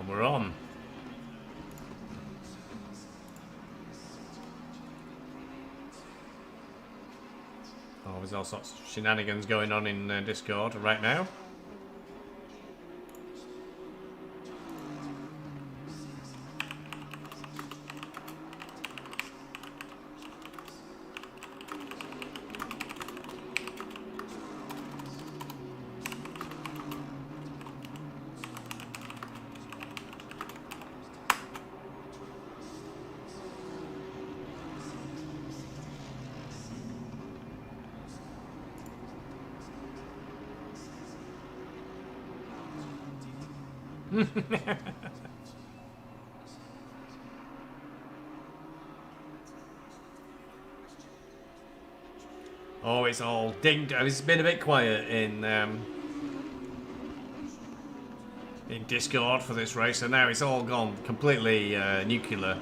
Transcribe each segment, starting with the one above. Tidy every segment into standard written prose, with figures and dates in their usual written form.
And we're on. Oh, there's all sorts of shenanigans going on in Discord right now. Oh, it's all dinged. It's been a bit quiet in Discord for this race, so now it's all gone completely nuclear.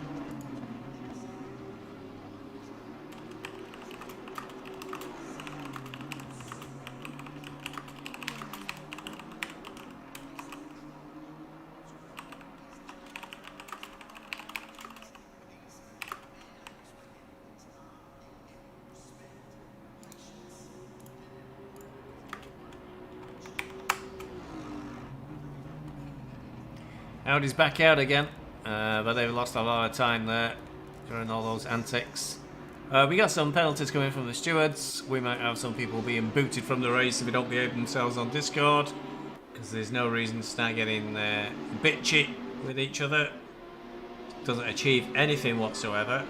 Audi's back out again, but they've lost a lot of time there during all those antics. We got some penalties coming from the stewards. We might have some people being booted from the race if they don't behave themselves on Discord, because there's no reason to start getting bitchy with each other. Doesn't achieve anything whatsoever.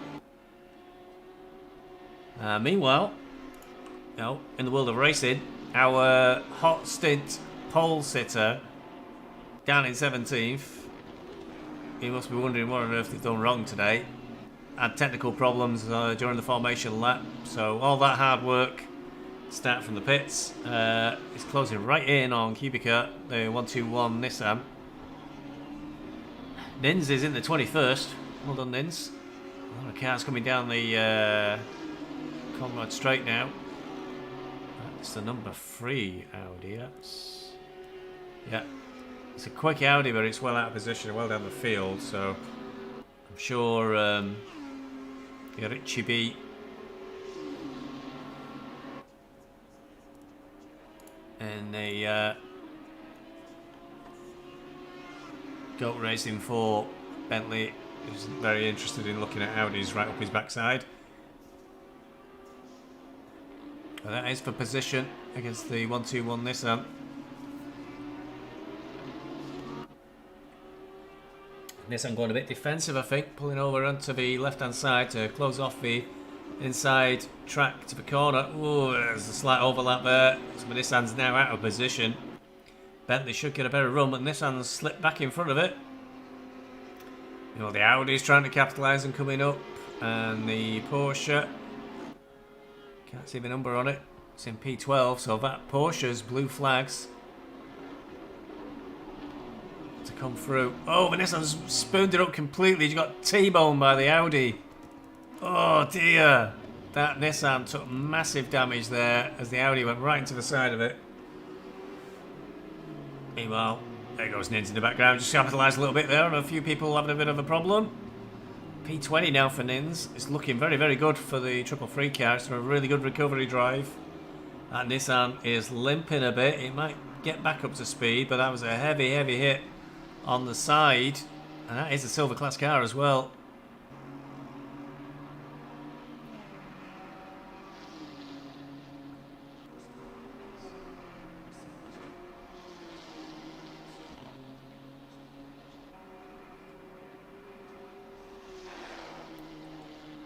Meanwhile, in the world of racing, our hot stint pole sitter down in 17th. He must be wondering what on earth they've done wrong today. Had technical problems during the formation lap, so all that hard work, start from the pits, is closing right in on Kubica, the 121 Nissan. Nins is in the 21st. Well done, Nins. A lot of cars coming down the Conrad straight now. That's the number 3 Audi. Yeah. It's a quick Audi, but it's well out of position, well down the field, so I'm sure Richie B and the Goat Racing 4 Bentley is very interested in looking at Audis right up his backside. But that is for position against the 121 Nissan. Nissan going a bit defensive, I think, pulling over onto the left-hand side to close off the inside track to the corner. Ooh, there's a slight overlap there. So Nissan's now out of position. Bentley should get a better run, but Nissan's slipped back in front of it. You know, the Audi's trying to capitalise and coming up, and the Porsche, can't see the number on it, it's in P12, so that Porsche's blue flags to come through. Oh, the Nissan's spooned it up completely. You got T-boned by the Audi. Oh dear. That Nissan took massive damage there as the Audi went right into the side of it. Meanwhile, there goes Nins in the background. Just capitalised a little bit there on a few people having a bit of a problem. P20 now for Nins. It's looking very, very good for the 333 car. It's a really good recovery drive. That Nissan is limping a bit. It might get back up to speed, but that was a heavy, heavy hit on the side, and that is a silver class car as well.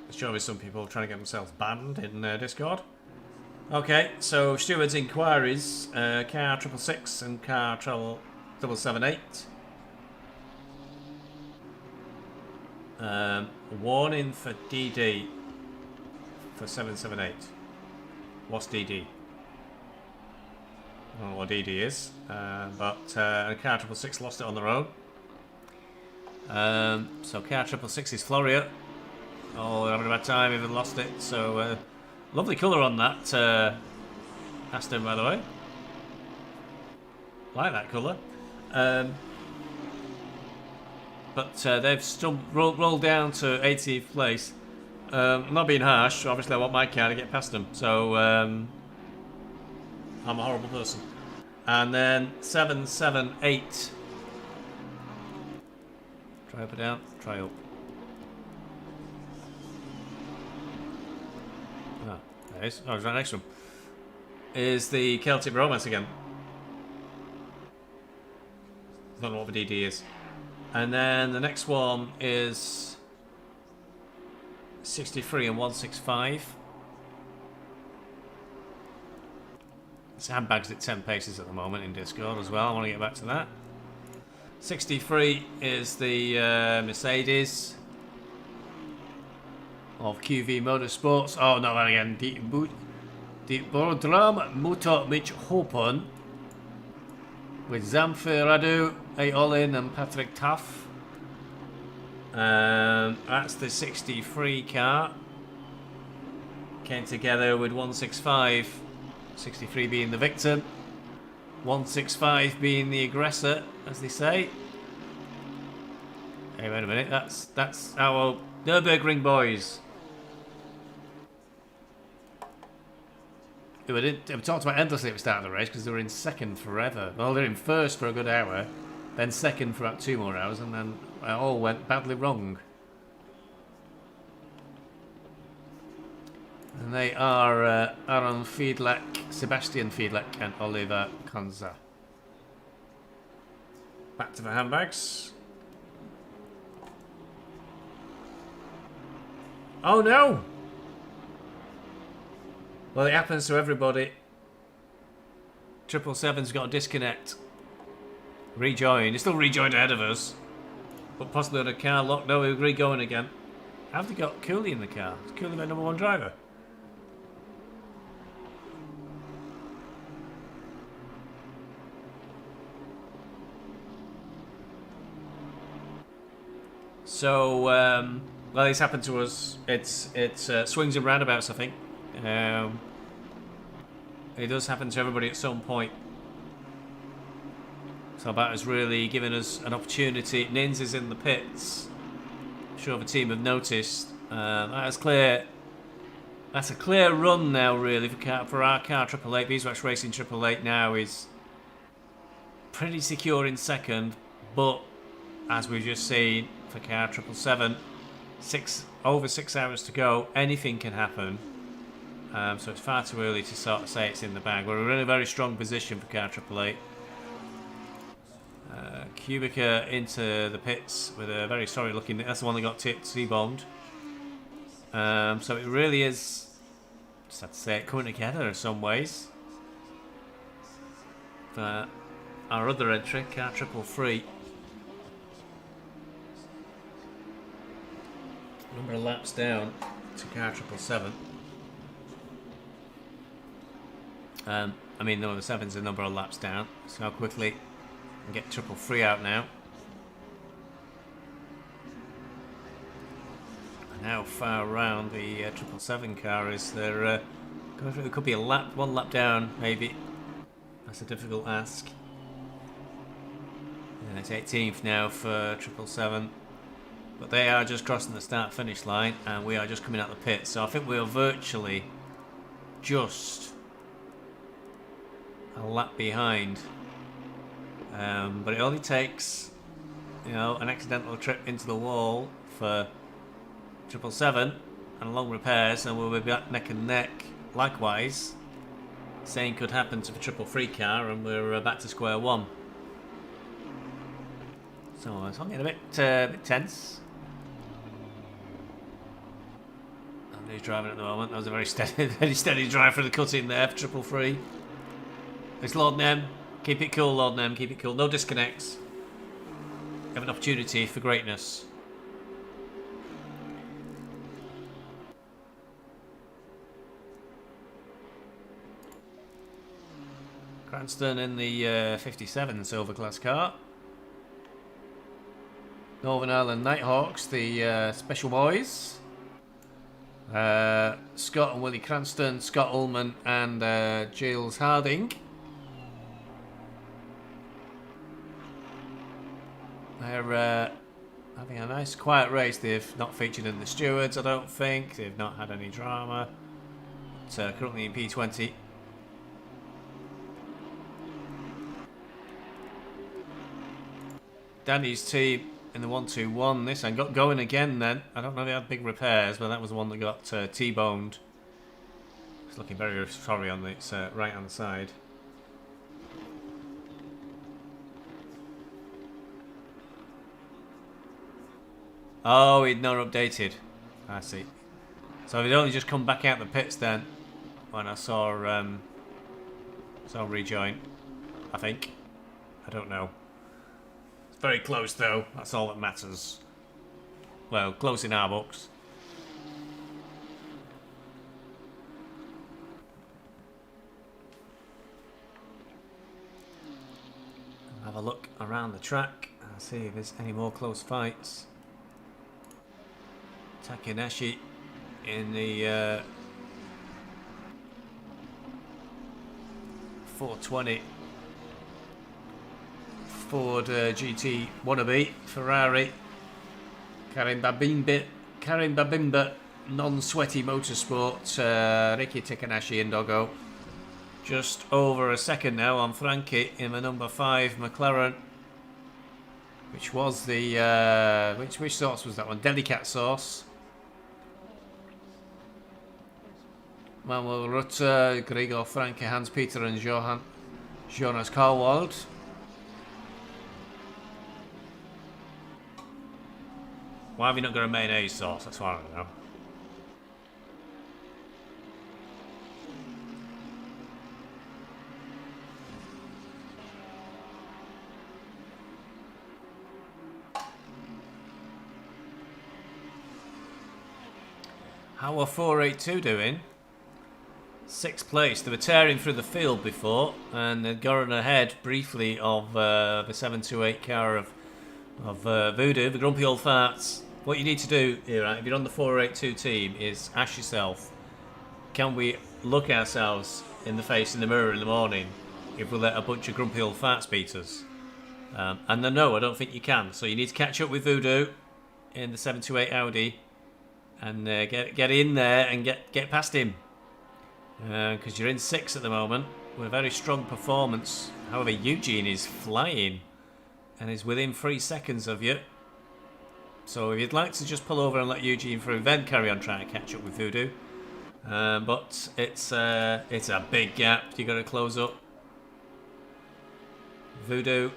There's surely some people trying to get themselves banned in Discord. Okay, so stewards' inquiries, car 666 and car 778. Warning for DD for 778. What's DD? I don't know what DD is, but car 666 lost it on their own. So car 666 is Floria. Oh, they're having a bad time, even lost it. So lovely colour on that Aston, by the way. Like that colour. but they've still rolled down to 18th place. I'm not being harsh. Obviously, I want my car to get past them. So I'm a horrible person. And then 7, 7, 8. Try up or down. Try up. Ah, there it is. Oh, it's right next to him. Is the Celtic Bromance again. Don't know what the DD is. And then the next one is 63 and 165. This handbag's at 10 paces at the moment in Discord as well. I want to get back to that. 63 is the Mercedes of QV Motorsports. Oh, not that again. Die Panorama Motor mit Hopen with Zamfir Radu, Olin and Patrick Tuff. That's the 63 car. Came together with 165. 63 being the victim. 165 being the aggressor, as they say. Hey, wait a minute. That's our Nürburgring boys. We talked about endlessly at the start of the race because they were in second forever. Well, they're in first for a good hour, then second for about 2 more hours, and then it all went badly wrong. And they are Aaron Fiedlek, Sebastian Fiedlek, and Oliver Konza. Back to the handbags. Oh no! Well, it happens to everybody. 777's got a disconnect. Rejoin. He's still rejoined ahead of us. But possibly on a car lock. No, we're re-going again. Have they got Cooley in the car? Is Cooley my #1 driver? So, well, it's happened to us. It's swings and roundabouts, I think. It does happen to everybody at some point. So that has really given us an opportunity. Nins is in the pits. I'm sure the team have noticed. That's clear. That's a clear run now, really, for our car. 888 BeesWax Racing 888 now is pretty secure in second, but as we've just seen for car 777, over 6 hours to go. Anything can happen. So it's far too early to sort of say it's in the bag. We're in a very strong position for car 888. Kubica into the pits with a very sorry looking. That's the one that got T-bombed. So it really is, just have to say it, coming together in some ways. Our other entry, car 333. Number of laps down to car 777. I mean, no, the 7's a number of laps down. So how quickly we can get 333 out now. And how far around the 777 car is there? Going through, it could be one lap down, maybe. That's a difficult ask. And it's 18th now for 777. But they are just crossing the start-finish line, and we are just coming out the pit. So I think we are virtually just a lap behind. But it only takes, an accidental trip into the wall for 777 and long repairs, and we'll be back neck and neck. Likewise, same could happen to the 333 car, and we're back to square one. So it's getting a bit tense. And he's driving at the moment. That was a very steady drive for the cut-in there for 333. It's Lord Nem. Keep it cool, Lord Nem. Keep it cool. No disconnects. You have an opportunity for greatness. Cranston in the 57 silver class car. Northern Ireland Nighthawks, the special boys. Scott and Willie Cranston, Scott Ullman and Giles Harding. They're having a nice quiet race. They've not featured in the stewards, I don't think. They've not had any drama. So currently in P20. Danny's team in the 1-2-1 this and got going again then. I don't know if they had big repairs, but that was the one that got T-boned. It's looking very sorry on its right hand side. Oh, he'd not updated. I see. So he'd only just come back out the pits then when I saw rejoin. I think. I don't know. It's very close though. That's all that matters. Well, close in our books. Have a look around the track and see if there's any more close fights. Takanashi in the 420 Ford GT wannabe Ferrari. Karim Babimba non-sweaty motorsport. Ricky Takanashi in doggo. Just over a second now on Frankie in the number 5 McLaren. Which was the which sauce was that one? Delicat sauce. Manuel Rota, Gregor Franke, Hans Peter and Jonas Karlwald. Why have you not got a mayonnaise sauce? That's what I don't know. How are 482 doing? 6th place. They were tearing through the field before and they'd gotten ahead briefly of the 728 car of Voodoo, the grumpy old farts. What you need to do here, right, if you're on the 482 team, is ask yourself, can we look ourselves in the face in the mirror in the morning if we let a bunch of grumpy old farts beat us? And then no, I don't think you can. So you need to catch up with Voodoo in the 728 Audi and get in there and get past him. Because you're in 6th at the moment with a very strong performance. However, Eugene is flying and is within 3 seconds of you. So if you'd like to just pull over and let Eugene through, then carry on trying to catch up with Voodoo. But it's a big gap you got to close up. Voodoo,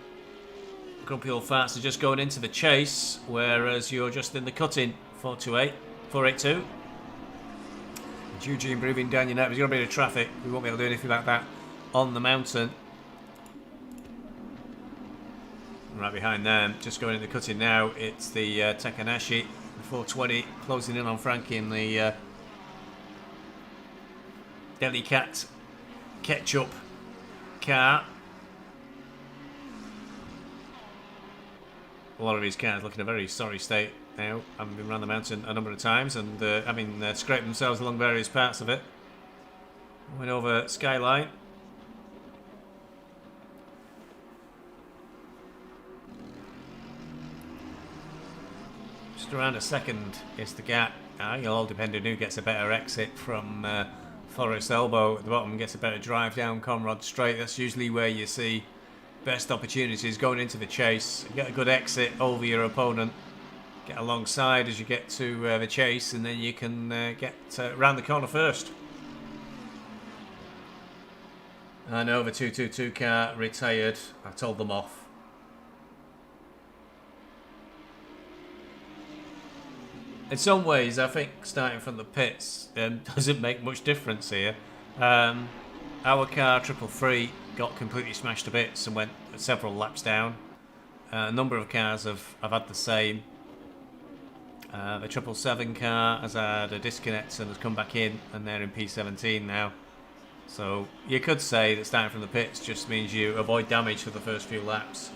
grumpy old farts are just going into the chase, whereas you're just in the cutting. 482. Eugene breathing down your neck. There's going to be a bit of traffic. We won't be able to do anything like that on the mountain. Right behind them, just going in the cutting now, it's the Takanashi, the 420, closing in on Frankie in the Delicat ketchup car. A lot of these cars look in a very sorry state now, having been around the mountain a number of times and having scraped themselves along various parts of it. Went over Skyline. Just around a second is the gap. It'll all depend on who gets a better exit from Forest Elbow at the bottom, gets a better drive down Conrad Straight. That's usually where you see best opportunities going into the chase. Get a good exit over your opponent. Get alongside as you get to the chase, and then you can get round the corner first. I know the 222 car retired. I told them off. In some ways, I think starting from the pits doesn't make much difference here. Our car, 333, got completely smashed to bits and went several laps down. A number of cars have had the same. The 777 car has had a disconnect and has come back in, and they're in P17 now. So you could say that starting from the pits just means you avoid damage for the first few laps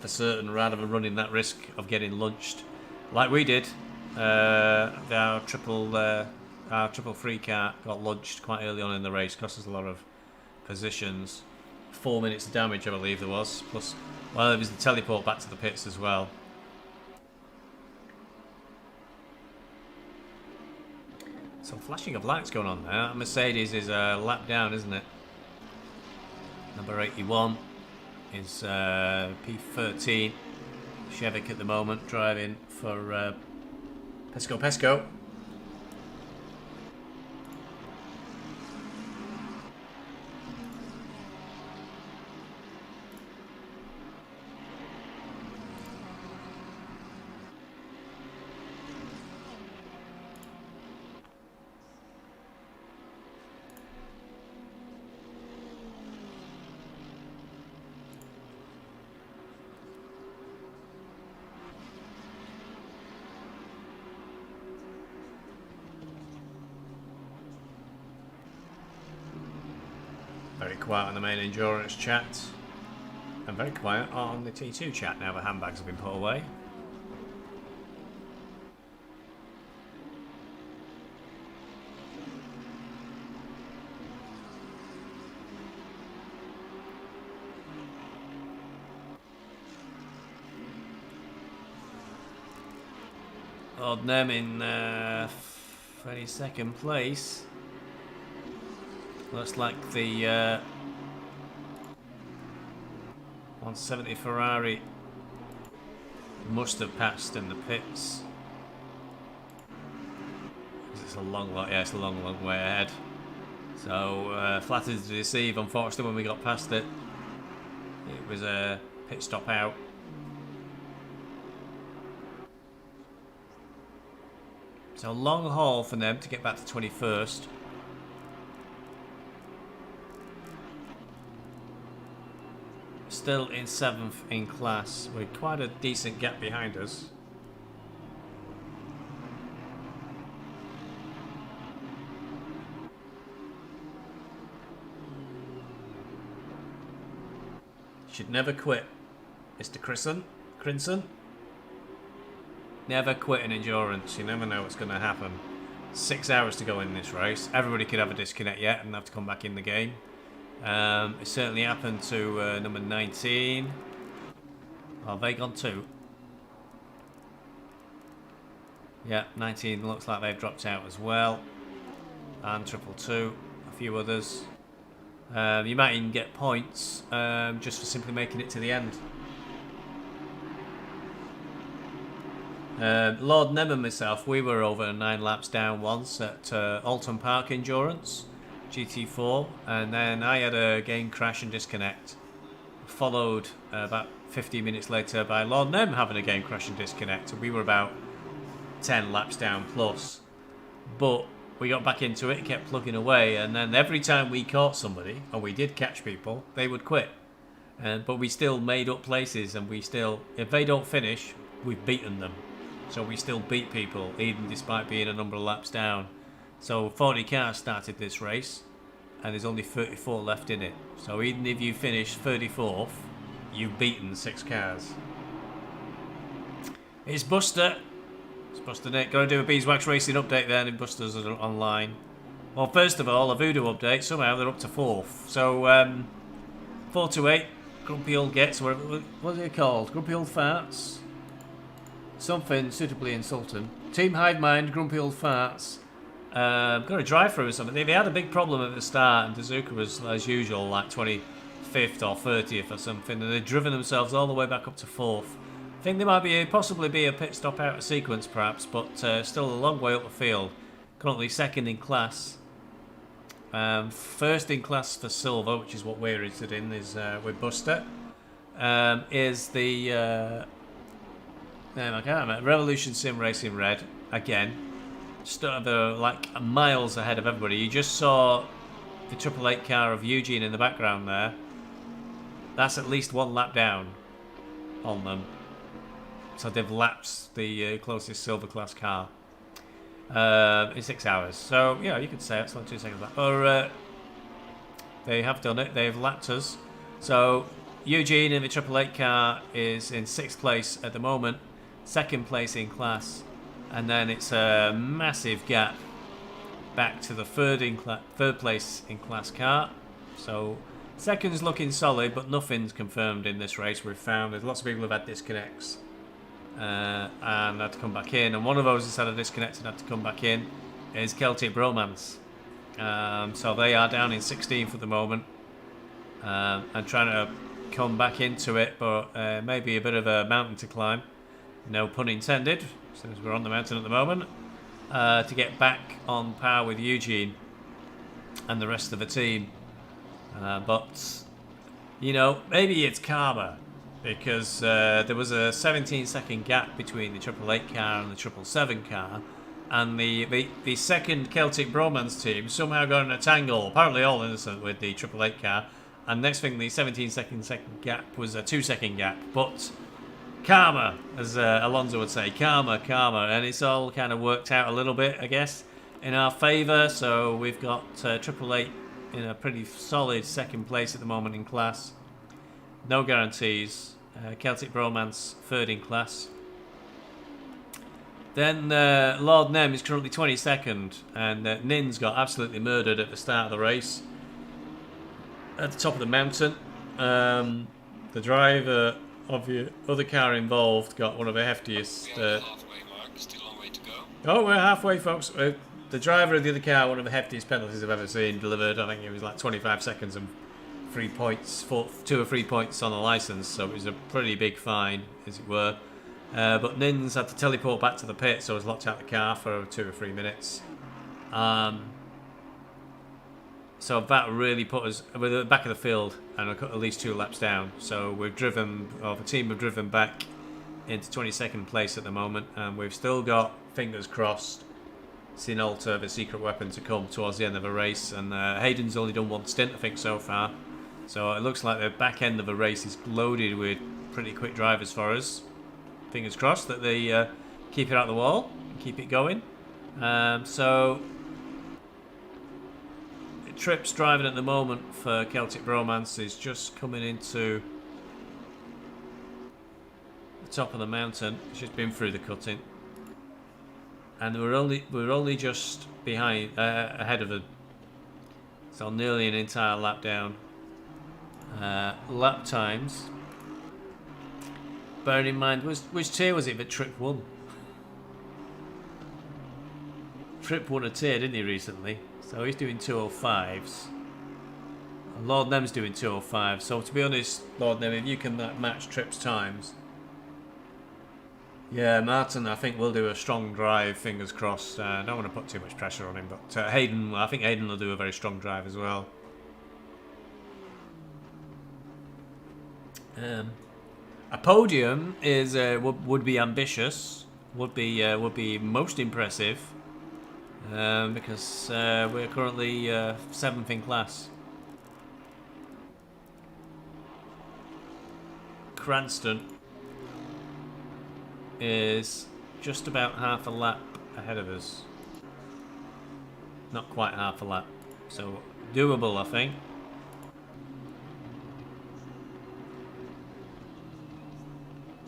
for certain, rather than running that risk of getting lunched like we did. Our 333 car got lunched quite early on in the race, cost us a lot of positions. 4 minutes of damage, I believe there was, plus, well, there was the teleport back to the pits as well. Some flashing of lights going on there. Mercedes is a lap down, isn't it? Number 81 is P13. Shevik at the moment, driving for Pesco. Very quiet on the main endurance chat, and very quiet on the T2 chat now the handbags have been put away. Lord Nem in 22nd place. Looks like the 170 Ferrari must have passed in the pits. It's a long, yeah, it's a long way ahead. So flattered to deceive. Unfortunately, when we got past it, it was a pit stop out. So long haul for them to get back to 21st. Still in 7th in class, with quite a decent gap behind us. Should never quit, Mr. Crinson. Never quit in endurance, you never know what's going to happen. 6 hours to go in this race. Everybody could have a disconnect yet and have to come back in the game. It certainly happened to number 19. Oh, they gone too? Yeah, 19 looks like they've dropped out as well. And 222, a few others. You might even get points just for simply making it to the end. Lord Nem and myself, we were over 9 laps down once at Alton Park Endurance. GT4, and then I had a game crash and disconnect, followed about 15 minutes later by Lord Nem having a game crash and disconnect. We were about 10 laps down plus, but we got back into it, kept plugging away, and then every time we caught somebody, and we did catch people, they would quit. But we still made up places, and we still, if they don't finish, we've beaten them. So we still beat people, even despite being a number of laps down. So 40 cars started this race, and there's only 34 left in it. So even if you finish 34th, you've beaten 6 cars. It's Buster. It's Buster Nick. Got to do a BeesWax Racing update then, and Buster's online. Well, first of all, a Voodoo update. Somehow they're up to 4th. So 4 to 8, Grumpy Old Gets, what's it called? Grumpy Old Farts? Something suitably insulting. Team Hive Mind, Grumpy Old Farts. Got a drive-through or something. They had a big problem at the start, and Dazuka was, as usual, like 25th or 30th or something, and they'd driven themselves all the way back up to 4th. I think there might possibly be a pit stop out of sequence, perhaps, but still a long way up the field. Currently 2nd in class. 1st in class for Silver, which is what we're interested in, is with Buster. Is the I can't remember. Revolution Sim Racing Red again. Like miles ahead of everybody. You just saw the 888 car of Eugene in the background there. That's at least 1 lap down on them. So they've lapsed the closest silver class car in 6 hours. So yeah, you could say it's like 2 seconds lap. Or they have done it. They've lapped us. So Eugene in the 888 car is in 6th place at the moment. 2nd place in class. And then it's a massive gap back to the 3rd place in class car. So 2nd's looking solid, but nothing's confirmed in this race. We've found there's lots of people who've had disconnects and had to come back in. And one of those has had a disconnect and had to come back in. is Celtic Bromance. So they are down in 16th at the moment, and trying to come back into it, but maybe a bit of a mountain to climb. No pun intended, since we're on the mountain at the moment, to get back on par with Eugene and the rest of the team. But, you know, maybe it's karma, because there was a 17-second gap between the 888 car and the 777 car, and the second Celtic Bromance team somehow got in a tangle, apparently all innocent, with the 888 car, and next thing the 17-second gap was a 2-second gap. But karma, as Alonso would say, karma, and it's all kind of worked out a little bit, I guess, in our favour. So we've got 888 in a pretty solid second place at the moment in class. No guarantees. Celtic Bromance third in class. Then Lord Nem is currently 22nd, and Nin's got absolutely murdered at the start of the race. At the top of the mountain, the driver of the other car involved got one of the heftiest. Halfway mark, still a long way to go. Oh, we're halfway, folks. The driver of the other car, one of the heftiest penalties I've ever seen delivered. I think it was like 25 seconds and 3 points, 2 or 3 points on the licence. So it was a pretty big fine, as it were. But Nins had to teleport back to the pit, so I was locked out of the car for 2 or 3 minutes. So that really put us with the back of the field and at least 2 laps down. So we've driven, or the team have driven back into 22nd place at the moment, and we've still got, fingers crossed, Sinolta, the secret weapon, to come towards the end of the race. And Hayden's only done 1 stint, I think, so far. So it looks like the back end of the race is loaded with pretty quick drivers for us. Fingers crossed that they keep it out the wall and keep it going. So Tripp's driving at the moment for Celtic Bromance is just coming into the top of the mountain. It's just been through the cutting, and we're only just behind, ahead of them. So nearly an entire lap down. Lap times. Bearing in mind, which tier was it that Tripp won? Tripp won a tier, didn't he, recently? So he's doing 205s. And Lord Nem's doing 205. So to be honest, Lord Nem, if you can match Tripp's times. Yeah, Martin, I think, will do a strong drive, fingers crossed. I don't want to put too much pressure on him, but Hayden, I think Hayden will do a very strong drive as well. A podium is would be ambitious, would be most impressive, because we're currently 7th in class. Cranston is just about half a lap ahead of us. Not quite half a lap, so doable, I think.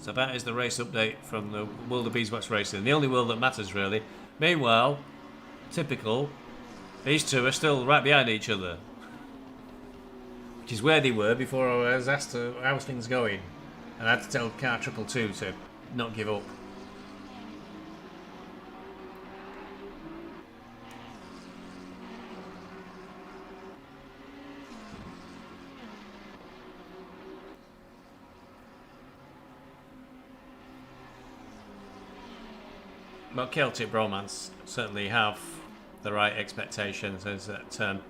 So that is the race update from the world of BeesWax Racing, the only world that matters, really. Meanwhile, typical, these two are still right behind each other, which is where they were before I was asked how's things going, and I had to tell car 222 to not give up. But Celtic Bromance certainly have the right expectations, is that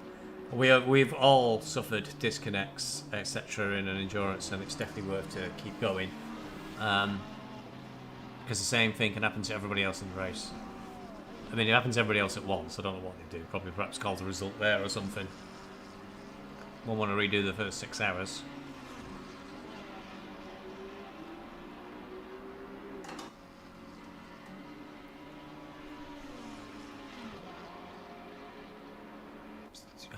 we've all suffered disconnects, etc. in an endurance, and it's definitely worth to keep going, because the same thing can happen to everybody else in the race. I mean, it happens to everybody else at once. I don't know what they do. Probably perhaps call the result there or something. Won't want to redo the first 6 hours.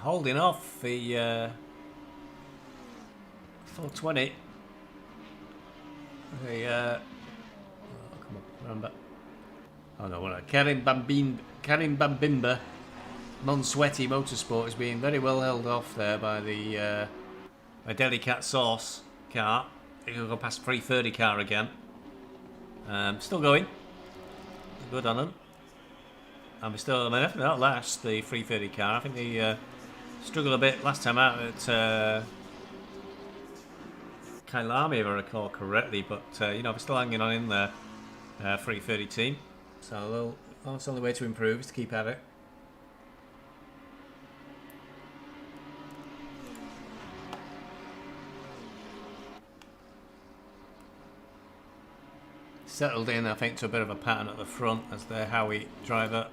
Holding off the 420. The oh, come on, remember? Oh no, what? Karim Bambimba, non-sweaty motorsport is being very well held off there by the Delicat Sauce car. He'll go past 330 car again. Still going. Good on him. And we still, I mean, definitely not last, the 330 car. I think they struggled a bit last time out at Kailami, if I recall correctly. But, you know, we're still hanging on in there, 330 team. So that's the only way to improve, is to keep at it. Settled in, I think, to a bit of a pattern at the front as the Howie driver.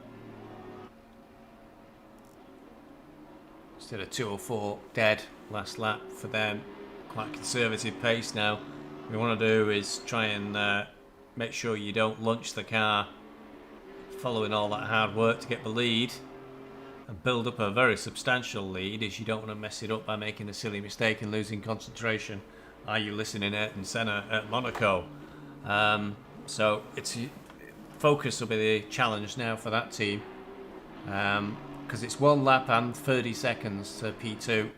Instead of 204 dead last lap for them. Quite conservative pace now. What we want to do is try and make sure you don't launch the car following all that hard work to get the lead and build up a very substantial lead, as you don't want to mess it up by making a silly mistake and losing concentration. Are you listening at Senna at Monaco? So it's focus will be the challenge now for that team, because it's 1 lap and 30 seconds to P2.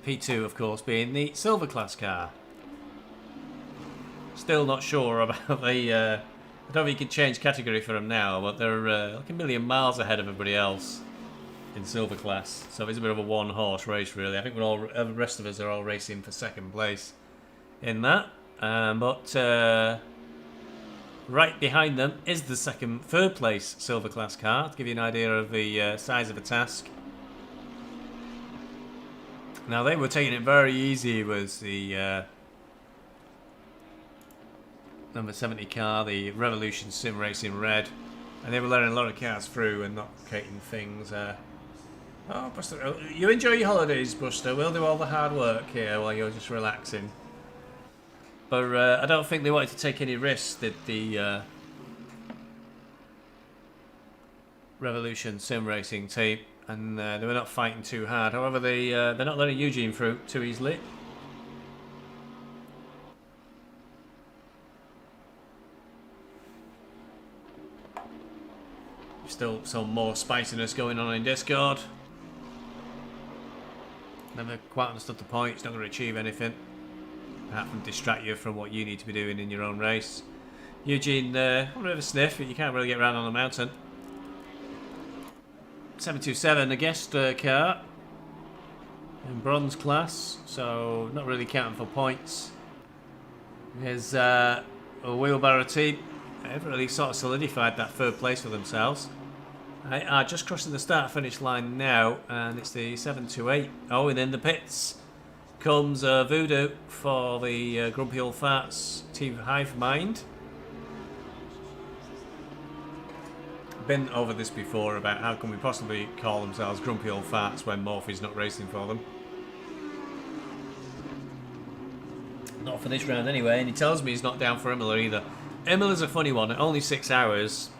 P2, of course, being the silver class car. Still not sure about the. I don't think you can change category for them now, but they're like a million miles ahead of everybody else in silver class. So it's a bit of a one-horse race, really. I think the rest of us are all racing for second place in that, but. Right behind them is the third place silver class car, to give you an idea of the size of the task. Now they were taking it very easy, was the number 70 car, the Revolution Sim Racing Red, and they were letting a lot of cars through and not creating things. Oh, Buster, you enjoy your holidays, Buster. We'll do all the hard work here while you're just relaxing. But I don't think they wanted to take any risks, did the Revolution Sim Racing team, and they were not fighting too hard. However, they're not letting Eugene through too easily. Still some more spiciness going on in Discord. Never quite understood the point. It's not going to achieve anything. Apart from distract you from what you need to be doing in your own race. Eugene, a bit of a sniff, but you can't really get around on the mountain. 727, a guest car in bronze class, so not really counting for points. There's a wheelbarrow team. They've really sort of solidified that third place for themselves. They are just crossing the start-finish line now, and it's the 728. Oh, and in the pits comes Voodoo for the Grumpy Old Farts Team Hive Mind. Been over this before about how can we possibly call themselves Grumpy Old Farts when Morphy's not racing for them. Not for this round anyway, and he tells me he's not down for Imola either. Imola's a funny one, only 6 hours.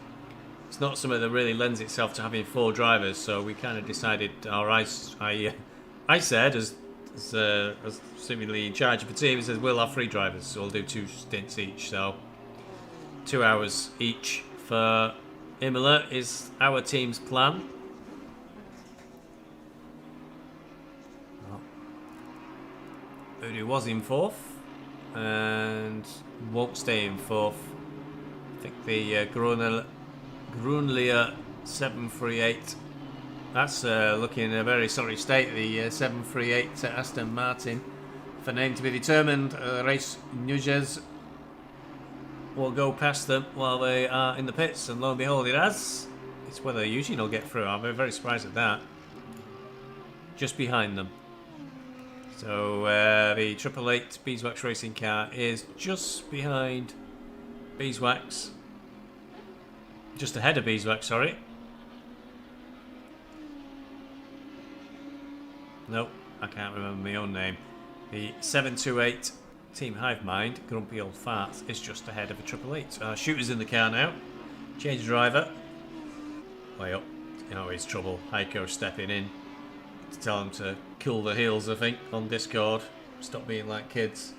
It's not something that really lends itself to having 4 drivers, so we kind of decided, or I said, as seemingly in charge of the team, he says we'll have 3 drivers, so we'll do 2 stints each. So 2 hours each for Imola is our team's plan. Voodoo was in 4th and won't stay in 4th. I think the Grunlia 738. That's looking in a very sorry state, the 738 Aston Martin. For name to be determined, race Nunez will go past them while they are in the pits, and lo and behold it has. It's whether Eugene will get through. I'm very surprised at that. Just behind them. So the 888 BeesWax racing car is just behind BeesWax. Just ahead of BeesWax, sorry. Nope, I can't remember my own name. The 728 Team Hive Mind, Grumpy Old Farts, is just ahead of the 888. Shooter's in the car now. Change driver. Way up. Always trouble. Heiko stepping in to tell him to cool the heels, I think, on Discord. Stop being like kids.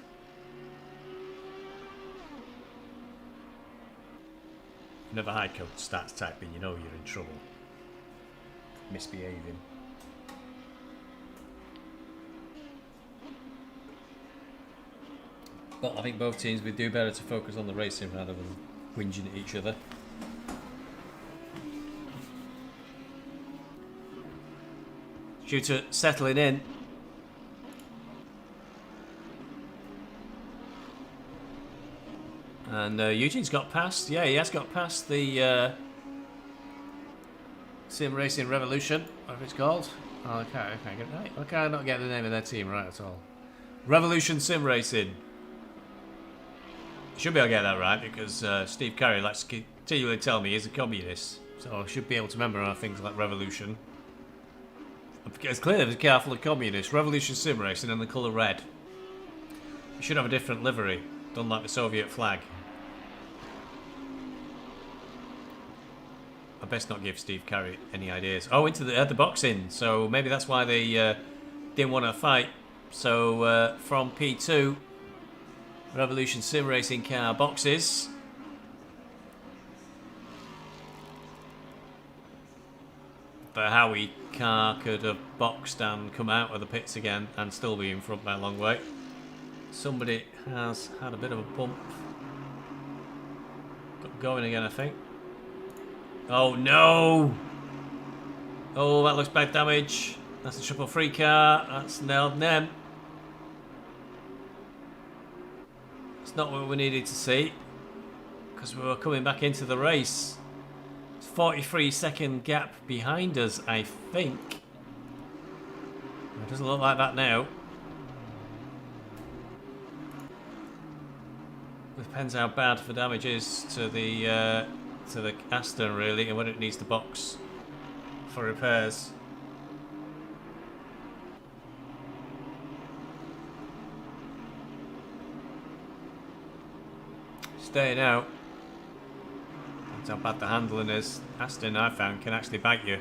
Whenever Heiko starts typing, you know you're in trouble. Misbehaving. But I think both teams would do better to focus on the racing rather than whinging at each other. Shooter settling in. And Eugene's got past. Yeah, he has got past the Sim Racing Revolution, whatever it's called. Oh, I can't get it right. Why can I not get the name of their team right at all? Revolution Sim Racing. Should be able to get that right because Steve Carey likes to continually tell me he's a communist. So I should be able to remember things like Revolution. It's clear there's a car full of communists. Revolution Sim Racing and the colour red. You should have a different livery, done like the Soviet flag. I best not give Steve Carey any ideas. Oh, into the box in, so maybe that's why they didn't want to fight. So from P2, Revolution Sim Racing car boxes. The Howie car could have boxed and come out of the pits again and still be in front by a long way. Somebody has had a bit of a bump. Got going again, I think. Oh no! Oh, that looks bad damage. That's a triple free car. That's nailed them. It's not what we needed to see because we were coming back into the race. It's 43-second gap behind us, I think. It doesn't look like that now. It depends how bad the damage is to the Aston, really, and when it needs to box for repairs. Staying out. That's how bad the handling is. Aston, I found, can actually bite you.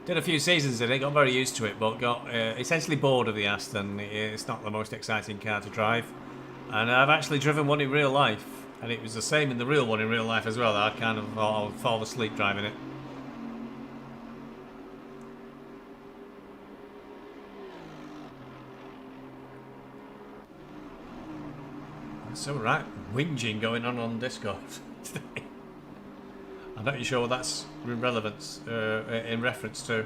Did a few seasons in it, got very used to it, but got essentially bored of the Aston. It's not the most exciting car to drive. And I've actually driven one in real life. And it was the same in the real one in real life as well. I kind of fall asleep driving it. That's all right. Whinging going on Discord today. I'm not really sure what that's in relevance, in reference to.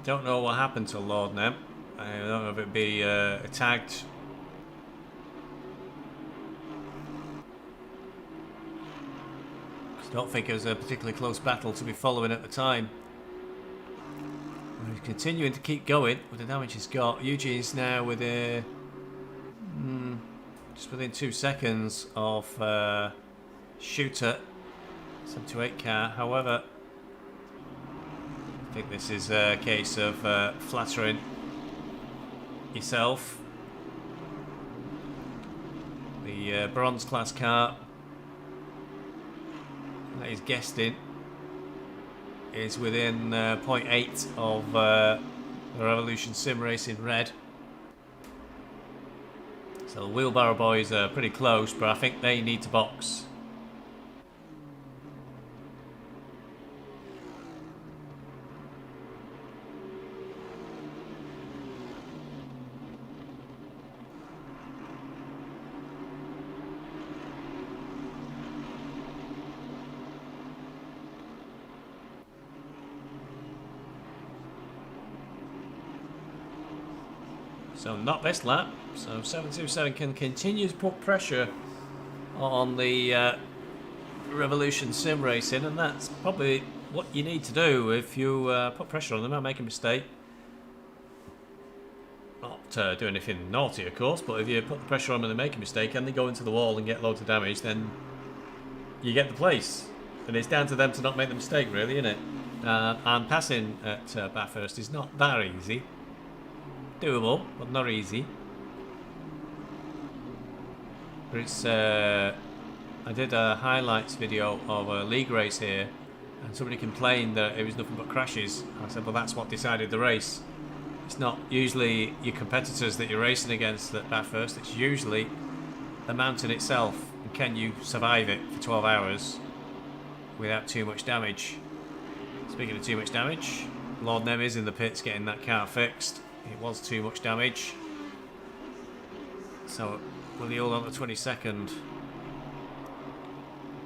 Don't know what happened to Lord Nem. I don't know if it'd be tagged. I don't think it was a particularly close battle to be following at the time. He's continuing to keep going with the damage he's got. Eugene's now with a just within 2 seconds of Shooter 728 car. However, I think this is a case of flattering yourself. The bronze class car that he's guessed in is within 0.8 of the Revolution Sim Racing red. So the wheelbarrow boys are pretty close, but I think they need to box. So not this lap. So 727 can continue to put pressure on the Revolution Sim Racing, and that's probably what you need to do if you put pressure on them and make a mistake. Not do anything naughty, of course, but if you put the pressure on them and they make a mistake and they go into the wall and get loads of damage, then you get the place. And it's down to them to not make the mistake, really, isn't it? And passing at Bathurst is not that easy. Doable, but not easy. But it's I did a highlights video of a league race here, and somebody complained that it was nothing but crashes. I said, well, that's what decided the race. It's not usually your competitors that you're racing against at Bathurst. It's usually the mountain itself, and can you survive it for 12 hours without too much damage. Speaking of too much damage, Lord Nem is in the pits getting that car fixed. It was too much damage. So will he hold on to 22nd?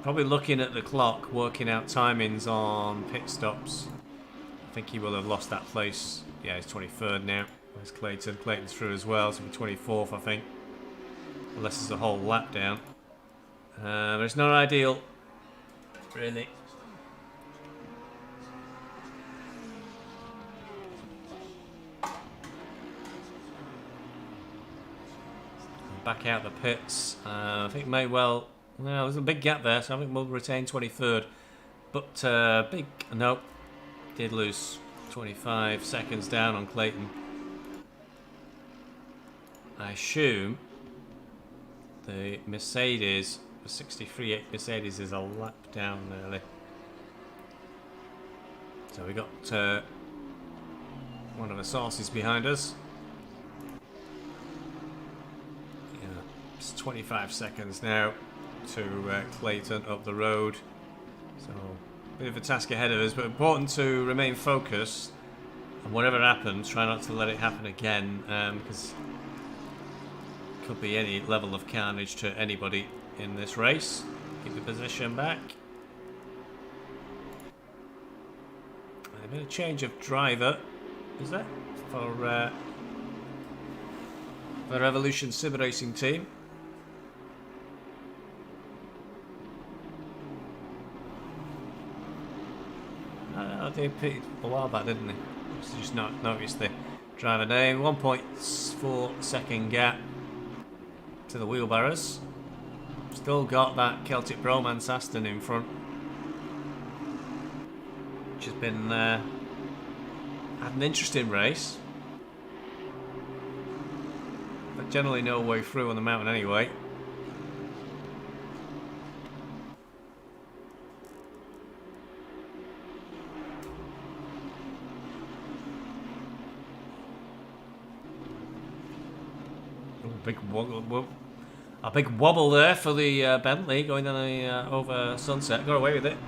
Probably looking at the clock, working out timings on pit stops. I think he will have lost that place. Yeah, he's 23rd now. Where's Clayton? Clayton's through as well, so he'll be 24th, I think. Unless there's a whole lap down. But it's not ideal, really. Back out the pits. I think may well. Well, there's a big gap there, so I think we'll retain 23rd. But nope, did lose 25 seconds down on Clayton. I assume the Mercedes, the 63 Mercedes, is a lap down early. So we got one of the sources behind us. Yeah, it's 25 seconds now to Clayton up the road. So a bit of a task ahead of us, but important to remain focused. And whatever happens, try not to let it happen again, because it could be any level of carnage to anybody in this race. Keep the position back. And a bit of change of driver, is that for the Revolution Sim Racing team? They pitted a while back, didn't they? Just not noticed the driver name. 1.4 second gap to the wheelbarrows. Still got that Celtic Bromance Aston in front, which has been had an interesting race, but generally no way through on the mountain anyway. A big wobble there for the Bentley going down the over Sunset. Got away with it.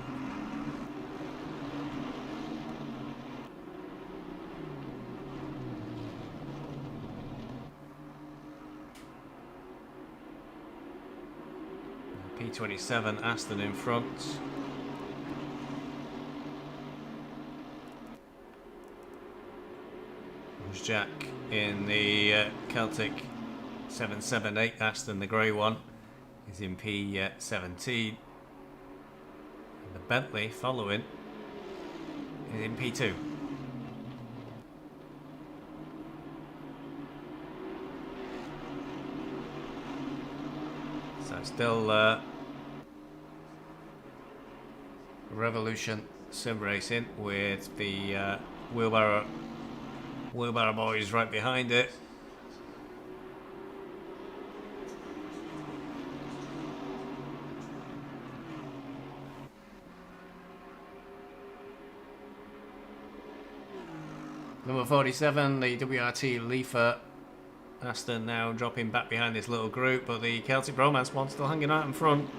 P27 Aston in front. There's Jack in the Celtic 778 Aston, the grey one, is in P17. And the Bentley following is in P2. So still Revolution Sim Racing with the wheelbarrow boys right behind it. Number 47, the WRT Leafer Aston, now dropping back behind this little group, but the Celtic Bromance one still hanging out in front.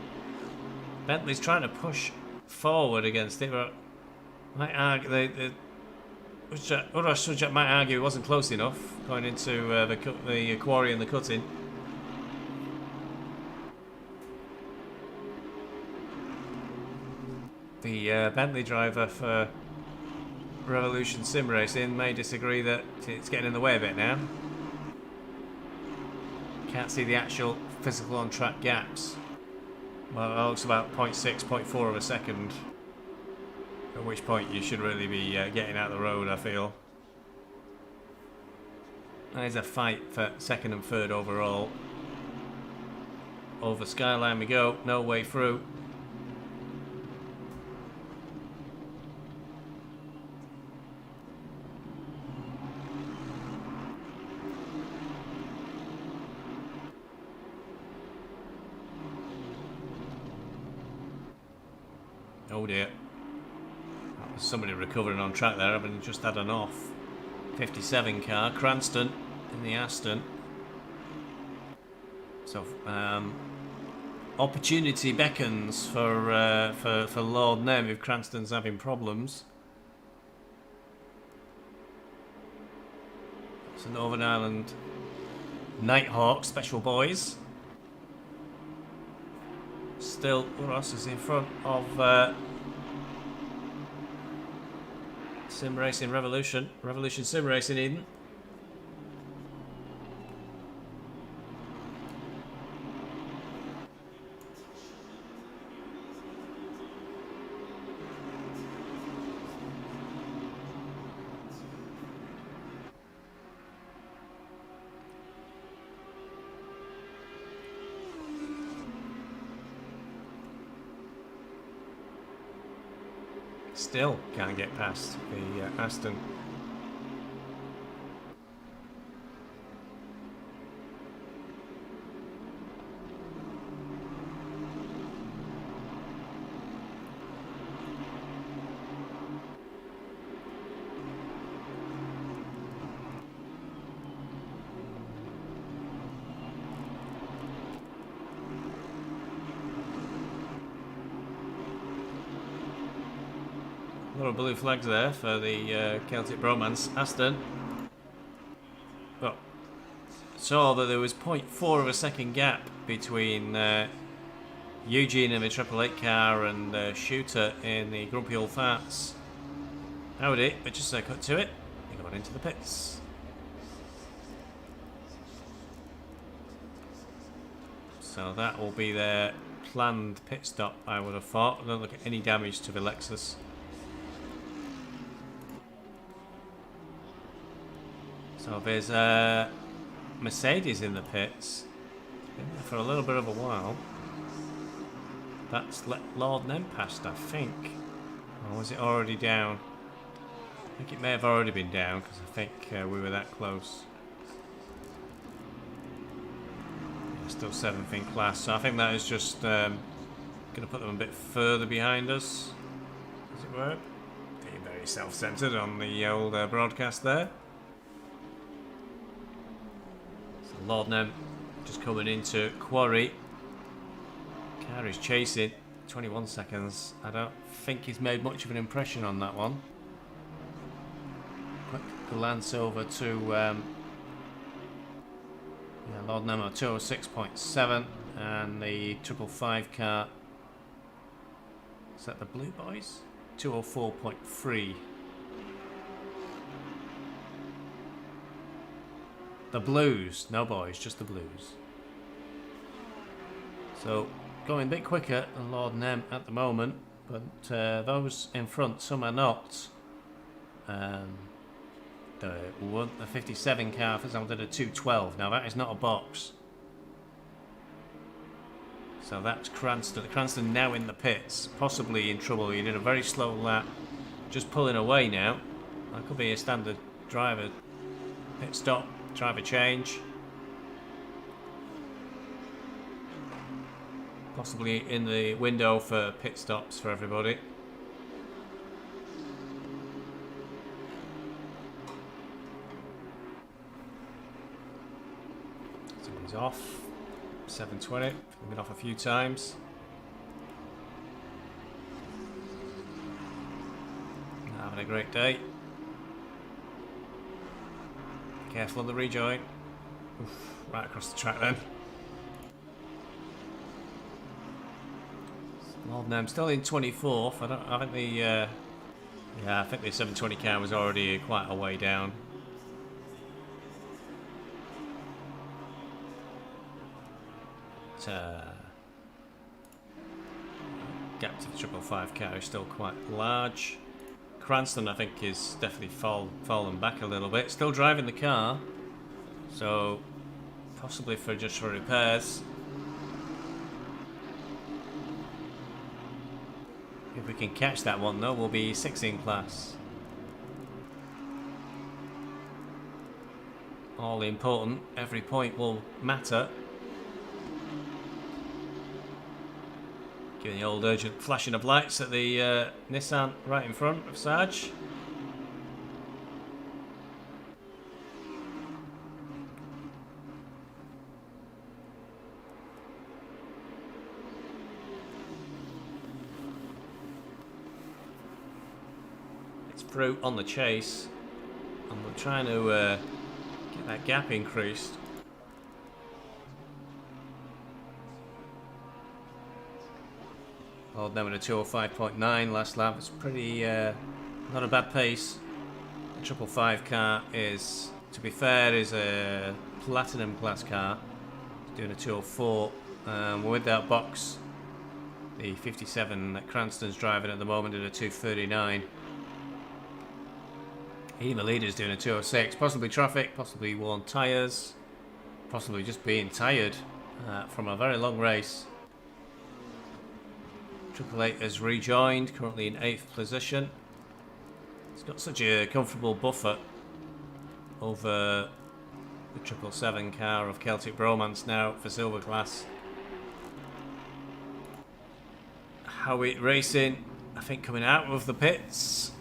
Bentley's trying to push forward against it, but might argue other subject might argue it wasn't close enough going into the quarry and the cutting. The Bentley driver for Revolution Sim Racing may disagree that it's getting in the way a bit now. Can't see the actual physical on track gaps. Well, it looks about 0.6, 0.4 of a second. At which point you should really be getting out the road, I feel. There's a fight for second and third overall. Over Skyline we go, no way through. Oh dear. That was somebody recovering on track there, having just had an off. 57 car, Cranston in the Aston. So opportunity beckons for Lord Nem if Cranston's having problems. It's a Northern Ireland Nighthawk Special Boys. Still, Ross is in front of Sim Racing Revolution. Revolution Sim Racing, Eden. Still can't get past the Aston. Little blue flags there for the Celtic Bromance Aston. Well, saw that there was 0.4 of a second gap between Eugene in the 888 car and Shooter in the Grumpy Old Farts. Howdy, but just cut to it. They're going into the pits. So that will be their planned pit stop, I would have thought. Don't look at any damage to the Lexus. So there's Mercedes in the pits. Been there for a little bit of a while. That's Lord Nem passed, I think. Or was it already down? I think it may have already been down because I think we were that close. Yeah, still 7th in class, so I think that is just going to put them a bit further behind us, as it were. Being very self-centered on the old broadcast there. Lord Nem just coming into Quarry. Car is chasing 21 seconds. I don't think he's made much of an impression on that one. Quick glance over to Lord Nem at 206.7 and the 555 car. Is that the Blue Boys? 204.3. The Blues, no boys, just the Blues. So going a bit quicker than Lord Nem at the moment, but those in front, some are not. The 57 car, for example, did a 212. Now that is not a box. So that's Cranston. Cranston now in the pits, possibly in trouble. He did a very slow lap, just pulling away now. That could be a standard driver pit stop. Driver change. Possibly in the window for pit stops for everybody. Someone's off. 720. Been off a few times. Having a great day. Careful on the rejoin. Oof, right across the track then. Lord Nem still in 24th. I think the I think the 720 car was already quite a way down. But, gap to the 555 car is still quite large. Cranston, I think, is definitely fallen back a little bit. Still driving the car, so possibly for repairs. If we can catch that one, though, we'll be 6 in class. All important. Every point will matter. Giving the old urgent flashing of lights at the Nissan right in front of Sarge. It's through on the chase, and we're trying to get that gap increased. Hold them at a 205.9 last lap. It's pretty, not a bad pace. The 555 car is, to be fair, is a platinum class car. It's doing a 204. With that box, the 57 that Cranston's driving at the moment at a 239. Even the leader's doing a 206. Possibly traffic, possibly worn tyres, possibly just being tired from a very long race. 888 has rejoined, currently in 8th position. It's got such a comfortable buffer over the 777 car of Celtic Bromance now for silver class. Howitt Racing, I think, coming out of the pits.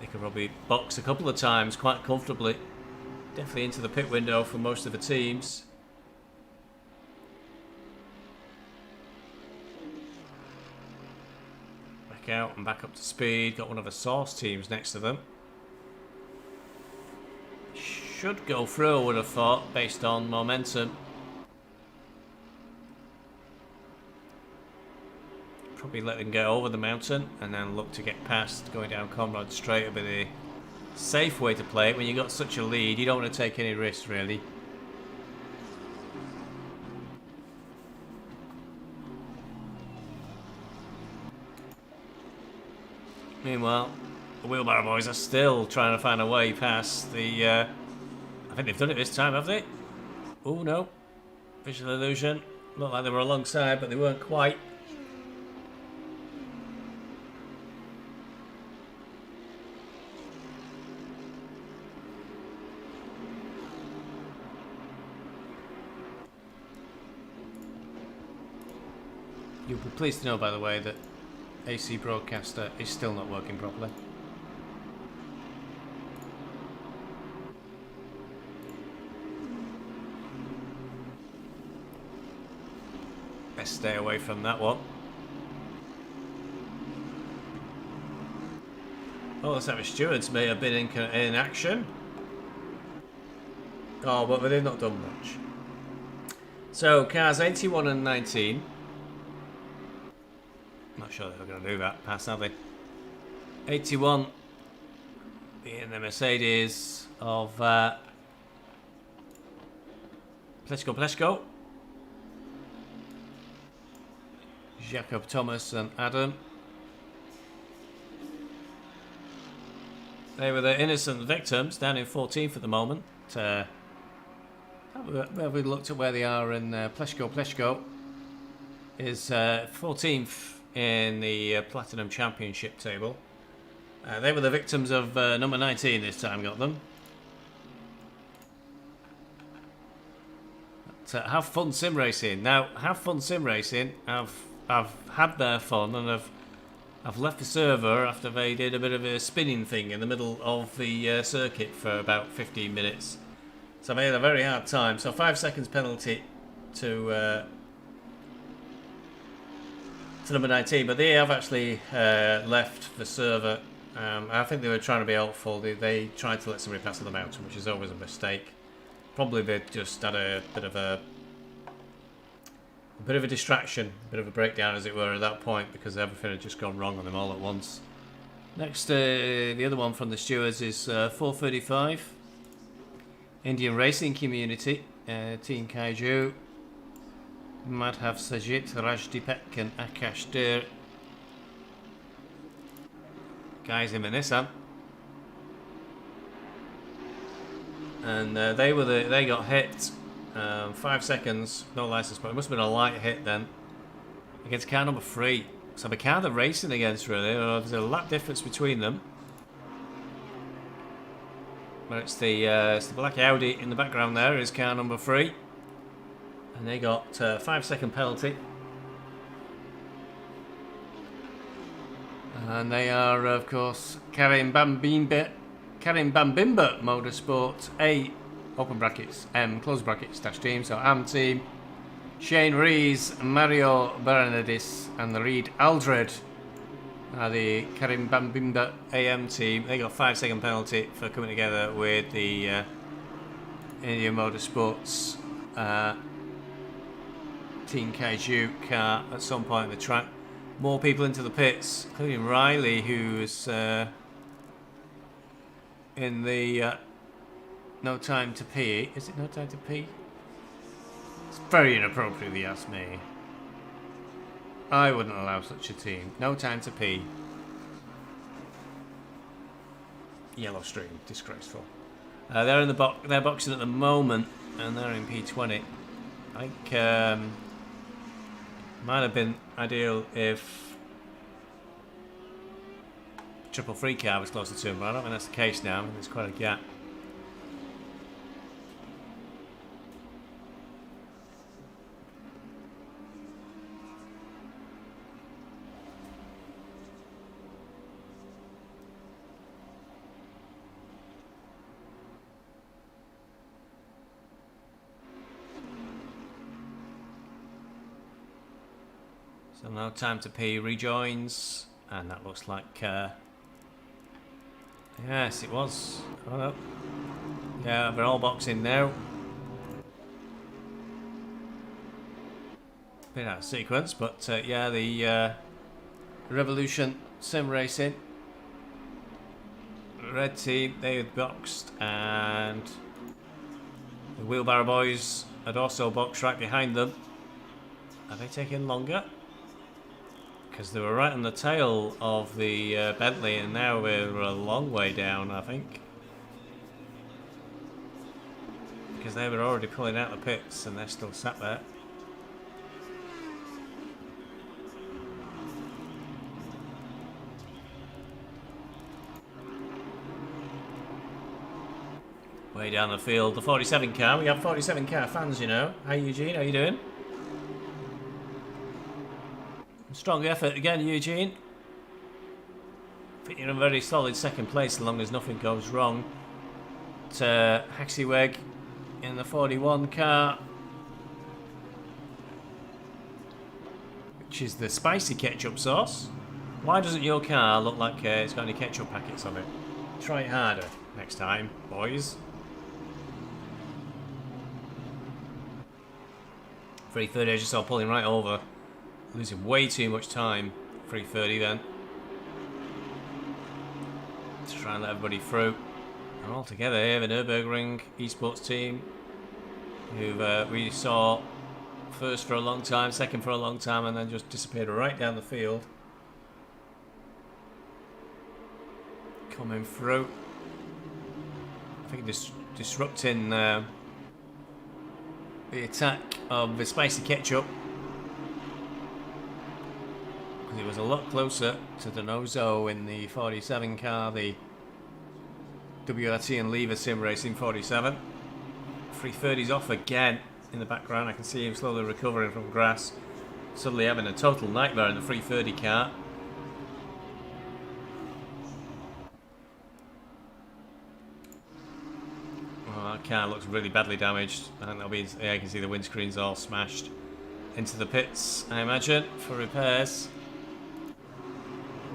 They could probably box a couple of times quite comfortably. Definitely into the pit window for most of the teams. Back out and back up to speed. Got one of the Source teams next to them. Should go through, I would have thought, based on momentum. Probably let them get over the mountain and then look to get past. Going down Conrad Straight will be the safe way to play it. When you've got such a lead, you don't want to take any risks, really. Meanwhile, the Wheelbarrow Boys are still trying to find a way past the... I think they've done it this time, have they? Oh, no. Visual illusion. Looked like they were alongside, but they weren't quite. You'll be pleased to know, by the way, that AC Broadcaster is still not working properly. Best stay away from that one. Oh, the Savage Stewards may have been in action. Oh, but they've not done much. So, cars 81 and 19. Not sure they're going to do that pass, have they? 81 being the Mercedes of Pleshko. Jacob Thomas and Adam. They were the innocent victims, down in 14th at the moment. Have we looked at where they are in Pleshko is 14th in the Platinum Championship table. They were the victims of number 19 this time, got them. But, have fun sim racing. Now, have fun sim racing. I've had their fun, and I've left the server after they did a bit of a spinning thing in the middle of the circuit for about 15 minutes. So I had a very hard time. So 5 seconds penalty to number 19, but they have actually left the server. I think they were trying to be helpful. They tried to let somebody pass on the mountain, which is always a mistake. Probably they just had a bit of a distraction, a bit of a breakdown, as it were, at that point, because everything had just gone wrong on them all at once. Next, the other one from the stewards is 435. Indian Racing Community, Team Kaiju. Madhav Sajit, Rajdipek and Akash Dir. Guys in the Nissan. And they got hit 5 seconds, no license plate. It must have been a light hit then against car number 3. So the car they're racing against, really, there's a lap difference between them. But it's the black Audi in the background there is car number 3. And they got a 5 second penalty. And they are, of course, Karim Bambimba Motorsport A, open brackets, M, close brackets, dash team. So AM team, Shane Rees, Mario Bernadis, and the Reed Aldred are the Karim Bambimba AM team. They got a 5 second penalty for coming together with the Indian Motorsports Team Kaiju car at some point in the track. more people into the pits, including Riley, who's in the no time to pee. Is it no time to pee? It's very inappropriate if you ask me. I wouldn't allow such a team. No time to pee. Yellow stream, disgraceful. They're in the they're boxing at the moment, and they're in P20. I think might have been ideal if triple free car was closer to him, but I don't think that's the case now. There's quite a gap. So now time to pee rejoins, and that looks like yes, it was. Oh no. Yeah, we're all boxing now. Bit out of sequence, but yeah, the Revolution Sim Racing red team, they had boxed, and the Wheelbarrow Boys had also boxed right behind them. Are they taking longer? Because they were right on the tail of the Bentley, and now we're a long way down, I think. Because they were already pulling out the pits, and they're still sat there. Way down the field, the 47 car. We have 47 car fans, you know. Hi Eugene, how you doing? Strong effort again, Eugene. I think you're in a very solid second place as long as nothing goes wrong. Haxiweg in the 41 car, which is the spicy ketchup sauce. Why doesn't your car look like it's got any ketchup packets on it? Try it harder next time, boys. 330, I just saw pulling right over. Losing way too much time. 330 then. To try and let everybody through. And all together here, the Nürburgring esports team, who we saw first for a long time, second for a long time, and then just disappeared right down the field. Coming through. I think disrupting the attack of the spicy ketchup. It was a lot closer to the Nozo in the 47 car, the WRT and Lever Sim Racing 47. 330's off again in the background. I can see him slowly recovering from grass. Suddenly having a total nightmare in the 330 car. Oh, that car looks really badly damaged. I think that'll be, yeah, you can see the windscreen's all smashed. Into the pits, I imagine, for repairs.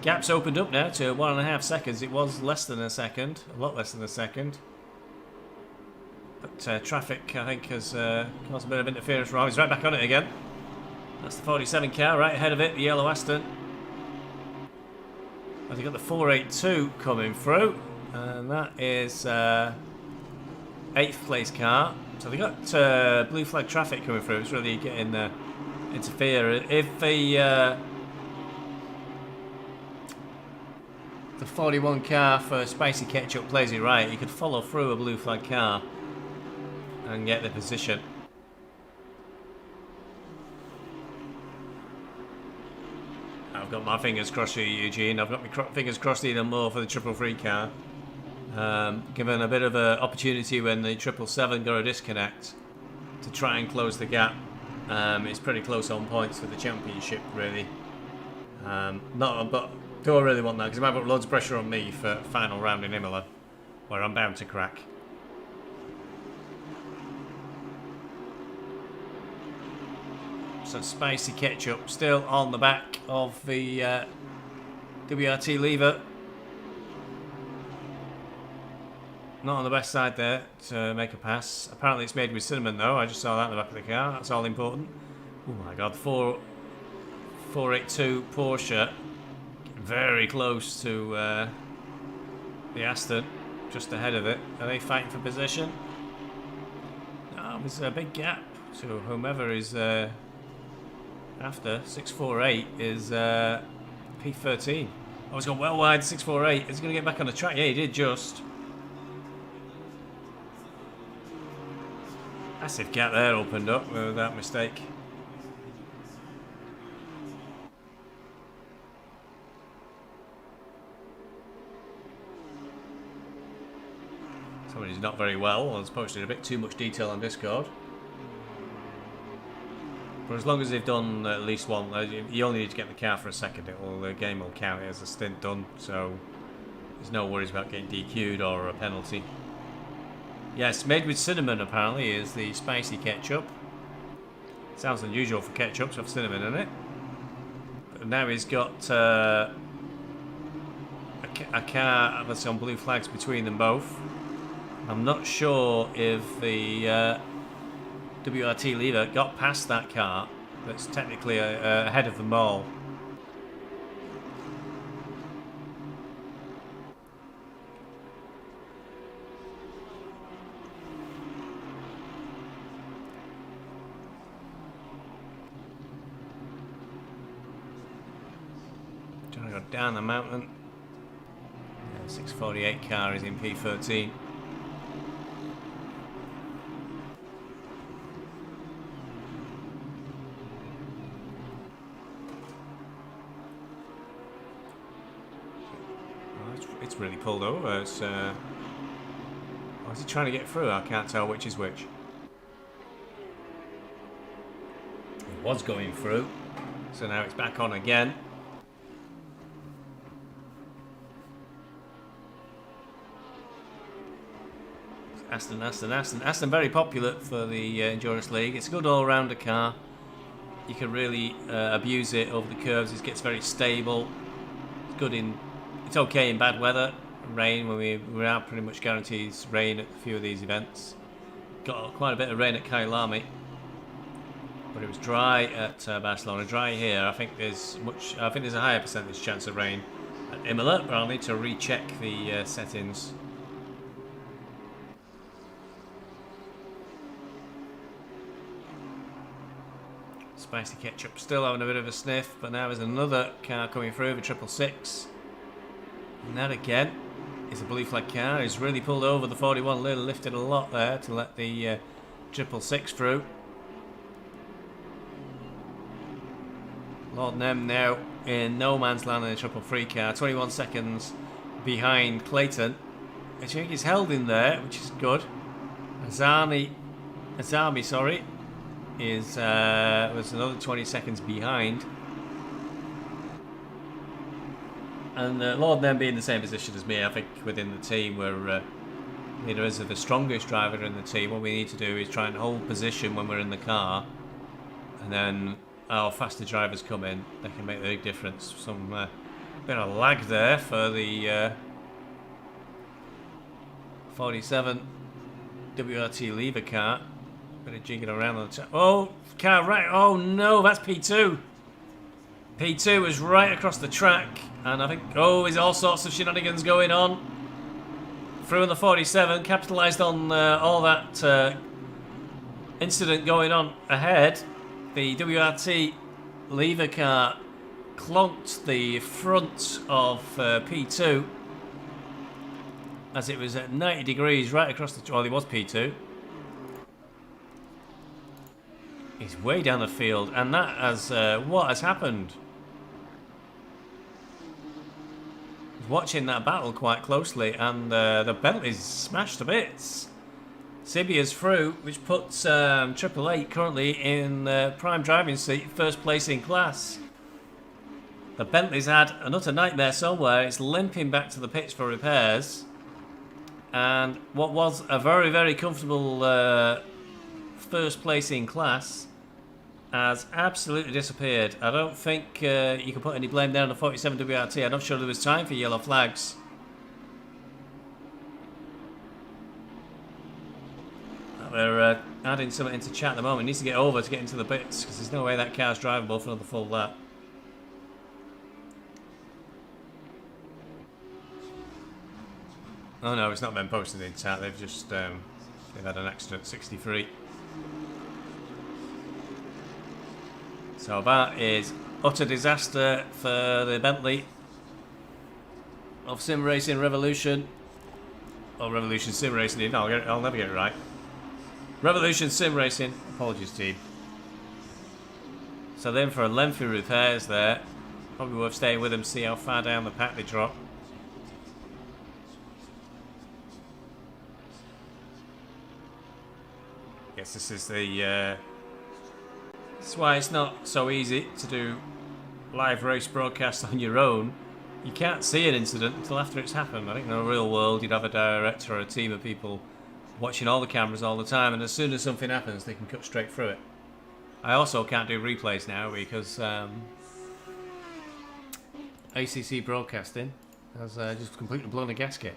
Gap's opened up now to 1.5 seconds. It was less than a second, a lot less than a second. But traffic, I think, has caused a bit of interference. Right, he's right back on it again. That's the 47 car, right ahead of it, the yellow Aston. And they've got the 482 coming through, and that is 8th place car. So they got blue flag traffic coming through. It's really getting interfere. If the 41 car for Spicy Ketchup plays it right, you could follow through a blue flag car and get the position. I've got my fingers crossed for you, Eugene. I've got my fingers crossed even more for the 333 car. Given a bit of an opportunity when the 777 got a disconnect to try and close the gap. It's pretty close on points for the championship, really. But do I really want that? Because it might put loads of pressure on me for final round in Imola, where I'm bound to crack. So Spicy Ketchup still on the back of the WRT lever. Not on the best side there to make a pass. Apparently it's made with cinnamon though. I just saw that in the back of the car. That's all important. Oh my god, 482 Porsche. Very close to the Aston, just ahead of it. Are they fighting for position? No, there's a big gap to whomever is after. 648 is P13. Oh, he's gone well wide. 648. Is he going to get back on the track? Yeah, he did just. Massive gap there opened up with that mistake. Somebody's not very well. Has posted a bit too much detail on Discord. But as long as they've done at least one, you only need to get in the car for a second. The game will count it as a stint done. So there's no worries about getting DQ'd or a penalty. Yes, made with cinnamon apparently is the spicy ketchup. Sounds unusual for ketchup to have cinnamon in it. But now he's got a car that's on blue flags between them both. I'm not sure if the WRT leader got past that car that's technically ahead of them all. Trying to go down the mountain. Yeah, 648 car is in P13. It's really pulled over. It's, oh, is he trying to get through? I can't tell which is which. It was going through, so now it's back on again. Aston very popular for the Endurance League. It's a good all-rounder car. You can really abuse it over the curves. It gets very stable. It's good in. It's okay in bad weather, rain. When we are pretty much guaranteed rain at a few of these events. Got quite a bit of rain at Kyalami, but it was dry at Barcelona. Dry here. I think there's a higher percentage chance of rain at Imola, but I'll need to recheck the settings. Spicy ketchup still having a bit of a sniff, but now there's another car coming through, the 666. And that again is a blue flag car. He's really pulled over the 41, lifted a lot there to let the 666 through. Lord Nem now in no man's land in the 333 car, 21 seconds behind Clayton. I think he's held in there, which is good. Azami, sorry, is was another 20 seconds behind. And Lord Nem being in the same position as me, I think within the team we're leader is the strongest driver in the team. What we need to do is try and hold position when we're in the car, and then our faster drivers come in. They can make the big difference. Some bit of lag there for the 47 WRT lever car. Bit of jigging around on the top. Oh, car right. Oh no, that's P2. P2 is right across the track, and I think, oh, there's all sorts of shenanigans going on. Through in the 47, capitalised on all that incident going on ahead. The WRT lever car clonked the front of P2 as it was at 90 degrees right across the... Well, it was P2. He's way down the field, and that has... what has happened? Watching that battle quite closely, and the Bentley's smashed to bits. Sibia's through, which puts 888 currently in prime driving seat, first place in class. The Bentley's had an utter nightmare somewhere. It's limping back to the pits for repairs, and what was a very, very comfortable first place in class has absolutely disappeared. I don't think you can put any blame down on the 47 WRT. I'm not sure there was time for yellow flags. We're adding something into chat at the moment. He needs to get over to get into the pits, because there's no way that car's drivable for another full lap. Oh no, it's not been posted in chat. They've just they've had an accident. 63. So that is utter disaster for the Bentley of Sim Racing Revolution. Or Revolution Sim Racing. No, I'll never get it right. Revolution Sim Racing. Apologies, team. So then for a lengthy repairs there. Probably worth staying with them, see how far down the pack they drop. Guess this is the... that's why it's not so easy to do live race broadcasts on your own. You can't see an incident until after it's happened. I think in the real world you'd have a director or a team of people watching all the cameras all the time, and as soon as something happens they can cut straight through it. I also can't do replays now because ACC Broadcasting has just completely blown a gasket.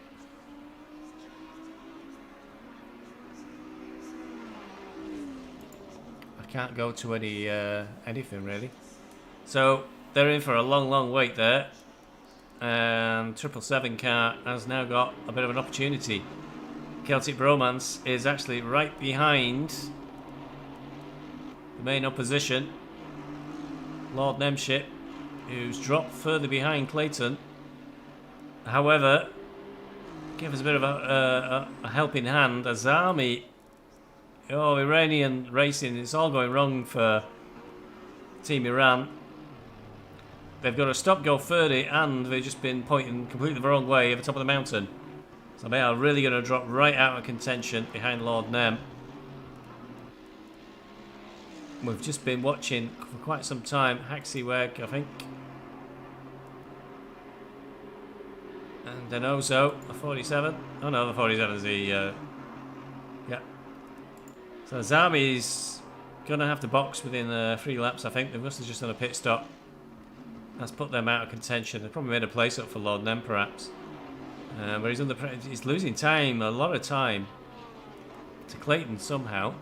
I can't go to any anything really. So they're in for a long wait there. And 777 car has now got a bit of an opportunity. Celtic Bromance is actually right behind the main opposition, Lord Nemship, who's dropped further behind Clayton. However, give us a bit of a helping hand. Azami, Iranian racing, it's all going wrong for Team Iran. They've got a stop-go 30 and they've just been pointing completely the wrong way at the top of the mountain. So they are really going to drop right out of contention behind Lord Nem. We've just been watching for quite some time Haxiweg, I think. And Denozo, a 47. Oh no, the 47 is the... yeah. So Zami's going to have to box within 3 laps, I think. They must have just done a pit stop. That's put them out of contention. They probably made a place up for Lord Nem, perhaps. But he's losing time, a lot of time, to Clayton somehow.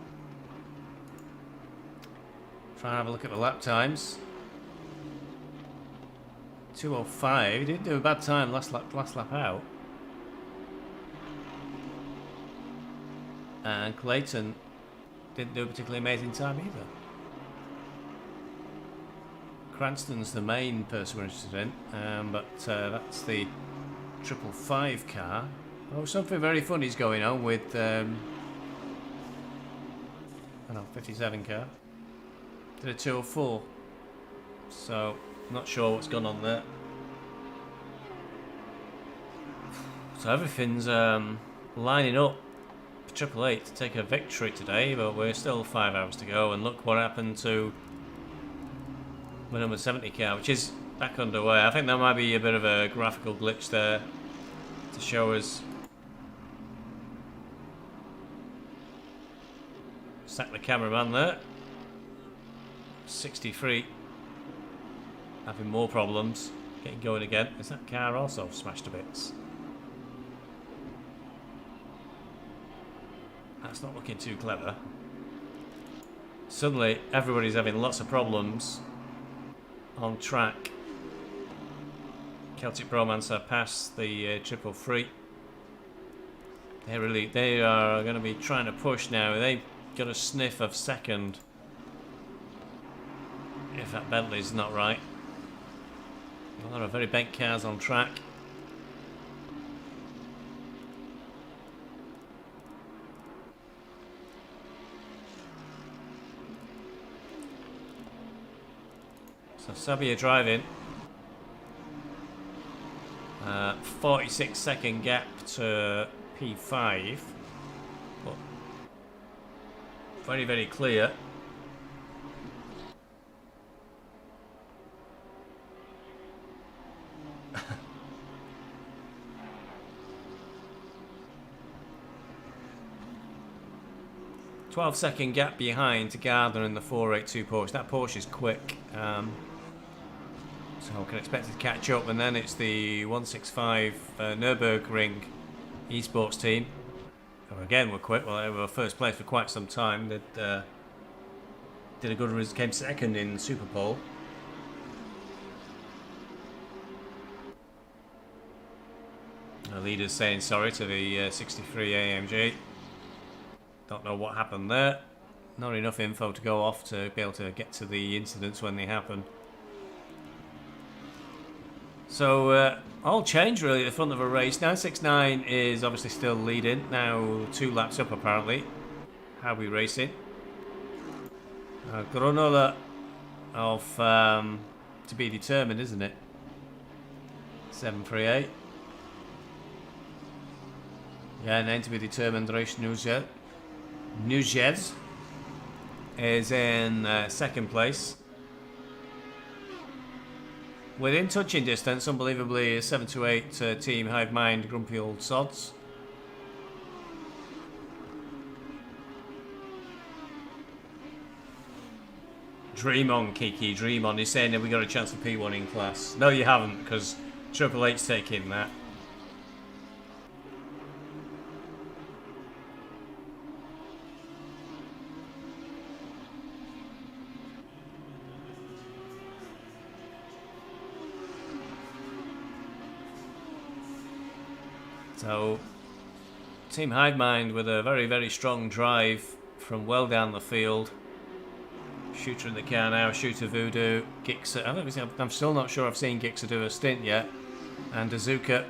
Try and have a look at the lap times. 2:05. He didn't do a bad time last lap out. And Clayton didn't do a particularly amazing time either. Cranston's the main person we're interested in, but that's the 555 car. Oh, something very funny's going on with 57 car. Did a 2:04, so not sure what's gone on there. So everything's lining up for 888 to take a victory today, but we're still 5 hours to go. And look what happened to the number 70 car, which is back underway. I think there might be a bit of a graphical glitch there to show us. Sack the cameraman there. 63 having more problems getting going again. Is that car also smashed to bits? That's not looking too clever. Suddenly everybody's having lots of problems on track. Celtic Bromance have passed the 333. They are going to be trying to push now. They've got a sniff of second. If that Bentley's not right. A lot of very bent cars on track. So Sabia driving. 46-second gap to P5. But very, very clear. .12-second gap behind to Gardner in the 482 Porsche. That Porsche is quick. So we can expect it to catch up, and then it's the 165 Nürburgring esports team. And again, we're quick. Well, they were first place for quite some time. They did a good result, came second in Super Bowl. The leader's saying sorry to the 63 AMG. Don't know what happened there. Not enough info to go off to be able to get to the incidents when they happen. So, all changed really at the front of a race. 969 is obviously still leading. Now 2 laps up apparently. How are we racing? Granola of to be determined, isn't it? 738. Yeah, name to be determined. Race Nugez is in second place. Within touching distance, unbelievably, 728 Team Hive Mind, Grumpy Old Sods. Dream on, Kiki, dream on. He's saying that we got a chance for P1 in class. No, you haven't, because Triple H's taking that. So, Team Hive Mind with a very, very strong drive from well down the field. Shooter in the car now, Shooter Voodoo, Gixxer. I'm still not sure I've seen Gixxer do a stint yet. And Azuka.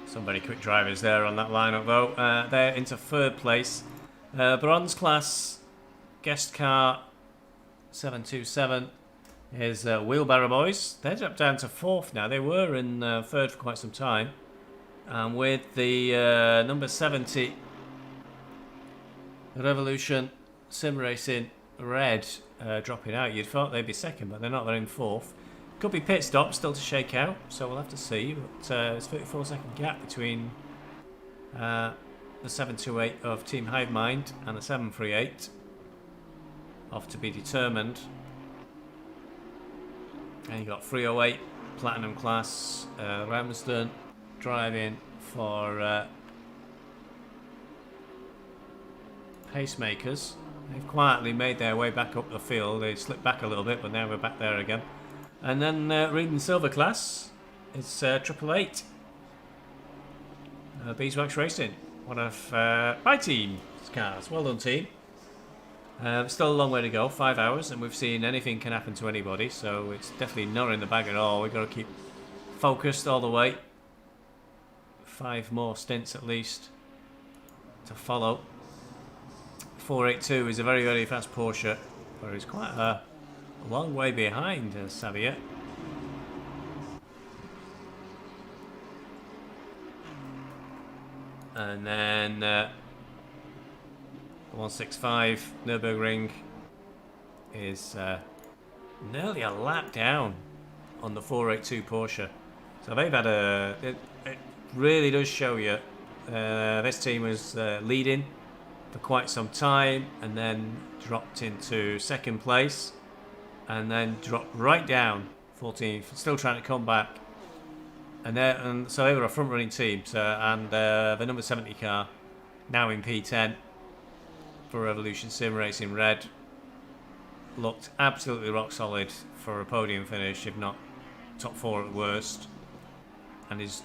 Some very quick drivers there on that lineup though. They're into third place. Bronze class guest car 727 is Wheelbarrow Boys. They're dropped down to fourth now. They were in third for quite some time. And with the number 70 Revolution Sim Racing Red dropping out, you'd thought they'd be second, but they're not. They're in fourth. Could be pit stop still to shake out, so we'll have to see. But there's a 34-second gap between the 728 of Team Hive Mind and the 738 of to be determined. And you got 308 Platinum class Ramsden driving for Pacemakers. They've quietly made their way back up the field. They slipped back a little bit, but now we're back there again. And then Reading Silver class is 888. BeesWax Racing, one of my team's cars. Well done, team. Still a long way to go, 5 hours, and we've seen anything can happen to anybody, so it's definitely not in the bag at all. We've got to keep focused all the way. 5 more stints at least to follow. 482 is a very, very fast Porsche, but it's quite a long way behind Xavier. And then 165 Nürburgring is nearly a lap down on the 482 Porsche. So they've had it really does show you this team was leading for quite some time and then dropped into second place and then dropped right down 14th, still trying to come back. And so they were a front running team. So, and the number 70 car now in P10 for Revolution Sim Racing Red looked absolutely rock solid for a podium finish, if not top 4 at worst, and is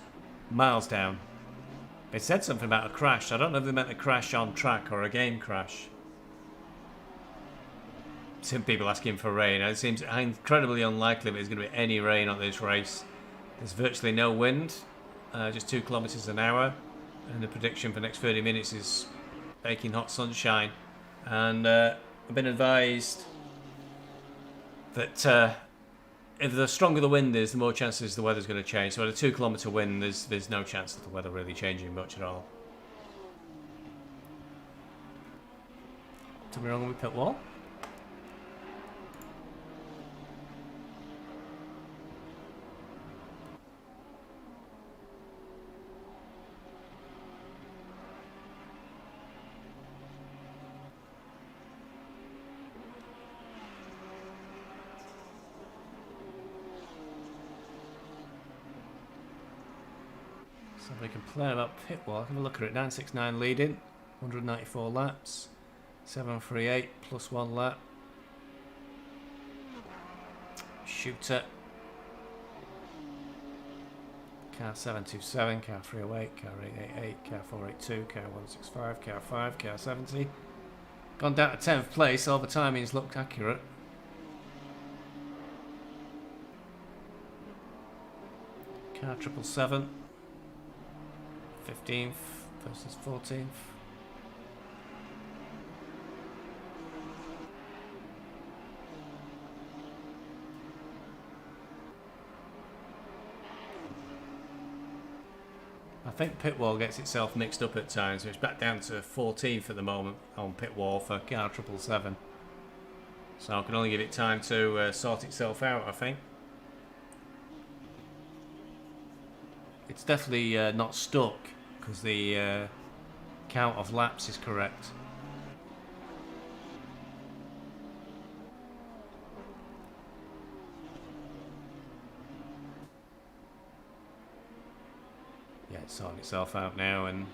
miles down. They said something about a crash. I don't know if they meant a crash on track or a game crash. Some people asking for rain. It seems incredibly unlikely there's going to be any rain on this race. There's virtually no wind, just 2 kilometers an hour, and the prediction for the next 30 minutes is baking hot sunshine. And I've been advised that if the stronger the wind is, the more chances the weather's going to change. So at a 2 kilometer wind, there's no chance of the weather really changing much at all. Something wrong with pit wall? So we can play about pit wall. Have a look at it. 969 leading, 194 laps. 738 plus 1 lap. Shooter Car 727, car 308, car 888, car 482, car 165, car 5, car 70. Gone down to 10th place, all the timings looked accurate. Car 777, 15th versus 14th. I think pit wall gets itself mixed up at times, so it's back down to 14th at the moment on pit wall for car 777. So I can only give it time to sort itself out, I think. It's definitely not stuck because the count of laps is correct. Yeah, it's sorting itself out now, and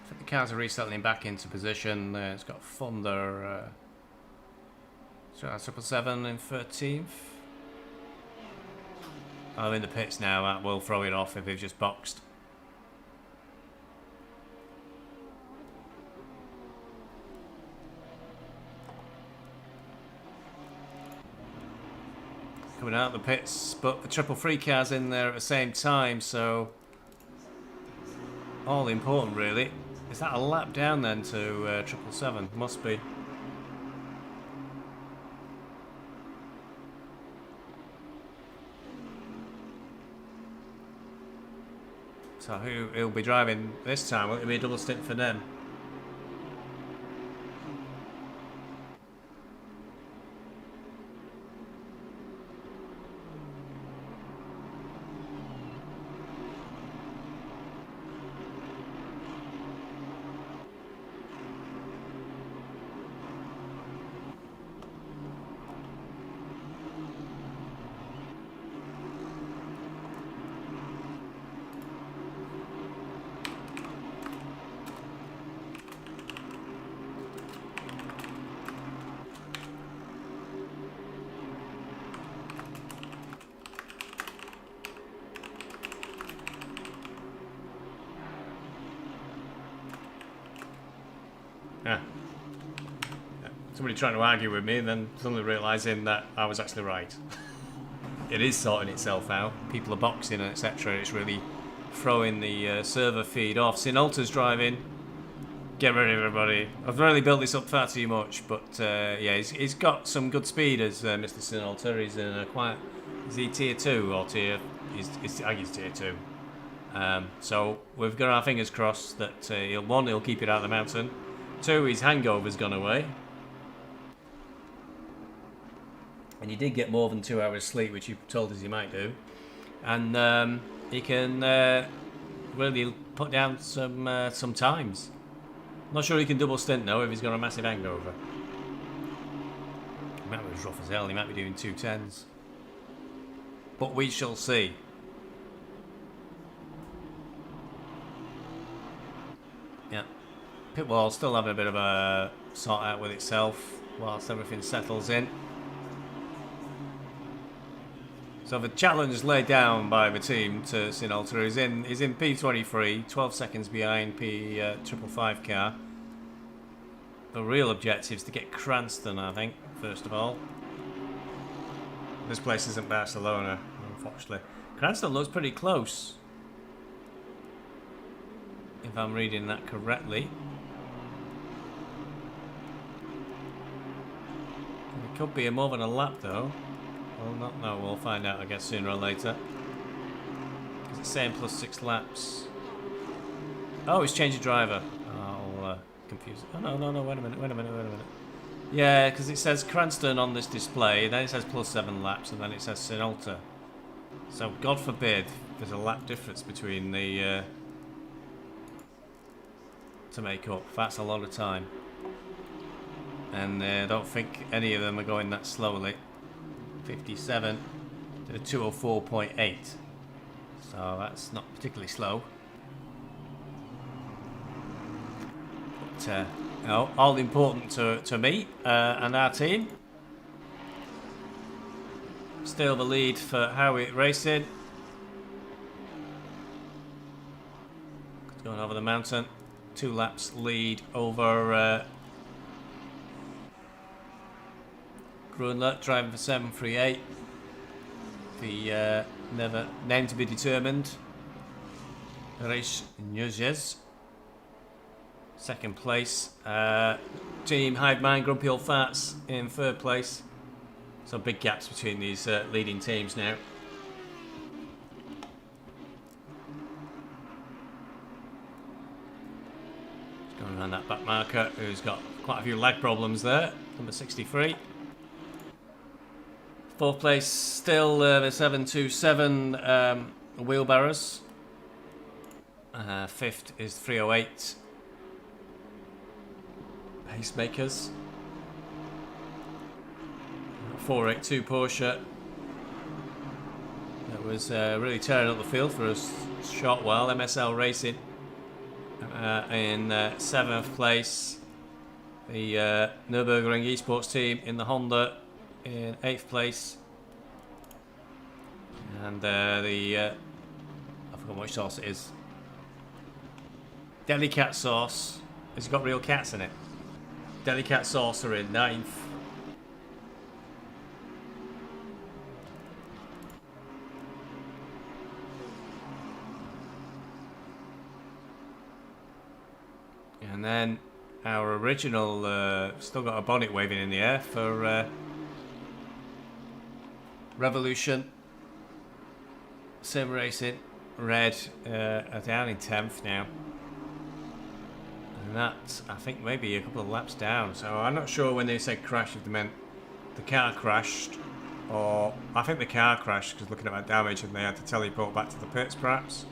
I think the cars are resettling back into position. It's got Thunder 777 in 13th. Oh, in the pits now. That will throw it off if they've just boxed. Coming out of the pits, but the 333 car's in there at the same time, so all important really. Is that a lap down then to 777? Must be. So who'll be driving this time? Will it be a double stint for them? Yeah. Somebody trying to argue with me and then suddenly realising that I was actually right. It is sorting itself out. People are boxing and etc. It's really throwing the server feed off. Sinolta's driving. Get ready, everybody. I've really built this up far too much, but yeah, he's got some good speed as Mr. Sinolta. He's in a quite... Is he tier 2 or tier... I think he's tier 2. So we've got our fingers crossed that he'll keep it out of the mountain. 2, his hangover's gone away. And he did get more than 2 hours sleep, which he told us he might do. And he can really put down some times. Not sure he can double stint though if he's got a massive hangover. He might be as rough as hell, he might be doing 210s. But we shall see. Yeah. Pitwall still having a bit of a sort out with itself whilst everything settles in. So the challenge laid down by the team to Sinolta is in P23, 12 seconds behind P555 car. The real objective is to get Cranston, I think, first of all. This place isn't Barcelona, unfortunately. Cranston looks pretty close, if I'm reading that correctly. It could be more than a lap though. Well, not no. We'll find out, I guess, sooner or later. Because it's saying +6 laps. Oh, it's changed the driver. I'll confuse it. Oh, no. Wait a minute. Yeah, because it says Cranston on this display, then it says +7 laps, and then it says Sinalta. So, God forbid, there's a lap difference between the... to make up. That's a lot of time. And I don't think any of them are going that slowly. 57 to 204.8. So that's not particularly slow. But, all important to me and our team. Still the lead for Howitt Racing. Going over the mountain. 2 laps lead over Grunler, driving for 738. The never name to be determined. Race Nunez. Second place. Team Hive Mind, Grumpy Old Farts in 3rd place. So big gaps between these leading teams now. Going around that back marker, who's got quite a few lag problems there. Number 63. 4th place, still the 727 wheelbarrows. 5th is 308 pacemakers. 482 Porsche. That was really tearing up the field for a short while. MSL Racing in 7th place. The Nürburgring Esports team in the Honda in 8th place. And I forgot which sauce it is. Deli Cat sauce. Has it got real cats in it? Deli Cat sauce are in 9th. And then our original, still got a bonnet waving in the air for Revolution. Sim Racing, Red, are down in 10th now. And that, I think, maybe a couple of laps down. So I'm not sure when they said crash if they meant the car crashed, or I think the car crashed because looking at that damage and they had to teleport back to the pits perhaps.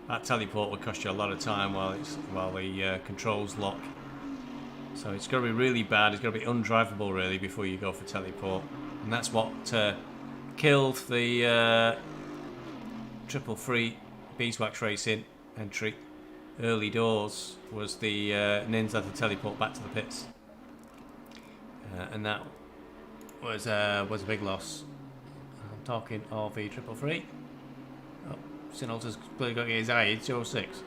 That teleport would cost you a lot of time while the controls lock. So it's got to be really bad. It's got to be undrivable really before you go for teleport. And that's what killed the 333 BeesWax Racing entry early doors, was the Nins had to teleport back to the pits. And that was a big loss. I'm talking of the 333. Oh, Sinalta's clearly got to get his eye in 206.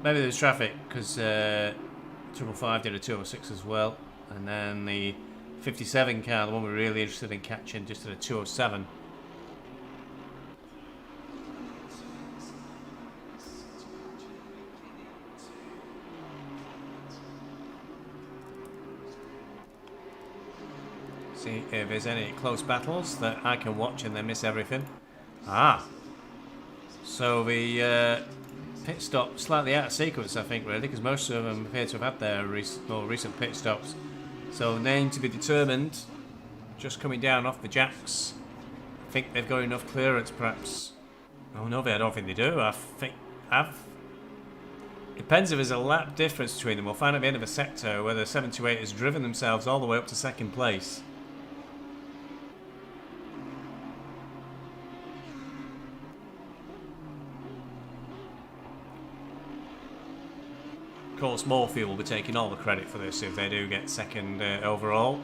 Maybe there's traffic because 555 did a 206 as well. And then the 57 car, the one we're really interested in catching, just did a 207. See if there's any close battles that I can watch and then miss everything. Ah, so the pit stop slightly out of sequence, I think, really, because most of them appear to have had their more recent pit stops. So name to be determined. Just coming down off the jacks. I think they've got enough clearance, perhaps. Oh no, I don't think they do. I think depends if there's a lap difference between them. We'll find at the end of a sector whether 728 has driven themselves all the way up to 2nd place. Of course, Morphy will be taking all the credit for this if they do get 2nd overall.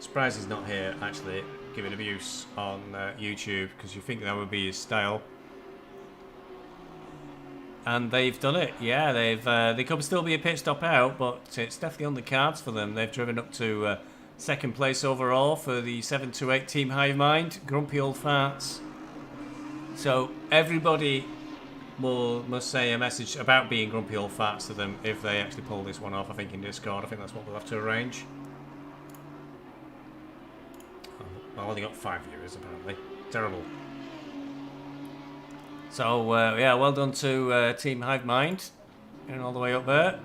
Surprised he's not here actually giving abuse on YouTube, because you think that would be his style. And they've done it, yeah. They could still be a pit stop out, but it's definitely on the cards for them. They've driven up to 2nd place overall for the 728 Team Hive Mind, Grumpy Old Farts. So everybody must say a message about being grumpy old farts to them if they actually pull this one off. I think in Discord. I think that's what we'll have to arrange. Oh, I've only got 5 viewers apparently. Terrible. So yeah, well done to Team Hive Mind, getting all the way up there.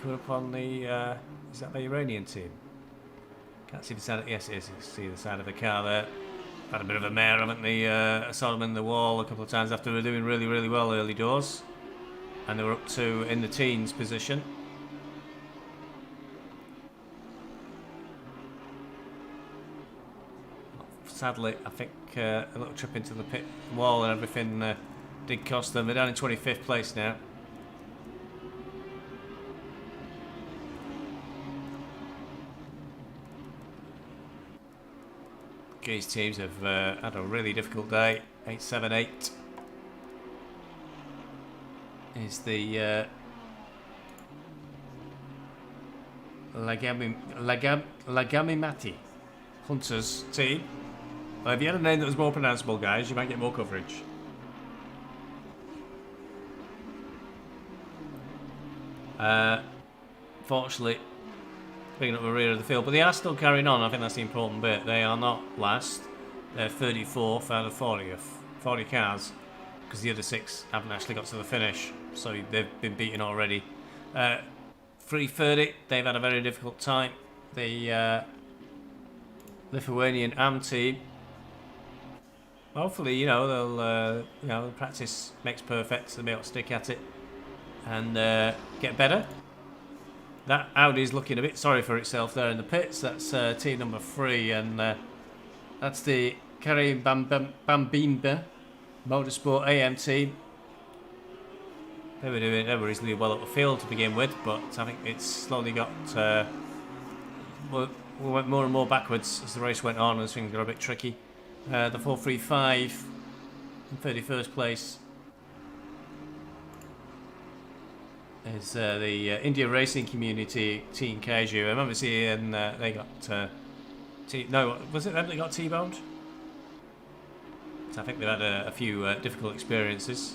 Coming up on the is that the Iranian team? Can't see the side. Yes, it is. You can see the side of the car there. Had a bit of a mare, haven't they? Saw them in the wall a couple of times after they were doing really, really well early doors, and they were up to in the teens position. Sadly, I think a little trip into the pit wall and everything did cost them. They're down in 25th place now. These teams have had a really difficult day. 878 is the Lagamimati Hunters team. Well, if you had a name that was more pronounceable, guys, you might get more coverage. Fortunately, picking up the rear of the field, but they are still carrying on. I think that's the important bit. They are not last. They're 34th out of 40 cars, because the other 6 haven't actually got to the finish, so they've been beaten already. 330, they've had a very difficult time. The Lithuanian AM team, hopefully, they'll practice makes perfect, so they'll be able to stick at it and get better. That Audi's looking a bit sorry for itself there in the pits. That's team number 3, and that's the Karim Bambimba Motorsport AM team. They were reasonably well up the field to begin with, but I think it's slowly got went more and more backwards as the race went on, as things got a bit tricky. The 435 in 31st place is the India Racing Community Team Kaiju. I remember seeing they got no, was it them that got T-boned? So I think they've had a few difficult experiences.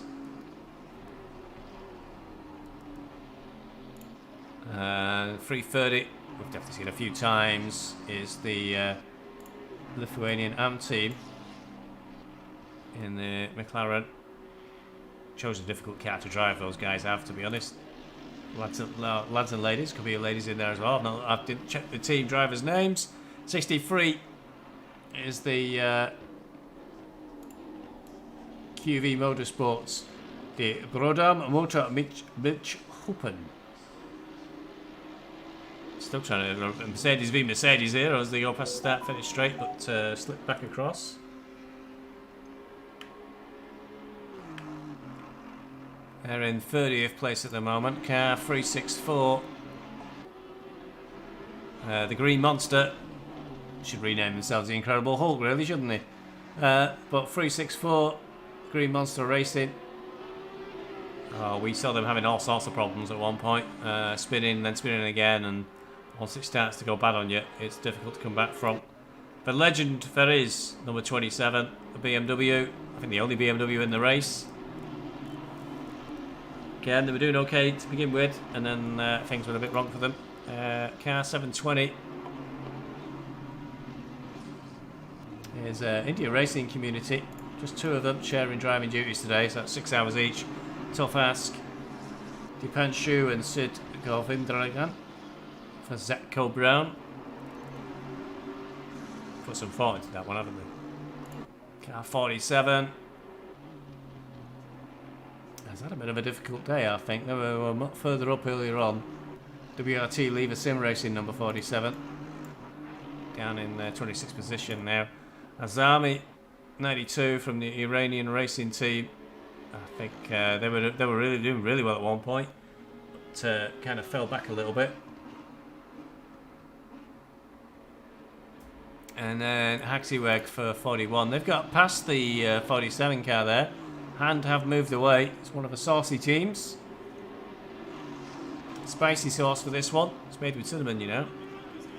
330, we've definitely seen a few times, is the Lithuanian AM team in the McLaren. Chose a difficult car to drive, those guys have, to be honest. Lads and ladies, could be ladies in there as well. I didn't check the team drivers' names. 63 is the QV Motorsports, the Brodam Motor Mitch Huppen. Still trying to Mercedes v Mercedes here as they go past the start finish straight, but slip back across. They're in 30th place at the moment. Car 364. The Green Monster should rename themselves the Incredible Hulk, really, shouldn't they? But 364 Green Monster Racing. Oh, we saw them having all sorts of problems at one point. Spinning, then spinning again, and once it starts to go bad on you, it's difficult to come back from. The legend there is number 27, the BMW. I think the only BMW in the race. Again, they were doing okay to begin with, and then things went a bit wrong for them. Car 720 is India Racing Community. Just 2 of them sharing driving duties today, so that's 6 hours each. Tough ask. Dipanshu and Sid Govindragan for Zetko Brown. Put some thought into that one, haven't they? Car 47. Has had a bit of a difficult day, I think. They were much further up earlier on. WRT Lever Sim Racing number 47. Down in 26th position now. Azami 92 from the Iranian racing team. I think they were really doing really well at one point, but kind of fell back a little bit. And then Haxiweg for 41. They've got past the 47 car there. And have moved away. It's one of the saucy teams. Spicy sauce for this one. It's made with cinnamon, you know.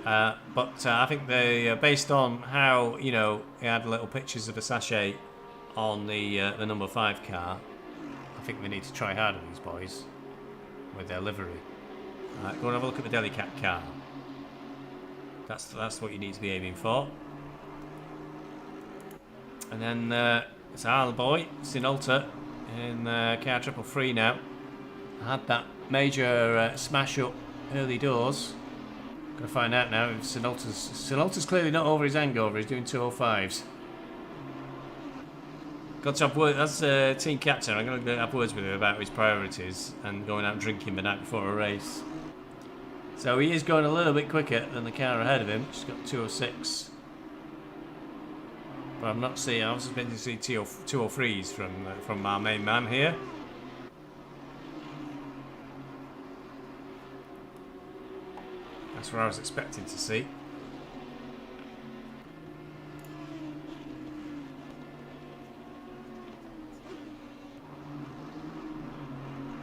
But I think they, based on how, you know, he had little pictures of the sachet on the number 5 car, I think they need to try harder, these boys, with their livery. Go and have a look at the Delicat car. That's what you need to be aiming for. And then it's our boy, Sinolta, in car 333 now. Had that major smash up early doors. Gonna find out now if Sinolta's clearly not over his hangover. He's doing 205s. Got to have words as team captain. I'm gonna have words with him about his priorities and going out drinking the night before a race. So he is going a little bit quicker than the car ahead of him. She's got 206. But I'm not seeing. I was expecting to see 203s from our main man here. That's what I was expecting to see.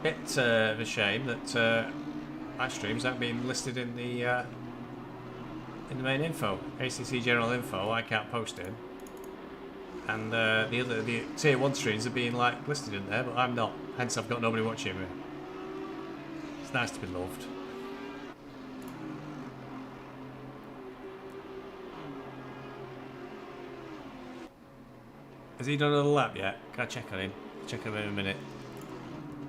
Bit of a shame that Livestreams aren't being listed in the main info, ACC general info. I can't post it, and the tier 1 streams are being like listed in there, but I'm not. Hence, I've got nobody watching me. It's nice to be loved. Has he done another lap yet? Can I check on him? Check on him in a minute.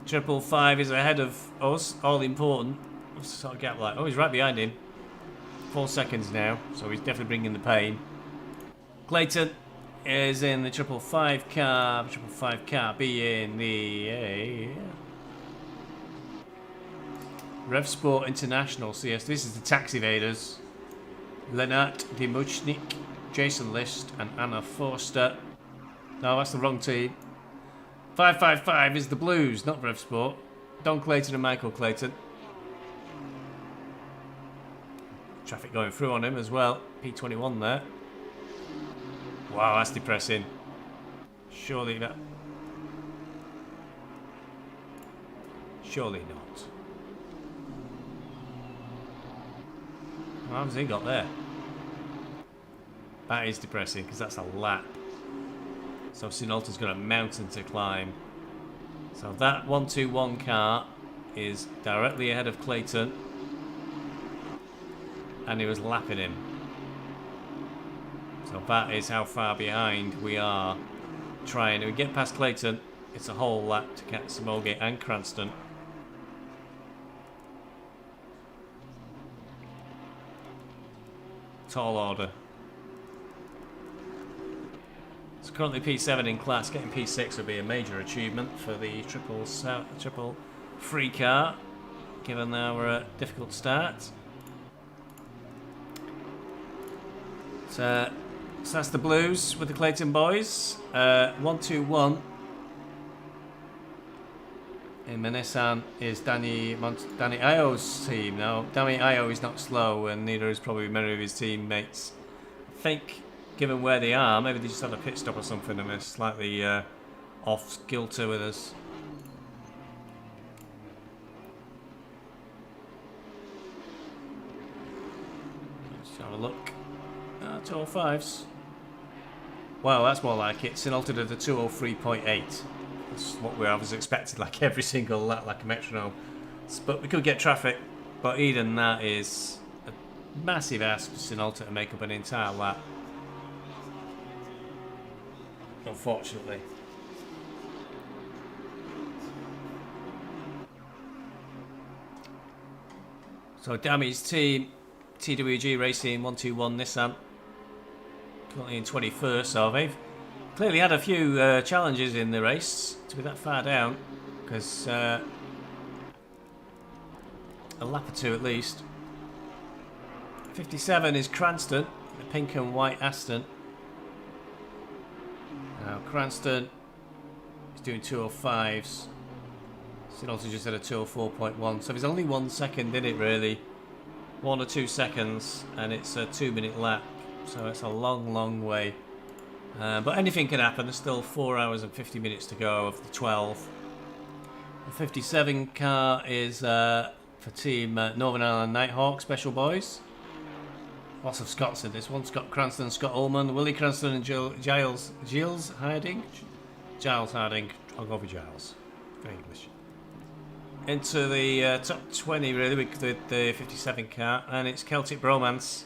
555 is ahead of us. All important. What's the sort of gap like? Oh, he's right behind him. 4 seconds now, so he's definitely bringing the pain. Clayton is in the 555 car. 555 car be in the Rev Sport International CS. This is the tax evaders. Lennart Dimuchnik, Jason List, and Anna Forster. No, that's the wrong team. 555 is the Blues, not Rev Sport. Don Clayton and Michael Clayton. Traffic going through on him as well. P21 there. Wow, that's depressing. Surely not. Surely not. How has he got there? That is depressing because that's a lap. So Sinolta's got a mountain to climb. So that 121 car is directly ahead of Clayton. And he was lapping him. So that is how far behind we are trying to get past Clayton. It's a whole lap to catch Samogate and Cranston. Tall order. It's currently P7 in class. Getting P6 would be a major achievement for the triple free car, given our difficult start. So that's the Blues with the Clayton boys. 121 in the Nissan is Danny Io's team. Now, Danny Io is not slow, and neither is probably many of his teammates. I think, given where they are, maybe they just had a pit stop or something and they're slightly off kilter with us. Let's have a look. 205s. Wow, that's more like it. Sinolta did the 203.8. That's what we always expected, like every single lap, like a metronome. But we could get traffic. But even that is a massive ask for Sinolta to make up an entire lap. Unfortunately. So Dami's team, TWG Racing 121 Nissan, currently in 21st, so they've clearly had a few challenges in the race to be that far down, because a lap or two at least. 57 is Cranston, the pink and white Aston. Now Cranston is doing 205s. Sinolta just had a 204.1, so there's only 1 second in it really. 1 or 2 seconds, and it's a 2-minute lap, so it's a long way. But anything can happen. There's still 4 hours and 50 minutes to go of the 12. The 57 car is for Team Northern Ireland Nighthawk Special Boys. Lots of Scots in this one. Scott Cranston, Scott Ullman, Willie Cranston and Giles Harding. Giles Harding. I'll go for Giles. For English. Into the top 20 really with the 57 car, and it's Celtic Bromance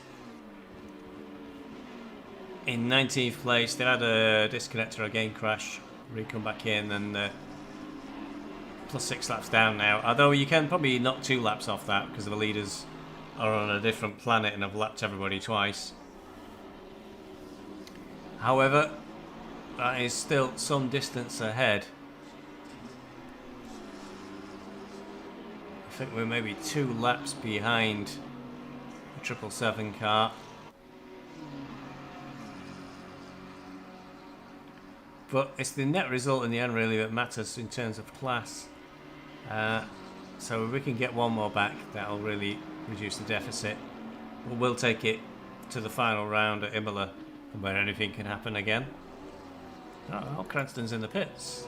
in 19th place. They had a disconnect or a game crash. Come back in and plus 6 laps down now. Although you can probably knock 2 laps off that because the leaders are on a different planet and have lapped everybody twice. However, that is still some distance ahead. I think we're maybe 2 laps behind the 777 car. But it's the net result in the end really that matters in terms of class. So if we can get one more back, that'll really reduce the deficit. But we'll take it to the final round at Imola, where anything can happen again. Oh, Cranston's in the pits.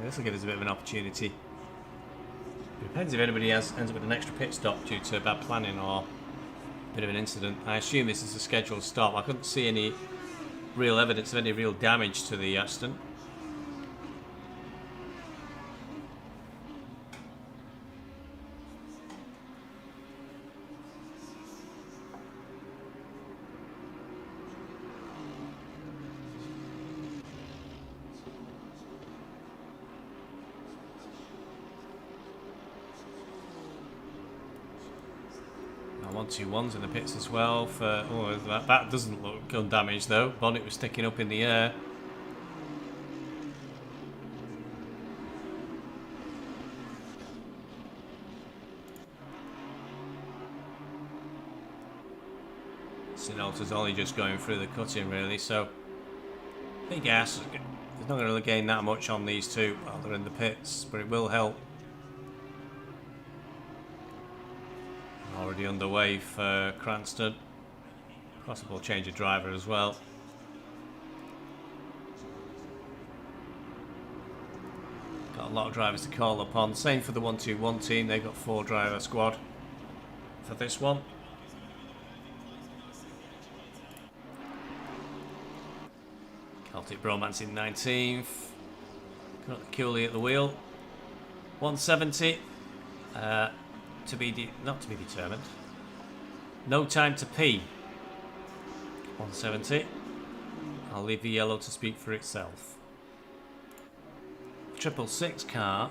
This will give us a bit of an opportunity. It depends if anybody ends up with an extra pit stop due to bad planning or a bit of an incident. I assume this is a scheduled stop. I couldn't see any real evidence of any real damage to the Aston. Now 121's in the pits as well for that doesn't look undamaged though. Bonnet was sticking up in the air. Sinolta's only just going through the cutting really, so big gas. He's not going to gain that much on these two while they're in the pits, but it will help. Already underway for Cranston. Possible change of driver as well. Got a lot of drivers to call upon. Same for the 121 team. They've got 4 driver squad for this one. Celtic Bromance in 19th. Got the Cooley at the wheel. 170. Not to be determined. No time to pee. 170. I'll leave the yellow to speak for itself. 666 car.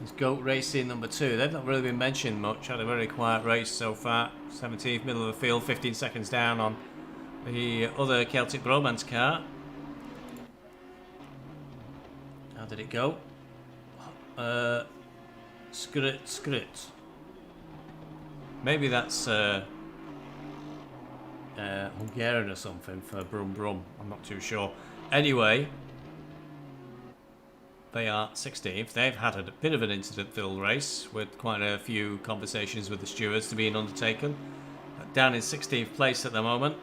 It's Goat Racing number 2. They've not really been mentioned much. Had a very quiet race so far. 17th, middle of the field, 15 seconds down on the other Celtic Bromance car. How did it go? Skrit. Maybe that's Hungarian or something for Brum Brum. I'm not too sure. Anyway, they are 16th. They've had a bit of an incident-filled race with quite a few conversations with the stewards to be undertaken. Down in 16th place at the moment.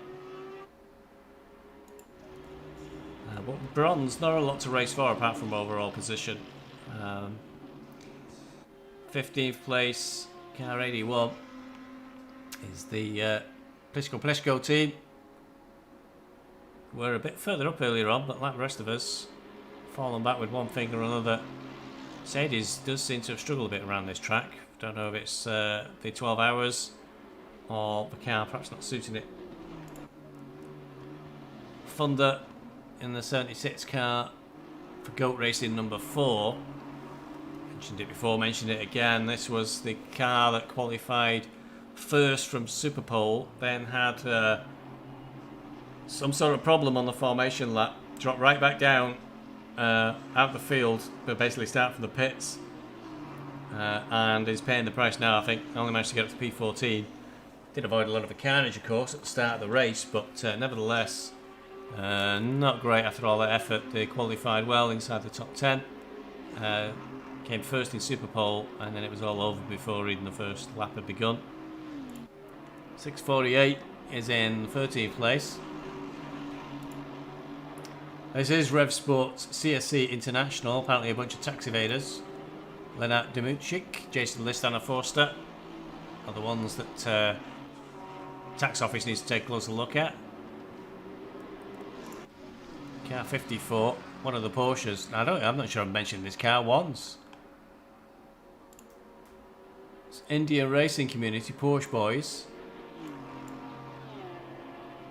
But bronze, not a lot to race for apart from overall position. 15th place, car 81, is the Plisko team. We're a bit further up earlier on, but like the rest of us, fallen back with one thing or another. Mercedes does seem to have struggled a bit around this track. Don't know if it's the 12 hours or the car perhaps not suiting it. Thunder in the 76 car for Goat Racing number 4. Mentioned it before, mentioned it again. This was the car that qualified first from Superpole, then had some sort of problem on the formation lap, dropped right back down out the field, but basically start from the pits, and is paying the price now. I think only managed to get up to P14. Did avoid a lot of the carnage, of course, at the start of the race, but nevertheless, not great after all that effort. They qualified well inside the top 10. Came first in Superpole, and then it was all over before even the first lap had begun. 648 is in 13th place. This is Rev Sports CSC International, apparently a bunch of tax evaders. Lennart Demuchik, Jason List, Anna Forster. are the ones that tax office needs to take a closer look at. Car 54, one of the Porsches. I'm not sure I've mentioned this car once. It's India Racing Community, Porsche boys.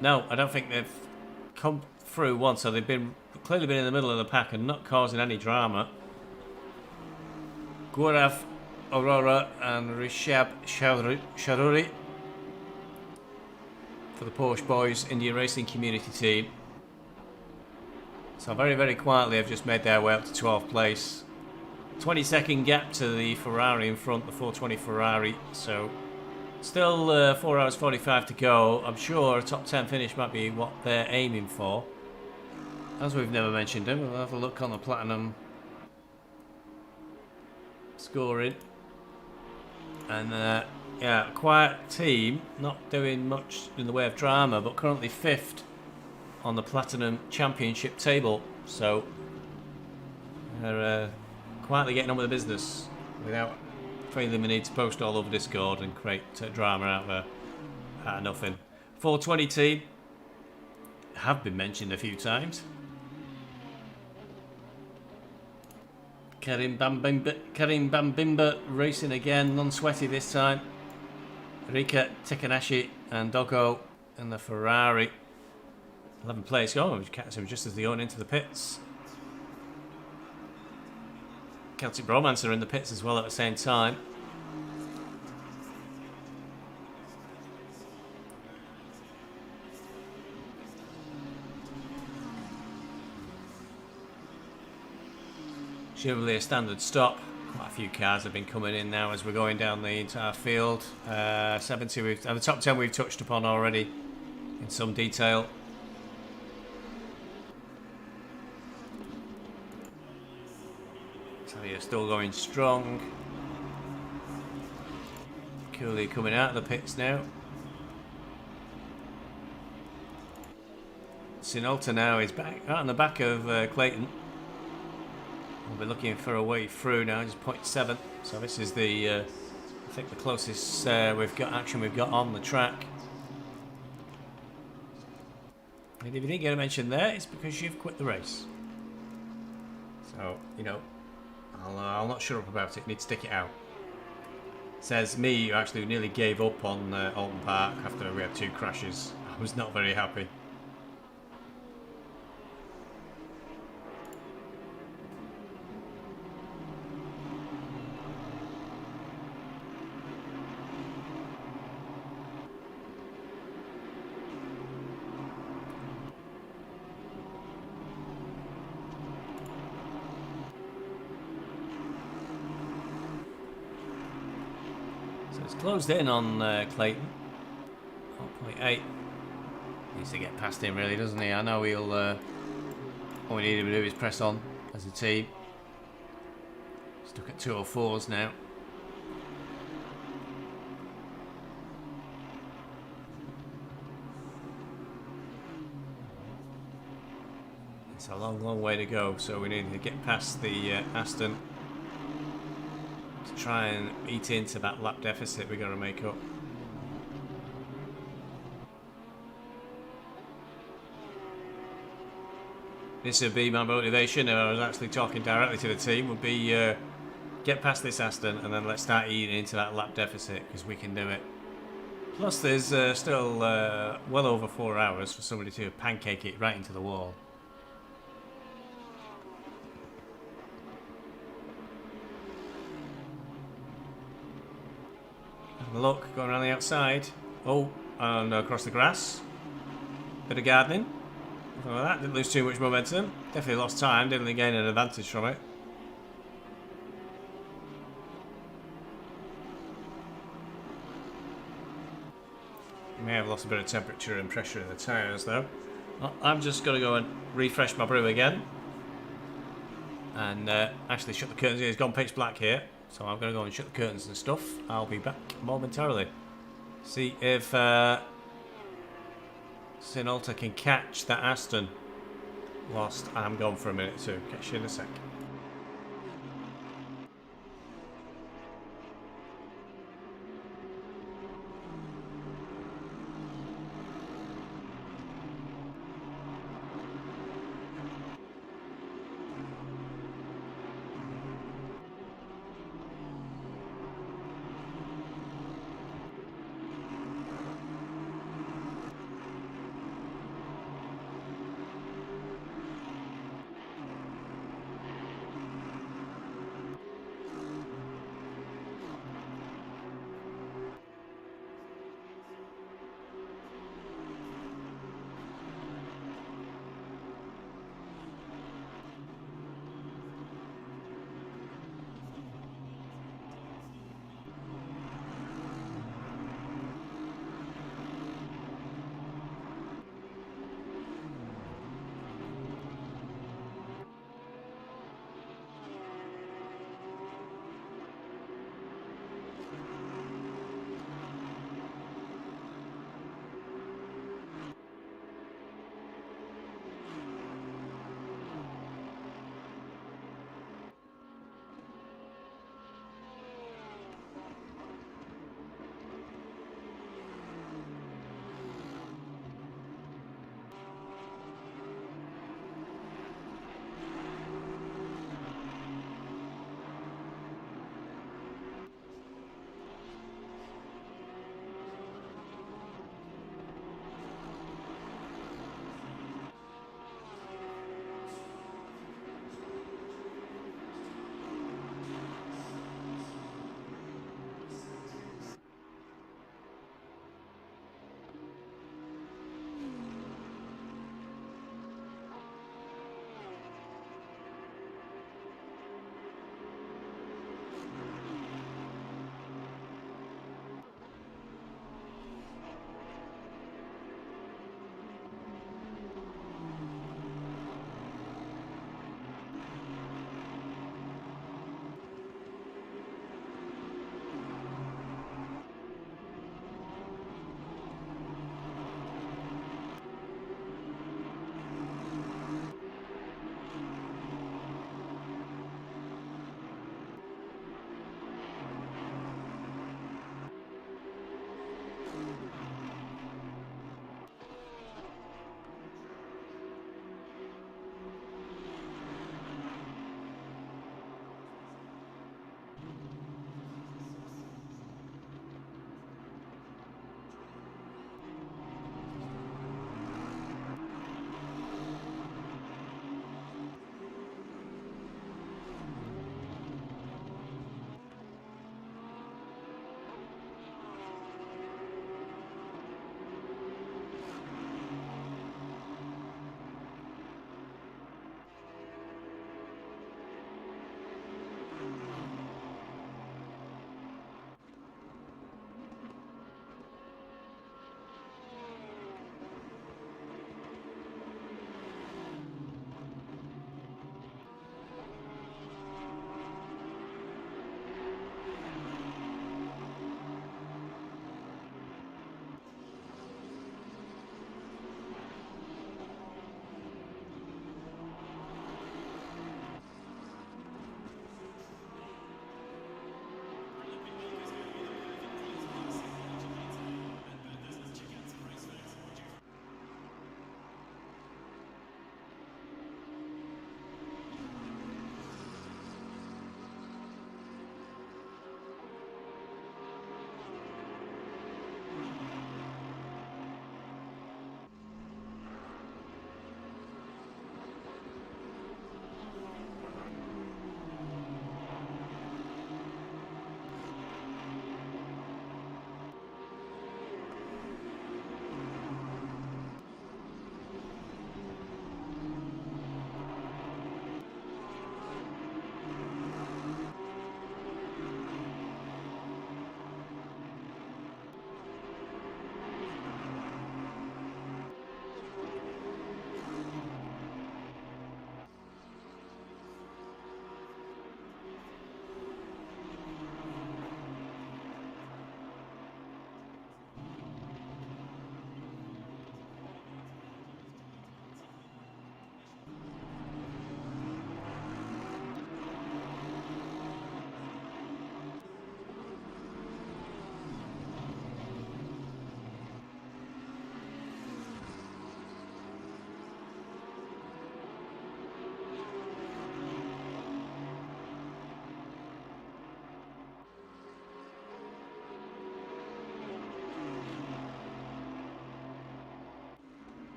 No, I don't think they've come through once, so they've clearly been in the middle of the pack and not causing any drama. Gaurav Aurora and Rishabh Sharuri for the Porsche boys, India Racing Community team. So very, very quietly have just made their way up to 12th place. 20-second gap to the Ferrari in front, the 420 Ferrari. So still 4 hours 45 to go. I'm sure a top 10 finish might be what they're aiming for. As we've never mentioned them, we'll have a look on the Platinum scoring. And yeah, quiet team, not doing much in the way of drama, but currently 5th on the Platinum Championship table. So they're quietly getting on with the business without feeling the need to post all over Discord and create drama out of nothing. 420 team have been mentioned a few times. Karim Bambimba racing again, non-sweaty this time. Rika Tekanashi and Doggo in the Ferrari. 11th place. Oh, we catch him just as they go into the pits. Celtic Bromance are in the pits as well at the same time. Surely a standard stop. Quite a few cars have been coming in now as we're going down the entire field. 70, the top 10 we've touched upon already in some detail. So you're still going strong. Cooley coming out of the pits now. Sinolta now is back out on the back of Clayton. We'll be looking for a way through now, just 0.7. So this is the, I think the closest we've got on the track. And if you didn't get a mention there, it's because you've quit the race. So, you know, I'll not shut up about it. Need to stick it out. Says me, who actually nearly gave up on Alton Park after we had 2 crashes. I was not very happy. It's closed in on Clayton. 0.8. Needs to get past him, really, doesn't he? I know he'll. All we need him to do is press on as a team. Stuck at 204s now. It's a long, long way to go, so we need to get past the Aston. Try and eat into that lap deficit we've got to make up. This would be my motivation if I was actually talking directly to the team, would be get past this Aston and then let's start eating into that lap deficit, because we can do it. Plus there's still well over 4 hours for somebody to pancake it right into the wall. Look, going around the outside. Oh, and across the grass. Bit of gardening. Nothing like that. Didn't lose too much momentum. Definitely lost time. Didn't gain an advantage from it. May have lost a bit of temperature and pressure in the tyres though. Well, I'm just going to go and refresh my brew again. And actually shut the curtains. It's gone pitch black here. So I'm going to go and shut the curtains and stuff. I'll be back momentarily. See if Sinolta can catch that Aston whilst I'm gone for a minute or two. Catch you in a sec.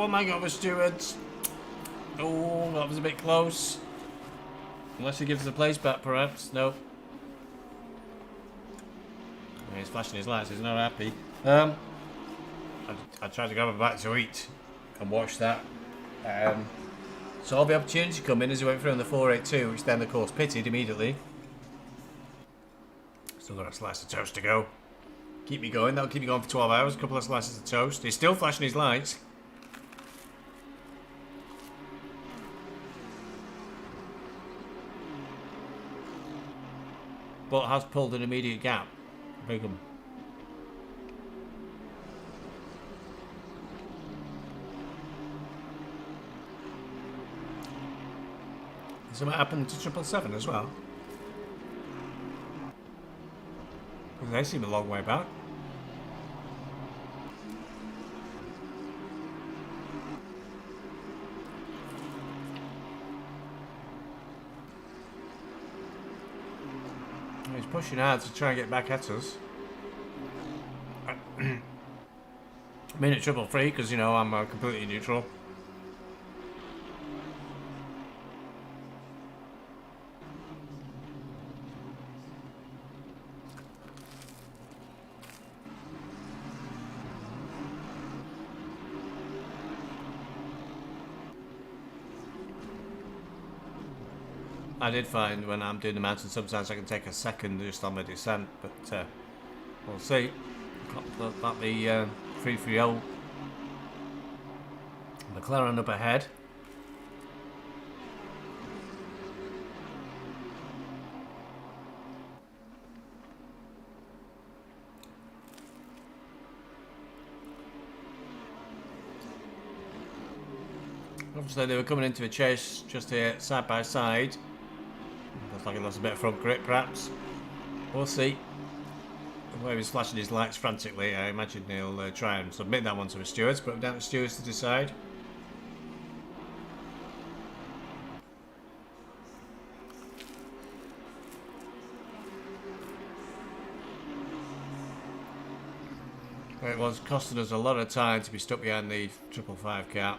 one leg over stewards. Oh, that was a bit close. Unless he gives the place back, perhaps. No. He's flashing his lights. He's not happy. I tried to grab a bite to eat and watch that. So all the opportunity come in as he went through on the 482, which then, of course, pitted immediately. Still got a slice of toast to go. Keep me going. That'll keep me going for 12 hours. A couple of slices of toast. He's still flashing his lights. But has pulled an immediate gap. Big one. Something happened to 777 as well. Because they seem a long way back. He's pushing hard to try and get back at us. I'm in at 333 because, you know, I'm completely neutral. I did find when I'm doing the mountain sometimes I can take a second just on the descent, but we'll see. Got the 330 McLaren up ahead. Obviously they were coming into a chase just here side by side. Looks like he lost a bit of front grip perhaps. We'll see. The way he's flashing his lights frantically, I imagine he'll try and submit that one to the stewards, put him down to the stewards to decide. It was costing us a lot of time to be stuck behind the 555 car.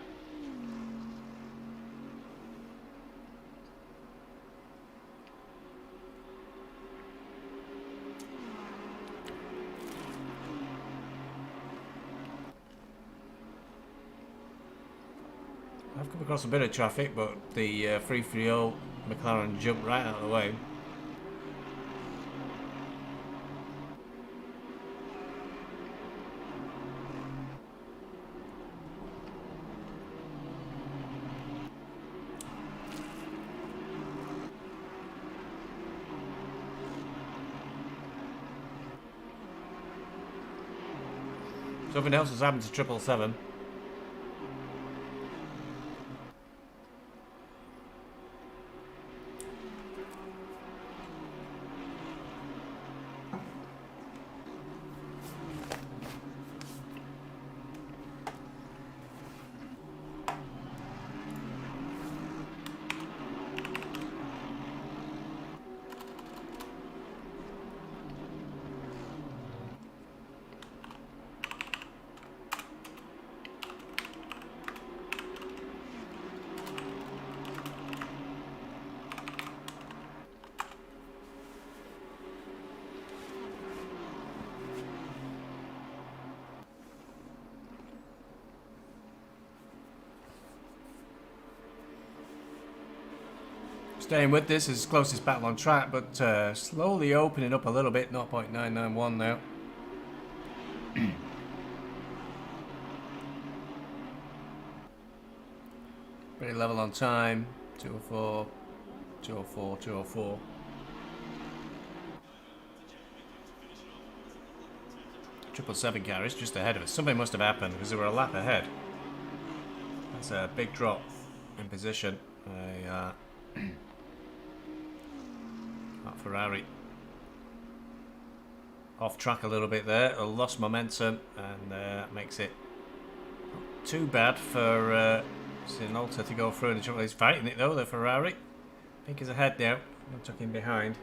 I've come across a bit of traffic, but the 330 McLaren jumped right out of the way. Something else has happened to 777. Staying with this is closest battle on track, but slowly opening up a little bit. 0.991 now. Pretty level on time. 204, 204, 204. Triple seven car is just ahead of us. Something must have happened because they were a lap ahead. That's a big drop in position. That Ferrari off track a little bit there, lost momentum, and that makes it not too bad for Sinolta to go through. And he's fighting it though, the Ferrari. I think he's ahead now. I'm tucking behind.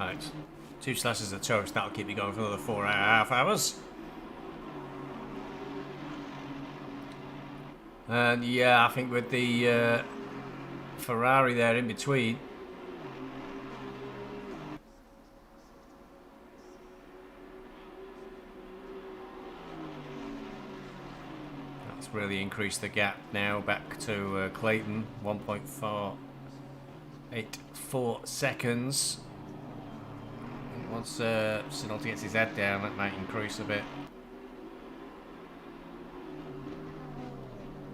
Right. 2 slashes of toast, that'll keep you going for another 4.5 hours. And yeah, I think with the Ferrari there in between, that's really increased the gap now back to Clayton, 1.484 seconds. Once Sinolta gets his head down, that might increase a bit.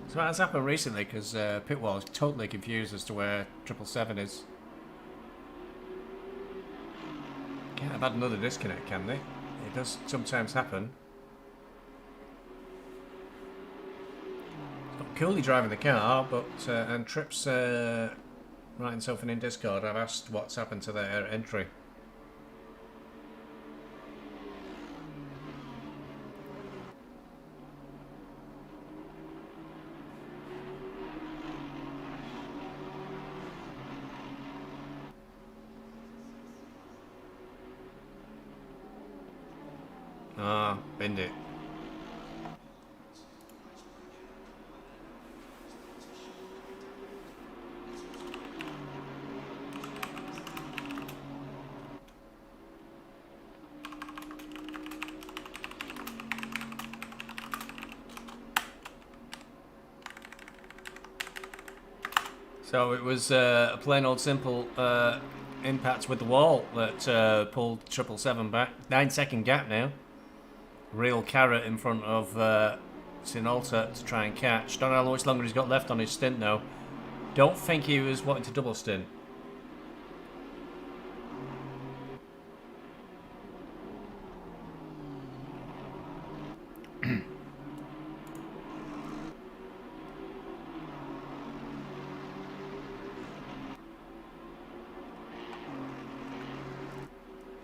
So that has happened recently because Pitwall is totally confused as to where 777 is. Can't have had another disconnect, can they? It does sometimes happen. It's got Cooley driving the car, but and Tripp's writing something in Discord. I've asked what's happened to their entry. Ah, binned it. So it was a plain old simple impact with the wall that pulled 777 back. 9-second gap now. Real carrot in front of Sinolta to try and catch. Don't know how much longer he's got left on his stint though. Don't think he was wanting to double stint.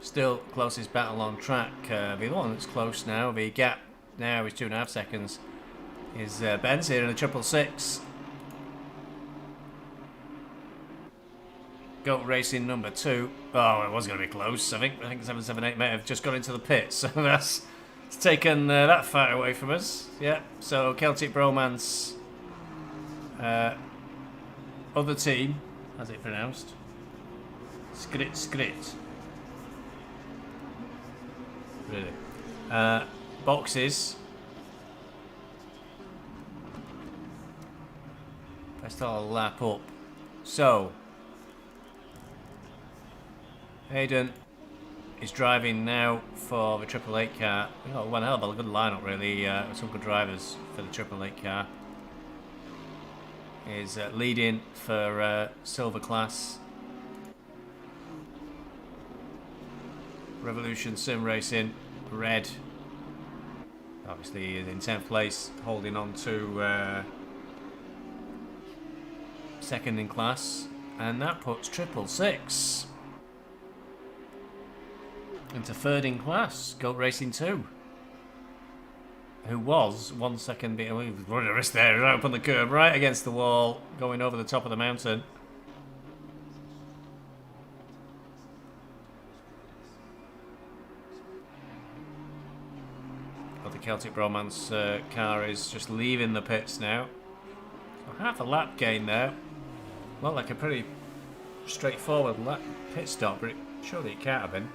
Still closest battle on track. The one that's close now, the gap now is 2.5 seconds, is Ben's here in the 666. Goat Racing number 2. Oh, it was going to be close. I think 778 may have just got into the pits, so it's taken that far away from us. Yeah, so Celtic Bromance, other team, how's it pronounced? Skrit. Really. Boxes. If I start a lap up. So, Hayden is driving now for the 888 car. Oh, one hell of a good lineup, really. Some good drivers for the 888 car. Is leading for silver class. Revolution Sim Racing, red. Obviously in 10th place, holding on to second in class. And that puts 666 into third in class. Goat Racing 2. Who was 1 second behind. Running a risk there, right up on the curb, right against the wall, going over the top of the mountain. The Celtic Bromance car is just leaving the pits now. So half a lap gain there. Looked like a pretty straightforward lap pit stop, but surely it can't have been.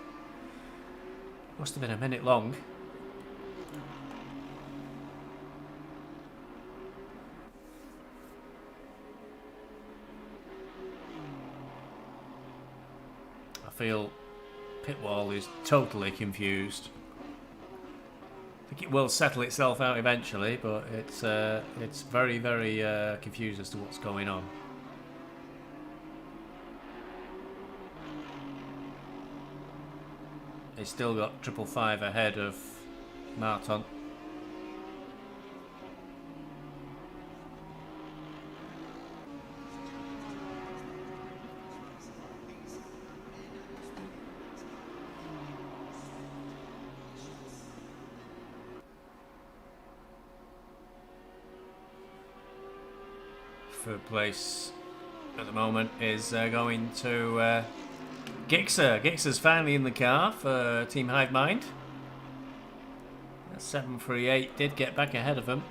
Must have been a minute long. I feel Pitwall is totally confused. I think it will settle itself out eventually, but it's very, very confused as to what's going on. He's still got 555 ahead of Martin. Third place at the moment is going to Gixxer's finally in the car for Team Hive Mind. 738 did get back ahead of him.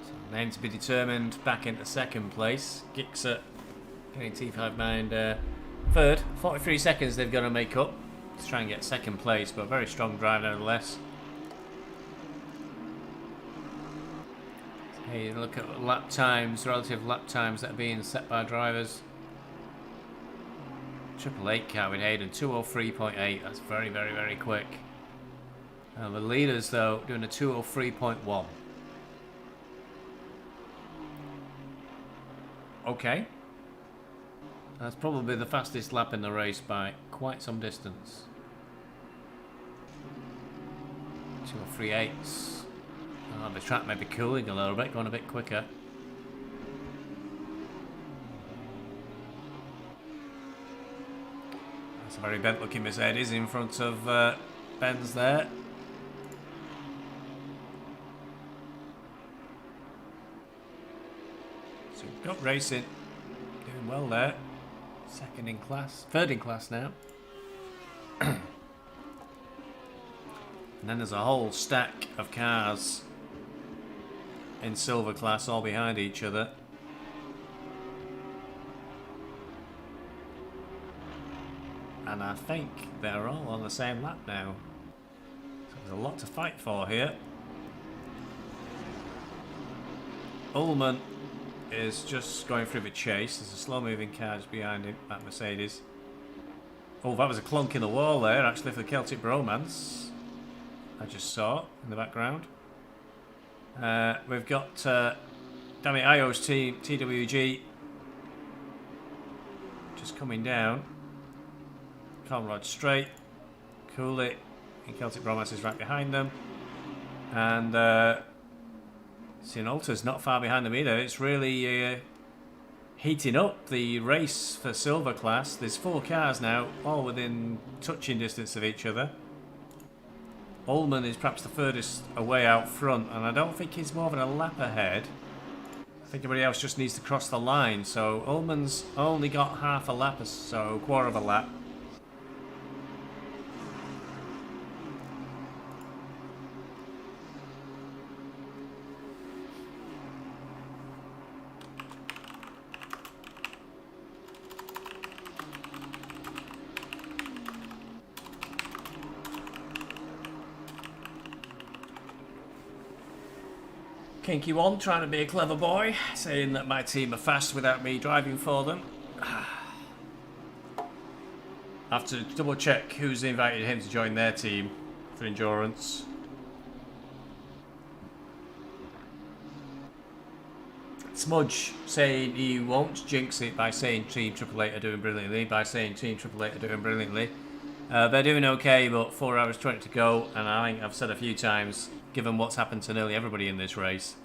So name to be determined back into second place. Gixxer getting Team Hive Mind third. 43 seconds they've got to make up to try and get second place, but a very strong drive nevertheless. Hey, look at lap times, relative lap times that are being set by drivers. 888 car with Hayden, 203.8. That's very, very, very quick. The leaders, though, doing a 203.1. Okay. That's probably the fastest lap in the race by quite some distance. 203.8s. Oh, the track may be cooling a little bit, going a bit quicker. That's a very bent looking Mercedes in front of Benz there. So we've got racing doing well there. Second in class, third in class now. And then there's a whole stack of cars in silver class all behind each other. And I think they're all on the same lap now. So there's a lot to fight for here. Ullman is just going through the chase. There's a slow moving car just behind him, that Mercedes. Oh, that was a clunk in the wall there actually for the Celtic Bromance. I just saw in the background. We've got Damn it, Io's team, TWG, just coming down. Conrad straight. Cooley and Celtic Bromance is right behind them. And Sinolta's not far behind them either. It's really heating up the race for silver class. There's 4 cars now, all within touching distance of each other. Ullman is perhaps the furthest away out front, and I don't think he's more than a lap ahead. I think everybody else just needs to cross the line, so Ullman's only got half a lap or so, quarter of a lap. Kinky one trying to be a clever boy, saying that my team are fast without me driving for them. I have to double check who's invited him to join their team for endurance. Smudge saying he won't jinx it by saying Team Triple Eight are doing brilliantly, they're doing okay, but 4 hours 20 to go, and I think I've said a few times, given what's happened to nearly everybody in this race,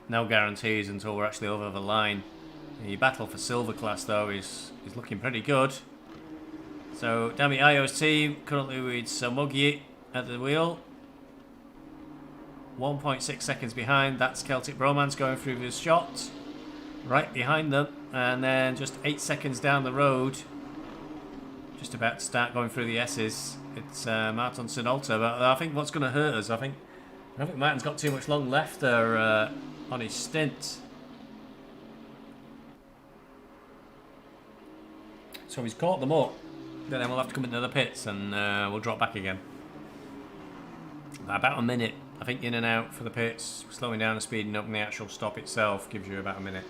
no guarantees until we're actually over the line. The battle for silver class, though, is looking pretty good. So, Dami Io's team, currently with Samugyi at the wheel. 1.6 seconds behind, that's Celtic Bromance going through his shot. Right behind them, and then just 8 seconds down the road, just about to start going through the S's, it's Martin Sinolta. But I think what's going to hurt us, I think Martin's got too much long left there on his stint. So he's caught them up. Then we'll have to come into the pits and we'll drop back again. About a minute, I think, in and out for the pits. Slowing down and speeding up, and the actual stop itself gives you about a minute.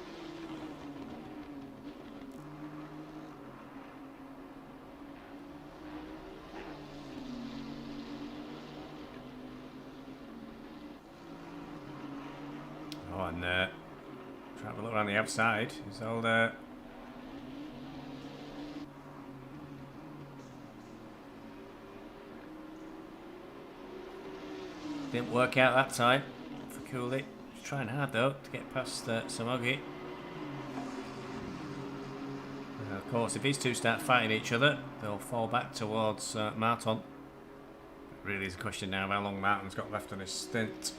Oh, and try to have a look around the outside. It's all there. Didn't work out that time for Cooley. He's trying hard though to get past Samogi. Of course, if these two start fighting each other, they'll fall back towards Martin. It really is a question now of how long Martin's got left on his stint.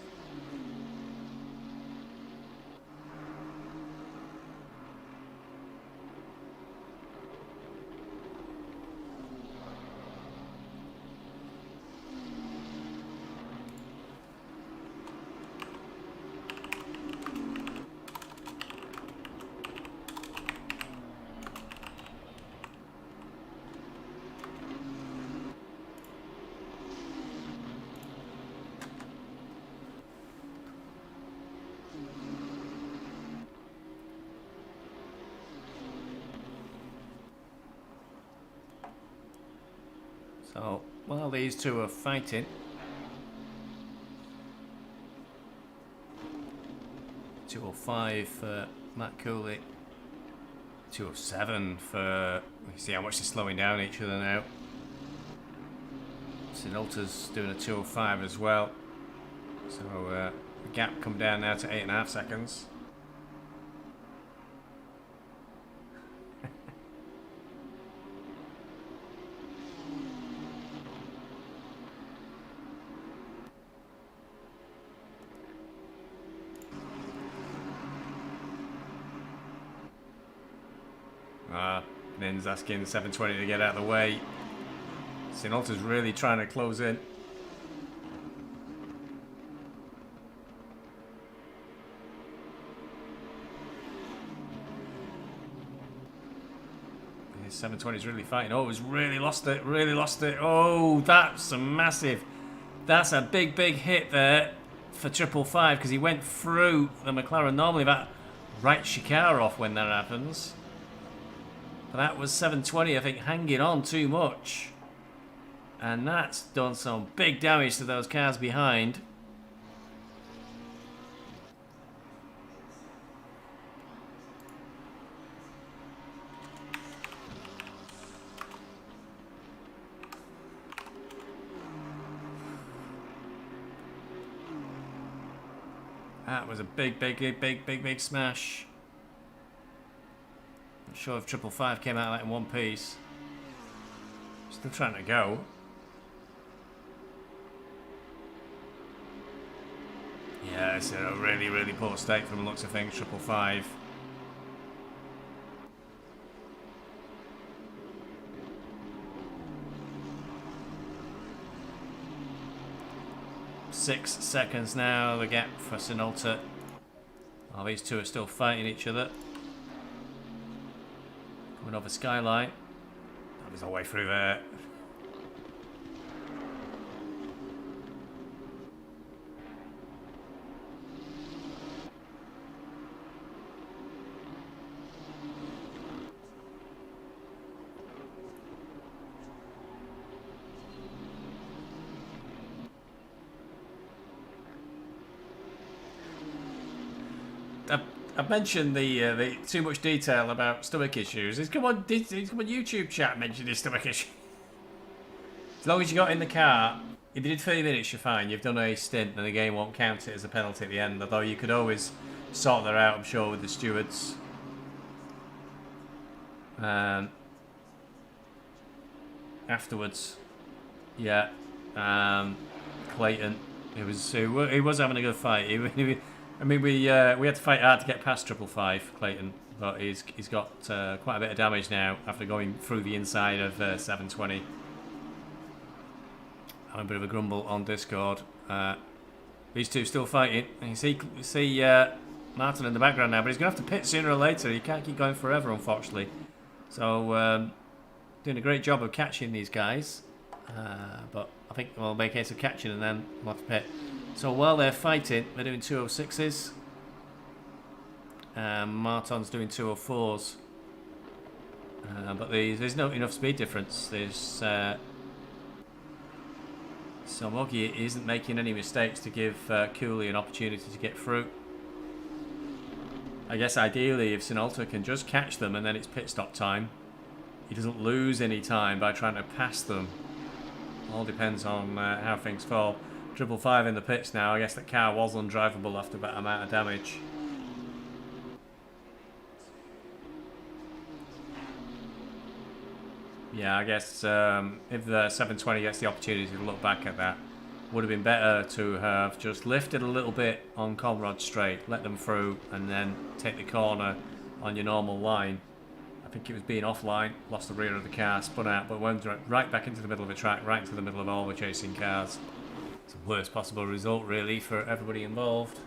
So while these two are fighting, 205 for Matt Cooley, 207 for. You see how much they're slowing down each other now. Sinolta's doing a 205 as well. So the gap come down now to 8.5 seconds. Nin's asking 720 to get out of the way. Sinolta's really trying to close in. His 720 is really fighting. Oh, he's really lost it. Really lost it. Oh, that's a massive. That's a big, big hit there for 555 because he went through the McLaren. Normally that writes your car off when that happens. But that was 720, I think, hanging on too much. And that's done some big damage to those cars behind. That was a big, big, big, big, big, big smash. Not sure if 555 came out of that in one piece. Still trying to go. Yeah, it's a really, really poor state from the looks of things, 555. Six seconds now, the gap for Sinolta. Oh, these two are still fighting each other. Coming over Skyline. That was all the way through there. I've mentioned the too much detail about stomach issues. He's come on YouTube chat mentioned his stomach issue. As long as you got in the car, if you did 30 minutes, you're fine. You've done a stint, and the game won't count it as a penalty at the end. Although you could always sort that out, I'm sure, with the stewards. Afterwards, yeah, Clayton, he was having a good fight. I mean, we had to fight hard to get past 555, Clayton, but he's got quite a bit of damage now after going through the inside of 720. Having a bit of a grumble on Discord. These two still fighting. And you see Martin in the background now, but he's going to have to pit sooner or later. He can't keep going forever, unfortunately. So, doing a great job of catching these guys. But I think we'll make a case of catching and then we'll have to pit. So while they're fighting, they're doing 206s. Martin's doing 204s. But there's not enough speed difference. There's so Moggy isn't making any mistakes to give Cooley an opportunity to get through. I guess ideally if Sinolta can just catch them and then it's pit stop time, he doesn't lose any time by trying to pass them. All depends on how things fall. 555 in the pits now. I guess that car was undrivable after that amount of damage. Yeah, I guess if the 720 gets the opportunity to look back at that, would have been better to have just lifted a little bit on Conrad straight, let them through, and then take the corner on your normal line. I think it was being offline, lost the rear of the car, spun out, but went right back into the middle of the track, right into the middle of all the chasing cars. It's the worst possible result, really, for everybody involved.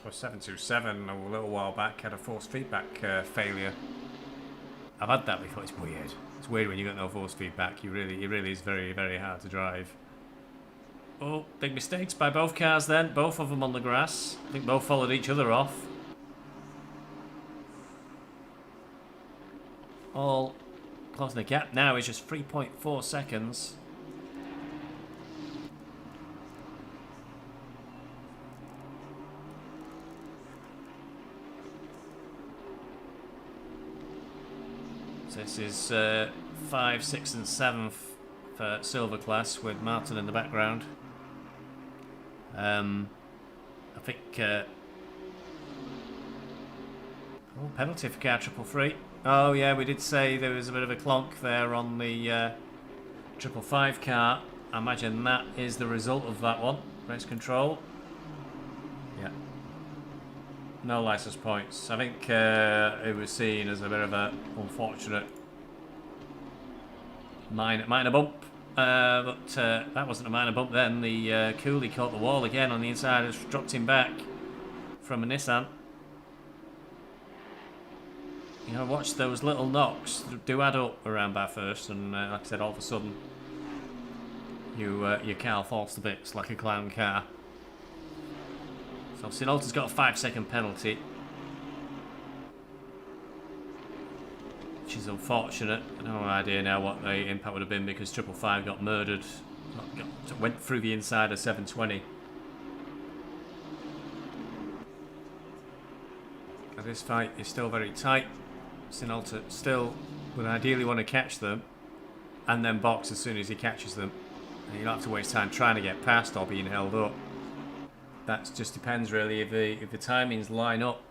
Well, 727 a little while back had a forced feedback failure. I've had that before. It's weird. It's weird when you got no force feedback. It really is very, very hard to drive. Oh, big mistakes by both cars then. Both of them on the grass. I think both followed each other off. All closing the gap now is just 3.4 seconds. So this is 5, 6 and 7 for silver class with Martin in the background. I think penalty for car 333. Oh yeah, we did say there was a bit of a clonk there on the 555 car. I imagine that is the result of that one. Race control. Yeah. No license points. I think it was seen as a bit of a unfortunate minor bump. But that wasn't a minor bump then. The coolie caught the wall again on the inside and dropped him back from a Nissan. You know, watch those little knocks do add up around Bathurst, and like I said, all of a sudden your car falls to bits like a clown car. So Sinolta's got a 5-second penalty, which is unfortunate. No idea now what the impact would have been because 555 got murdered, went through the inside of 720. But this fight is still very tight. Sinolta still would ideally want to catch them and then box as soon as he catches them. And you don't have to waste time trying to get past or being held up. That just depends really if the timings line up.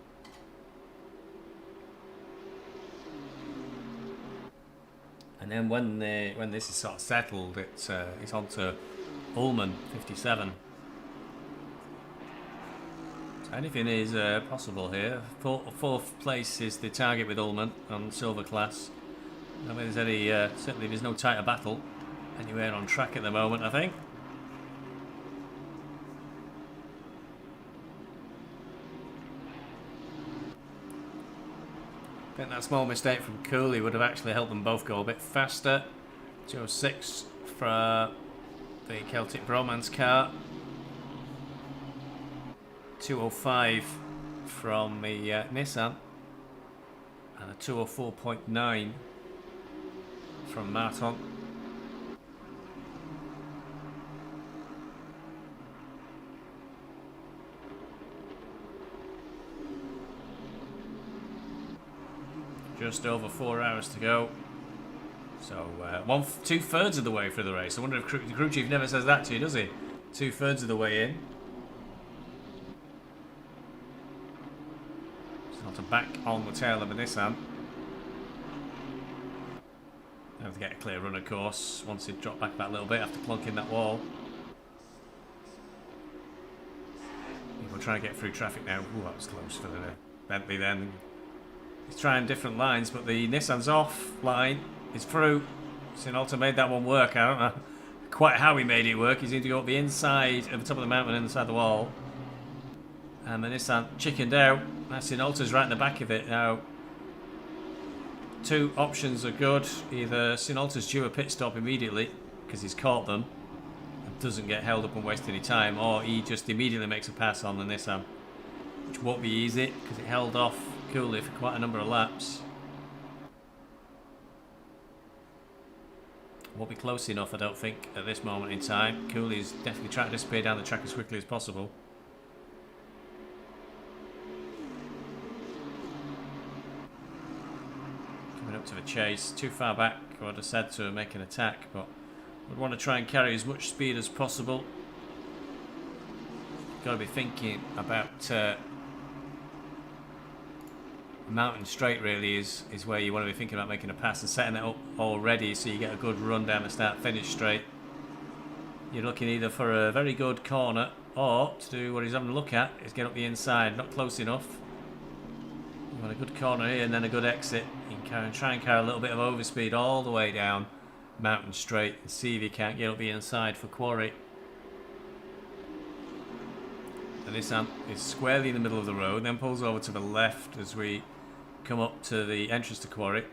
And then when this is sort of settled, it's on to Ullman 57. So anything is possible here. Fourth place is the target with Ullman on silver class. I mean, certainly there's no tighter battle anywhere on track at the moment, I think. I think that small mistake from Cooley would have actually helped them both go a bit faster. 206 for the Celtic Bromance car. 205 from the Nissan. And a 204.9 from Martin. Just over 4 hours to go. So 2/3 of the way through the race. I wonder if the crew chief never says that to you, does he? 2/3 of the way in. So back on the tail of the Nissan. Have to get a clear run, of course, once he dropped back that little bit after clunking that wall. People trying to get through traffic now. Ooh, that was close for the Bentley then. He's trying different lines, but the Nissan's off line is through. Sinolta made that one work. I don't know quite how he made it work. He's going to go up the inside of the top of the mountain inside the wall. And the Nissan chickened out. Sinolta's right in the back of it now. Two options are good. Either Sinolta's due a pit stop immediately because he's caught them and doesn't get held up and waste any time, or he just immediately makes a pass on the Nissan, which won't be easy because it held off Cooley for quite a number of laps. Won't be close enough, I don't think, at this moment in time. Cooley's definitely trying to disappear down the track as quickly as possible. Coming up to the chase, too far back, I would have said to make an attack, but would want to try and carry as much speed as possible. Got to be thinking about Mountain Straight really is where you want to be thinking about making a pass and setting it up already so you get a good run down the start-finish straight. You're looking either for a very good corner or to do what he's having a look at is get up the inside, not close enough. You want a good corner here and then a good exit. You can try and carry a little bit of overspeed all the way down Mountain Straight and see if you can't get up the inside for quarry. The Nissan is squarely in the middle of the road, then pulls over to the left as we come up to the entrance to quarry.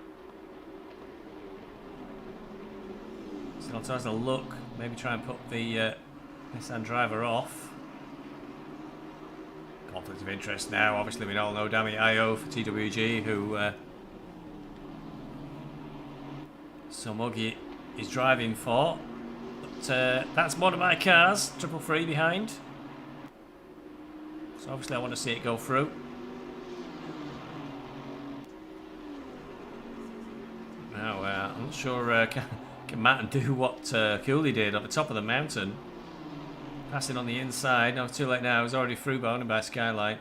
Conto has a look. Maybe try and put the Nissan driver off. Conflict of interest now. Obviously, we all know Dami IO for TWG, who Somogi is driving for. But that's one of my cars, 333 behind. So obviously I want to see it go through. Now, I'm not sure can Matt do what Cooley did at the top of the mountain. Passing on the inside. No, it's too late now. He's already through bounded by Skylight.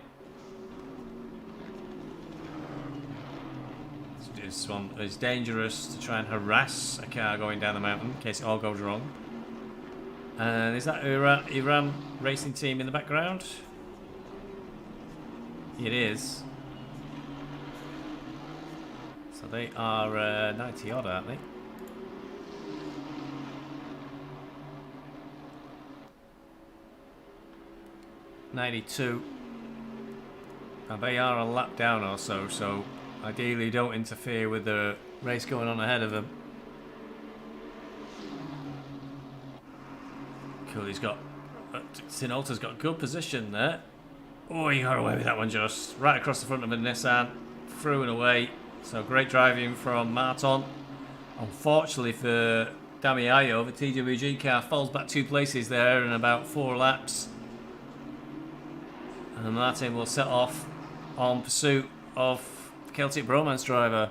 This one is dangerous to try and harass a car going down the mountain in case it all goes wrong. And is that Iran racing team in the background? It is. So they are 90 odd, aren't they? .92. And they are a lap down or so, so ideally don't interfere with the race going on ahead of them. Cool, he's got... Sinolta's got good position there. Oh, he got away with that one just. Right across the front of the Nissan. Through and away. So great driving from Martin. Unfortunately for Dami Ayo, the TWG car falls back 2 places there in about 4 laps. And Martin will set off on pursuit of the Celtic Bromance driver.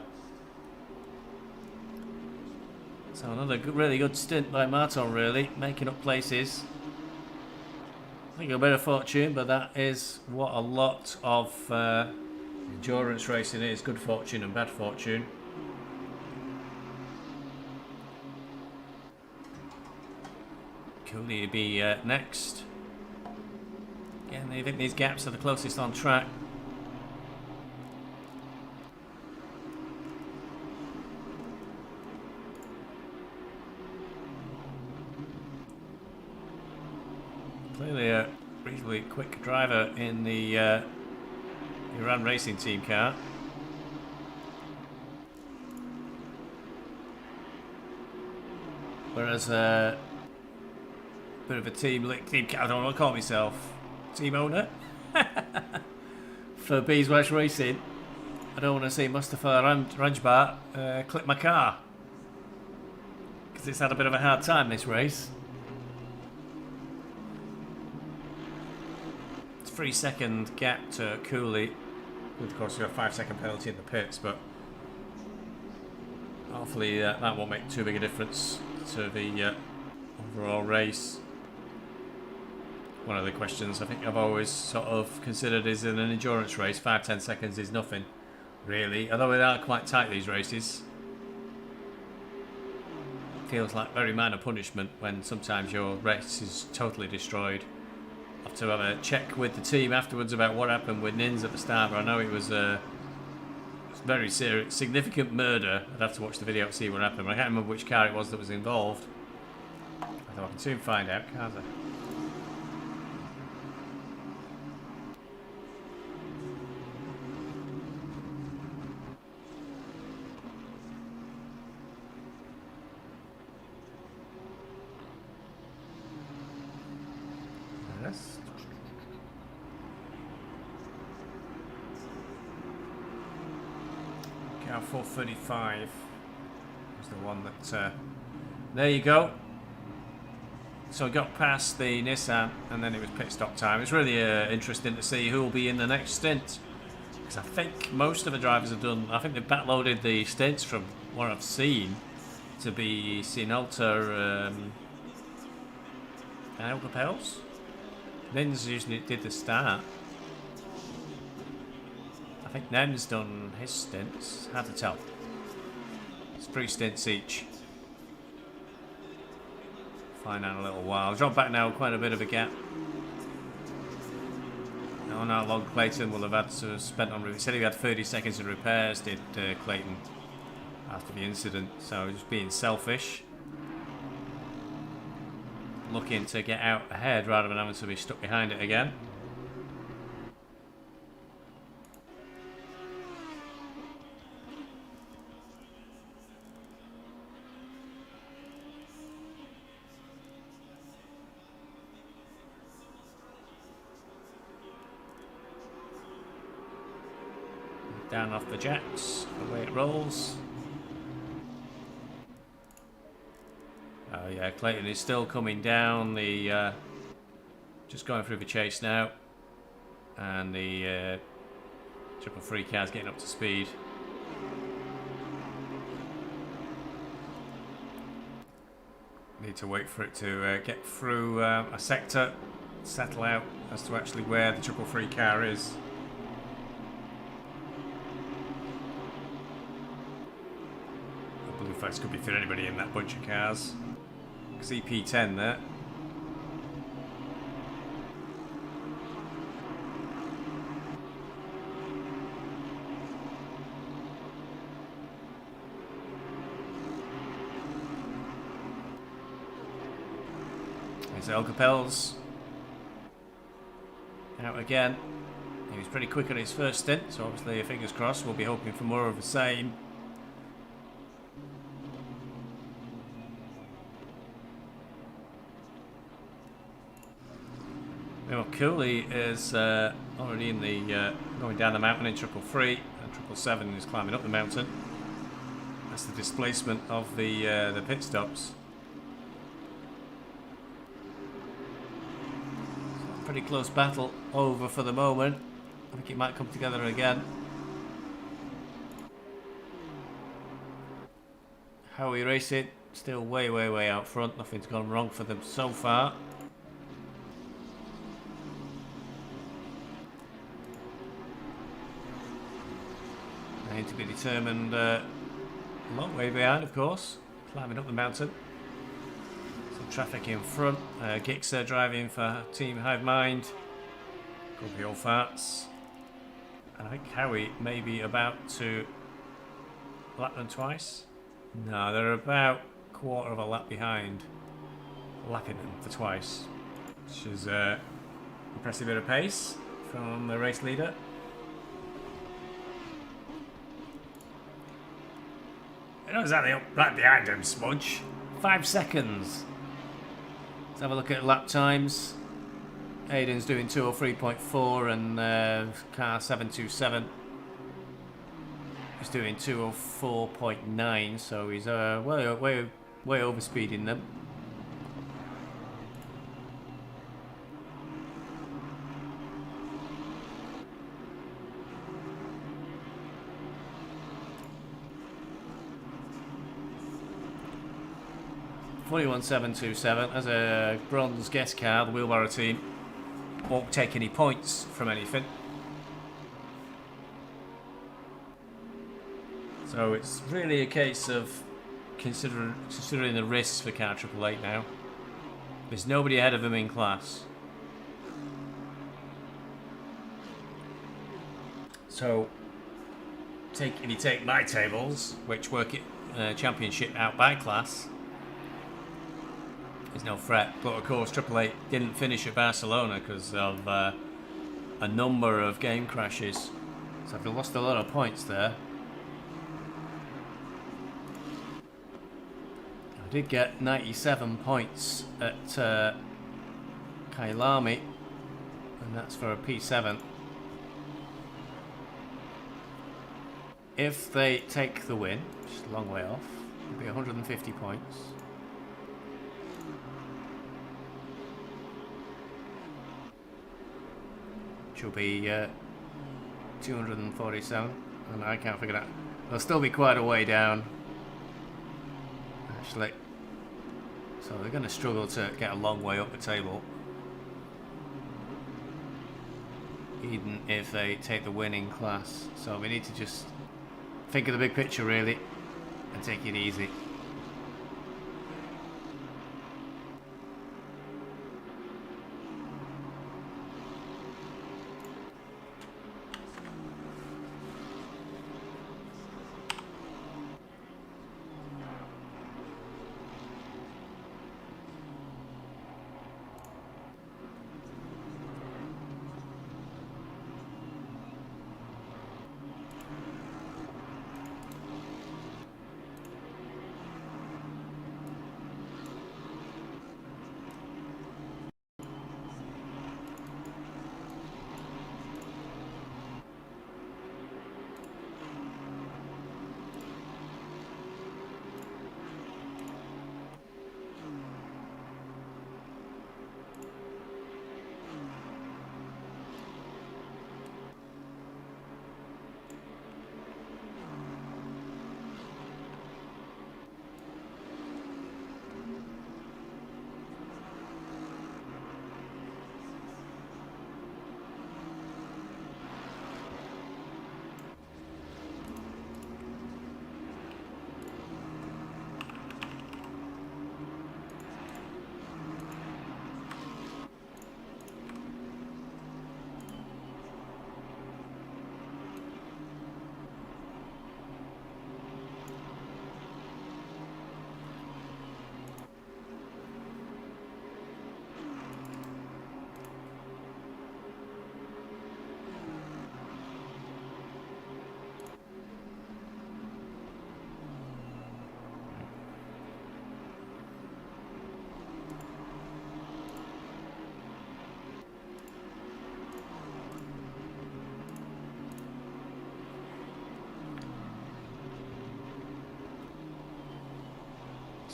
So another really good stint by Martin, really, making up places. I think a bit of fortune, but that is what a lot of endurance racing is. Good fortune and bad fortune. Cooley will be next. Again, I think these gaps are the closest on track. Clearly a reasonably quick driver in the Iran racing team car. Whereas a bit of a team car, I don't want to call myself team owner for BeesWax Racing. I don't want to see Mustafa Rajbar clip my car because it's had a bit of a hard time this race. 3-second gap to Cooley. Of course, you have a 5-second penalty in the pits, but hopefully that won't make too big a difference to the overall race. One of the questions I think I've always sort of considered is in an endurance race, 5-10 seconds is nothing, really. Although they are quite tight, these races. Feels like very minor punishment when sometimes your race is totally destroyed. Have to have a check with the team afterwards about what happened with Nins at the start, but I know it was a very serious, significant murder. I'd have to watch the video to see what happened, but I can't remember which car it was that was involved. Although I can soon find out, can't I? Yes. Car 435 was the one that. There you go. So we got past the Nissan, and then it was pit stop time. It's really interesting to see who will be in the next stint, because I think most of the drivers have done. I think they've backloaded the stints from what I've seen to be Sinolta and Propels. Nins usually did the start. I think Nem's done his stints. Hard to tell. It's 3 stints each. Find out in a little while. Drop back now, quite a bit of a gap. I don't know how long Clayton will have had to spend on. He said he had 30 seconds in repairs, did Clayton, after the incident. So just being selfish. Looking to get out ahead rather than having to be stuck behind it again. Down off the jacks, away it rolls. Oh yeah, Clayton is still coming down the, just going through the chase now. And the triple three car's getting up to speed. Need to wait for it to get through a sector, settle out as to actually where the triple three car is. Blue flags could be fit anybody in that bunch of cars. CP10 there. There's El Capels. Out again. He was pretty quick on his first stint, so obviously fingers crossed, we'll be hoping for more of the same. Well, Cooley is already in the going down the mountain in 333, and 777 is climbing up the mountain. That's the displacement of the pit stops. So pretty close battle over for the moment. I think it might come together again. How are we racing? Still way out front. Nothing's gone wrong for them so far. Need to be determined a long way behind, of course, climbing up the mountain. Some traffic in front. Gixxer driving for Team Hive Mind. Could be all farts. And I think Howie may be about to lap them twice. No, they're about a quarter of a lap behind, lapping them for twice, which is impressive bit of pace from the race leader. You're not exactly right behind him, Smudge. 5 seconds. Let's have a look at lap times. Aiden's doing 203.4 and car 727 is doing 204.9, so he's way over speeding them. $41,727 as a bronze guest car. The wheelbarrow team won't take any points from anything, so it's really a case of considering the risks for car 888 now. There's nobody ahead of them in class, so if you take my tables, which work it championship out by class, there's no threat. But of course 888 didn't finish at Barcelona because of a number of game crashes, so they've lost a lot of points there. I did get 97 points at Kailami, and that's for a P7. If they take the win, which is a long way off, it'll be 150 points. Will be 247, and I can't figure that. They'll still be quite a way down, actually, so they're going to struggle to get a long way up the table, even if they take the winning class. So we need to just think of the big picture really and take it easy.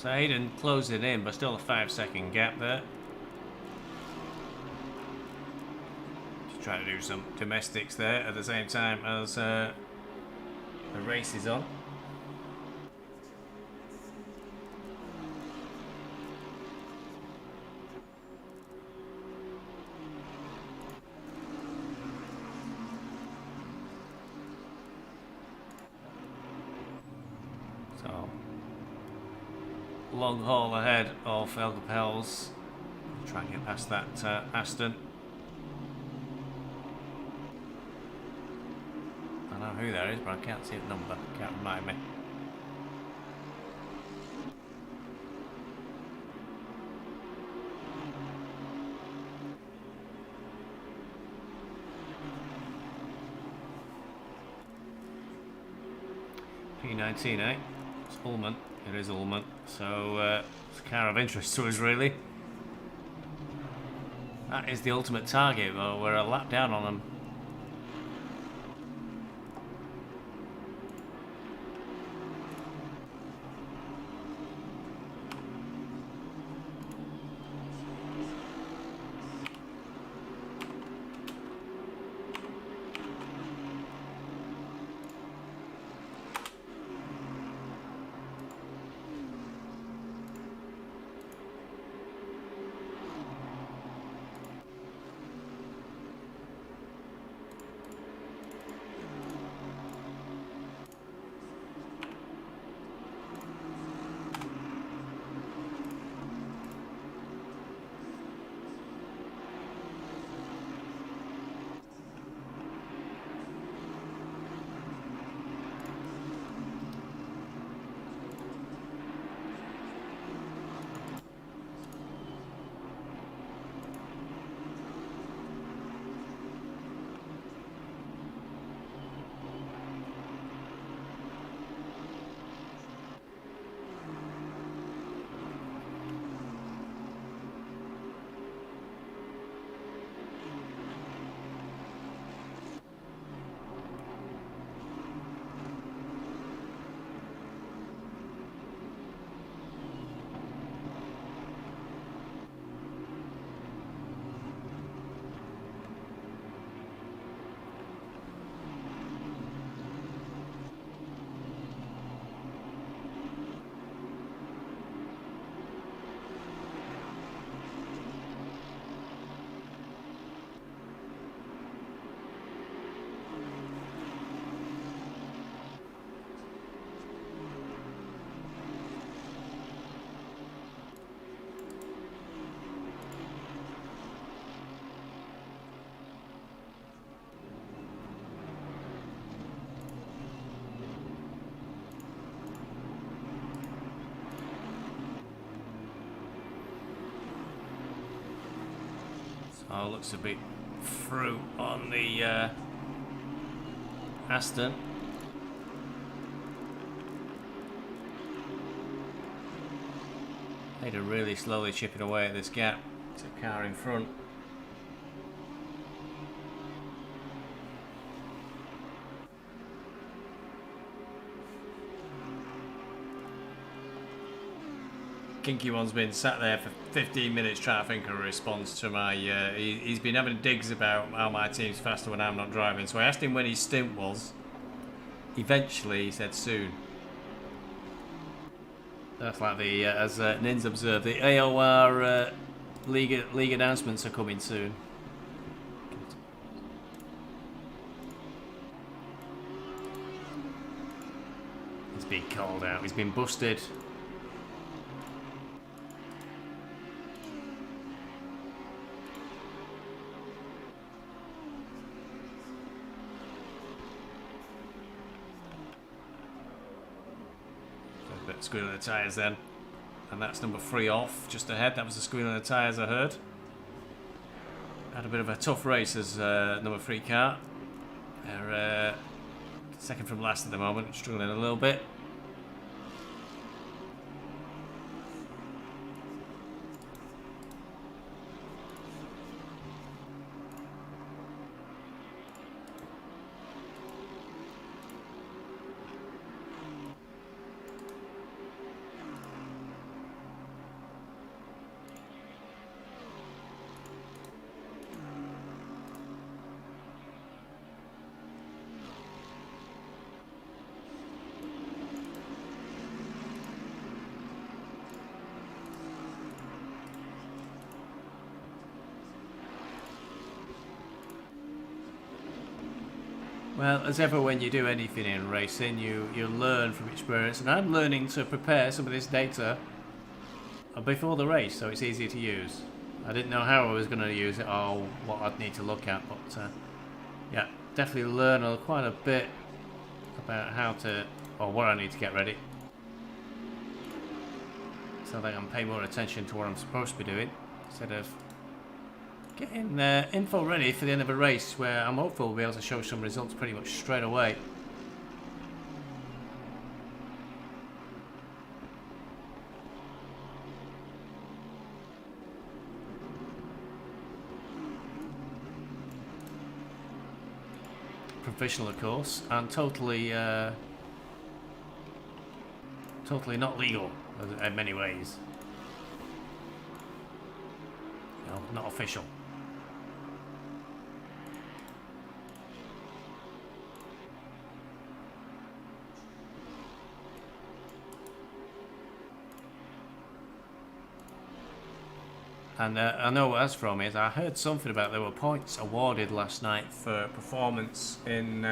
So Hayden closing in, but still a 5-second gap there. Just trying to do some domestics there at the same time as the race is on. So, long haul ahead of Elgar Pels. Try and get past that Aston. I know who that is, but I can't see the number. Can't remind me. P19, eh? It's Ullman. It is Ullman. So, it's a car of interest to us, really. That is the ultimate target, though. We're a lap down on them. Oh, looks a bit through on the Aston. They'd are really slowly chipping away at this gap. It's a car in front. Kinky One's been sat there for 15 minutes trying to think of a response to my... he's been having digs about how my team's faster when I'm not driving. So I asked him when his stint was. Eventually, he said soon. That's like the, as Nins observed, the AOR league announcements are coming soon. He's been called out. He's been busted. Squeal of the tyres then, and that's number 3 off just ahead. That was the squeal of the tyres I heard. Had a bit of a tough race as number 3 car. They're second from last at the moment, struggling a little bit. Well, as ever when you do anything in racing, you learn from experience, and I'm learning to prepare some of this data before the race, so it's easier to use. I didn't know how I was going to use it or what I'd need to look at, but yeah, definitely learn quite a bit about how to, or what I need to get ready, so that I can pay more attention to what I'm supposed to be doing, instead of getting info ready for the end of a race where I'm hopeful we'll be able to show some results pretty much straight away. Professional, of course, and totally not legal in many ways. No, not official. And I know what that's from is I heard something about there were points awarded last night for performance in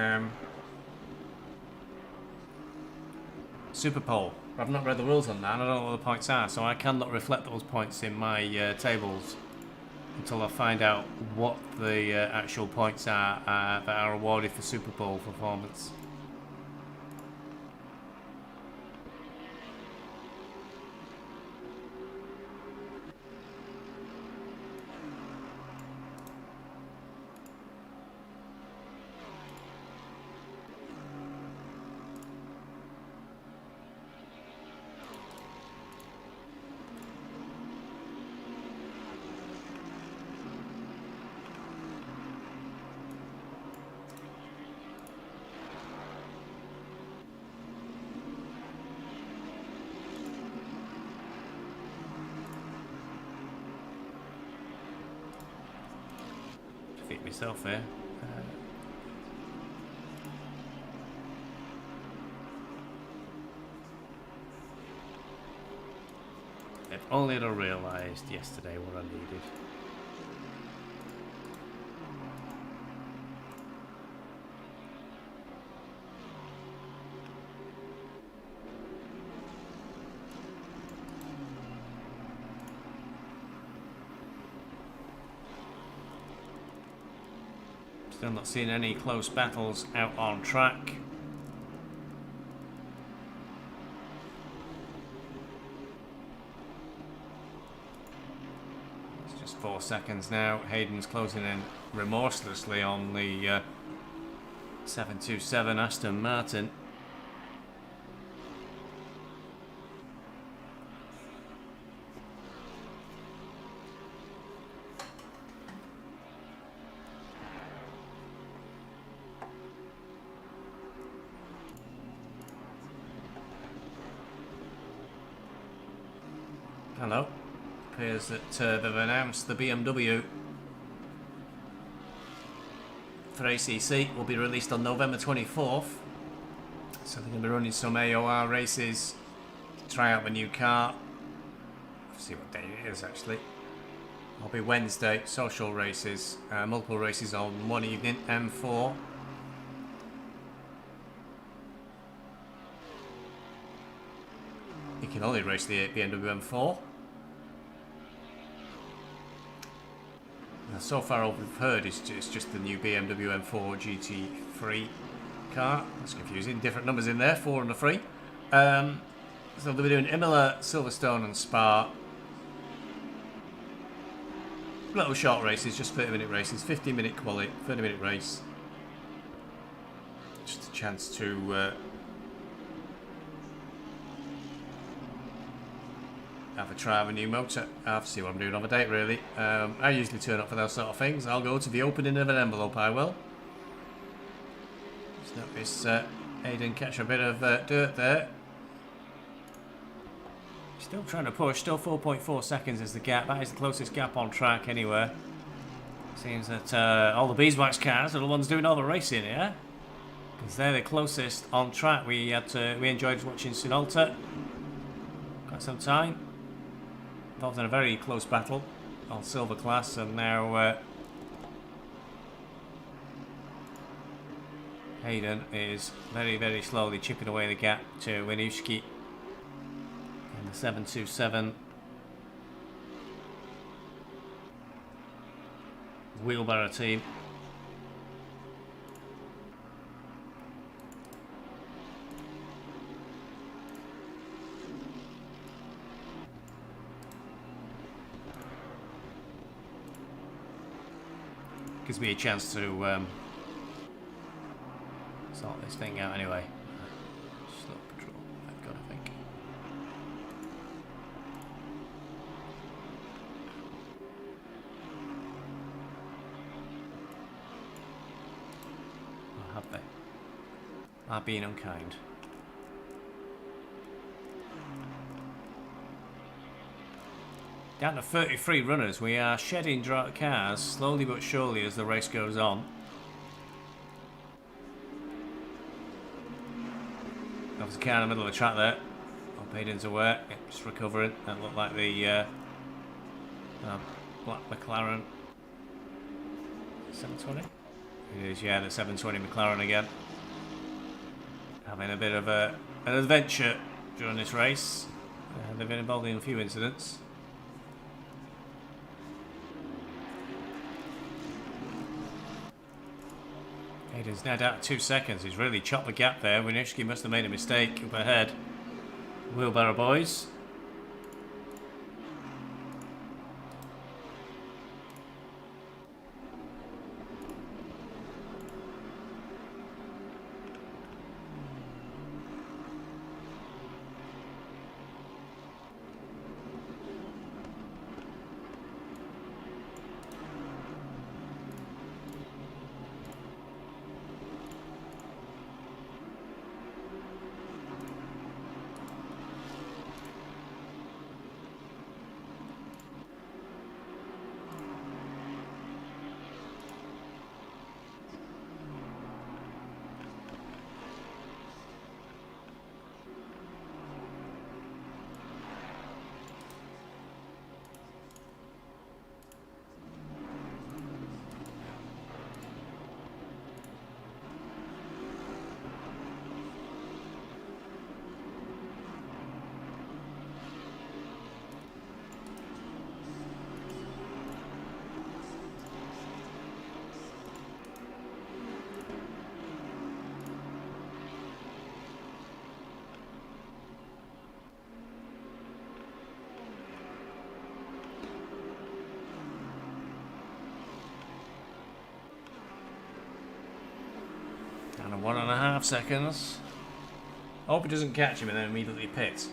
Super Pole. I've not read the rules on that, and I don't know what the points are, so I cannot reflect those points in my tables until I find out what the actual points are that are awarded for Super Pole performance. Defeat myself here. If only I'd have realised yesterday what I needed. Still not seeing any close battles out on track. It's just 4 seconds now. Hayden's closing in remorselessly on the 727 Aston Martin. Hello. Appears that they've announced the BMW for ACC will be released on November 24th. So they're going to be running some AOR races to try out the new car. Let's see what day it is actually. It'll be Wednesday, social races, multiple races on one evening, M4. You can only race the BMW M4. So far all we've heard is just the new BMW M4 GT3 car. That's confusing, different numbers in there, 4 and a 3. So they'll be doing Imola, Silverstone and Spa. Little short races, just 30-minute races, 15-minute quali, 30-minute race. Just a chance to have a try of a new motor. I'll have to see what I'm doing on the date really. I usually turn up for those sort of things. I'll go to the opening of an envelope, I will. Just notice Aiden catch a bit of dirt there. Still trying to push, still 4.4 seconds is the gap. That is the closest gap on track anywhere. Seems that all the BeesWax cars are the ones doing all the racing here. Because they're the closest on track. We enjoyed watching Sinolta quite some time. Involved in a very close battle on silver class, and now Hayden is very, very slowly chipping away the gap to Winooski in the 727 wheelbarrow team. Gives me a chance to sort this thing out anyway. Slow patrol, I've got to think. Or have they? Are being unkind. Down to 33 runners. We are shedding cars slowly but surely as the race goes on. There's a car in the middle of the track there. Hope Hayden's aware. Yeah, just recovering. That looked like the black McLaren 720. It is, yeah, the 720 McLaren again. Having a bit of an adventure during this race. They've been involved in a few incidents. Hayden's now down to 2 seconds. He's really chopped the gap there. Winooski must have made a mistake up ahead. Wheelbarrow boys. Down to 1.5 seconds. Hope he doesn't catch him and then immediately pits.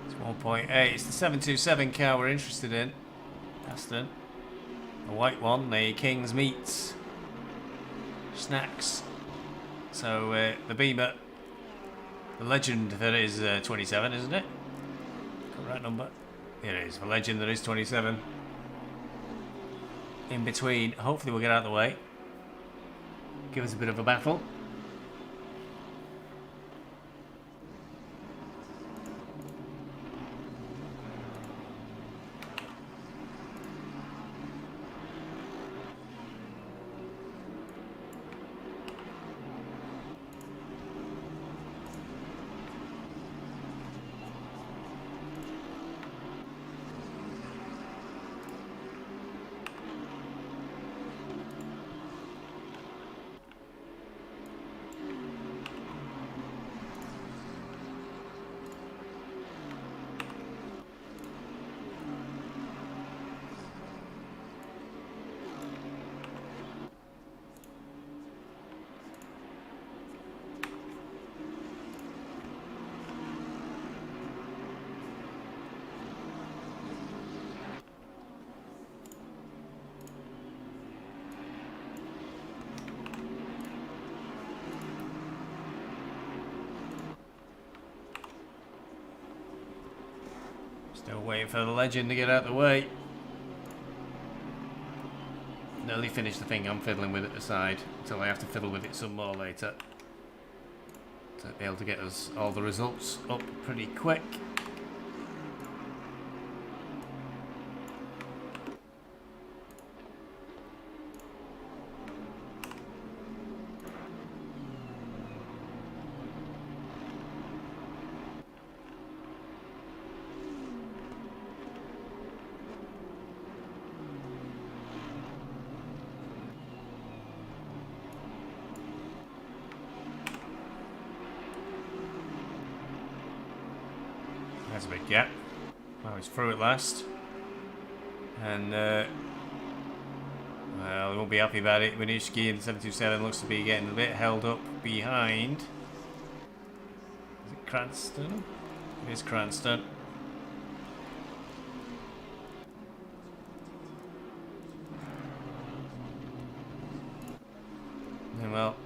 It's 1.8. It's the 727 car we're interested in. Aston. The white one, the King's Meats Snacks. So the Beamer, the Legend that is 27, isn't it? Correct number. It is. The Legend that is 27. In between. Hopefully we'll get out of the way. Give us a bit of a battle. Still waiting for the legend to get out of the way. Nearly finished the thing I'm fiddling with at the side, until I have to fiddle with it some more later. To be able to get us all the results up pretty quick. There's a big gap. Well, he's through at last. And, well, he won't be happy about it. Winishki in 727 looks to be getting a bit held up behind. Is it Cranston? It is Cranston. And, well,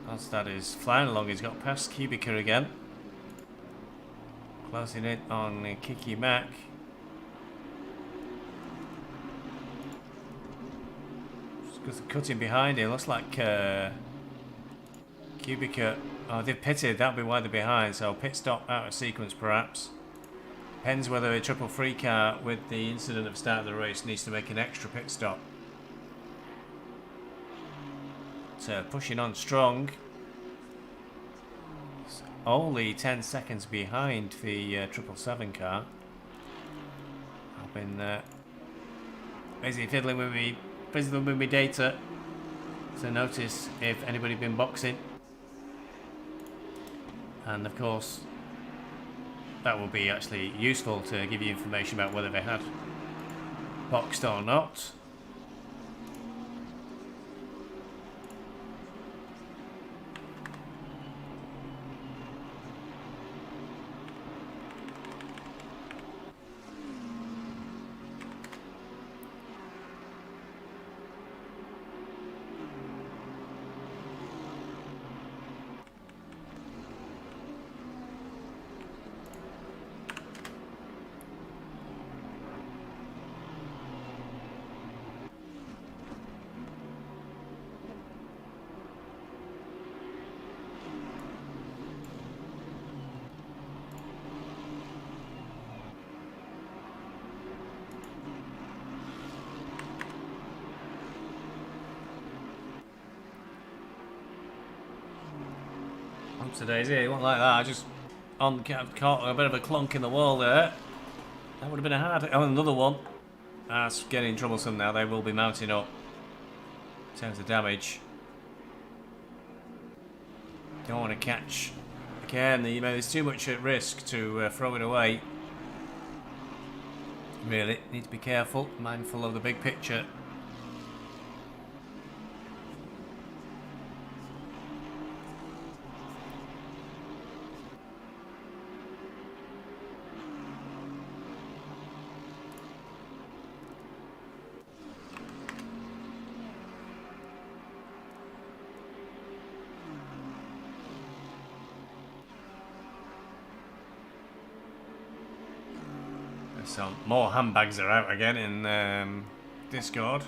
Alstad is flying along. He's got past Kubica again. Closing it on Kiki Mac. Just because the cutting behind it looks like Kubica. Oh, they've pitted. That'll be why they're behind. So pit stop out of sequence, perhaps. Depends whether a triple free car with the incident of start of the race needs to make an extra pit stop. So pushing on strong. Only 10 seconds behind the 777 car. I've been basically fiddling with me data to notice if anybody been boxing, and of course that will be actually useful to give you information about whether they had boxed or not. Today's here, it wasn't like that. I just caught a bit of a clunk in the wall there. That would have been a hard. Oh, another one. That's getting troublesome now. They will be mounting up in terms of damage. Don't want to catch again. There's too much at risk to throw it away. Really, need to be careful, mindful of the big picture. So more handbags are out again in Discord.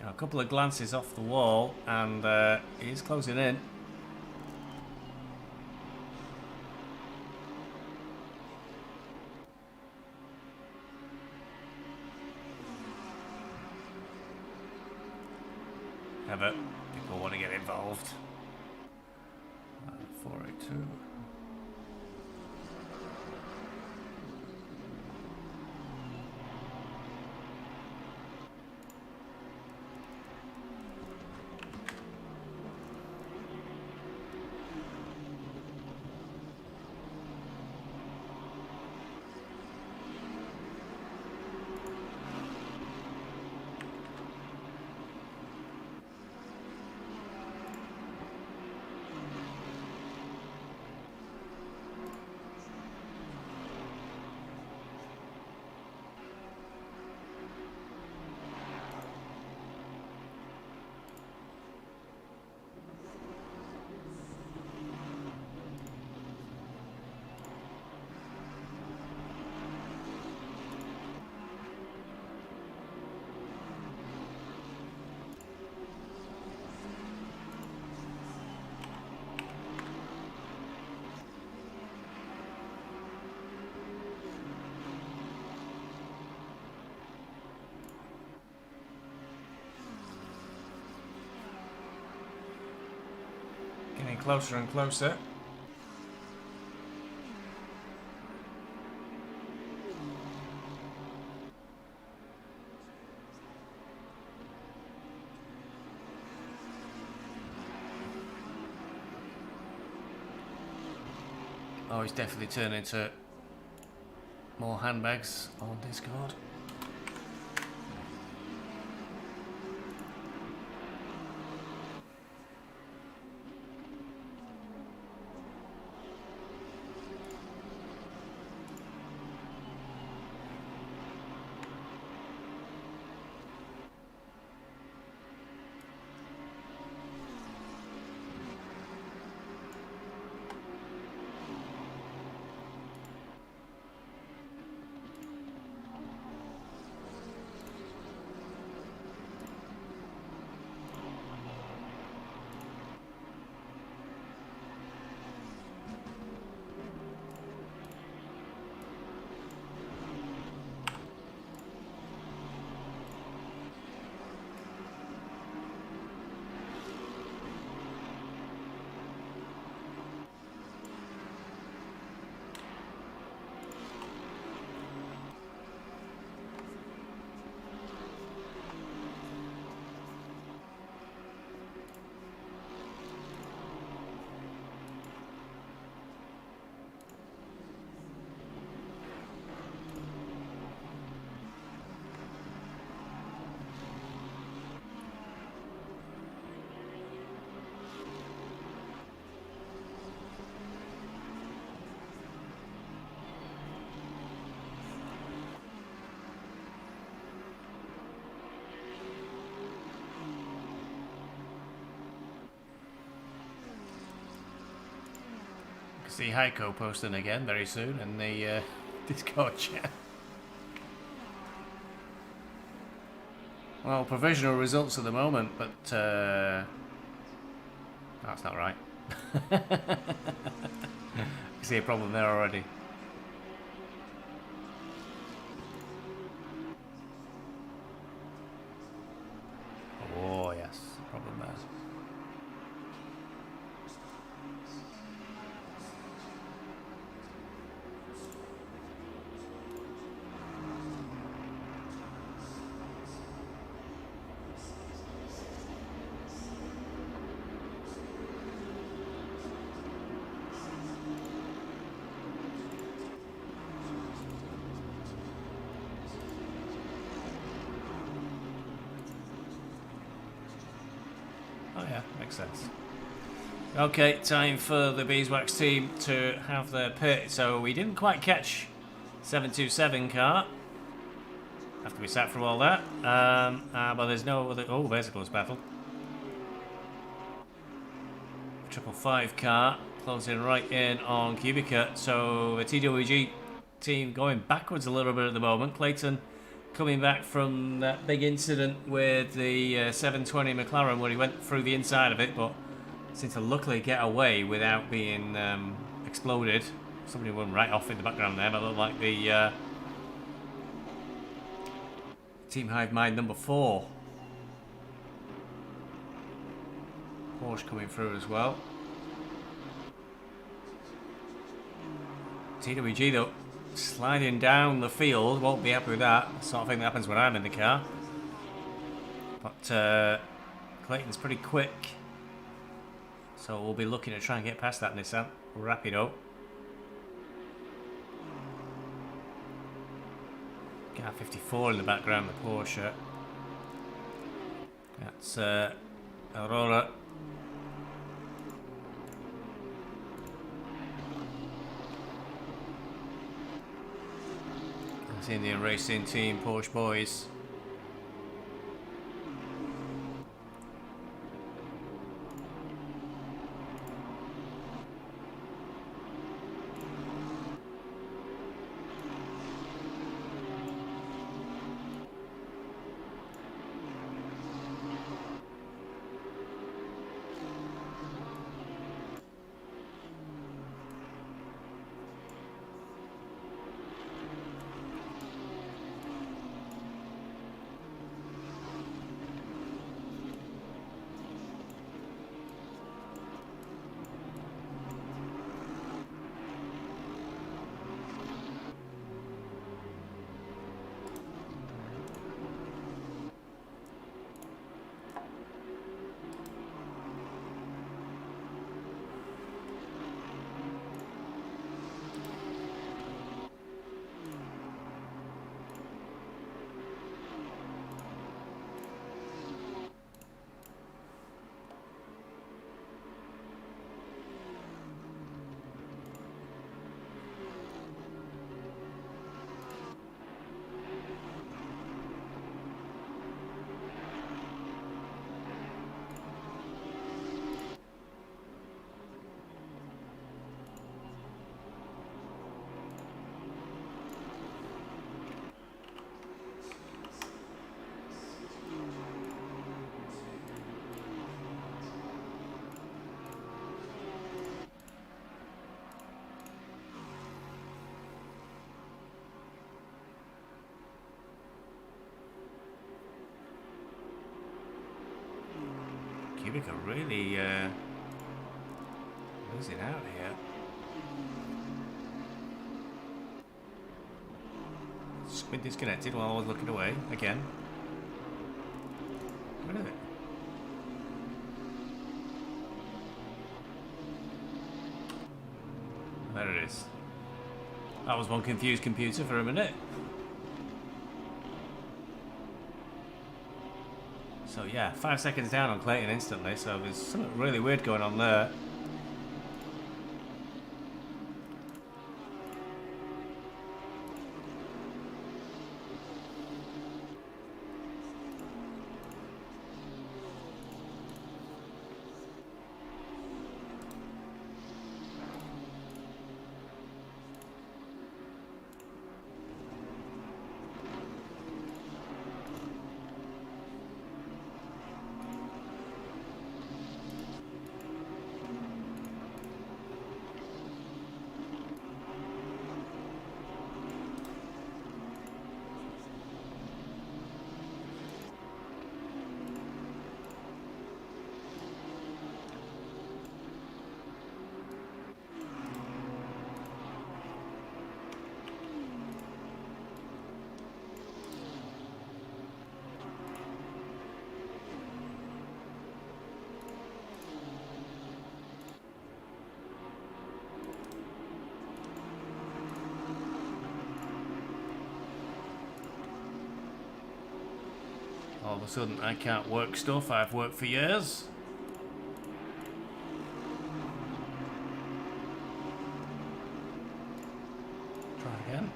A couple of glances off the wall, and he's closing in. But people want to get involved. 482. getting closer and closer. Oh, he's definitely turning to more handbags on Discord. See Heiko posting again very soon in the Discord chat. Well, provisional results at the moment, but that's not right. I see a problem there already. Oh yes, problem there. Makes sense. Okay, time for the BeesWax team to have their pit. So we didn't quite catch 727 car. Have to be sat for all that. But there's no other. Oh, there's a close battle. 555 car closing right in on Cubica. So the TWG team going backwards a little bit at the moment. Clayton coming back from that big incident with the 720 McLaren where he went through the inside of it, but seemed to luckily get away without being exploded. Somebody went right off in the background there, but looked like the Team Hive Mind number 4. Porsche coming through as well. TWG though, sliding down the field, won't be happy with that. Sort of thing that happens when I'm in the car. But Clayton's pretty quick, so we'll be looking to try and get past that Nissan Rapido. Car 54 in the background, the Porsche. That's Aurora. That's Indian Racing Team, Porsche boys. Cubic are really losing out here. Just been disconnected while I was looking away again. Where is it? There it is. That was one confused computer for a minute. So yeah, 5 seconds down on Clayton instantly, so there's something really weird going on there. All of a sudden, I can't work stuff I've worked for years. Try again.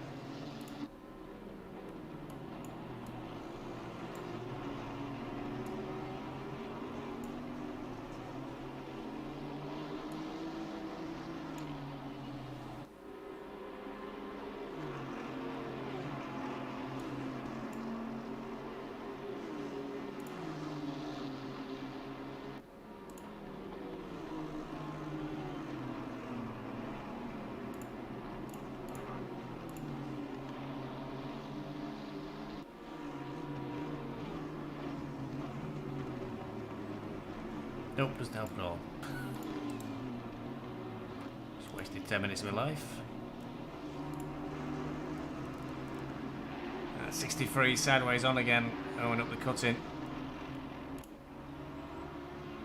Nope, doesn't help at all. Just wasted 10 minutes of my life. 63 sideways on again, going up the cutting.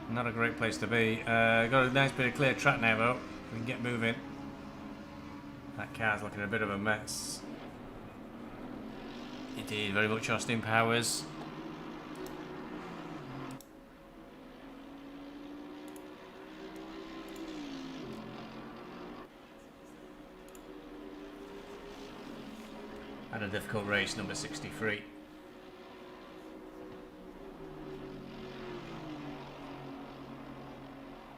Not a great place to be. Got a nice bit of clear track now though. We can get moving. That car's looking a bit of a mess. Indeed, very much Austin Powers. And a difficult race, number 63.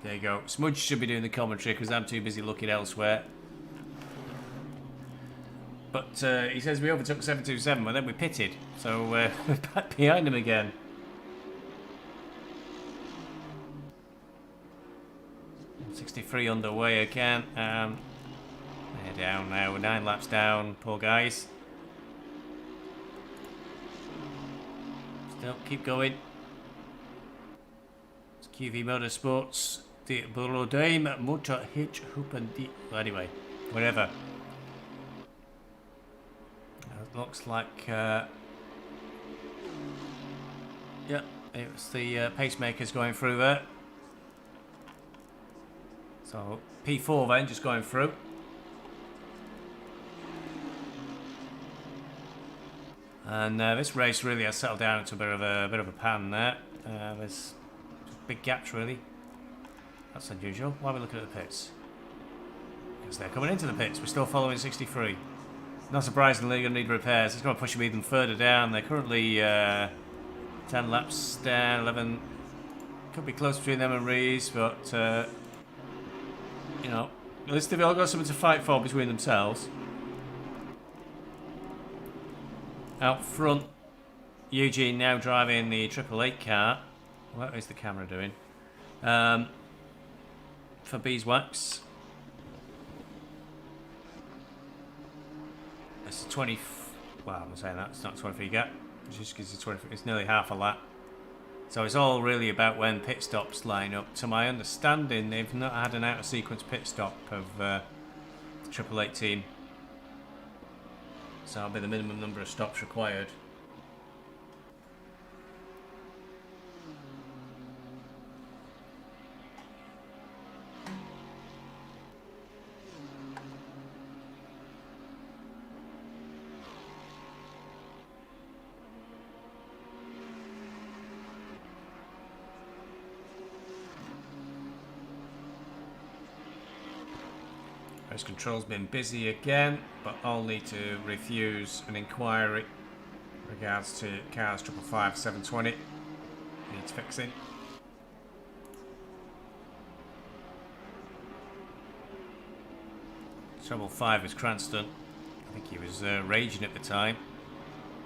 There you go. Smudge should be doing the commentary because I'm too busy looking elsewhere. But he says we overtook 727, but then we pitted. So we're back behind him again. .63 underway again. They're down now. We're 9 laps down. Poor guys. Still, keep going. It's QV Motorsports. The Brodheim Motor Hitch Hoopandi. Anyway, whatever. It looks like. Yeah, it's the pacemakers going through there. So P4 then just going through. And this race really has settled down into a bit of a pan there. There's big gaps really. That's unusual. Why are we looking at the pits? Because they're coming into the pits. We're still following 63. Not surprisingly, they're going to need repairs. It's going to push them even further down. They're currently 10 laps down, 11. Could be close between them and Rees, but you know, at least they've all got something to fight for between themselves. Out front, Eugene now driving the 888 car. What is the camera doing? For BeesWax. It's a 20. Well, I'm saying that it's not 23 gap. It's just because it's 20. It's nearly half a lap. So it's all really about when pit stops line up. To my understanding, they've not had an out-of-sequence pit stop of the Triple Eight team. So that'll be the minimum number of stops required. Race control's been busy again, but I'll need to refuse an inquiry in regards to cars 555 720. Needs fixing. Trouble 5 is Cranston. I think he was raging at the time,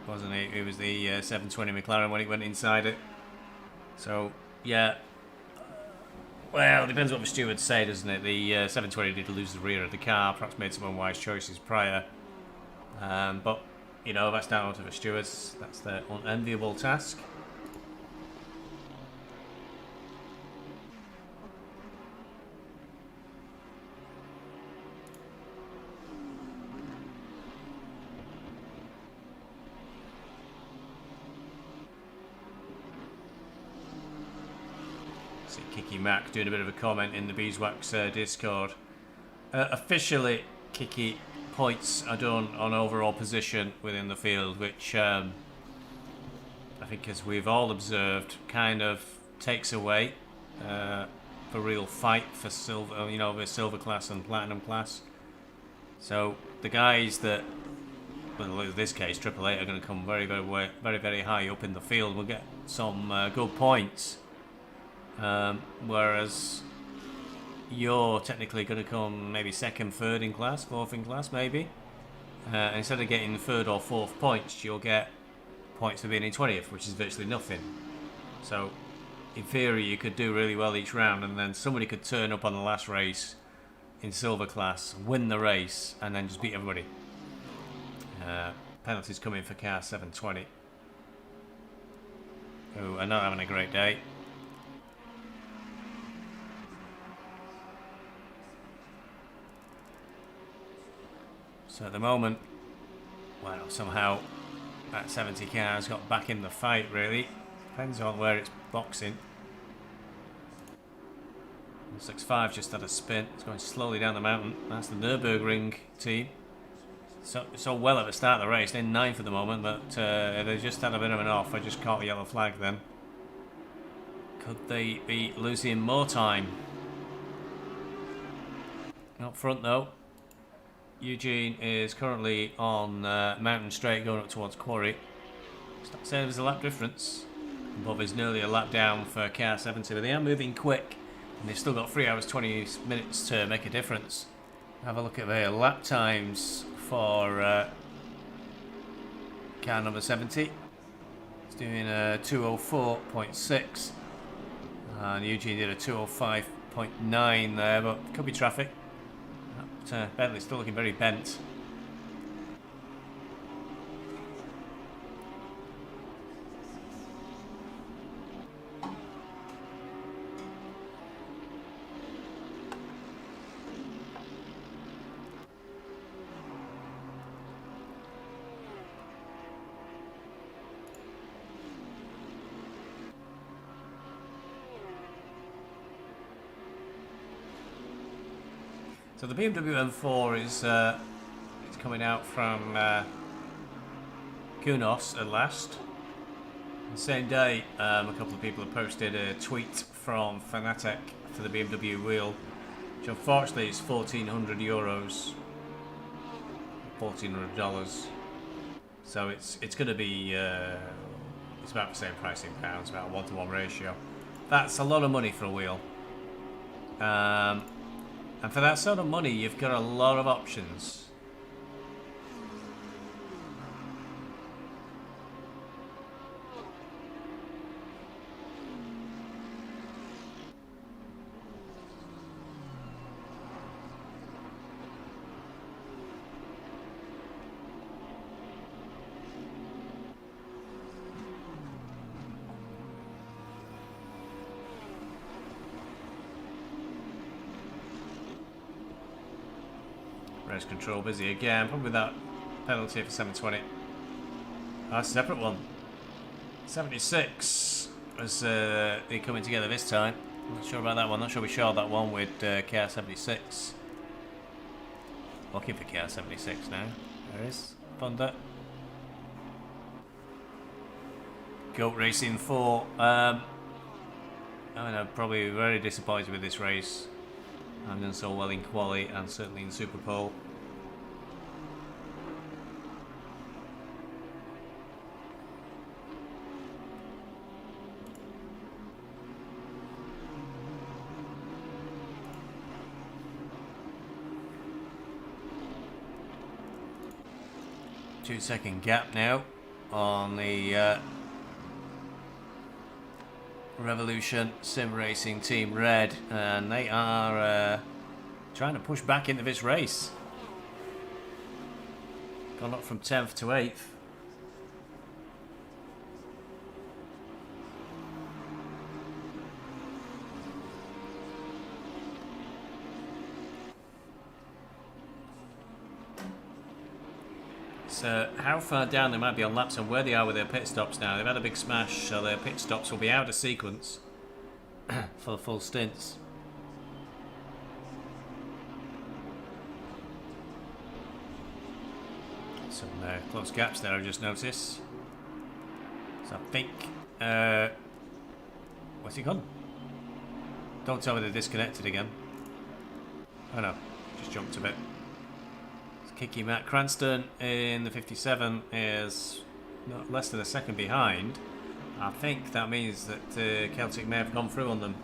wasn't he? It was the 720 McLaren when he went inside it. So, yeah. Well, it depends what the stewards say, doesn't it? The 720 did lose the rear of the car, perhaps made some unwise choices prior. But, you know, that's down to the stewards. That's their unenviable task. Kiki Mac doing a bit of a comment in the BeesWax Discord. Officially, Kiki, points are done on overall position within the field, which I think, as we've all observed, kind of takes away the real fight for silver, you know, the silver class and platinum class. So the guys that, well, in this case, Triple Eight are going to come very, very high up in the field. Will get some good points. Whereas you're technically going to come maybe second, third in class, fourth in class maybe. Instead of getting third or fourth points, you'll get points for being in 20th, which is virtually nothing. So in theory you could do really well each round, and then somebody could turn up on the last race in silver class, win the race, and then just beat everybody. Penalties coming for car 720, who are not having a great day. So at the moment, well, somehow that 70 car's got back in the fight, really. Depends on where it's boxing. 65 just had a spin. It's going slowly down the mountain. That's the Nürburgring team. So well at the start of the race. They're in 9th at the moment, but they just had a bit of an off. I just caught the yellow flag then. Could they be losing more time? Up front, though, Eugene is currently on Mountain Straight going up towards Quarry. It's not saying there's a lap difference. Bob is nearly a lap down for car 70, but they are moving quick, and they've still got 3 hours 20 minutes to make a difference. Have a look at their lap times for car number 70. It's doing a 2:04.6, and Eugene did a 2:05.9 there, but could be traffic. Bentley's still looking very bent. So the BMW M4 is it's coming out from Kunos at last. The same day, a couple of people have posted a tweet from Fanatec for the BMW wheel, which unfortunately is €1,400, $1,400. So it's going to be it's about the same price in pounds, about a 1-to-1 ratio. That's a lot of money for a wheel. And for that sort of money, you've got a lot of options. Race control busy again, probably that penalty for 720. That's a separate one. 76 was they coming together this time. I'm not sure about that one. Not sure we showed that one with KR76. Looking for KR76 now. There is Thunder. Goat Racing 4. I mean, I'm probably very disappointed with this race. I've done so well in quali and certainly in Super Pole. Two-second gap now on the Revolution Sim Racing Team Red, and they are trying to push back into this race. Gone up from 10th to 8th. So how far down they might be on laps and where they are with their pit stops now. They've had a big smash, so their pit stops will be out of sequence for the full stints. Some close gaps there, I've just noticed. So I think... what's he gone? Don't tell me they're disconnected again. Oh no, just jumped a bit. Kiki Matt Cranston in the 57 is not less than a second behind. I think that means that Celtic may have gone through on them.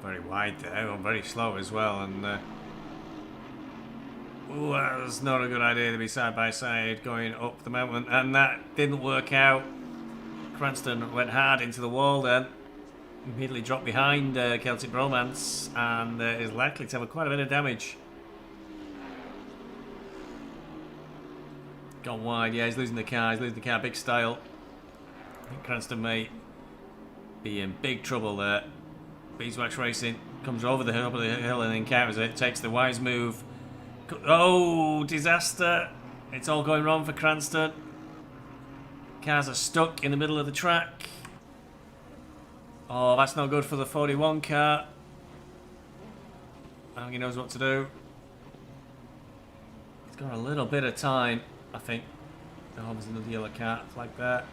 Very wide there, or very slow as well, and ooh, that was not a good idea to be side by side going up the mountain, and that didn't work out. Cranston went hard into the wall then, immediately dropped behind Celtic Bromance, and is likely to have quite a bit of damage. Gone wide, yeah, he's losing the car, big style. I think Cranston may be in big trouble there. BeesWax Racing comes over the hill and encounters it, takes the wise move. Oh, disaster. It's all going wrong for Cranston. Cars are stuck in the middle of the track. Oh, that's not good for the 41 car. I think he knows what to do. He's got a little bit of time, I think. Oh, there's another yellow car like that.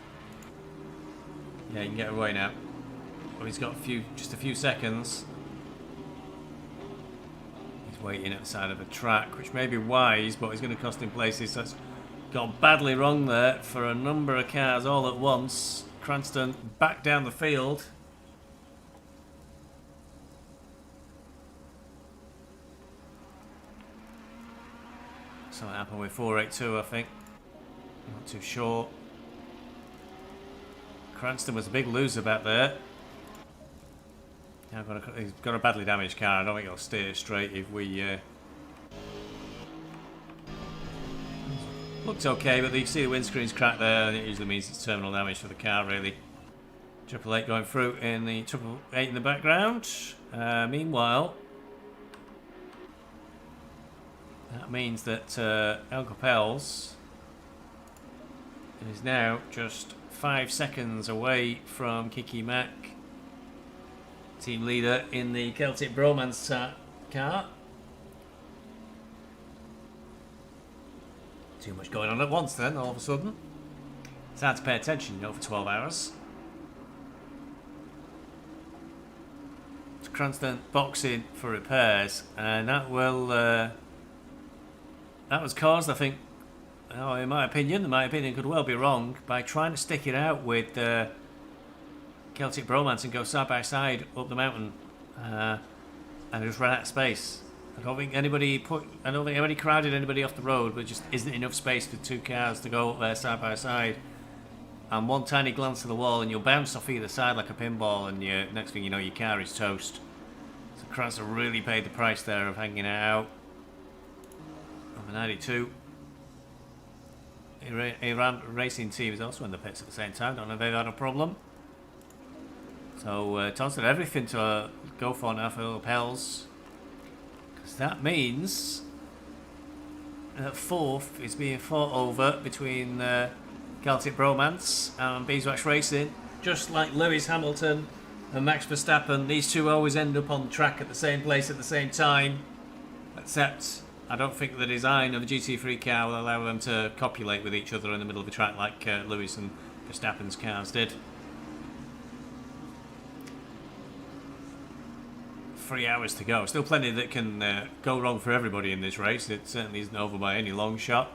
Yeah, you can get away now. Well, he's got just a few seconds. He's waiting at the side of the track, which may be wise, but he's going to cost him places. So it's gone badly wrong there for a number of cars all at once. Cranston back down the field. Something happened with 482, I think. Not too sure. Cranston was a big loser back there. Yeah, he's got a badly damaged car. I don't think he'll steer straight if we... Looks okay, but you see the windscreen's cracked there, and it usually means it's terminal damage for the car, really. Triple 8 going through in the Triple 8 in the background. Meanwhile, that means that El Capels is now just 5 seconds away from Kiki Mack, team leader in the Celtic Bromance car. Too much going on at once then, all of a sudden. It's hard to pay attention, you know, for 12 hours. It's Cranston boxing for repairs, and that will... that was caused, I think, in my opinion could well be wrong, by trying to stick it out with Celtic Bromance and go side by side up the mountain, and just ran out of space. I don't think anybody crowded anybody off the road, but just isn't enough space for two cars to go up there side by side. And one tiny glance to the wall, and you'll bounce off either side like a pinball, and next thing you know, your car is toast. So Cranster really paid the price there of hanging it out. Number 92. Iran Racing Team is also in the pits at the same time. Don't know if they've had a problem. So Tom's done everything to go for now for the lapels. Because that means that fourth is being fought over between Celtic Bromance and BeesWax Racing. Just like Lewis Hamilton and Max Verstappen, these two always end up on track at the same place at the same time. Except I don't think the design of the GT3 car will allow them to copulate with each other in the middle of the track like Lewis and Verstappen's cars did. 3 hours to go. Still plenty that can go wrong for everybody in this race. It certainly isn't over by any long shot.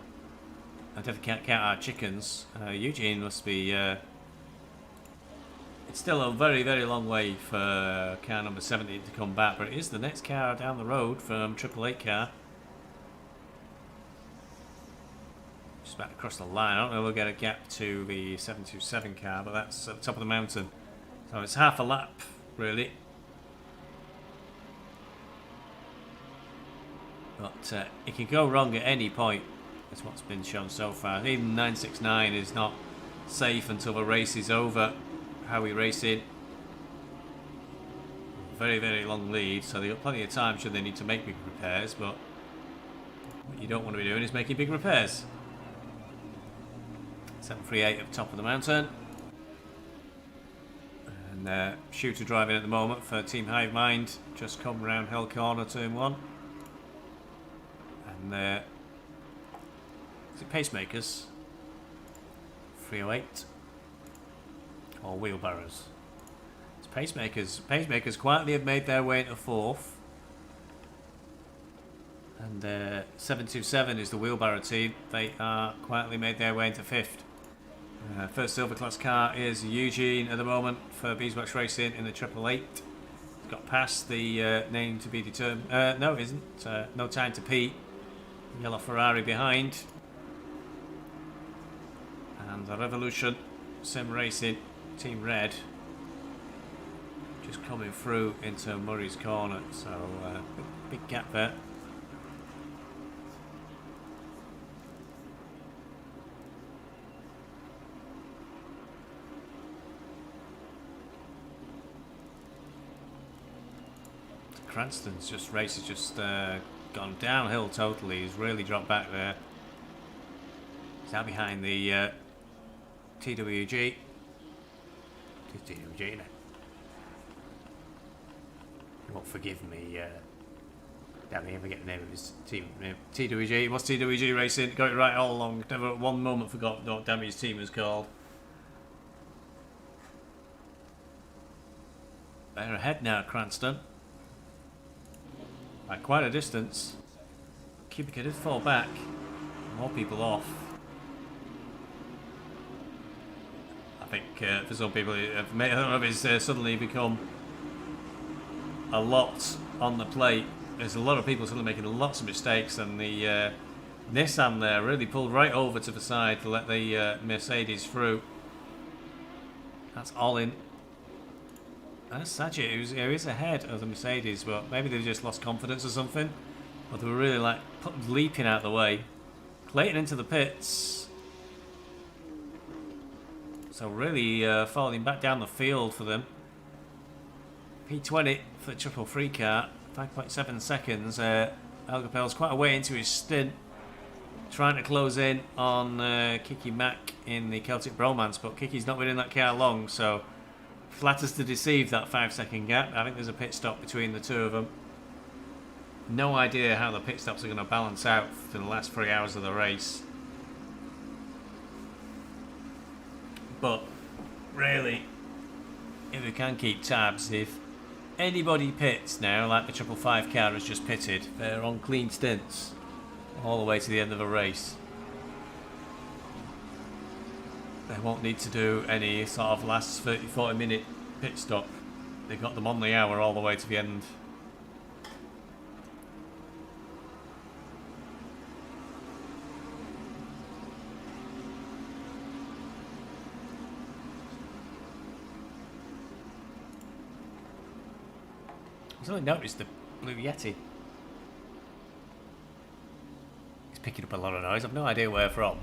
I definitely can't count our chickens. Eugene must be... it's still a very, very long way for car number 70 to come back, but it is the next car down the road from Triple Eight car. Just about to cross the line. I don't know if we'll get a gap to the 727 car, but that's at the top of the mountain. So it's half a lap, really. But it can go wrong at any point. That's what's been shown so far. Even 969 is not safe until the race is over. How we race it. Very, very long lead, so they've got plenty of time should they need to make big repairs, but what you don't want to be doing is making big repairs. 738 at the top of the mountain. And Shooter driving at the moment for Team Hive Mind. Just come round Hill Corner, turn 1. And is it Pacemakers? 308. Or Wheelbarrows. It's Pacemakers. Pacemakers quietly have made their way into 4th. And 727 is the Wheelbarrow team. They are quietly made their way into 5th. First silver class car is Eugene at the moment for BeesWax Racing in the 888. Got past the name to be determined. No, it isn't. No Time to Pete. Yellow Ferrari behind. And the Revolution Sim Racing Team Red just coming through into Murray's Corner. So big gap there. Cranston's race has just gone downhill totally. He's really dropped back there. He's out behind the TWG. TWG, you won't forgive me. Damn, I never get the name of his team. TWG. What's TWG Racing? Got it right all along. Never at one moment forgot what damn his team was called. They're ahead now, Cranston. By quite a distance. Kubica did fall back. More people off. I think for some people, I don't know if it's suddenly become a lot on the plate. There's a lot of people suddenly making lots of mistakes, and the Nissan there really pulled right over to the side to let the Mercedes through. That's all in. That's Sagitt, who is ahead of the Mercedes, but maybe they've just lost confidence or something. But they were really like leaping out of the way. Clayton into the pits. So really falling back down the field for them. P20 for the triple free car. 5.7 seconds. Algapel's quite a way into his stint. Trying to close in on Kiki Mack in the Celtic Bromance, but Kiki's not been in that car long, so flatters to deceive that 5-second gap. I think there's a pit stop between the two of them. No idea how the pit stops are going to balance out for the last 3 hours of the race. But really, if we can keep tabs, if anybody pits now, like the 555 car has just pitted, they're on clean stints all the way to the end of the race. They won't need to do any sort of last 30-40 minute pit stop. They've got them on the hour all the way to the end. I suddenly noticed the Blue Yeti. It's picking up a lot of noise. I've no idea where from.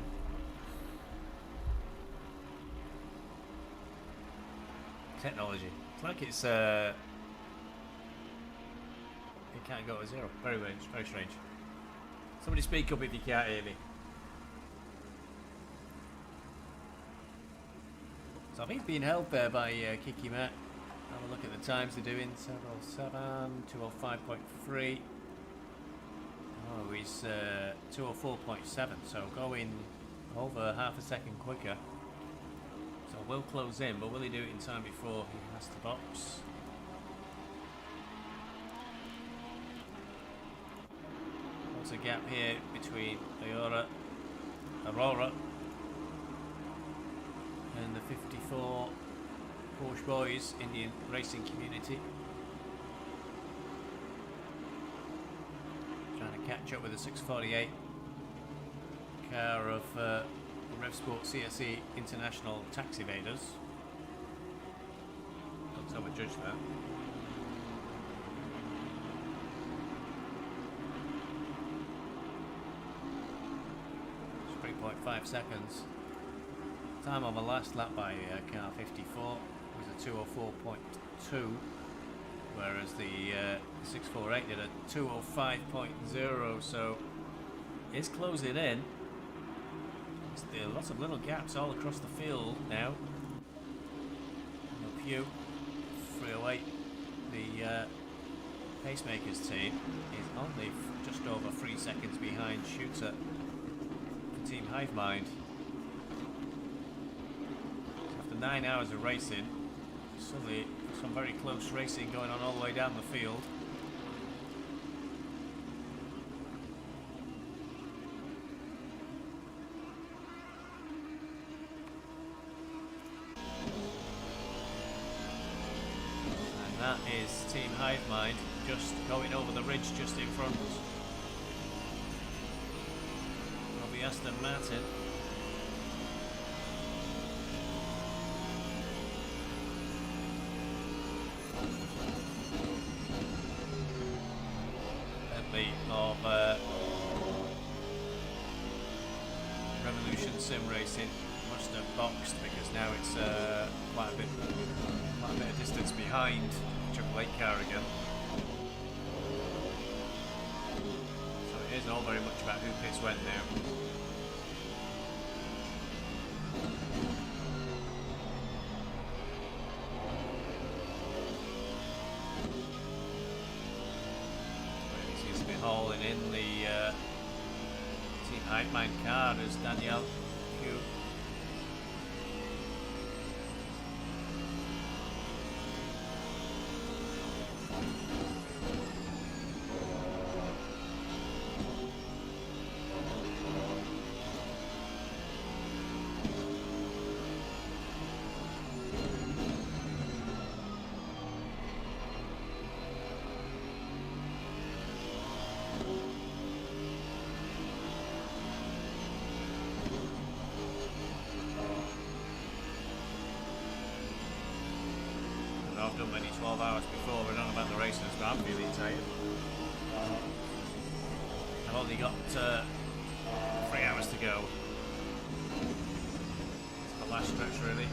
Technology. It's like it's it can't go to zero. Very strange. Very strange. Somebody speak up if you can't hear me. So I think being held there by Kiki Matt. Have a look at the times they're doing. 707, 205.3. Oh, he's 204.7, so going over half a second quicker. So we'll close in, but will he do it in time before he has to box? What's the gap here between Aurora and the 54 Porsche Boys Indian racing community? Trying to catch up with the 648 car of RevSport CSE International Tax Evaders. Don't overjudge that. 3.5 seconds. Time on the last lap by car 54 was a 204.2, whereas the 648 did a 205.0, so it's closing in. There are lots of little gaps all across the field now. Pew 308, the Pacemakers team, is only just over 3 seconds behind Shooter for Team Hivemind. After 9 hours of racing, suddenly some very close racing going on all the way down the field. That is Team Hivemind just going over the ridge just in front of the Aston Martin. Bentley of Revolution Sim Racing must have boxed because now it's quite a bit of distance behind Triple 8 car again. So it isn't all very much about who pits when now. He seems to be hauling in the Team Hivemind car as Danielle Q. I've done many 12 hours before, we're not about the races, but I'm feeling tired. I've only got 3 hours to go. It's the last stretch really.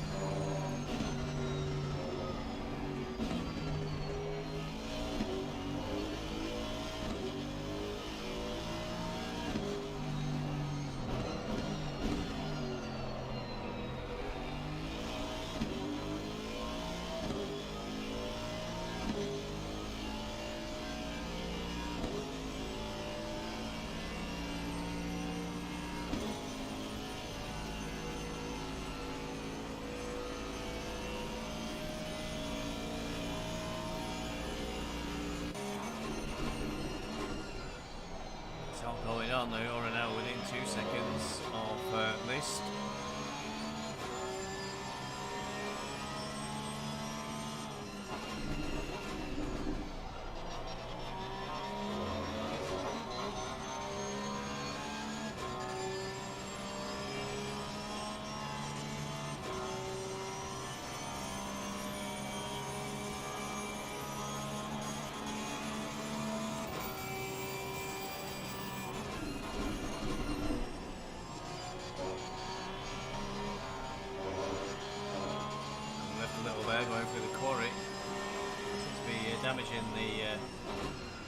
Going on, they are now within 2 seconds of list. damaging the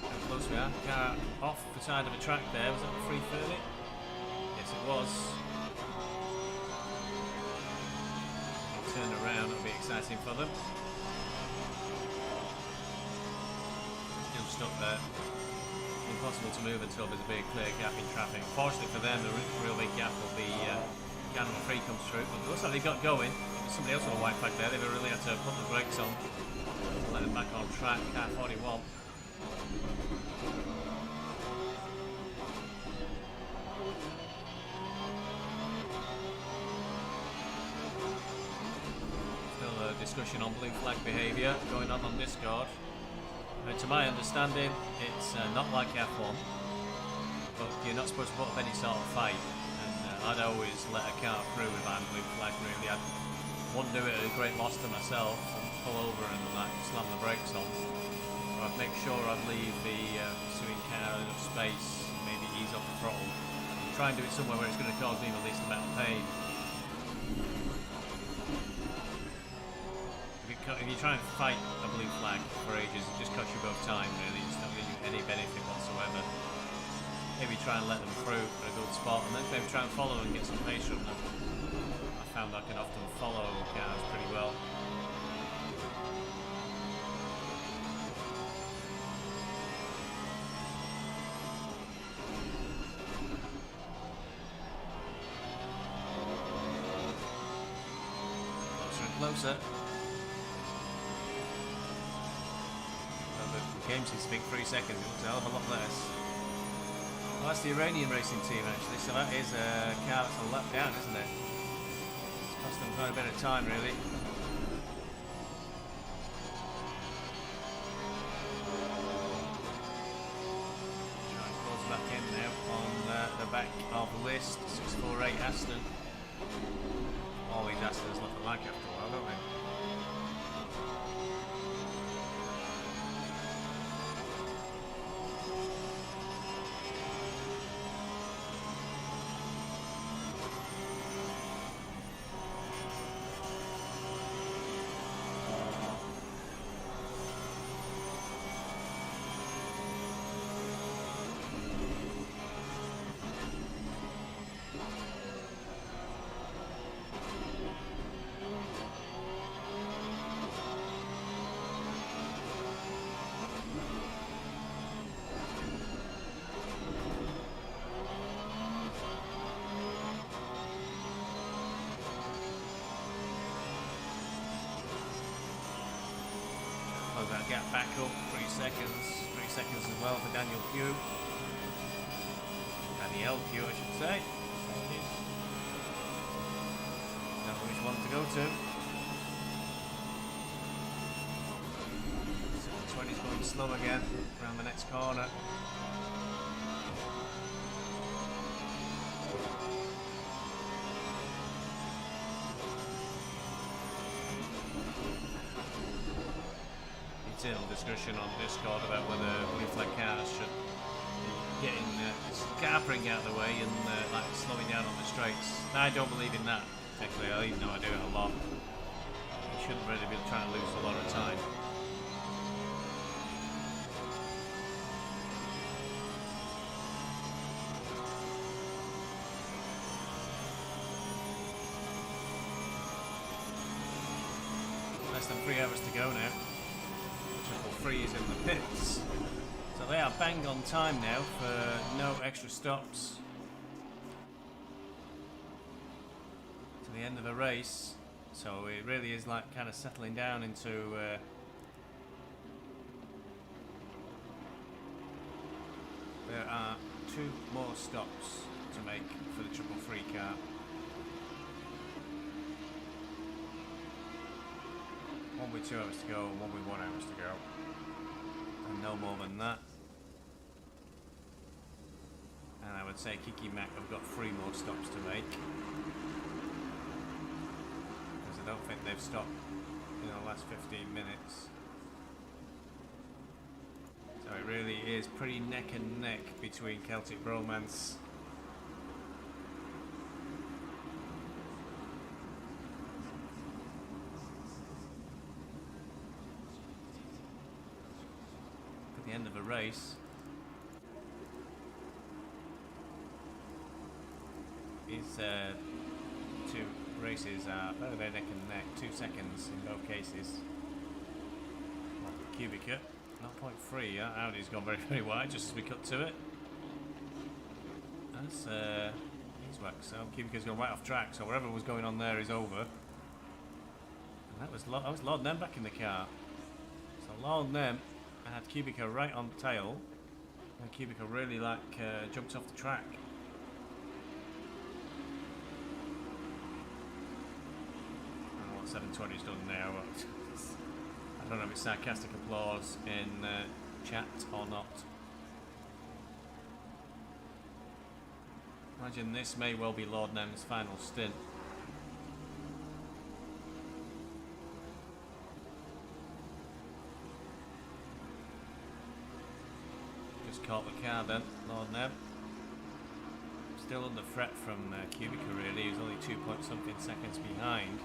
how close we are. Car off the side of a track there. Was that 330? Yes, it was. Turn around, it'll be exciting for them. Still stuck there. Impossible to move until there's a big clear gap in traffic. Fortunately for them, the real big gap will be when the free comes through. But it looks like they got going. There's somebody else on a white flag there. They've really had to put the brakes on to let them back on track. Car 41. Still a discussion on blue flag behaviour going on Discord. To my understanding, it's not like F1, but you're not supposed to put up any sort of fight. And I'd always let a car through if I'm blue flag. Really, I wouldn't do it at a great loss to myself and pull over and like slam the brakes on. But I'd make sure I'd leave the pursuing car enough space, maybe ease off the throttle, and try and do it somewhere where it's going to cause me the least amount of pain. If you try and fight a blue flag for ages, it just costs you both time, really. It's not giving you any benefit whatsoever. Maybe try and let them through at a good spot, and then maybe try and follow and get some pace from them. I found I can often follow cars pretty well. Closer and closer. Game seems to think 3 seconds, it looks a hell of a lot less. Well, that's the Iranian racing team actually, so that is a car that's a lap down, isn't it? It's cost them quite a bit of time really. Try and close back in now on the back of the list, 648 Aston. All these Astons look alike after a while, don't they? That gap back up 3 seconds as well for Daniel Pugh. Daniel Pugh, I should say. Don't know which one to go to. 720's going slow again around the next corner. Internal discussion on Discord about whether blue flag cars should be getting scarpering out of the way and like slowing down on the straights. I don't believe in that particularly, even though I do it a lot. You shouldn't really be trying to lose a lot of time. Less than 3 hours to go now. Freeze in the pits, so they are bang on time now for no extra stops to the end of the race. So it really is like kind of settling down into there are 2 more stops to make for the 333 car. One with 2 hours to go and one with 1 hour to go. And no more than that. And I would say Kiki Mac have got 3 more stops to make. Because I don't think they've stopped in the last 15 minutes. So it really is pretty neck and neck between Celtic Bromance end of a race. These two races are very neck and neck, 2 seconds in both cases. Cubica, 0.3, Audi's gone very wide just as we cut to it. That's BeesWax, so Cubica's gone right off track, so whatever was going on there is over. And that was Lord Nem back in the car. So Lord Nem had Cubica right on the tail, and Cubica really jumped off the track. I don't know what 720's done now. I don't know if it's sarcastic applause in chat or not. Imagine this may well be Lord Nem's final stint. Just caught the car then, Lord Nem. Still under threat from Cubica really, he's only 2 point something seconds behind.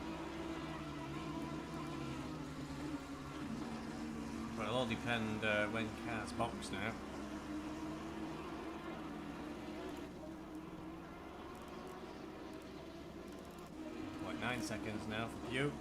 But it'll all depend when cars box now. Like 9 seconds now for Pew.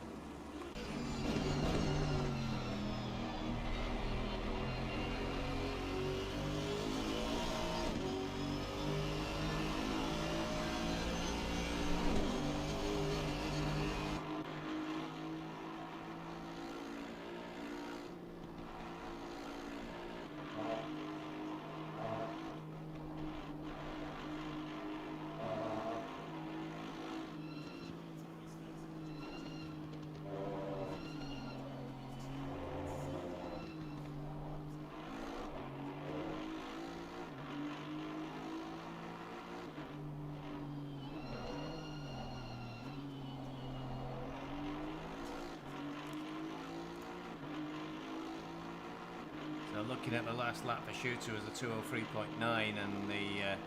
So looking at the last lap for Shooter was a 2:03.9, and the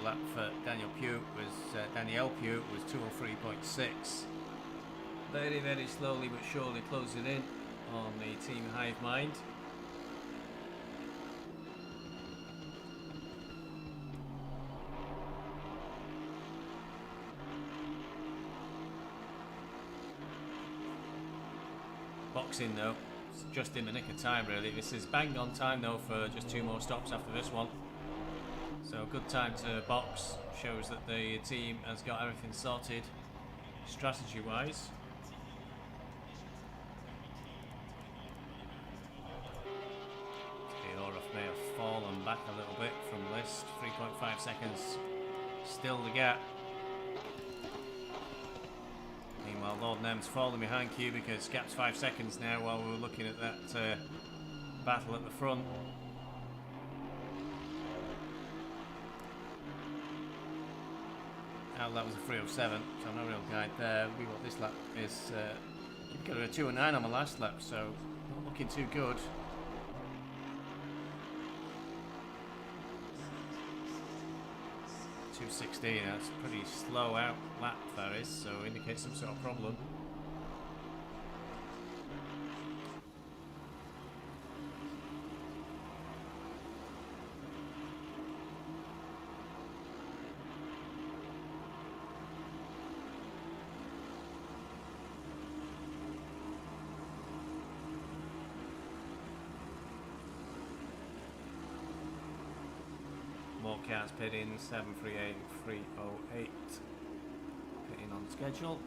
lap for Daniel Pugh was Danielle Pugh was 2:03.6. Very slowly but surely closing in on the team Hive Mind. Boxing though, it's just in the nick of time really. This is bang on time though for just 2 more stops after this one. So good time to box, shows that the team has got everything sorted strategy wise. AOR may have fallen back a little bit from list, 3.5 seconds still the gap. Meanwhile, Lord Nem's falling behind Q because gap's 5 seconds now while we were looking at that battle at the front. Oh, that was a 3:07, so no real guide there. We got this lap is you've got a 2:09 on the last lap, so not looking too good. .216, that's pretty slow out lap that is, so indicates some sort of problem. More cars pitting, 738 and 308 pitting on schedule.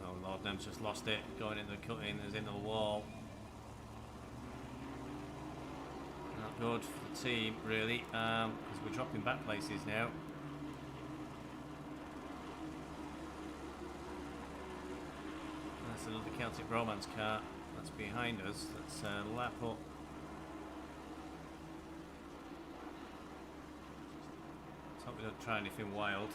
Oh, Lord Nem's just lost it, going into the cutting, is into the wall. Not good for the team really, because we're dropping back places now. That's another Celtic Bromance car that's behind us, that's lap up. Hope we don't try anything wild.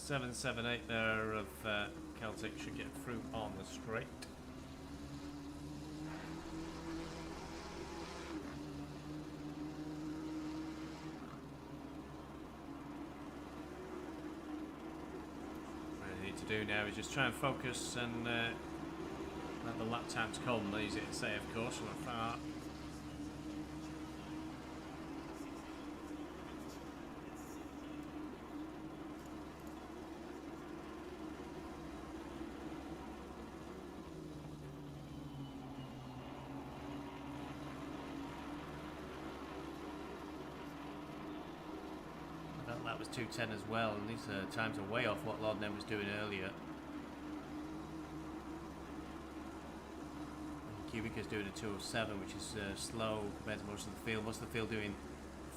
778 there of Celtic should get through on the straight. What I need to do now is just try and focus and let the lap times come, easy to say of course from afar. That was 2:10 as well, and these times are way off what Lord Nem was doing earlier. Cubica's doing a 2:07, which is slow compared to most of the field. Most of the field doing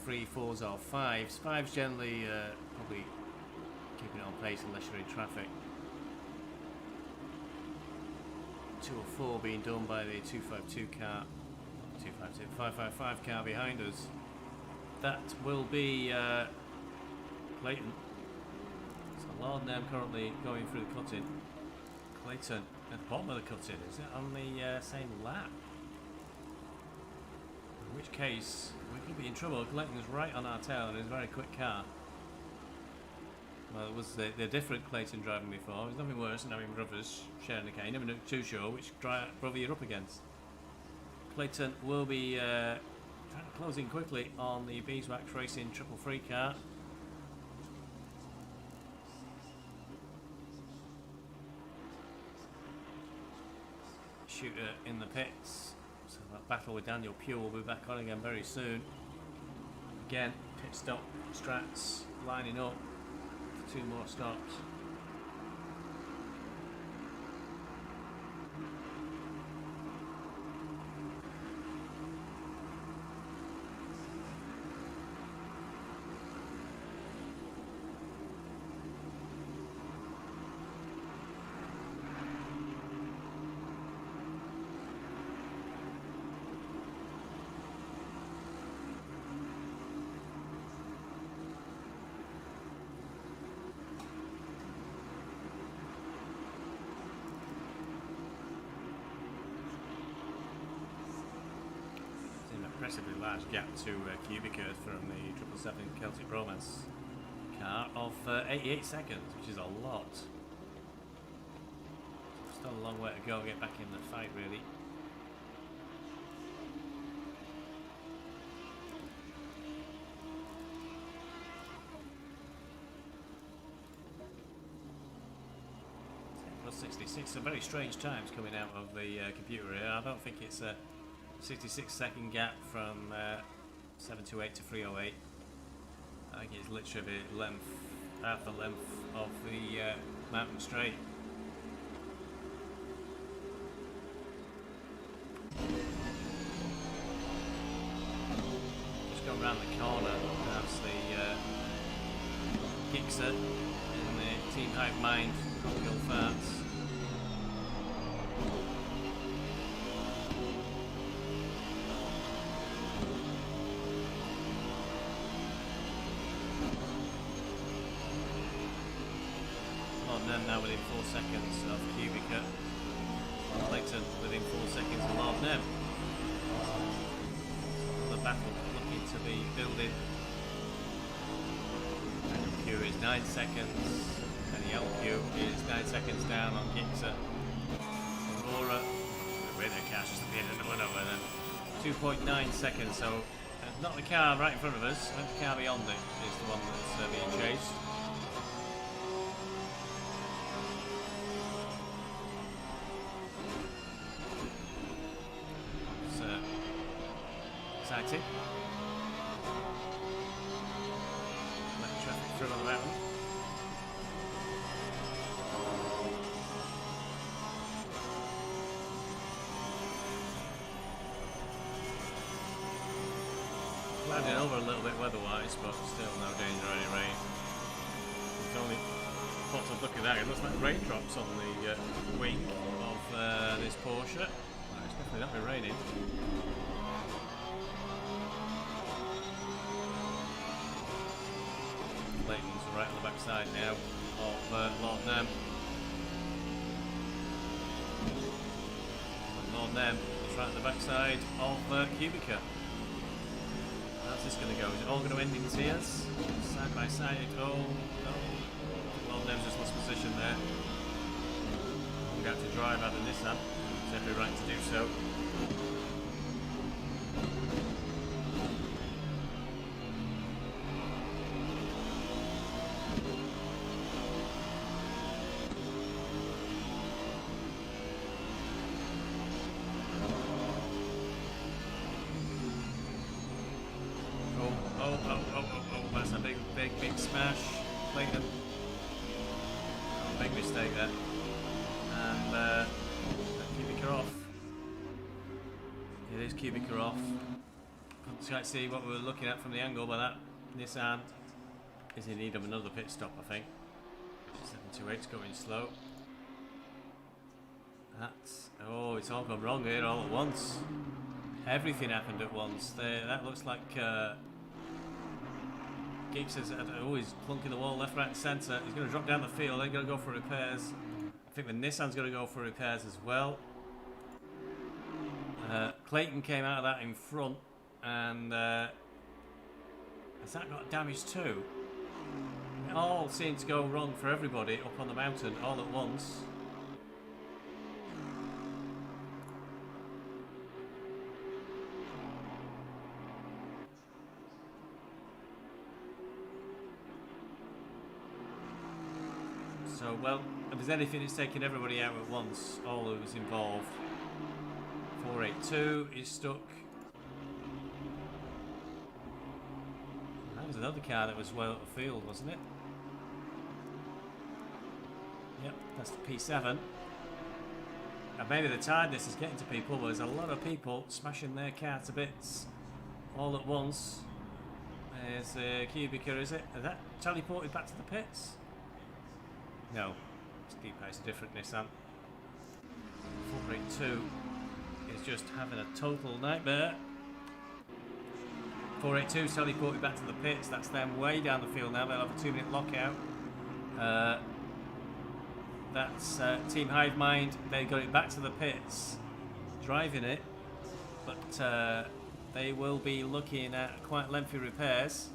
3, 4s or 5s. 5s generally probably keeping it on pace unless you're in traffic. 2:04 being done by the 252 car, 252, 555 car behind us. That will be Clayton. So Lord Nem currently going through the cutting. Clayton at the bottom of the cutting. Is it on the same lap? In which case we could be in trouble. Clayton's right on our tail and is a very quick car. Well, it was the different Clayton driving before. There's nothing worse than having brothers sharing a car. You never know too sure which brother you're up against. Clayton will be trying to close in quickly on the BeesWax Racing 333 car. Shooter in the pits, so that battle with Daniel Pugh will be back on again very soon. Again, pit stop strats lining up for 2 more stops. Impressively large gap to Cubica from the 777 Celtic Bromance car of 88 seconds, which is a lot. Still a long way to go to get back in the fight, really. Plus 66, some very strange times coming out of the computer here. I don't think it's a 66-second gap from 728 to 308. I think it's literally the length, half the length of the mountain straight. Just go around the corner, that's the Gixxer in the Team Hive Mind Cocktail Farts. Now within 4 seconds of Cubica. Clayton within 4 seconds of Lord Nem. The battle looking to be building. Daniel Q is 9 seconds, and the LQ is 9 seconds down on Gixxer. Aurora, with the car just appeared in the one over then. 2.9 seconds, so not the car right in front of us, but the car beyond it is the one that's being chased. Exciting. Let traffic through on the mountain. Clouding over a little bit weather-wise, but still no danger of any rain. It's only thought of looking at it looks like raindrops on the wing of this Porsche. Well, it's definitely not been raining. Clayton's right on the backside now of Lord Nem. And Lord Nem is right on the backside of Cubica. How's this going to go? Is it all going to end in tears? Side by side. Oh, no. Lord Nem's just lost position there. He's got to drive out of Nissan. He's every right to do so. Oh, that's a big smash. Clayton. Oh, big mistake there. And Cubica off. It is Cubica off. Couldn't quite see what we were looking at from the angle, but that Nissan is in need of another pit stop, I think. 728's going slow. That's... oh, it's all gone wrong here all at once. Everything happened at once. That looks like Geeks is always plunking the wall left, right and centre. He's going to drop down the field, then going to go for repairs. I think the Nissan's going to go for repairs as well. Clayton came out of that in front, and has that got damage too? It all seemed to go wrong for everybody up on the mountain all at once. So, well, if there's anything that's taking everybody out at once, all who's involved. 482 is stuck. That was another car that was well at the field, wasn't it? Yep, that's the P7. And maybe the tiredness is getting to people, but there's a lot of people smashing their car to bits all at once. There's Cubica, is it? Is that teleported back to the pits? No, it's a different Nissan. 482 is just having a total nightmare. 482 teleported back to the pits. That's them way down the field now. They'll have a 2-minute lockout. That's Team Hive Mind. They got it back to the pits, driving it, but they will be looking at quite lengthy repairs.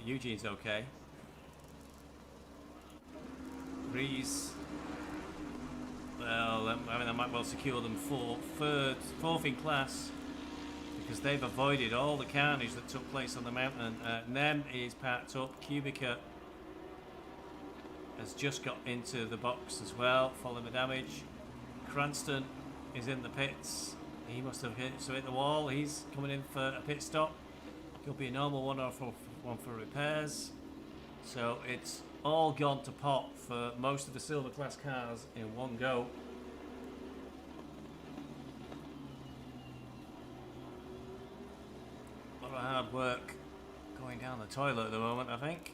Eugene's okay. Breeze. Well, I mean, I might well secure them fourth in class, because they've avoided all the carnage that took place on the mountain. Nem is parked up. Cubica has just got into the box as well, following the damage. Cranston is in the pits. He must have hit the wall. He's coming in for a pit stop. Could be a normal one or one for repairs. So it's all gone to pot for most of the silver class cars in one go. A lot of hard work going down the toilet at the moment, I think.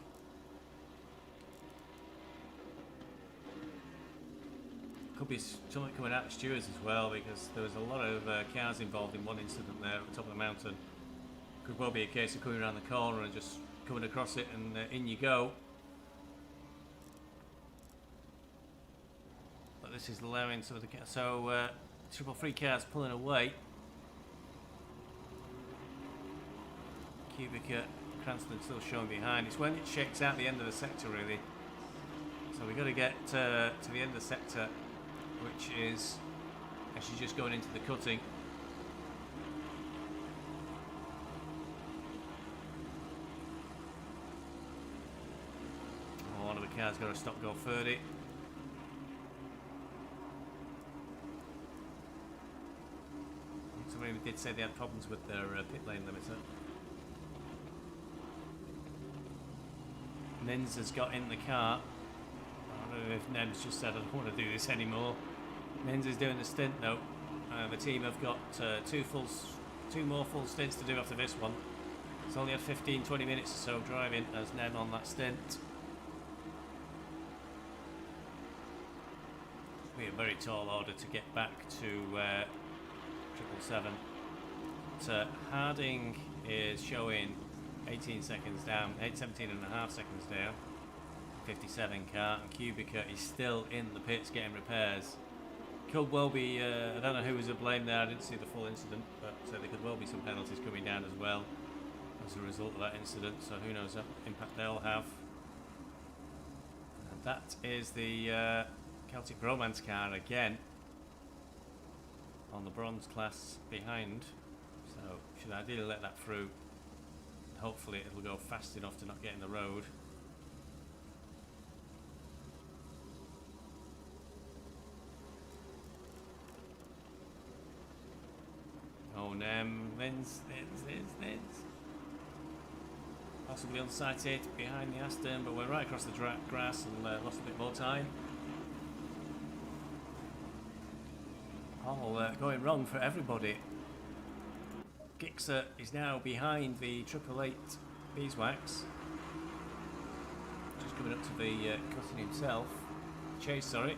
Could be something coming out of stewards as well, because there was a lot of cars involved in one incident there at the top of the mountain. Could well be a case of coming around the corner and just coming across it, and in you go. But this is allowing some of the cars. So, triple free cars pulling away. Cubica, Cranston still showing behind. It's when it shakes out the end of the sector, really. So we've got to get to the end of the sector, which is actually just going into the cutting. One of the cars got to stop, go 30. Somebody did say they had problems with their pit lane limiter. Nins has got in the car. I don't know if Nem's just said, I don't want to do this anymore. Nins is doing the stint though. The team have got two more full stints to do after this one. It's only had 15-20 minutes or so driving as Nem on that stint. It'll be a very tall order to get back to 777. Harding is showing 18 seconds down, 17 and a half seconds down. 57 car, and Kubica is still in the pits getting repairs. Could well be, I don't know who was to blame there, I didn't see the full incident, but there could well be some penalties coming down as well as a result of that incident, so who knows what impact they'll have. And that is the Celtic Bromance car again on the bronze class behind, so should ideally let that through. Hopefully it'll go fast enough to not get in the road. Oh, Lens. Possibly unsighted behind the Aston, but we're right across the grass and lost a bit more time. All going wrong for everybody. Gixxer is now behind the 888 BeesWax. Just coming up to the crossing himself. Chase, sorry.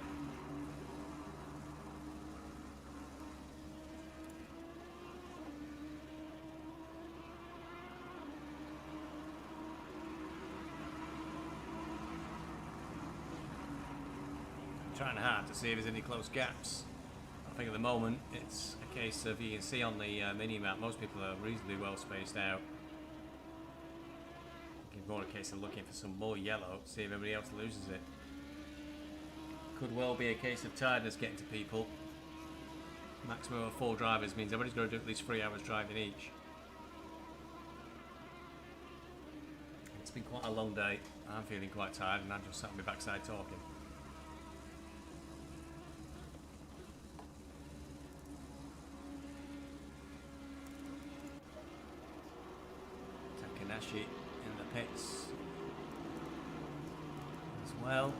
Trying hard to see if there's any close gaps. I think at the moment it's a case of, you can see on the mini-map, most people are reasonably well spaced out. It's more a case of looking for some more yellow, see if everybody else loses it. Could well be a case of tiredness getting to people. Maximum of 4 drivers means everybody's got to do at least 3 hours driving each. It's been quite a long day. I'm feeling quite tired and I'm just sat on my backside talking. In the pits as well.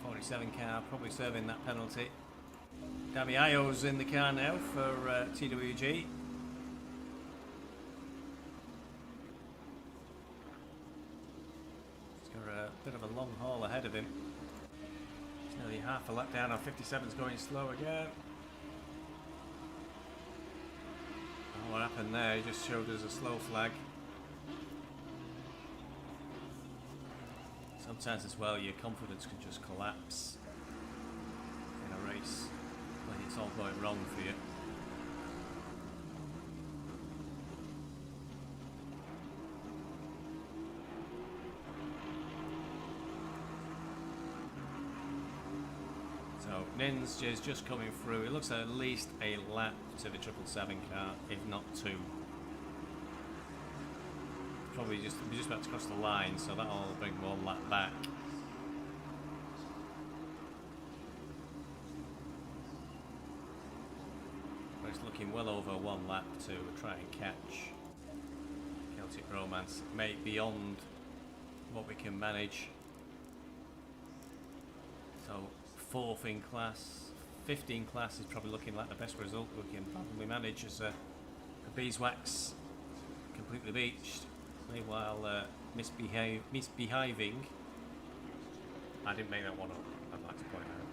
47 car probably serving that penalty. Davy Io's in the car now for TWG. He's got a bit of a long haul ahead of him. He's nearly half a lap down. Our 57's going slow again. What happened there? He just showed us a slow flag. Sometimes as well your confidence can just collapse in a race when it's all going wrong for you. So Ninja is just coming through. It looks like at least a lap to the 777 car, if not 2. Probably just about to cross the line, so that'll bring 1 lap back. But it's looking well over 1 lap to try and catch Celtic Bromance. May beyond what we can manage. So 4th in class, 15 class is probably looking like the best result we can probably manage as a BeesWax completely beached. While misbehaving. I didn't make that one up, I'd like to point out.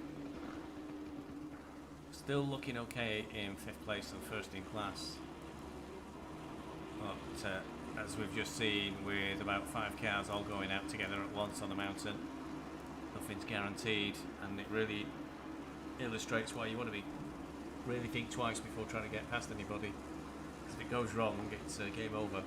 Still looking okay in 5th place and 1st in class. But as we've just seen, with about 5 cars all going out together at once on the mountain, nothing's guaranteed, and it really illustrates why you want to really think twice before trying to get past anybody. Because if it goes wrong, it's game over.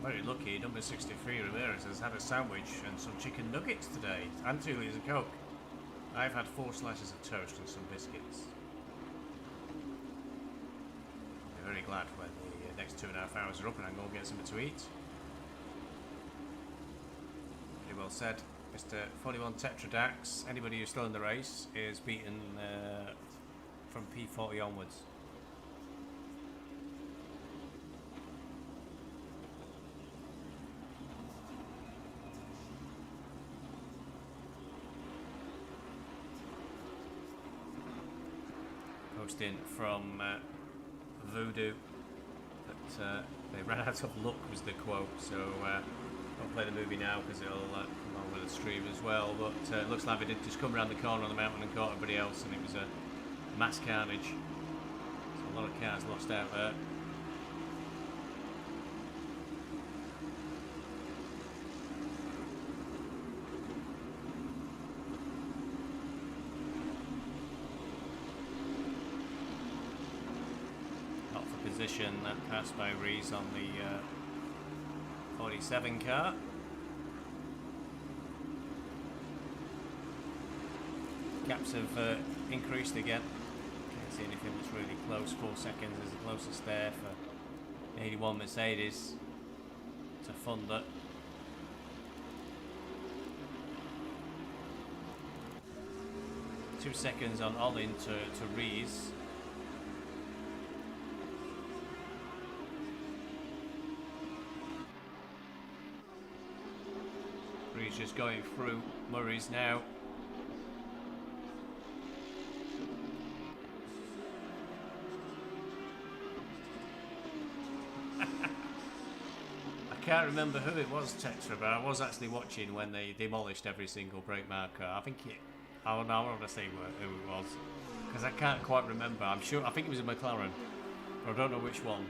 Very lucky, number 63 Ramirez has had a sandwich and some chicken nuggets today, and 2 litres of Coke. I've had 4 slices of toast and some biscuits. I'm very glad when the next 2.5 hours are up and I can go get something to eat. Very well said. Mr. 41 Tetradax, anybody who's still in the race, is beaten from P40 onwards. Posting from Voodoo that they ran out of luck was the quote, so I'll play the movie now because it'll come on with the stream as well, but it looks like they did just come around the corner on the mountain and caught everybody else, and it was a mass carnage. So a lot of cars lost out there. Not for position, that passed by Rees on the 47 car. Gaps have increased again. Can't see anything that's really close. 4 seconds is the closest there for 81 Mercedes to Thunder. Two seconds on Olin to Rees. Rees just going through Murray's now. I can't remember who it was, Tetra, but I was actually watching when they demolished every single brake marker. I think I don't want to say who it was because I can't quite remember. I think it was a McLaren, but I don't know which one.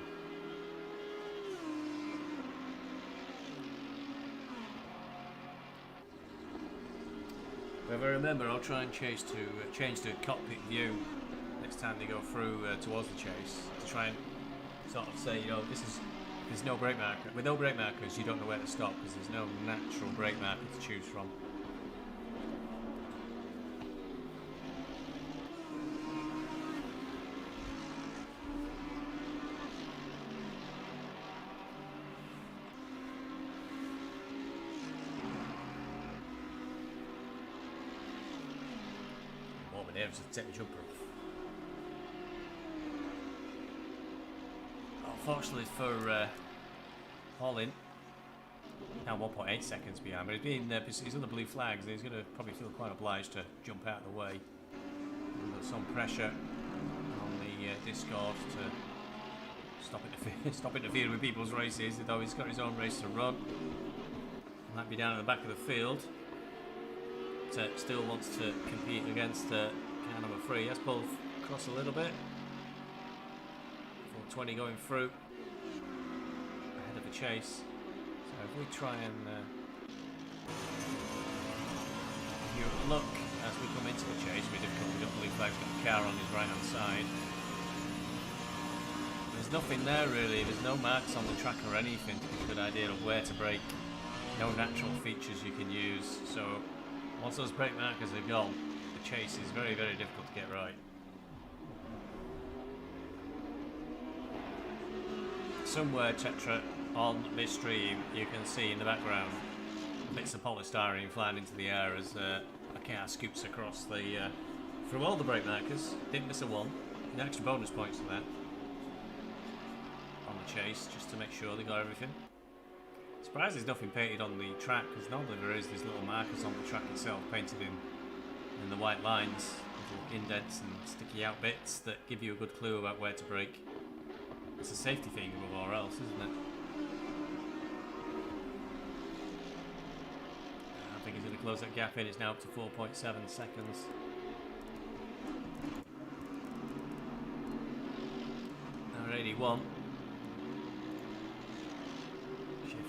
If I remember, I'll try and change to cockpit view next time they go through towards the chase to try and sort of say, you know, there's no brake marker. With no brake markers, you don't know where to stop because there's no natural brake marker to choose from. Nerves to take the jumper off. Unfortunately for Hollin, now 1.8 seconds behind, but he's on the blue flags and he's going to probably feel quite obliged to jump out of the way. There's some pressure on the Discord to stop interfering with people's races, though he's got his own race to run. He might be down at the back of the field. Still wants to compete against car number 3. Let's pull across a little bit. 420 going through ahead of the chase. So if we try and if you look as we come into the chase, we've got blue flags, got the car on his right hand side. There's nothing there really. There's no marks on the track or anything to give a good idea of where to brake. No natural features you can use. So once those brake markers are gone, the chase is very, very difficult to get right. Somewhere, Tetra, on this stream, you can see in the background bits of polystyrene flying into the air as a car scoops across the through all the brake markers. Didn't miss a one. An extra bonus points for that on the chase, just to make sure they got everything. Surprised there's nothing painted on the track, because normally there is these little markers on the track itself painted in the white lines, little indents and sticky out bits that give you a good clue about where to brake. It's a safety thing above all else, isn't it? I think he's going to close that gap in. It's now up to 4.7 seconds. Now 81.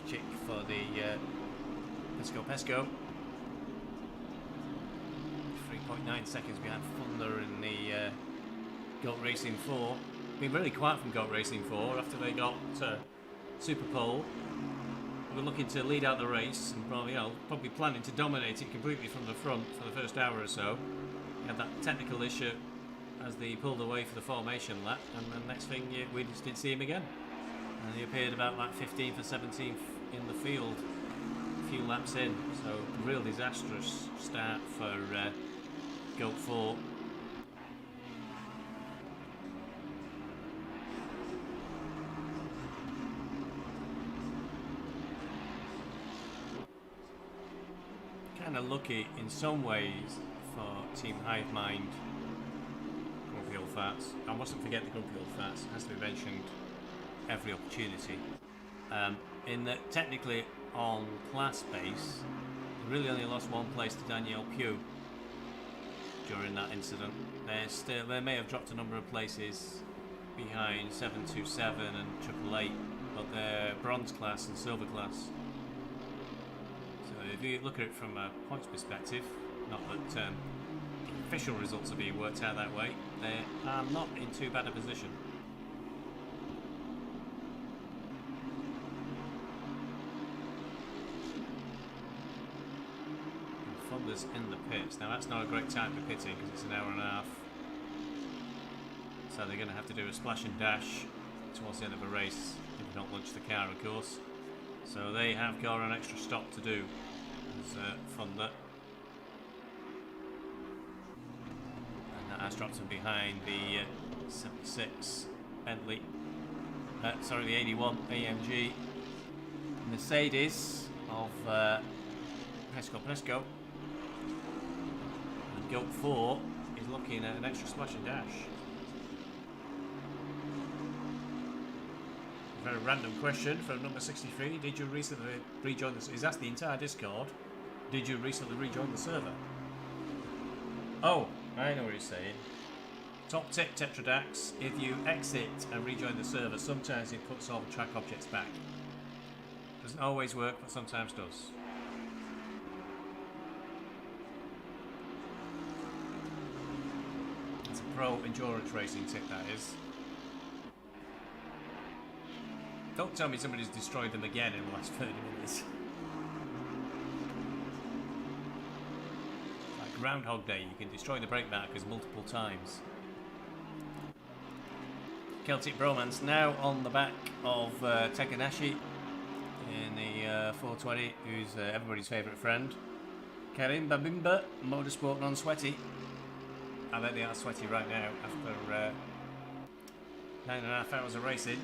Chick for the Pesco. 3.9 seconds behind Thunder in the Goat Racing 4. Been really quiet from Goat Racing 4 after they got Super Pole. were looking to lead out the race and probably planning to dominate it completely from the front for the first hour or so. He had that technical issue as they pulled away for the formation lap, and the next thing we just didn't see him again. And he appeared about like 15th or 17th in the field a few laps in, so real disastrous start for Goat 4. Kind of lucky in some ways for Team Hive Mind. Grumpy old farts. I mustn't forget the grumpy old farts. It has to be mentioned every opportunity. In that technically on class base, they really only lost one place to Danielle Pugh during that incident. They may have dropped a number of places behind 727 and 888, but they're bronze class and silver class. So if you look at it from a points perspective, not that official results are being worked out that way, they are not in too bad a position. Thunder's in the pits. Now that's not a great time for pitting because it's an hour and a half. So they're going to have to do a splash and dash towards the end of a race if they don't launch the car, of course. So they have got an extra stop to do as Thunder. And that has dropped them behind the 76 Bentley. Sorry, the 81 AMG Mercedes of Presco. And Goat 4 is looking at an extra splash and dash. A very random question from number 63. Did you recently rejoin the... He's asked the entire Discord. Did you recently rejoin the server? Oh, I know what he's saying. Top tip, Tetradax. If you exit and rejoin the server, sometimes it puts all the track objects back. Doesn't always work, but sometimes does. It's a pro endurance racing tip, that is. Don't tell me somebody's destroyed them again in the last 30 minutes. Like Groundhog Day, you can destroy the brake markers multiple times. Celtic Bromance now on the back of Tekanashi in the 420, who's everybody's favourite friend. Karim Babimba, Motorsport Non-Sweaty. I bet they are sweaty right now after 9.5 hours of racing.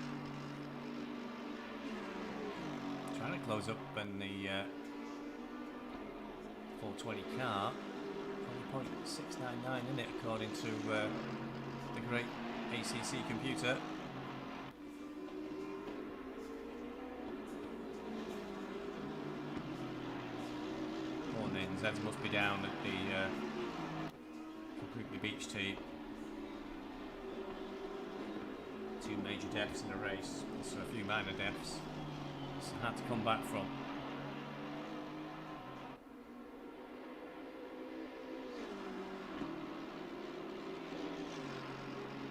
Trying to close up in the 420 car. 0.699 in it, according to the great ACC computer. Mornings, Zeds must be down at the completely beach team. Two major deaths in a race, also a few minor deaths. It's hard to come back from.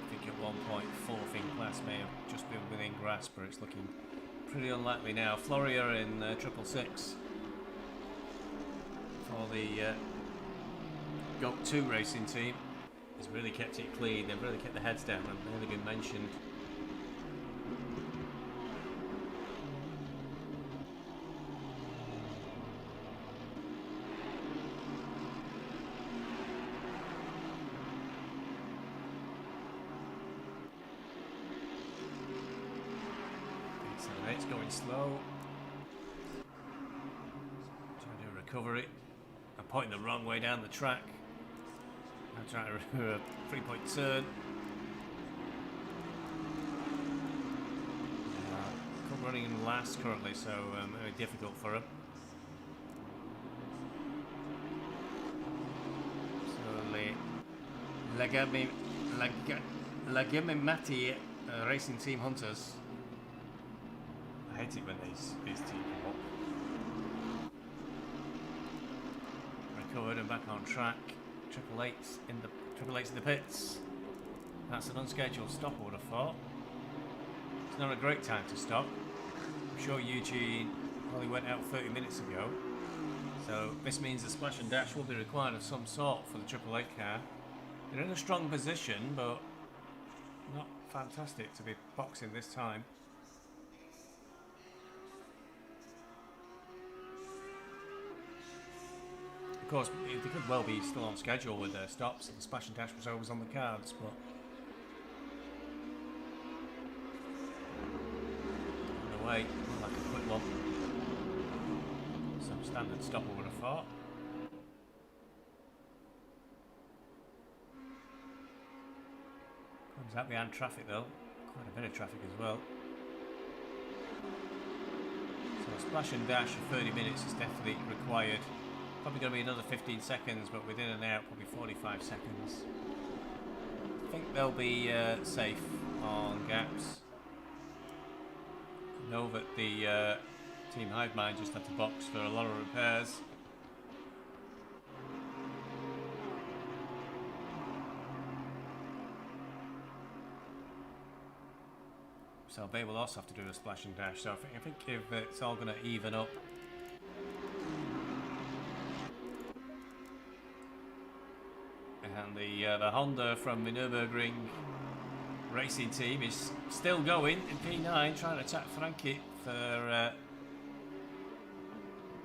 I think at one point fourth in class may have just been within grasp, but it's looking pretty unlikely now. Floria in 666 for the Goat 2 racing team has really kept it clean. They've really kept their heads down and really been mentioned. It's going slow. Trying to recover it. I'm pointing the wrong way down the track. I'm trying to do a 3-point turn. I'm running in last currently, so very difficult for him. So Lagame Mati Racing Team Hunters. I hate it when these teams come up. Recovered and back on track. 888's in the pits. That's an unscheduled stop, I would have thought. It's not a great time to stop. I'm sure Eugene only went out 30 minutes ago. So this means a splash and dash will be required of some sort for the Triple Eight car. They're in a strong position, but not fantastic to be boxing this time. Of course, they could well be still on schedule with their stops. The splash and dash was always on the cards, but in a way, like a quick one. Some standard stop, I would have thought. Comes out behind traffic though, quite a bit of traffic as well. So a splash and dash for 30 minutes is definitely required. Probably going to be another 15 seconds, but within and out, probably 45 seconds. I think they'll be safe on gaps. I know that the Team Hive Mind just had to box for a lot of repairs. So they will also have to do a splash and dash. So I think if it's all going to even up. And the Honda from the Nürburgring racing team is still going in P9, trying to attack Frankie for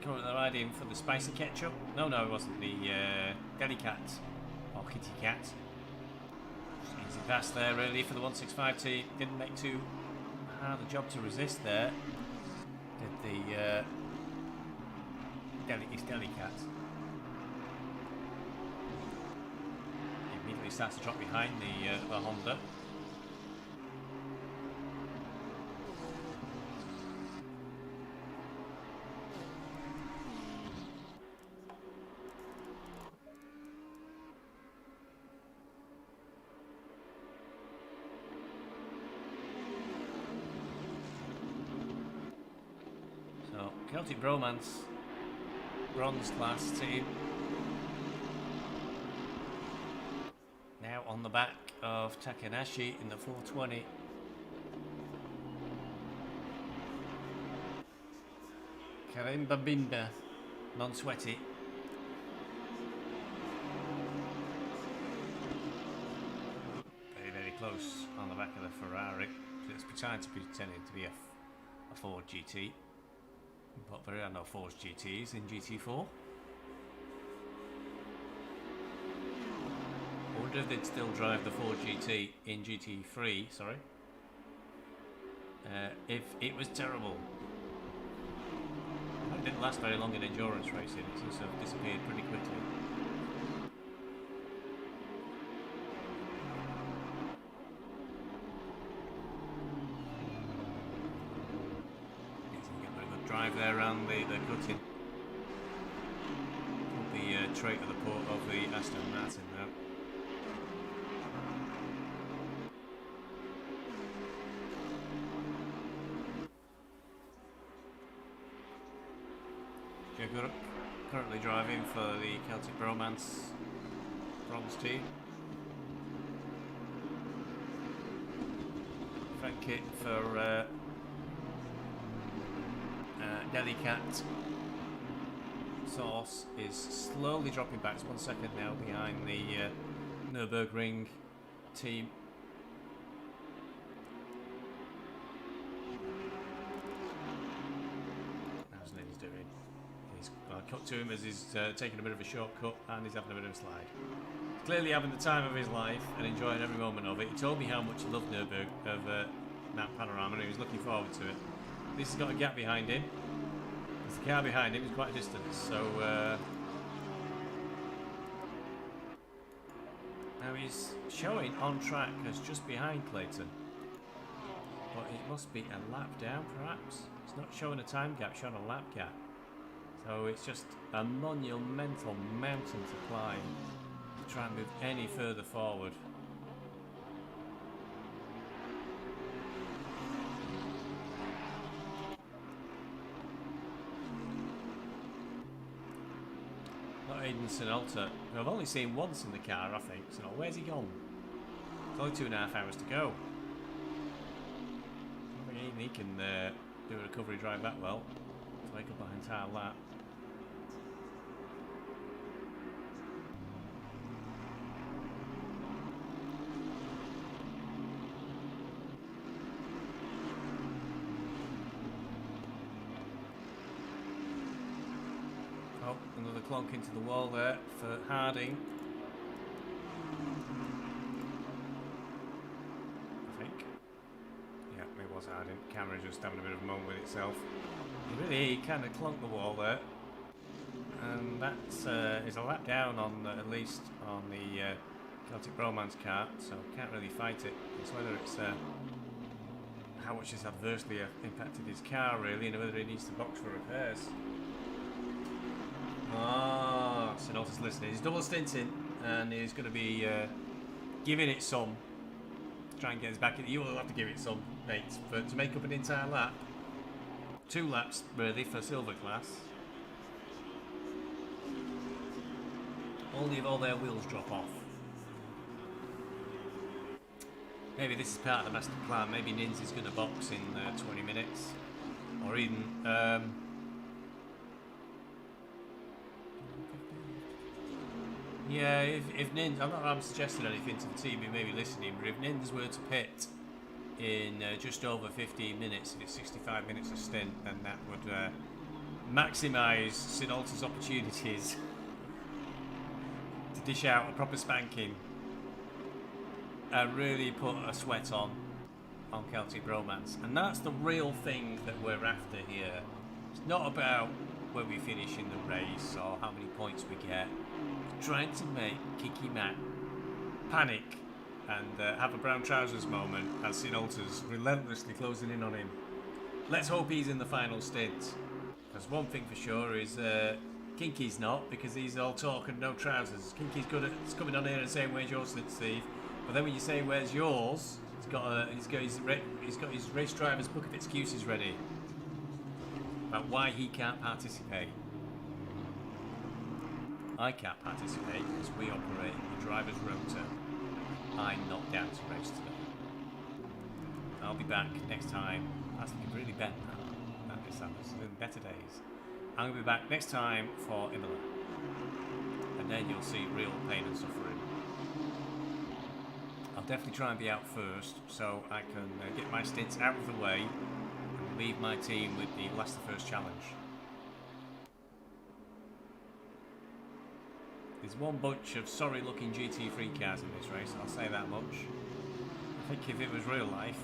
currently riding for the spicy ketchup. No, it wasn't the Deli Cat or Kitty Cat. Easy pass there really for the 165 team. Didn't make too hard a job to resist there. Did the Deli Cat. Immediately starts to drop behind the Honda. So Celtic Bromance, bronze class team. Now on the back of Takanashi in the 420. Karim Babinda, non-sweaty. Very close on the back of the Ferrari. It's pretending to be a Ford GT. But there are no Ford GTs in GT4. I wonder if they'd still drive the Ford GT in GT3, sorry. If it was terrible. It didn't last very long in endurance racing, it seems to have disappeared pretty quickly. Getting a very good drive there around the cutting. The trait of the port of the Aston Martin now. Currently driving for the Celtic Bromance bronze team. Frankie for Deli Cat. Sauce is slowly dropping back. It's 1 second now behind the Nürburgring team. How's Lynn's doing? He's cut to him as he's taking a bit of a shortcut and he's having a bit of a slide. He's clearly having the time of his life and enjoying every moment of it. He told me how much he loved Mount Panorama and he was looking forward to it. This has got a gap behind him. There's the car behind him is quite a distance, so now he's showing on track as just behind Clayton. But it must be a lap down perhaps. It's not showing a time gap, it's showing a lap gap. So it's just a monumental mountain to climb to try and move any further forward. Not Aiden Sinalta, who I've only seen once in the car, I think. So where's he gone? It's only 2.5 hours to go. I think he can do a recovery drive that well. make up an entire lap. Oh, another clonk into the wall there for Harding. I think. Yeah, it was Harding. Camera just having a bit of a moment with itself. He really kind of clonked the wall there. And that is a lap down on at least on the Celtic Bromance car, so can't really fight it. It's whether it's how much it's adversely impacted his car really, and whether he needs to box for repairs. Ah, Sinolta's listening. He's double stinting, and he's going to be giving it some. Try and get us back in. You will have to give it some, mate, to make up an entire lap. 2 laps, really, for silver class. Only if all their wheels drop off. Maybe this is part of the master plan. Maybe Nins is going to box in 20 minutes. Or even... yeah, if Nins... I'm suggesting anything to the team who may be listening, but if Nins were to pit in just over 15 minutes, if it's 65 minutes a stint, then that would maximise Sinolta's opportunities to dish out a proper spanking and really put a sweat on Celtic Bromance. And that's the real thing that we're after here. It's not about where we finish in the race or how many points we get. We're trying to make Kiki Matt panic and have a brown trousers moment as Sinolta's relentlessly closing in on him. Let's hope he's in the final stint. Because one thing for sure is Kinky's not, because he's all talk and no trousers. Kinky's good at coming on here and saying, "Where's your stint, Steve?" But then when you say, "Where's yours?" he's got his race driver's book of excuses ready about why he can't participate. I can't participate because we operate the driver's rota. I'm not down to race today. I'll be back next time. That's looking really bad now. That is Sanders. In better days. I'm going to be back next time for Imola. And then you'll see real pain and suffering. I'll definitely try and be out first so I can get my stints out of the way and leave my team with the last to first challenge. There's one bunch of sorry looking GT3 cars in this race, I'll say that much. I think if it was real life,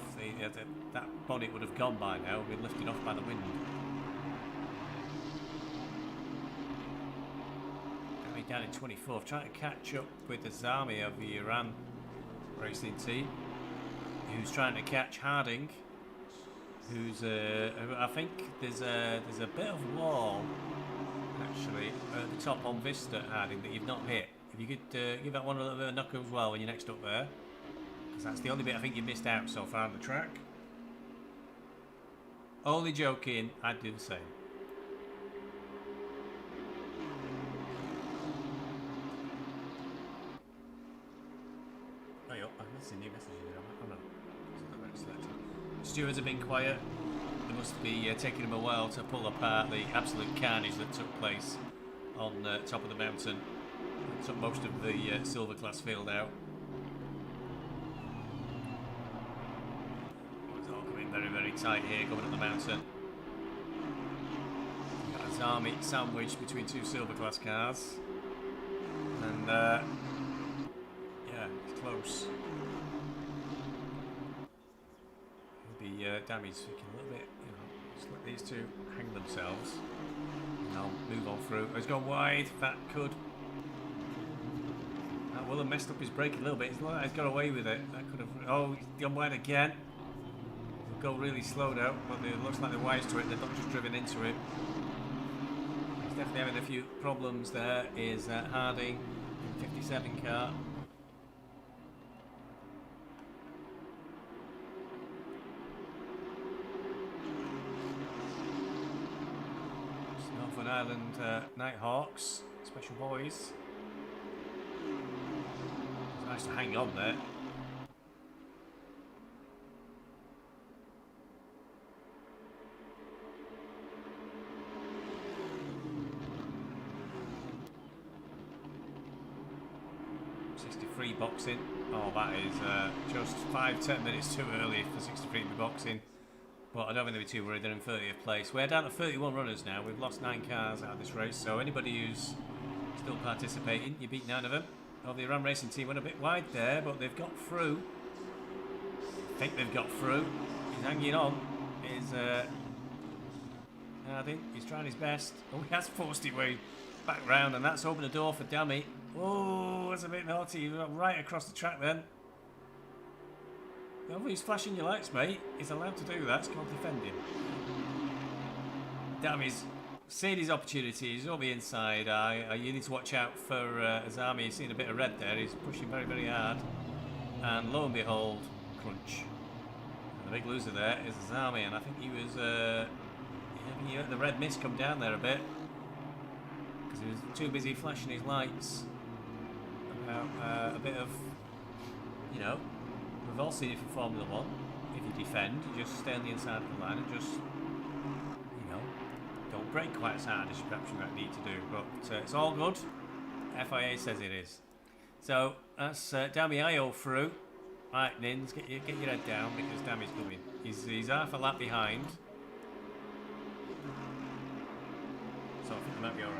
that bonnet would have gone by now, been lifted off by the wind. Going down in 24th, trying to catch up with the Zami of the Iran racing team, who's trying to catch Harding, who's I think there's a bit of wall actually at the top on Vista, Harding, that you've not hit. If you could give that one a little bit of a knock as well when you're next up there, because that's the only bit I think you missed out so far on the track. Only joking, I'd do the same. Oh, I see new messages here. Oh no, stewards have been quiet. It must be taking them a while to pull apart the absolute carnage that took place on top of the mountain. It took most of the silver class field out. It's all coming very, very tight here, coming up the mountain. Got a Zami sandwiched between 2 silver class cars. And yeah, it's close. He'll be damaged, thinking a little bit, you know, just let these two hang themselves. And I'll move on through. Oh, he's gone wide. That could. That will have messed up his brake a little bit. He's got away with it. That could have. Oh, he's gone wide again. He'll go really slow now, but it looks like they're wise to it. They're not just driven into it. He's definitely having a few problems there. Is Harding in 57 car. Northern Ireland Nighthawks, special boys. It's nice to hang on there. 63 boxing. Oh, that is just 5-10 minutes too early for 63 to be boxing. But I don't think they'll be too worried. They're in 30th place. We're down to 31 runners now. We've lost 9 cars out of this race. So anybody who's still participating, you beat 9 of them. Oh, the Iran Racing team went a bit wide there, but they've got through. I think they've got through. He's hanging on. I think he's trying his best. Oh, he has forced it way back round, and that's opened the door for Dammy. Oh, that's a bit naughty. You got right across the track then. Oh, he's flashing your lights, mate. He's allowed to do that. It's called defending. Dammy's seen his opportunity. He's on the inside. You need to watch out for Azami. He's seen a bit of red there. He's pushing very, very hard. And lo and behold, crunch. And the big loser there is Azami, and I think he was... you let the red mist come down there a bit because he was too busy flashing his lights about a bit of, you know, we've all seen it from Formula 1. If you defend, you just stay on the inside of the line and just, you know, don't brake quite as hard as you perhaps might need to do. But it's all good. FIA says it is. So that's Dammy IO through. Right, Nins, get your head down because Dammy's coming. He's half a lap behind. So I think they might be alright.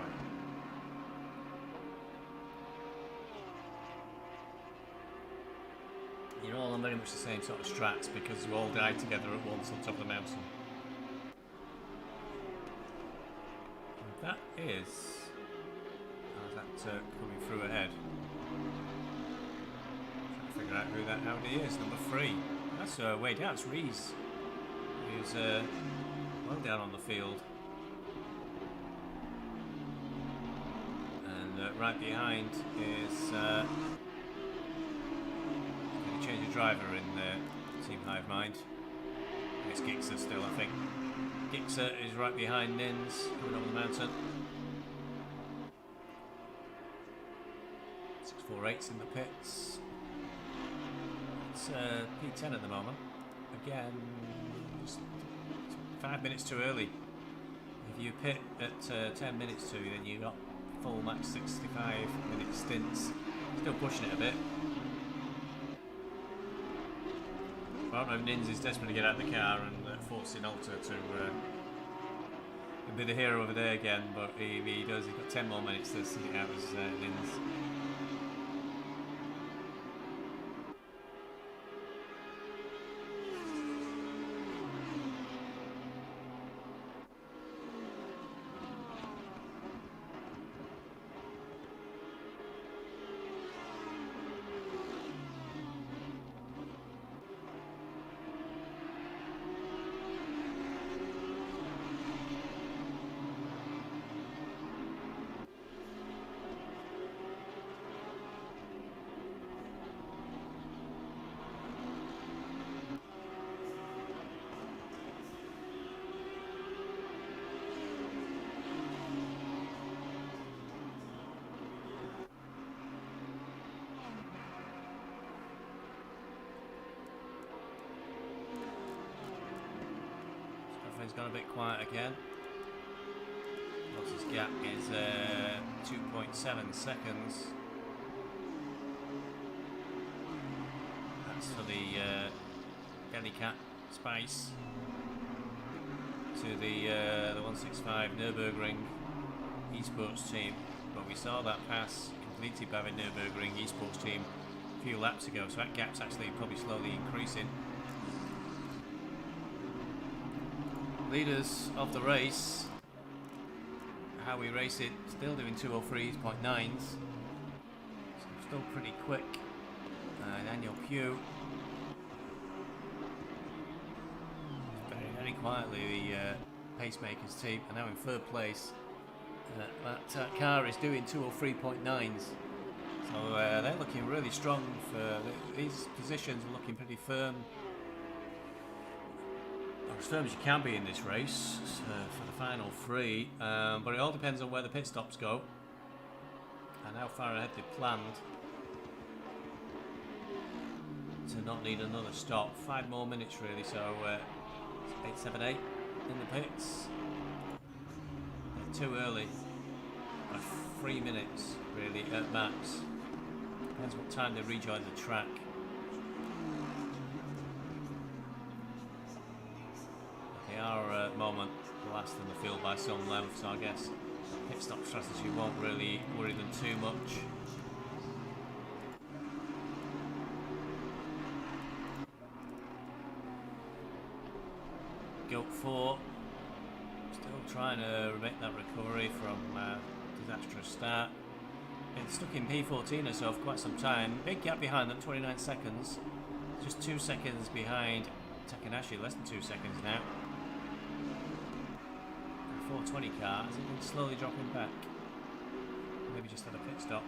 You're all on very much the same sort of strats because you all died together at once on top of the mountain. And that is... how's that coming through ahead? Trying to figure out who that Audi is. Number 3. That's way down. It's Rees. He's well down on the field. Right behind is going to change the driver in Team Hive Mind. It's Gixxer still, I think. Gixxer is right behind Nins coming over the mountain. 648's in the pits. It's P10 at the moment. Again, just 5 minutes too early. If you pit at 10 minutes to, then you got full max 65 minute stints. Still pushing it a bit. I don't know if Nins is desperate to get out of the car and forcing Alter to be the hero over there again, but if he does, he's got 10 more minutes to see it out as Nins. He's gone a bit quiet again. Lost his gap is 2.7 seconds. That's for the Delicat Spice to the 165 Nürburgring esports team. But we saw that pass completed by the Nürburgring esports team a few laps ago, so that gap's actually probably slowly increasing. Leaders of the race, how we race it, still doing 203.9s, so still pretty quick. Daniel Pugh, very, very quietly, the Pacemakers team are now in 3rd place. That car is doing 203.9s, so they're looking really strong. For these positions are looking pretty firm. As firm as you can be in this race for the final 3, but it all depends on where the pit stops go and how far ahead they planned to not need another stop. 5 more minutes really, so 8, 7, 8 in the pits. They're too early by 3 minutes really at max. Depends what time they rejoin the track. They are at the moment last in the field by some length, so I guess pit stop strategy won't really worry them too much. Goat 4 still trying to make that recovery from disastrous start. Been stuck in P14 or so for quite some time. Big gap behind them, 29 seconds. Just 2 seconds behind Takanashi, less than 2 seconds now. 420 car, has it been slowly dropping back? Maybe just had a pit stop.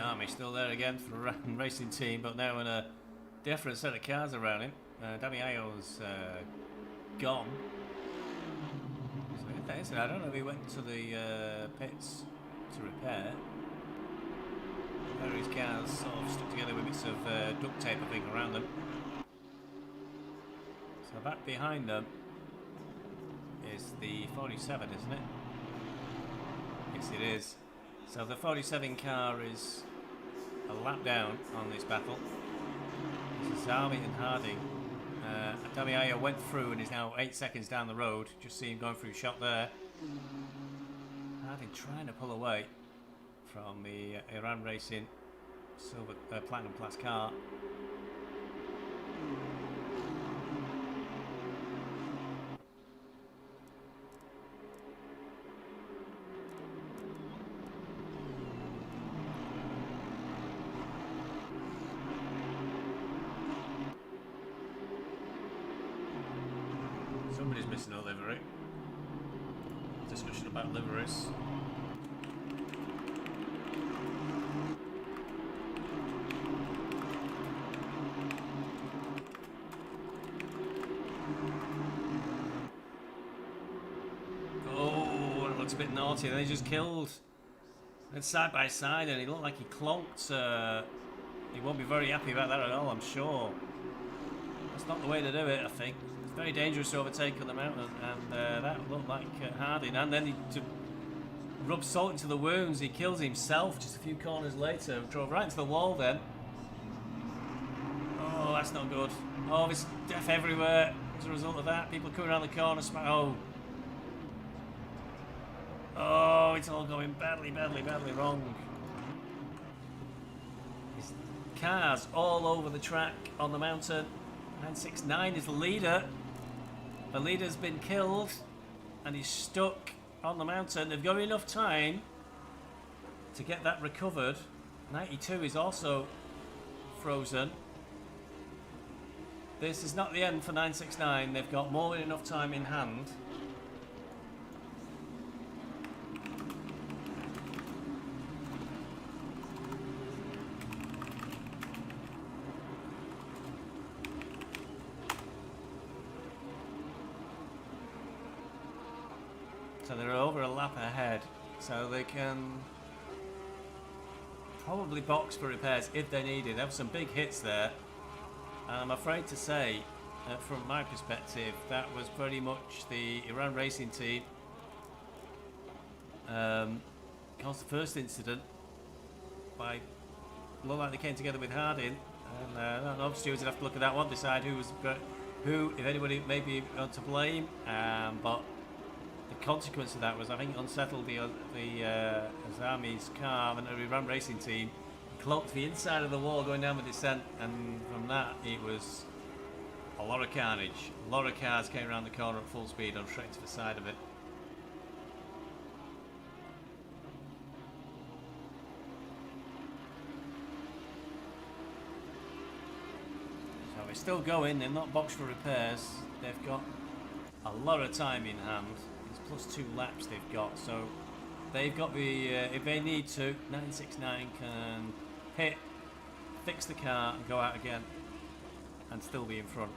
Army still there again for a racing team, but now in a different set of cars around him. Damiao's gone. So I don't know if he went to the pits to repair. His cars sort of stuck together with bits of duct tape, I think, around them. So back behind them is the 47, isn't it? Yes, it is. So the 47 car is a lap down on this battle. This is Army and Harding. Damiao went through and is now 8 seconds down the road. Just see him going through shot there. Harding trying to pull away from the Iran Racing silver platinum plus car. Somebody's missing a livery. Discussion about liveries. Oh, it looks a bit naughty. They just killed. It's side by side, and he looked like he clonked. He won't be very happy about that at all, I'm sure. That's not the way to do it, I think. Very dangerous to overtake on the mountain, and that looked like Harding. And then to rub salt into the wounds, he kills himself just a few corners later. Drove right into the wall then. Oh, that's not good. Oh, there's death everywhere as a result of that. People coming around the corner. Oh, it's all going badly, badly, badly wrong. There's cars all over the track on the mountain. 969 is the leader. The leader's been killed and he's stuck on the mountain. They've got enough time to get that recovered. 92 is also frozen. This is not the end for 969. They've got more than enough time in hand. So they're over a lap ahead, so they can probably box for repairs if they need it. There were some big hits there, and I'm afraid to say, from my perspective, that was pretty much the Iran Racing team. Caused the first incident by looked like they came together with Harding, and I don't know if stewards would have to look at that one, decide who, if anybody, may be to blame, but the consequence of that was, I think, unsettled the Azami's car, and the Iran Racing team cloaked the inside of the wall going down the descent, and from that it was a lot of carnage. A lot of cars came around the corner at full speed and straight to the side of it. So they're still going, they're not boxed for repairs, they've got a lot of time in hand. There's plus 2 laps they've got, so they've got the, if they need to, 969 can pit, fix the car and go out again and still be in front.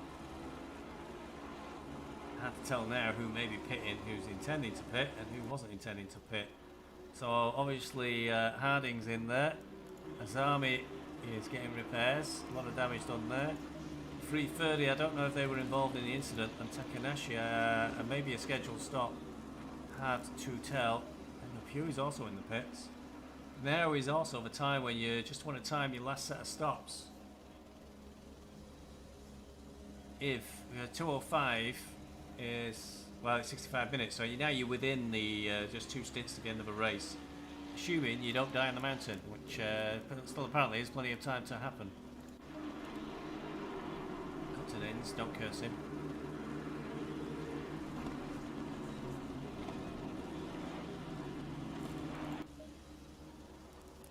I have to tell now who may be pitting, who's intending to pit and who wasn't intending to pit. So obviously Harding's in there. Azami is getting repairs, a lot of damage done there. 330, I don't know if they were involved in the incident, and Takanashi, and maybe a scheduled stop, hard to tell. And Pew is also in the pits. Now is also the time when you just want to time your last set of stops. If 205 is, well, it's 65 minutes, so now you're within the just 2 stints to the end of a race. Assuming you don't die on the mountain, which still apparently is plenty of time to happen. Cotton ends, don't curse him.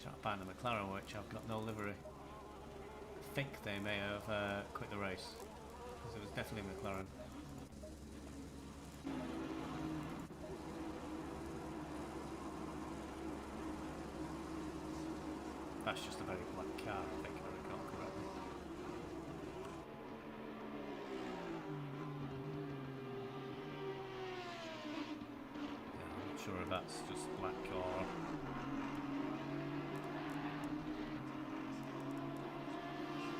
Trying to find the McLaren, which I've got no livery. I think they may have quit the race, because it was definitely McLaren. That's just a very black car, I think, if I recall correctly. Yeah, I'm not sure if that's just black or...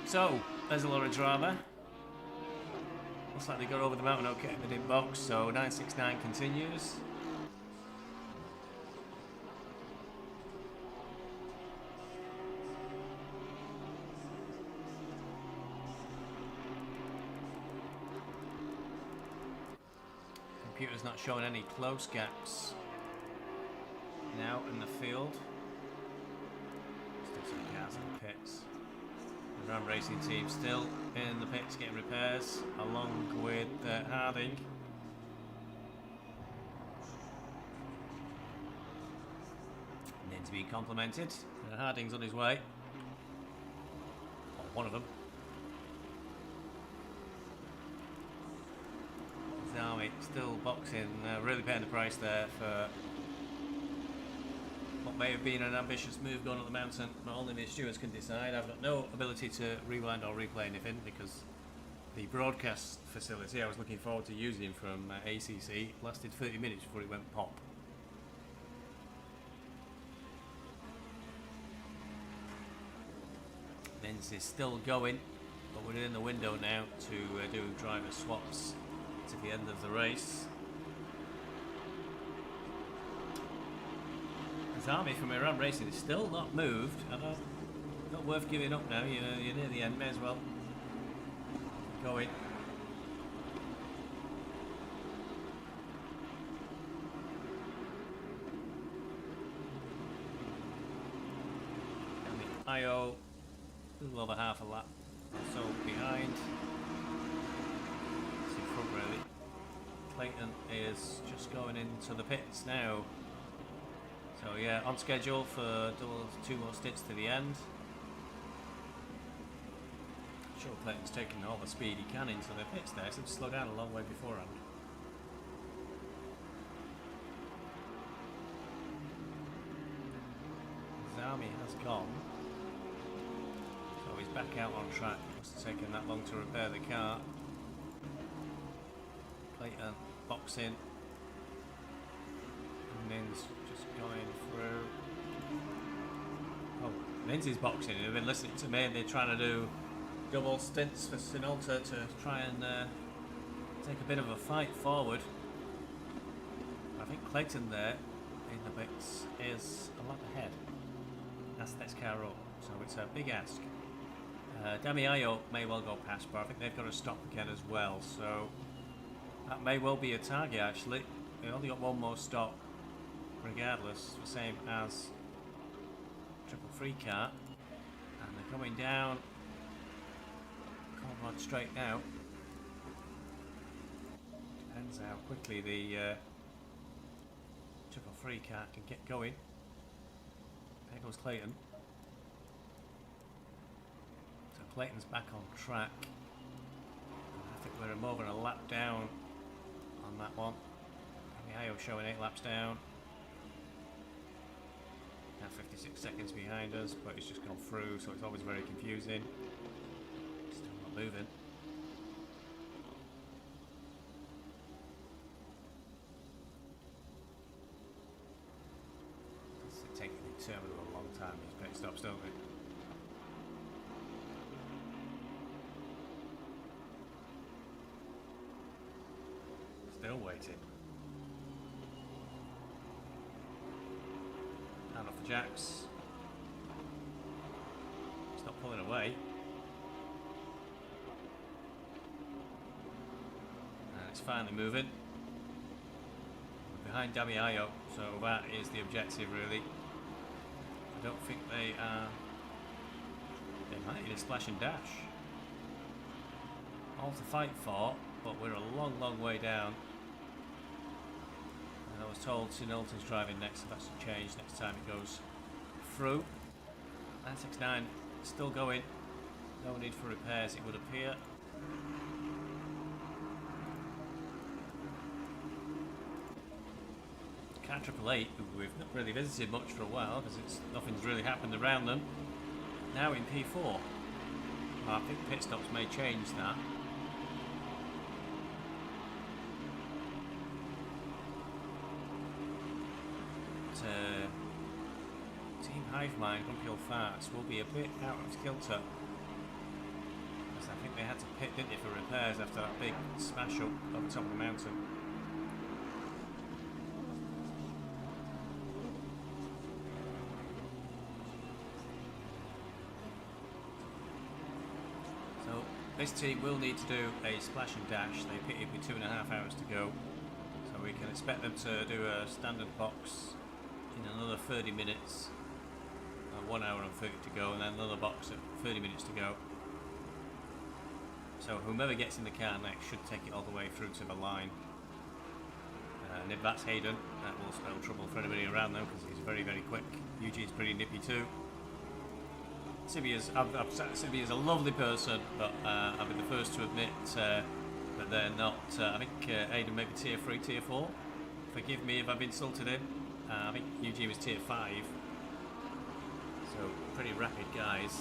So, there's a lot of drama. Looks like they got over the mountain okay in the dim box, so 969 continues. Computer's not showing any close gaps now in the field. Still some cars in the pits. The Ram Racing team still in the pits getting repairs, along with Harding. And then to be complimented. Harding's on his way. Or one of them. Army still boxing, really paying the price there for what may have been an ambitious move going up the mountain, but only the stewards can decide. I've got no ability to rewind or replay anything because the broadcast facility I was looking forward to using from ACC lasted 30 minutes before it went pop. Men's is still going, but we're in the window now to do driver swaps to the end of the race. Azami from Iran Racing is still not moved. I know, not worth giving up now. You're near the end, may as well go in. And the IO, a little over half a lap or so behind. Really. Clayton is just going into the pits now. So yeah, on schedule for 2 more stints to the end. I'm sure Clayton's taking all the speed he can into the pits there, so to slow down a long way beforehand. Zami has gone. So he's back out on track. Must have taken that long to repair the car. Clayton boxing, and Nin's just going through. Oh, Lindsay's boxing. They've been listening to me, and they're trying to do double stints for Sinolta to try and take a bit of a fight forward. I think Clayton there in the pits is a lap ahead. That's next car up, so it's a big ask. Damiayo may well go past, but I think they've got to stop again as well. So. That may well be a target actually. They only got one more stop regardless, the same as 333 car. And they're coming down. Can't run straight now. Depends how quickly the 333 car can get going. There goes Clayton. So Clayton's back on track. I think we're more than a lap down on that one. The AO showing 8 laps down. Now 56 seconds behind us, but it's just gone through, so it's always very confusing. Still not moving. It's taking the terminal a long time, these pit stops, don't they? Still waiting. Hand off the jacks. It's not pulling away. And it's finally moving. We're behind Dummy Io, so that is the objective really. I don't think they are... They might need a splash and dash. All to fight for, but we're a long, long way down. I was told Sinolton's driving next, so that should change next time it goes through. 969 still going. No need for repairs, it would appear. Car 888, who we've not really visited much for a while because nothing's really happened around them. Now in P4. Well, I think pit stops may change that. Team Hivemind, Grumpy Old Farts will be a bit out of kilter. Because I think they had to pit, didn't they, for repairs after that big smash up on the top of the mountain. So this team will need to do a splash and dash. They pitted with 2.5 hours to go. So we can expect them to do a standard box in another 30 minutes, 1 hour and 30 to go, and then another box at 30 minutes to go. So whomever gets in the car next should take it all the way through to the line. And if that's Hayden, that will spell trouble for anybody around them because he's very, very quick. Eugene's pretty nippy too. Sibia's a lovely person, but I've been the first to admit that they're not. I think Hayden may be tier 3, tier 4. Forgive me if I've insulted him. I think Eugene was tier 5, so pretty rapid guys.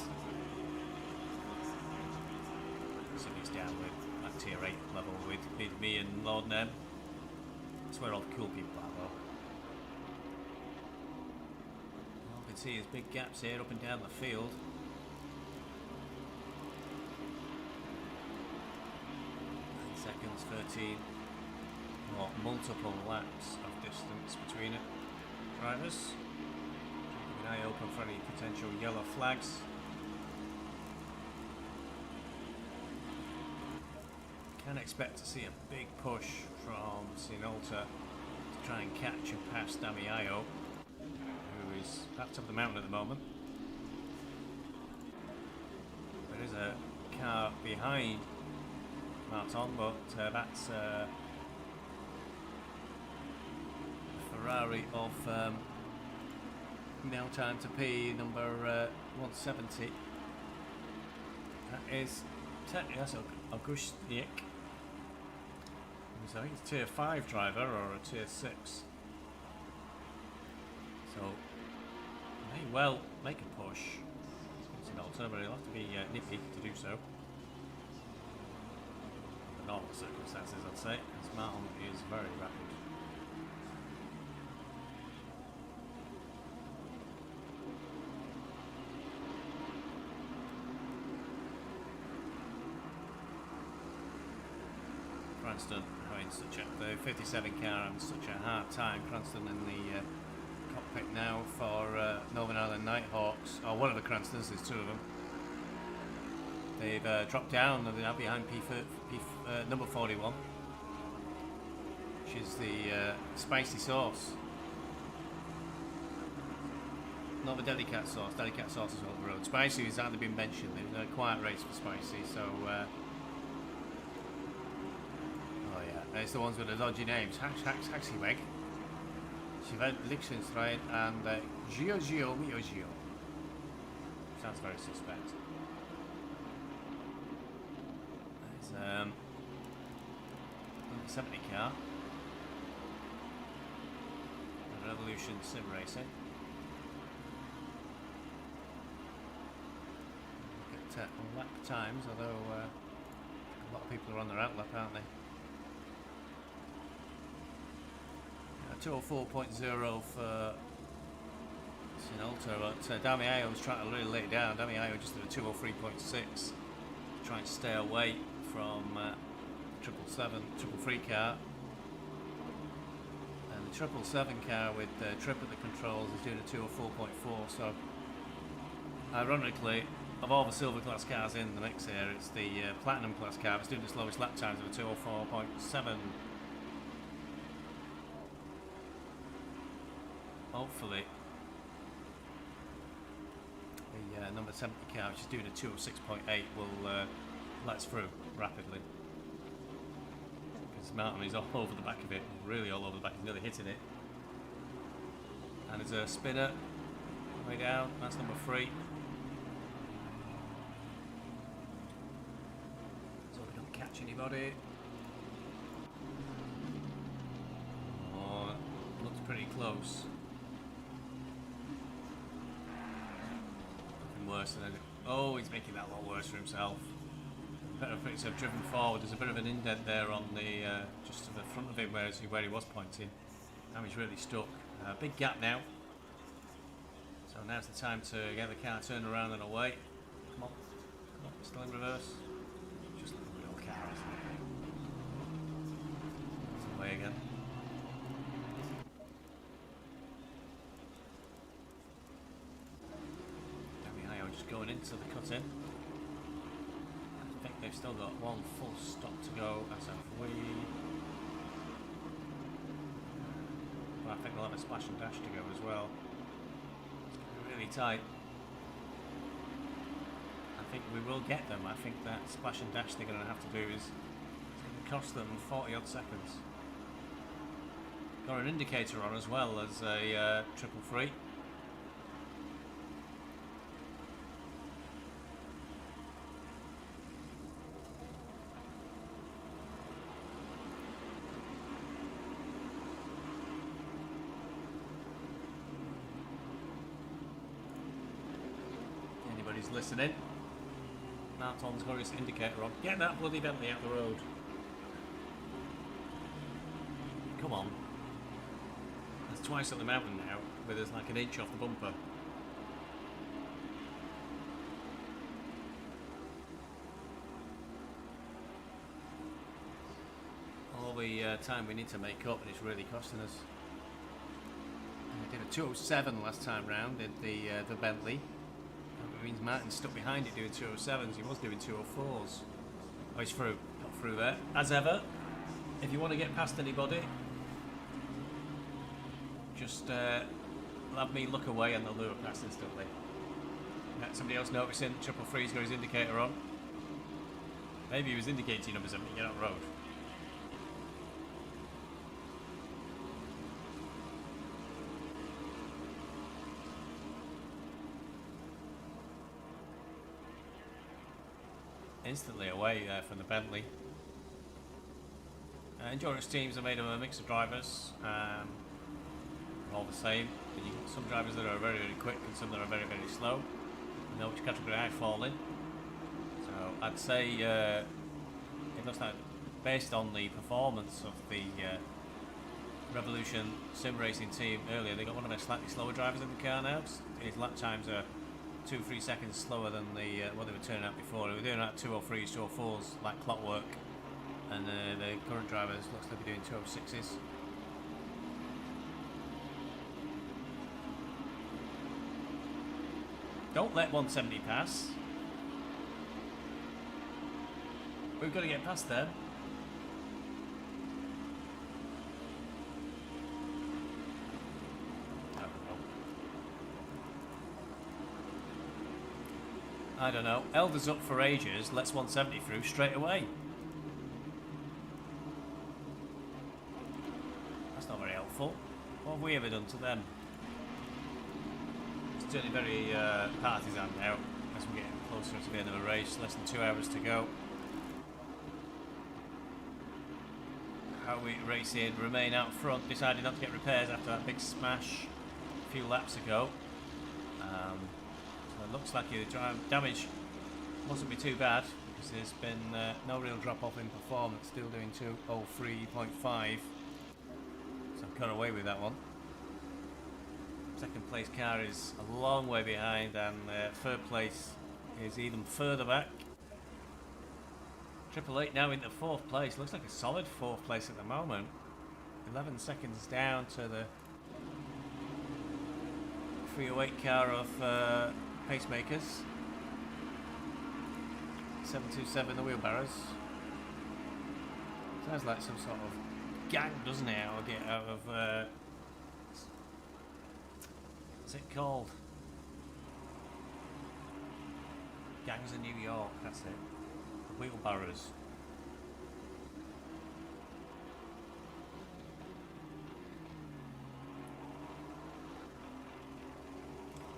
So he's down with at tier 8 level with me and Lord Nem. That's where all the cool people are though. All we can see is big gaps here up and down the field. Seconds, 13, or multiple laps of distance between it. Drivers, keeping an eye open for any potential yellow flags. Can expect to see a big push from Sinolta to try and catch and pass Dami Io, who is at the top of the mountain at the moment. There is a car behind Martin, but that's Ferrari of now time to P number 170. That is technically that's Augustinic. I think it's tier 5 driver or a tier 6. So may well make a push. It's an alternative, but he'll have to be nippy to do so. Under normal circumstances, I'd say, as Martin is very rapid. Cranston having the 57 car having such a hard time. Cranston in the cockpit now for Northern Ireland Nighthawks, or one of the Cranstons, there's 2 of them. They've dropped down and they're now behind number 41, which is the spicy sauce. Not the Delicat sauce. Delicat sauce is on the road. Spicy has hardly been mentioned. They've done a quiet race for Spicy, so it's the ones with the dodgy names. Haxiweg, Chevette Lichtenstein, and Gio Mio Gio. Sounds very suspect. There's 70 car. Revolution Sim Racing. Look at lap times, although a lot of people are on their outlap, aren't they? 204.0 for Sinalta, but Damiao was trying to really lay it down. Damiao just did a 203.6 to try and stay away from the 777 car. And the 777 car with Trip at the controls is doing a 204.4, so ironically, of all the silver class cars in the mix here, it's the platinum class car that's doing the slowest lap times of a 204.7. Hopefully the number 70 car, which is doing a 206.8, will let us through rapidly. Because Martin is all over the back of it, really all over the back, he's nearly hitting it. And there's a spinner way down, that's number 3. So we don't catch anybody. Oh, looks pretty close. Worse than anything. Oh, he's making that a lot worse for himself. Better things have driven forward. There's a bit of an indent there on the just to the front of him where he was pointing. Now he's really stuck. Big gap now. So now's the time to get the car turned around and away. Come on, still in reverse. Just like a real car, isn't it? It's away again. Going into the cut-in. I think they've still got one full stop to go as have we. But I think they'll have a splash and dash to go as well. It's going to be really tight. I think we will get them. I think that splash and dash they're going to have to do is going to cost them 40 odd seconds. Got an indicator on as well as a 333. Anybody's listening? Martin's got his indicator on. Get that bloody Bentley out the road. Come on. There's twice on the mountain now, where there's like an inch off the bumper. All the time we need to make up, and it's really costing us. We did a 207 last time round in the Bentley. That means Martin's stuck behind it doing 207s. He was doing 204s. Oh, he's through. Got through there. As ever, if you want to get past anybody, just have me look away and they'll lure past instantly. Somebody else noticing 333's got his indicator on. Maybe he was indicating number 70, get on the road. Instantly away there from the Bentley. Endurance teams are made of a mix of drivers. All the same. And you get some drivers that are very, very quick and some that are very, very slow. You know which category I fall in. So I'd say it looks like based on the performance of the Revolution Sim Racing team earlier, they got one of their slightly slower drivers in the car now. His lap times are 2-3 seconds slower than the what they were turning out before. They were doing like 203s, 204s like clockwork, and the current drivers looks like they're doing 206s. Don't let 170 pass. We've got to get past them. I don't know. Elder's up for ages, lets 170 through straight away. That's not very helpful. What have we ever done to them? It's certainly very partisan now as we're getting closer to the end of the race. Less than 2 hours to go. How we racing remain out front, decided not to get repairs after that big smash a few laps ago. So it looks like the damage mustn't be too bad because there's been no real drop off in performance, still doing 203.5. So I've got away with that one. Second place car is a long way behind, and third place is even further back. Triple Eight now into fourth place. Looks like a solid fourth place at the moment. 11 seconds down to the 308 car of Pacemakers. 727 the wheelbarrows. Sounds like some sort of gang, doesn't it? I'll get out of what's it called? Gangs of New York, that's it. Wheelbarrows.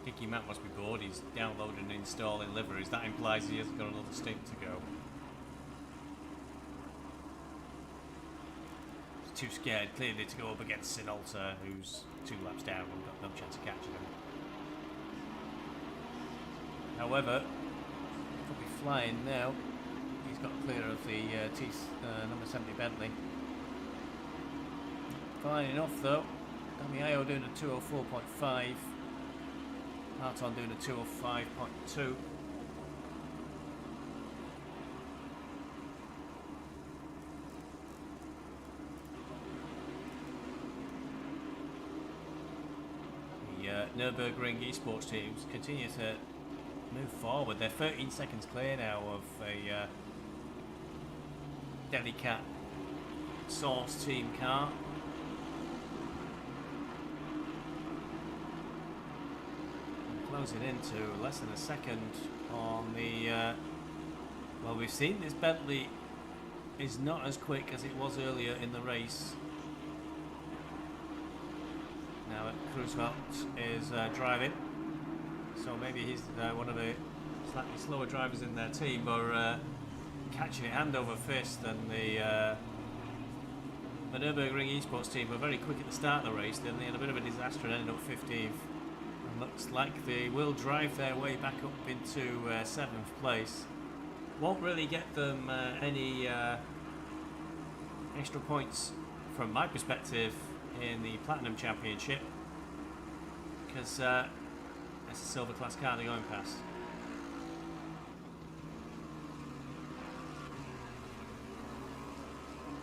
Dicky Matt must be bored. He's downloading and installing liveries. That implies he hasn't got another stint to go. He's too scared, clearly, to go up against Sinalta, who's 2 laps down and got no chance of catching him. However, he'll be flying now. He's got clear of the number 70 Bentley. Fine enough though. Damiao doing a 204.5. Martin doing a 205.2. The Nürburgring esports teams continue to move forward. They're 13 seconds clear now of a Delicat Source team car. And closing into less than a second on the well, we've seen this Bentley is not as quick as it was earlier in the race. Now Roosevelt is driving, so maybe he's one of the slightly slower drivers in their team, but catching it hand over fist. And the Nürburgring esports team were very quick at the start of the race, then they had a bit of a disaster and ended up 15th. And looks like they will drive their way back up into 7th place. Won't really get them any extra points from my perspective in the Platinum Championship, because it's a silver class car they're going past.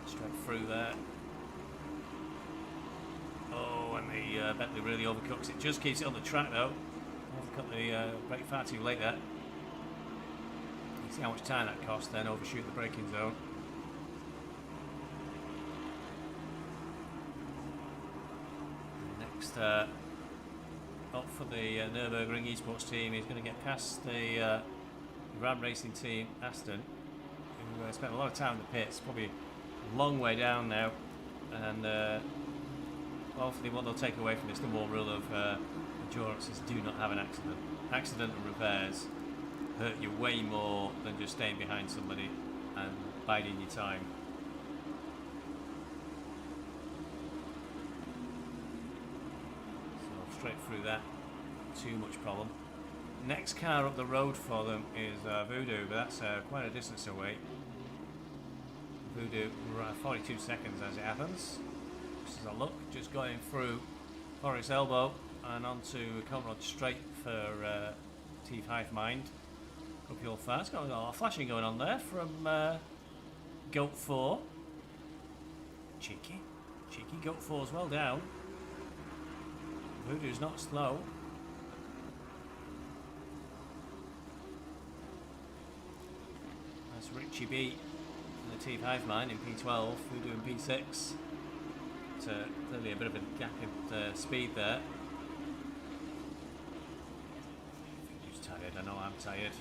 Straight through there. Oh, and the Bentley really overcooks it. Just keeps it on the track though. Overcut the brake far too late there. You can see how much time that cost, then overshoot the braking zone. Next up for the Nürburgring esports team, he's going to get past the Ram Racing team, Aston, who spent a lot of time in the pits, probably a long way down now, and hopefully what they'll take away from this, the one rule of endurance, is do not have an accident. Accident and repairs hurt you way more than just staying behind somebody and biding your time. Straight through that, too much problem. Next car up the road for them is Voodoo, but that's quite a distance away. Voodoo, 42 seconds as it happens. This is a look, just going through Forest Elbow and onto Conrad Straight for Teeth Hive Mind. Uphill fast, got a lot of flashing going on there from Goat 4. Cheeky Goat 4's well down. Voodoo's not slow. That's Richie B in the Teeth Hive Mine in P12, Voodoo in P6. So clearly a bit of a gap in speed there. Voodoo's tired, I know I'm tired.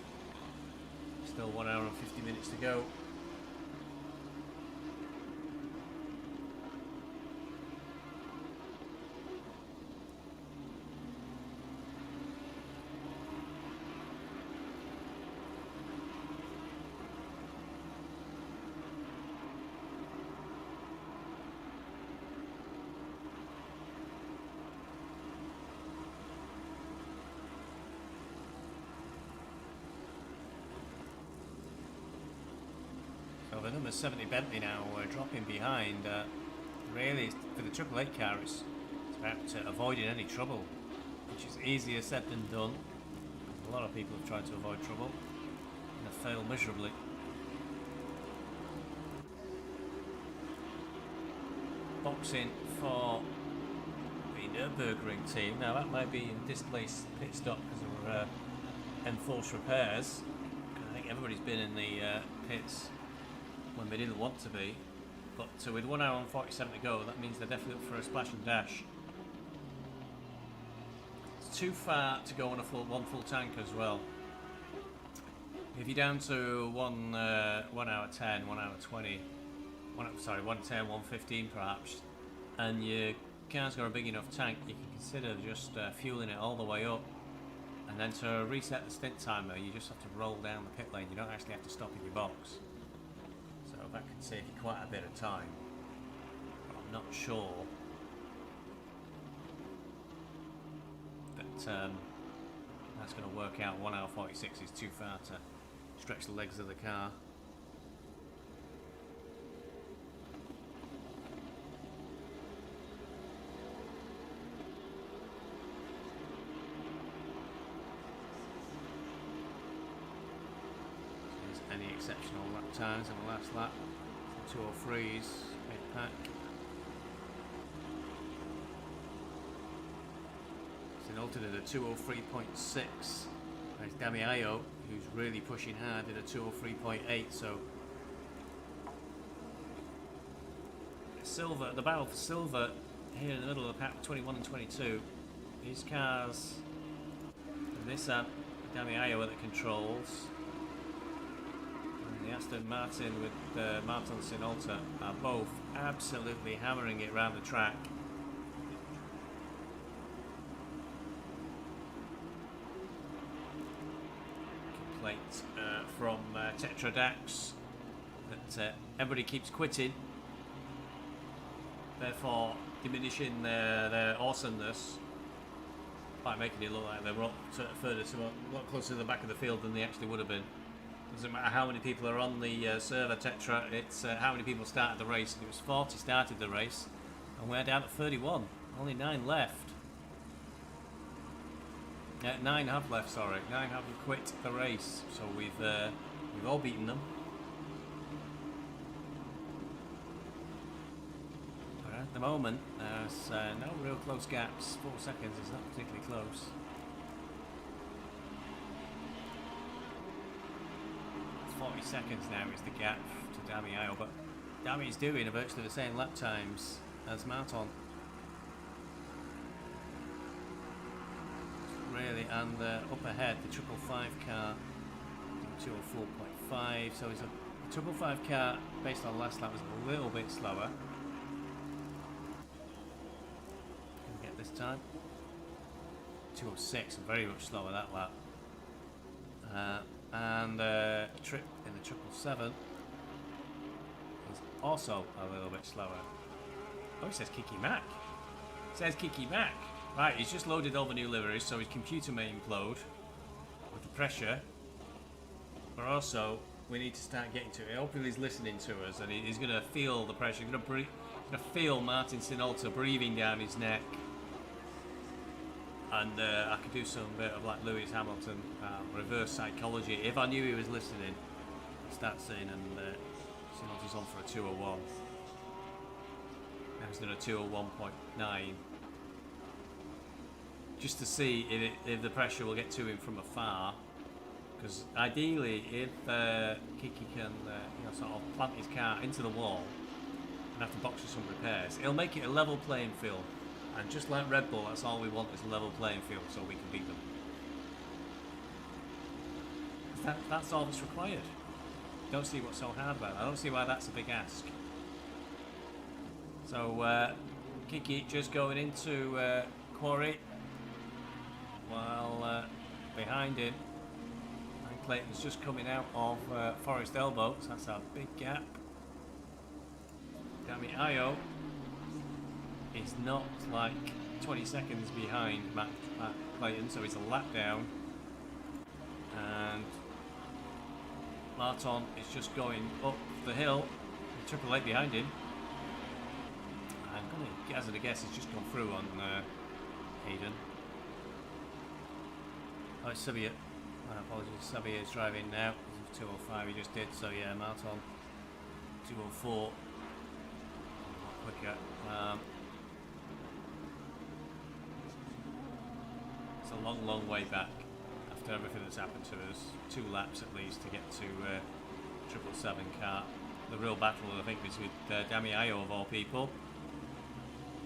Still 1 hour and 50 minutes to go. So the number 70 Bentley now dropping behind. Really, for the 888 car, it's about avoiding any trouble, which is easier said than done. A lot of people have tried to avoid trouble and have failed miserably. Boxing for the Nürburgring team. Now that might be in displaced pit stop because of enforced repairs. I think everybody's been in the pits when they didn't want to be. But with 1 hour and 47 to go, that means they're definitely up for a splash and dash. It's too far to go on one full tank as well. If you're down to 1 hour 10, 1 hour 20, 110, 115 perhaps, and your car's got a big enough tank, you can consider just fueling it all the way up, and then to reset the stint timer you just have to roll down the pit lane. You don't actually have to stop in your box, so that can save you quite a bit of time. But I'm not sure that that's going to work out. 1 hour 46 is too far to stretch the legs of the car. Any exceptional lap times in the last lap. 203's mid-pack. Sinolta did a 203.6. There's Damiayo, who's really pushing hard, did a 203.8. So Silver, the battle for silver here in the middle of the pack, 21 and 22. These cars, Nissan, Damiayo at the controls. The Aston Martin with Martin Sinolta are both absolutely hammering it around the track. Complaint from Tetra Dax that everybody keeps quitting, therefore diminishing their awesomeness by making it look like they're a lot closer to the back of the field than they actually would have been. Doesn't matter how many people are on the server, Tetra, it's how many people started the race. And it was 40 started the race, and we're down at 31. Only 9 left. 9 have left, sorry. 9 haven't quit the race, so we've all beaten them. But at the moment, there's no real close gaps. 4 seconds is not particularly close. 40 seconds now is the gap to Damiayo, but Dami's doing virtually the same lap times as Martin. Really, and up ahead, the 555 car, 204.5, so it's a 555 car, based on last lap, was a little bit slower. Can we get this time? 206, very much slower that lap. And Trip in the 777 is also a little bit slower. Oh, it says Kiki Mac. It says Kiki Mac. Right, he's just loaded all the new liveries, so his computer may implode with the pressure. But also, we need to start getting to it. Hopefully he's listening to us, and he's going to feel the pressure. He's going to feel Martin Sinolta breathing down his neck. And I could do some bit of like Lewis Hamilton reverse psychology if I knew he was listening. Start saying, and Sinolta's on for a 201. Now he's done a 201.9. Just to see if the pressure will get to him from afar. Because ideally, if Kiki can sort of plant his car into the wall and have to box for some repairs, it'll make it a level playing field. And just like Red Bull, that's all we want, is a level playing field so we can beat them. That's all that's required. Don't see what's so hard about it. I don't see why that's a big ask. So Kiki just going into quarry, while behind him, and Clayton's just coming out of Forest Elbow, so that's a big gap. Damiayo is not like 20 seconds behind Matt Clayton, so he's a lap down, and Martin is just going up the hill. Triple Eight behind him. I'm going to hazard a guess he's just gone through on Hayden. Oh, it's Sabia. My apologies. Sabia is driving now. 205 he just did. So yeah, Martin 204. Quicker. It's a long, long way back after everything that's happened to us. 2 laps at least to get to 777 car. The real battle, I think, is with Damiayo of all people.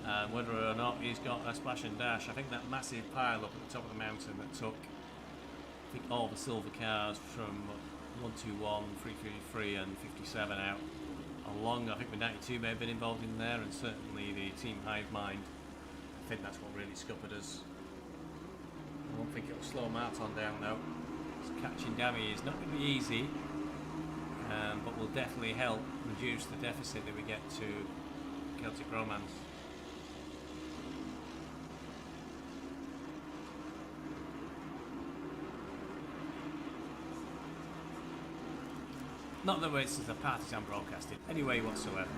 And whether or not he's got a splash and dash, I think that massive pile up at the top of the mountain that took, I think, all the silver cars from 121, 333 and 57 out. Along, I think the 92 may have been involved in there, and certainly the Team Hive Mind. I think that's what really scuppered us. I don't think it'll slow Martin down though. So catching Dami is not going to be easy. But will definitely help reduce the deficit that we get to Celtic Bromance. Not that this is a partisan broadcasting, anyway whatsoever.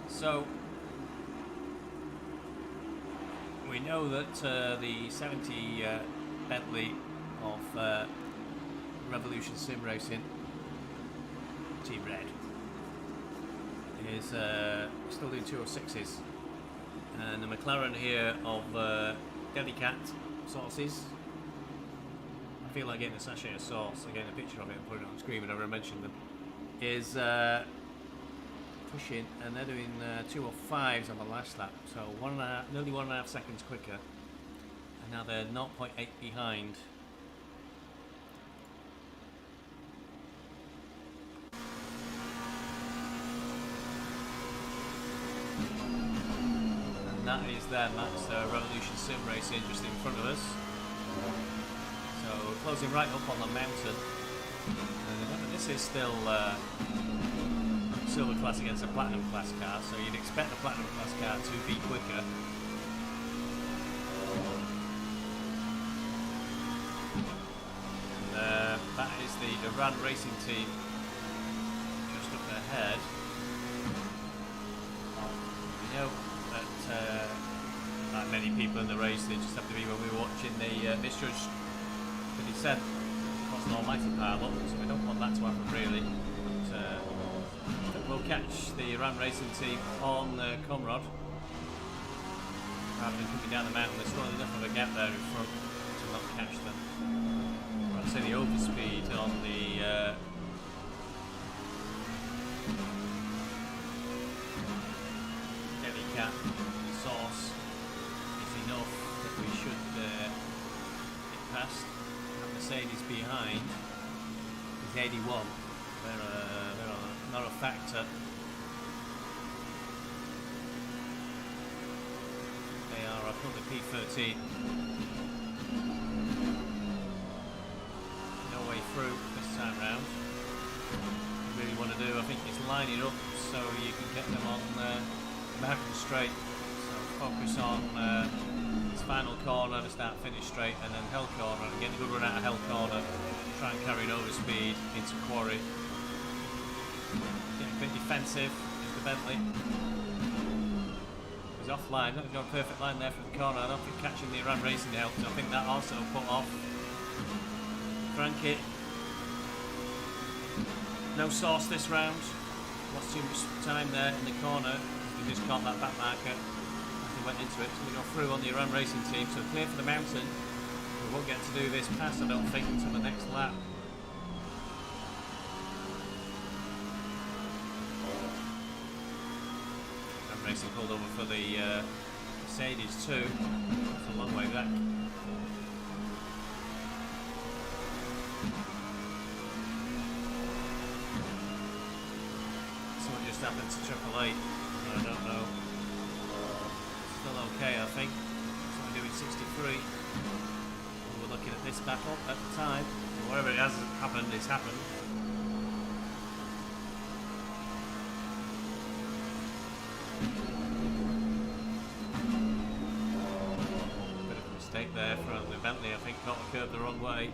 So, we know that the 70 Bentley of Revolution Sim Racing, Team Red, is still doing 206s, and the McLaren here of Delicat sauces. I feel like getting a sachet of sauce, getting a picture of it and putting it on screen whenever I mention them, is pushing, and they're doing 205s on the last lap, so nearly 1.5 seconds quicker, and now they're 0.8 behind. That is them, that's Revolution Sim Racing just in front of us. So we're closing right up on the mountain. And this is still silver class against a platinum class car, so you'd expect the platinum class car to be quicker. And that is the Iran Racing team just up ahead. We know that like many people in the race, they just have to be when we were watching the misjudged the descent across an almighty pile up, so we don't want that to happen really. But we'll catch the Iran Racing team on Comrade rather than coming down the mountain. There's still enough of a gap there in front to not catch them. I'd say the overspeed on the Delicat sauce is enough that we should get past. And Mercedes behind is 81. They're not a factor. They are currently P13. No way through this time round. What you really want to do, I think, is line it up so you can get them on American straight. So focus on this final corner, the start finish straight, and then Hell corner, and get a good run out of Hell corner. Try and carry an overspeed into Quarry. Getting a bit defensive is the Bentley. He's offline, not got a perfect line there from the corner. I don't think catching the Iran Racing helped. I think that also put off Frankie. No sauce this round. Lost too much time there in the corner. He just caught that back marker as he went into it. So we go through on the Iran Racing team. So clear for the mountain. We won't get to do this pass, I don't think, until the next lap. Iran Racing pulled over for the Mercedes too. It's a long way back. What just happened to Triple Eight? I don't know. Still okay, I think. So we're doing 63. We were looking at this battle at the time. So whatever it has happened, it's happened. Bit of a mistake there from the Bentley. I think caught the curve the wrong way.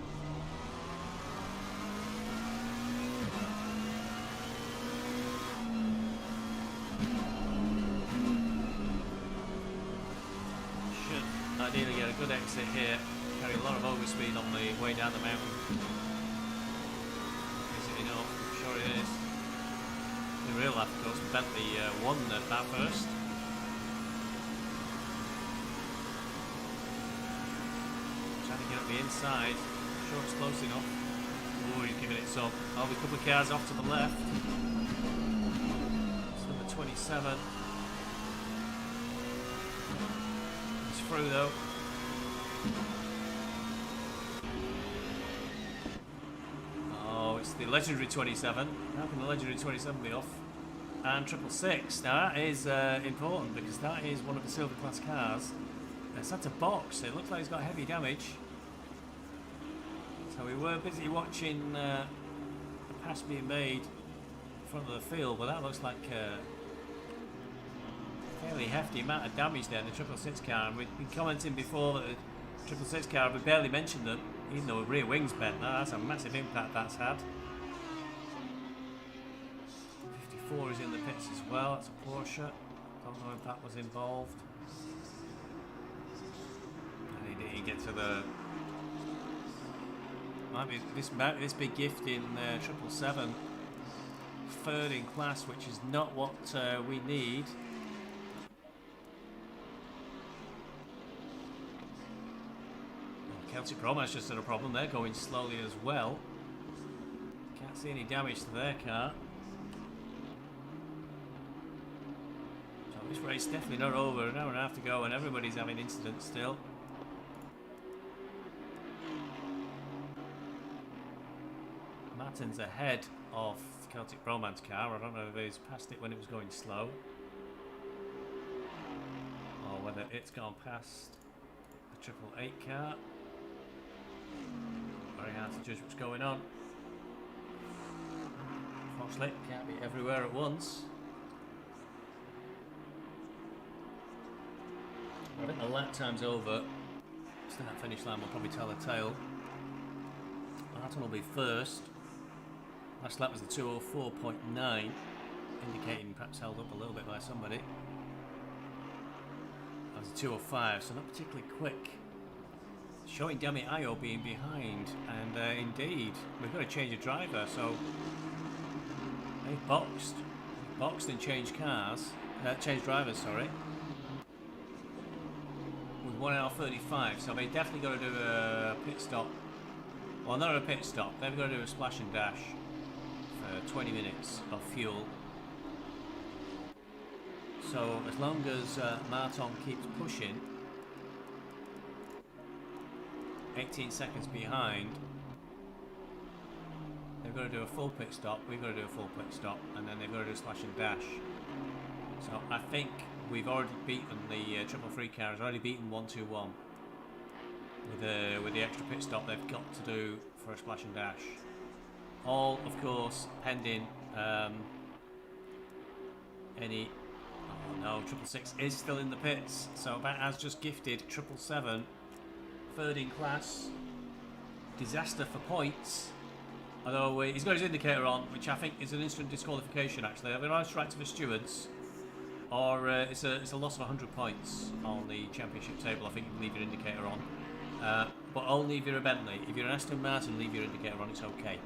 exit here. Carry a lot of overspeed on the way down the mountain. Is it enough? I'm sure it is. In real life, of course, Bentley won that first. Trying to get up the inside. Sure it's close enough. Oh, he's giving it some. Oh, a couple of cars off to the left. It's number 27. He's through though. Oh, it's the legendary 27. How can the legendary 27 be off? And 666. Now that is important because that is one of the silver class cars. It's had to box. It looks like it's got heavy damage. So we were busy watching the pass being made in front of the field, but that looks like a fairly hefty amount of damage there in the 666 car. And we've been commenting before that the 666 car, we barely mentioned them, even though the rear wing's bent. Now that's a massive impact that's had. 54 is in the pits as well. It's a Porsche. Don't know if that was involved. And he didn't get to the. Might be this big gift in 777, third in class, which is not what we need. Celtic Bromance just had a problem. They're going slowly as well. Can't see any damage to their car. So this race definitely not over. An hour and a half to go, and everybody's having incidents still. Martin's ahead of the Celtic Bromance car. I don't know if he's passed it when it was going slow, or whether it's gone past the 888 car. Very hard to judge what's going on. Unfortunately, can't be everywhere at once. I think the lap time's over. Start finish line will probably tell a tale. Martin will be first. Last lap was the 204.9, indicating perhaps held up a little bit by somebody. That was a 205, so not particularly quick. Showing Demi Ayo being behind, and indeed, we've got to change a driver, so they've boxed and changed cars, changed drivers, sorry, with 1 hour 35, so they definitely got to do a pit stop. Well, not a pit stop, they've got to do a splash and dash for 20 minutes of fuel. So as long as Martin keeps pushing, 18 seconds behind, they've got to do a full pit stop, we've got to do a full pit stop, and then they've got to do a slash and dash. So I think we've already beaten the 333 car, has already beaten 121 with the extra pit stop they've got to do for a splash and dash. All, of course, pending any. Oh no, 666 is still in the pits, so that has just gifted 777 third in class. Disaster for points. Although he's got his indicator on, which I think is an instant disqualification. Actually, either I strike to the stewards, or it's a loss of 100 points on the championship table. I think you can leave your indicator on, but only if you're a Bentley. If you're an Aston Martin, leave your indicator on. It's okay.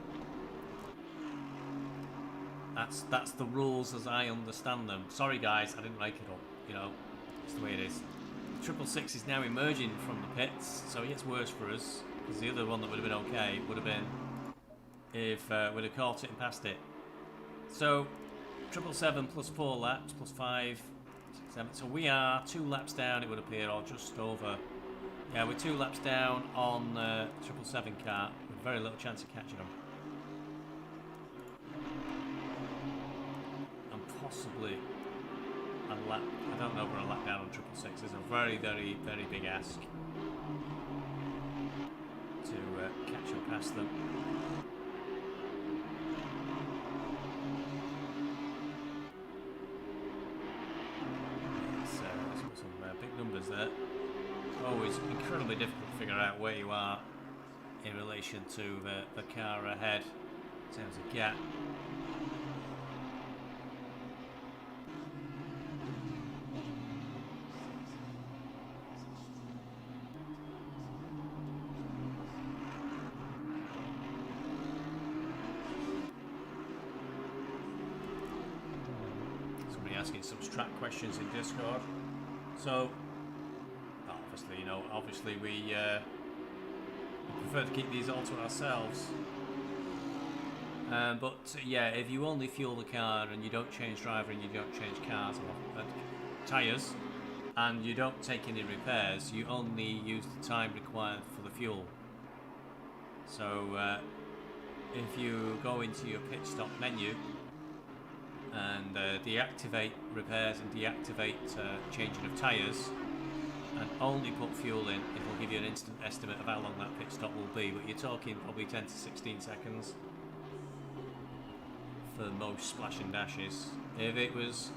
That's the rules as I understand them. Sorry guys, I didn't make it up. You know, it's the way it is. 666 is now emerging from the pits, so it gets worse for us, because the other one that would have been okay would have been if we'd have caught it and passed it. So 777 plus 4 laps plus 5, 6, 7. So we are 2 laps down, it would appear, or just over. Yeah, we're 2 laps down on 777 car with very little chance of catching them. Possibly a lap. I don't know if we're a lap down on 666. It's a very, very, very big ask to catch or pass them. Let's put some big numbers there. Always incredibly difficult to figure out where you are in relation to the car ahead in terms of gap. asking some track questions in Discord. So, obviously, you know, obviously we prefer to keep these all to ourselves. But yeah, if you only fuel the car and you don't change driver and you don't change cars or tyres, and you don't take any repairs, you only use the time required for the fuel. So if you go into your pit stop menu and deactivate repairs and deactivate changing of tyres and only put fuel in, it'll give you an instant estimate of how long that pit stop will be, but you're talking probably 10 to 16 seconds for most splash and dashes. If it was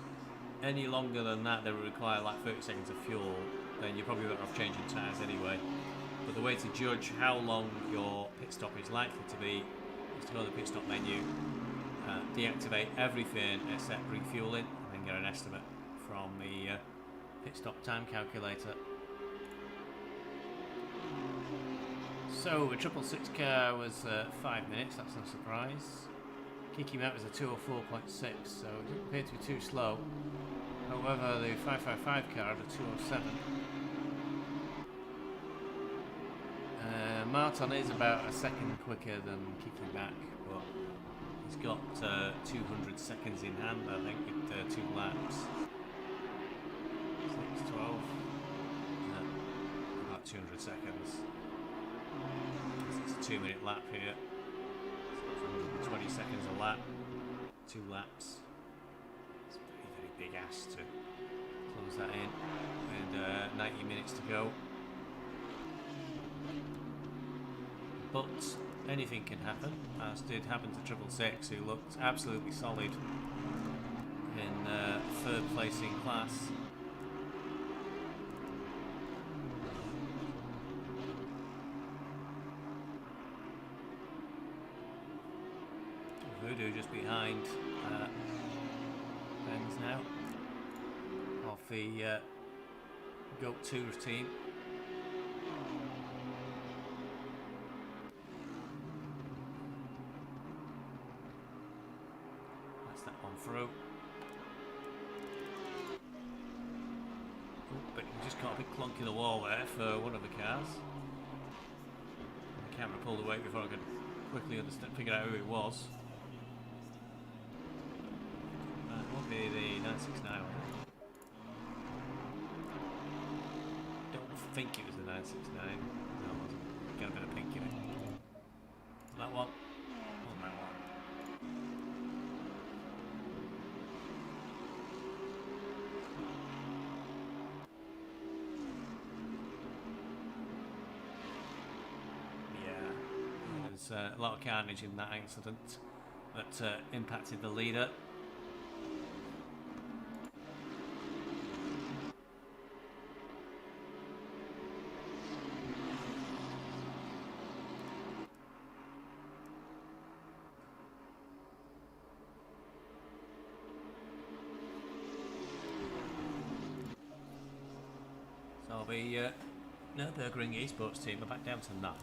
any longer than that, they would require like 30 seconds of fuel, then you're probably better off changing tyres anyway. But the way to judge how long your pit stop is likely to be is to go to the pit stop menu, deactivate everything except refueling, and then get an estimate from the pit stop time calculator. So a 666 car was 5 minutes, that's no surprise. Kicking out was a 204.6, so it didn't appear to be too slow. However, the 555 car had a 207. Martin is about a second quicker than kicking back, but he's got 200 seconds in hand, I think, with 2 laps. 6:12. About 200 seconds. It's a 2-minute lap here. 120 seconds a lap. 2 laps. It's a very, very big ass to close that in. With 90 minutes to go. But anything can happen, as did happen to 666, who looked absolutely solid in 3rd place in class. Voodoo just behind Ben's now, of the Goat Tours team. That one through. Oh, but you just caught a big clunk in the wall there for one of the cars. The camera pulled away before I could quickly figure out who it was. That won't be the 969 one. Don't think it was the 969. No, it wasn't. Got a bit of pink in it. That one. Oh, that one. There's a lot of carnage in that accident that impacted the leader. So the Nürburgring esports team are back down to 9th.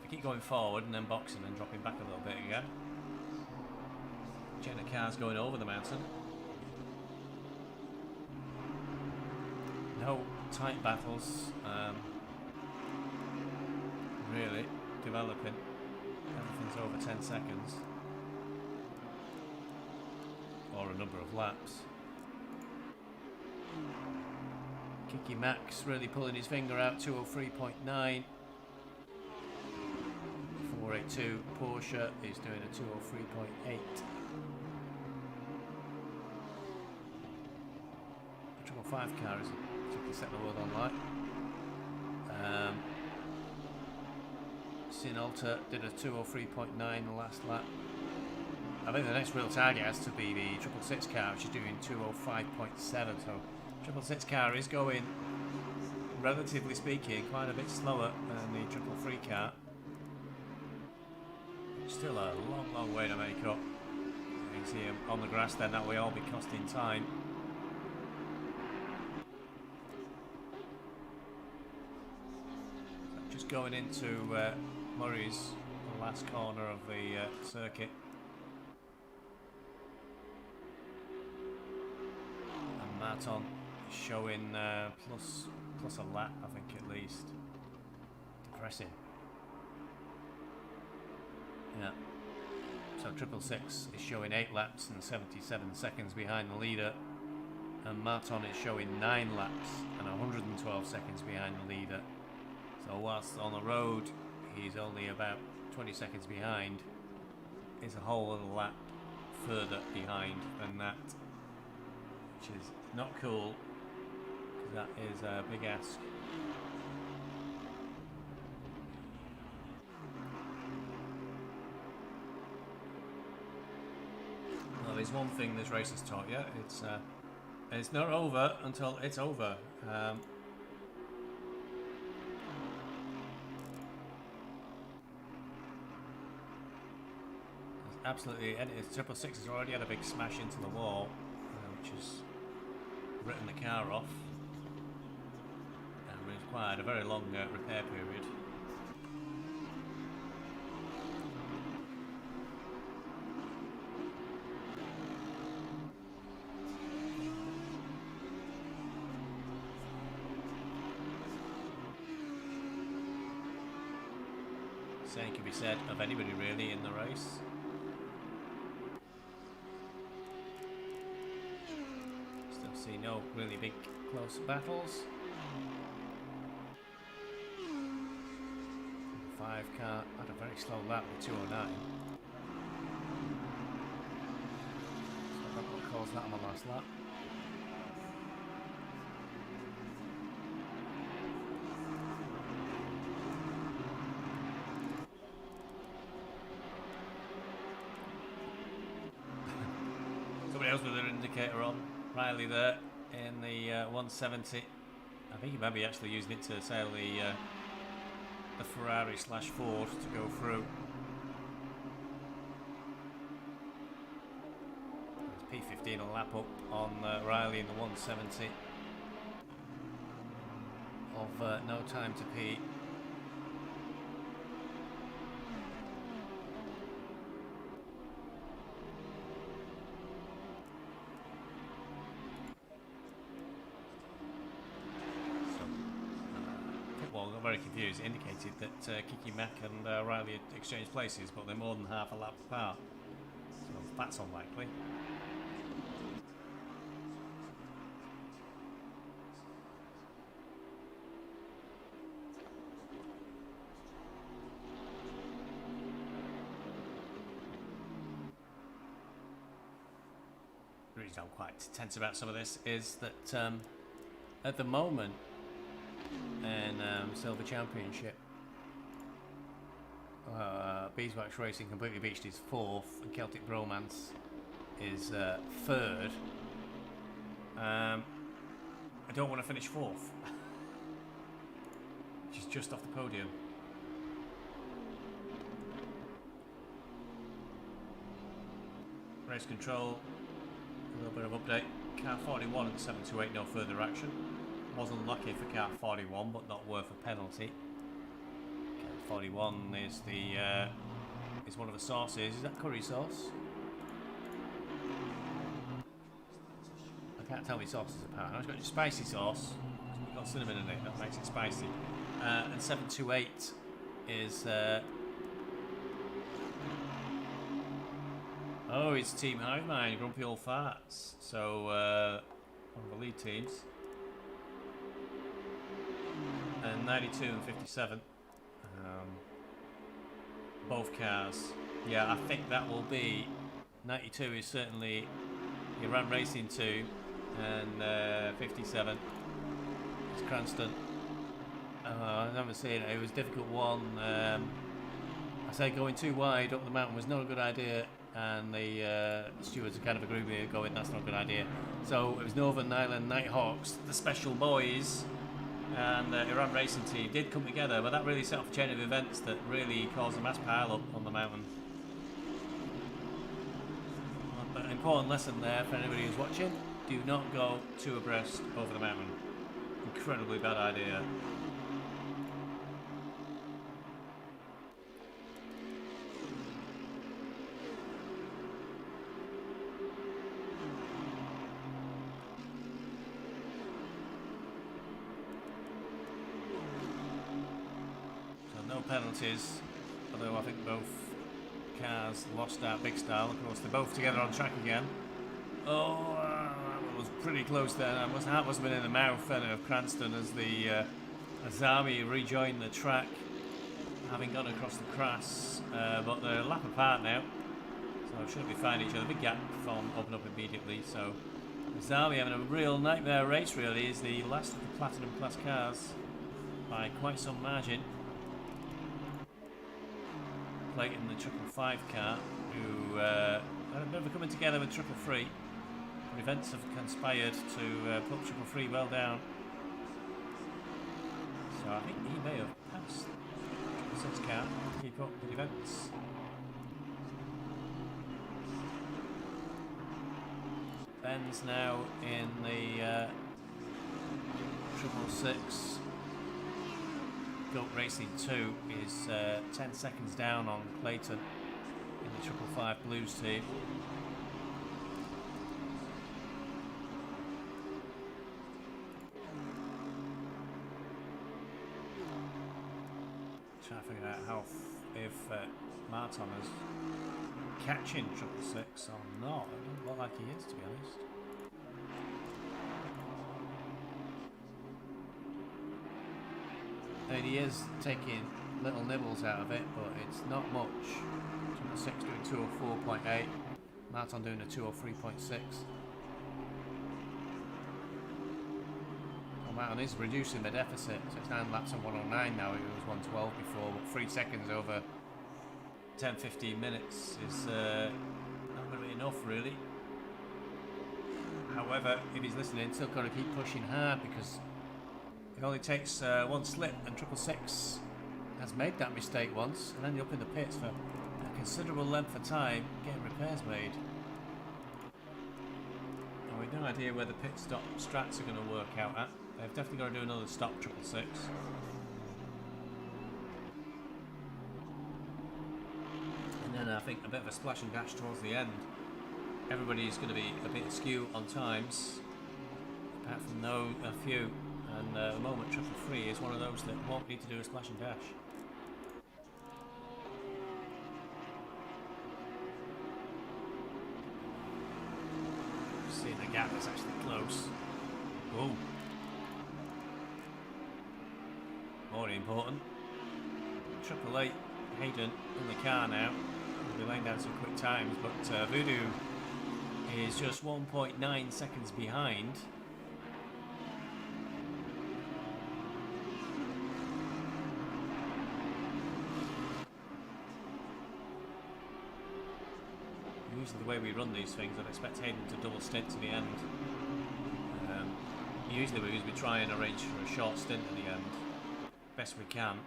Keep going forward and then boxing and dropping back a little bit again. Jenna car's going over the mountain. No tight battles. Really developing. Everything's over 10 seconds. Or a number of laps. Kiki Max really pulling his finger out, 203.9. 482 Porsche is doing a 203.8. The 555 car is particularly setting the world on light. Sinalta did a 203.9 the last lap. I think the next real target has to be the 666 car, which is doing 205.7. So 666 car is going, relatively speaking, quite a bit slower than the 333 car. Still a long, long way to make up. You can see him on the grass then, that will all be costing time. So just going into Murray's, the last corner of the circuit. Martin is showing plus a lap, I think, at least. Depressing. Yeah. So 666 is showing 8 laps and 77 seconds behind the leader, and Martin is showing 9 laps and 112 seconds behind the leader. So whilst on the road he's only about 20 seconds behind, is a whole other lap further behind than that, which is not cool, because that is a big ask. Well, there's one thing this race has taught you, it's not over until it's over. Absolutely, and it's 666 has already had a big smash into the wall, which has written the car off and required a very long repair period. Same can be said of anybody really in the race. See no really big close battles. 5 car had a very slow lap with 209. So that's what caused that on the last lap. Somebody else with their indicator on. Riley there in the 170. I think he might be actually using it to sail the Ferrari / Ford to go through. It's P15 a lap up on Riley in the 170 of no time to pee. Got very confused. It indicated that Kiki Mack and Riley had exchanged places, but they're more than half a lap apart, so that's unlikely. The reason I'm quite tense about some of this is that at the moment in Silver Championship, BeesWax Racing Completely Beached is 4th and Celtic Bromance is 3rd. I don't want to finish 4th, which is just off the podium. Race control, a little bit of update. Car 41 and 728, no further action. Was unlucky for car 41, but not worth a penalty. Car 41 is the is one of the sauces. Is that curry sauce? I can't tell me sauces apart. It's got spicy sauce. It's got cinnamon in it. That makes it spicy. And 728 is oh, it's Team Hivemine, Grumpy Old Farts. So one of the lead teams. And 92 and 57, both cars. Yeah, I think that will be 92 is certainly Iran Racing 2, and 57 is Cranston. I remember saying it was a difficult one. I said going too wide up the mountain was not a good idea, and the stewards kind of agreed with me, going that's not a good idea. So it was Northern Ireland Nighthawks, the special boys, and the Iran Racing team did come together, but that really set off a chain of events that really caused a mass pile up on the mountain. But an important lesson there for anybody who's watching: do not go two abreast over the mountain. Incredibly bad idea. penalties, although I think both cars lost out big style. Of course, they're both together on track again. Oh, that was pretty close there. That must have been in the mouth then of Cranston as the Azami rejoined the track, having gone across the grass. But they're a lap apart now, so shouldn't be finding each other. Big gap from open up immediately. So Azami having a real nightmare race. Really, is the last of the Platinum Class cars by quite some margin. Plating the 555 car, who had a bit of a coming together with 333. But events have conspired to put 333 well down. So I think he may have passed the 6 car to keep up with events. Ben's now in the 666. Goat Racing 2 is 10 seconds down on Clayton in the 555 Blues team. Trying to figure out how if Martin is catching 666 or not. It doesn't look like he is, to be honest. And he is taking little nibbles out of it, but it's not much. 6 doing 204.8, Martin doing a 203.6. Well, Martin is reducing the deficit, so it's 9 laps on 109 now. It was 112 before, but 3 seconds over 10-15 minutes is not going to be enough, really. However, if he's listening, still got to keep pushing hard because it only takes one slip, and 666 has made that mistake once and ended up in the pits for a considerable length of time getting repairs made. Now, we've no idea where the pit stop strats are going to work out at. They've definitely got to do another stop 666. And then I think a bit of a splash and dash towards the end. Everybody's going to be a bit askew on times, apart from a few. And at the moment, 333 is one of those that won't need to do a splash and dash. Seeing the gap is actually close. Whoa. More important. 888 Hayden in the car now. We'll be laying down some quick times, but Voodoo is just 1.9 seconds behind. Usually the way we run these things, I'd expect Hayden to double stint to the end. Usually we try and arrange for a short stint at the end, best we can.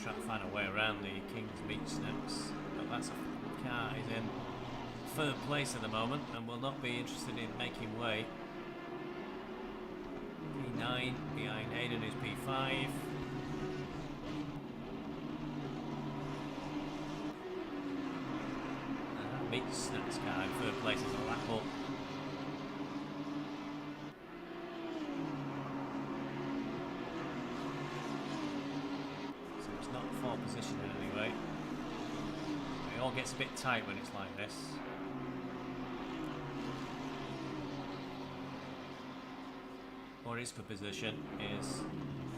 Try to find a way around the King's Meat Snips, but that's a car is in 3rd place at the moment and will not be interested in making way. P9 behind Hayden is P5. Meat Snacks car in 3rd place is a lap up. So it's not 4th position in any way. It all gets a bit tight when it's like this. What is for position is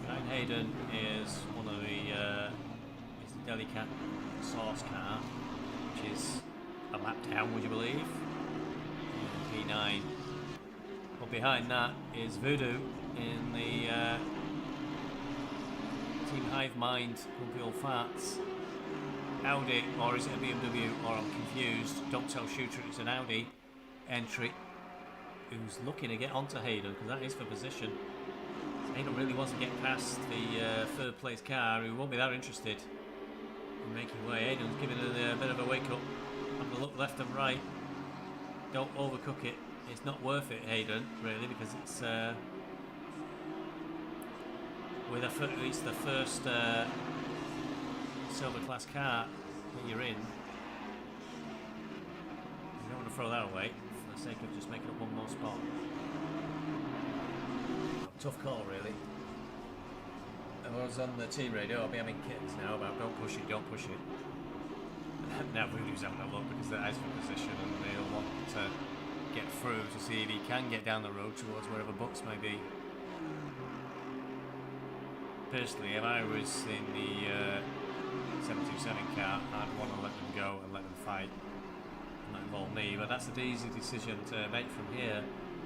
behind Hayden is one of the is the Delicat Sauce car, which is a lap down, would you believe? P9. But behind that is Voodoo in the Team Hive Mind Grumpy Old Farts Audi, or is it a BMW, or I'm confused. Don't tell Shooter it's an Audi entry, who's looking to get onto Hayden, because that is for position. Hayden really wants to get past the 3rd place car, who won't be that interested in making way. Hayden's giving it a bit of a wake up. Have a look left and right. Don't overcook it. It's not worth it, Hayden, really, because it's with at least the first silver class car that you're in. throw that away for the sake of just making up one more spot. Tough call, really. I was on the team radio, I'll be having kittens now about don't push it, don't push it. Now Voodoo's having a look because they're out of position and they'll want to get through to see if he can get down the road towards wherever Bucks may be. Personally, if I was in the 727 car, I'd want to let them go and let them fight. Not involve me, but that's the easy decision to make from here.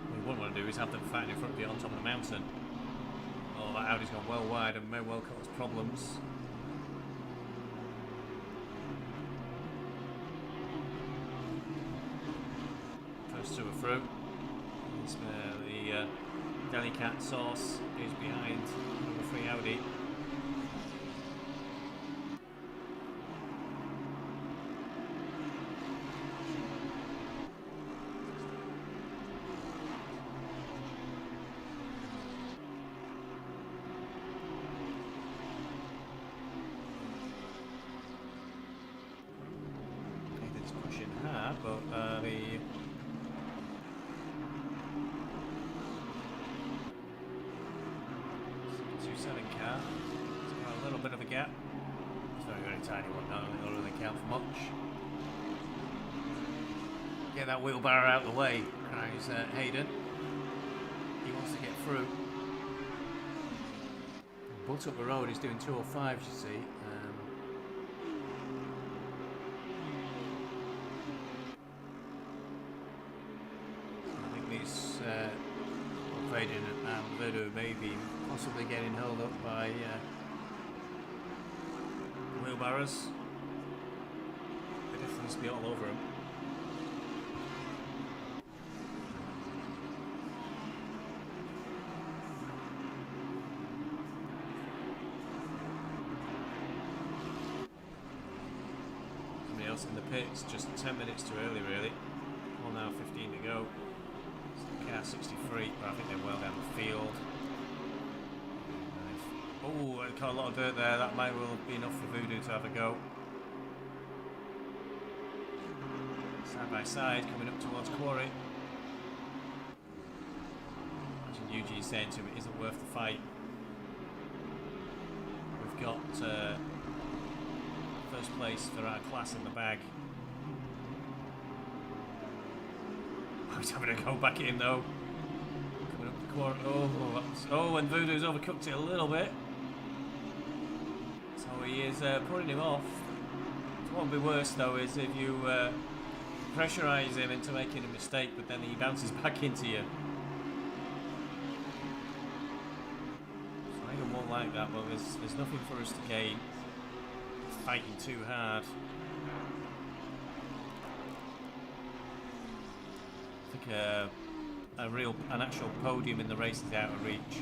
What we wouldn't want to do is have them fighting in front of you on top of the mountain. Oh, that Audi's gone well wide and may well cause problems. First two are through. The Delicat sauce is behind number 3 Audi. Nathan's pushing hard, but the 7 car. It's got a little bit of a gap. It's a very, very tiny one now, it doesn't really count for much. Get that wheelbarrow out of the way, cries Hayden. He wants to get through. But up the road he's doing 205s, you see. I think these Hayden and Voodoo may be possibly getting held up by wheelbarrows. They definitely needs to be all over them. Somebody else in the pits, just 10 minutes too early really. 1 hour 15 to go. Car 63, but I think they're well down the field. Oh, I caught a lot of dirt there. That might well be enough for Voodoo to have a go. Side by side, coming up towards Quarry. Imagine Eugene saying to him, it isn't worth the fight. We've got first place for our class in the bag. He's having a go back at him though. Coming up the Quarry. Oh, and Voodoo's overcooked it a little bit. So he is putting him off. What would be worse though is if you pressurise him into making a mistake, but then he bounces back into you. So I don't want like that, but there's nothing for us to gain. Fighting too hard. I think an actual podium in the race is out of reach.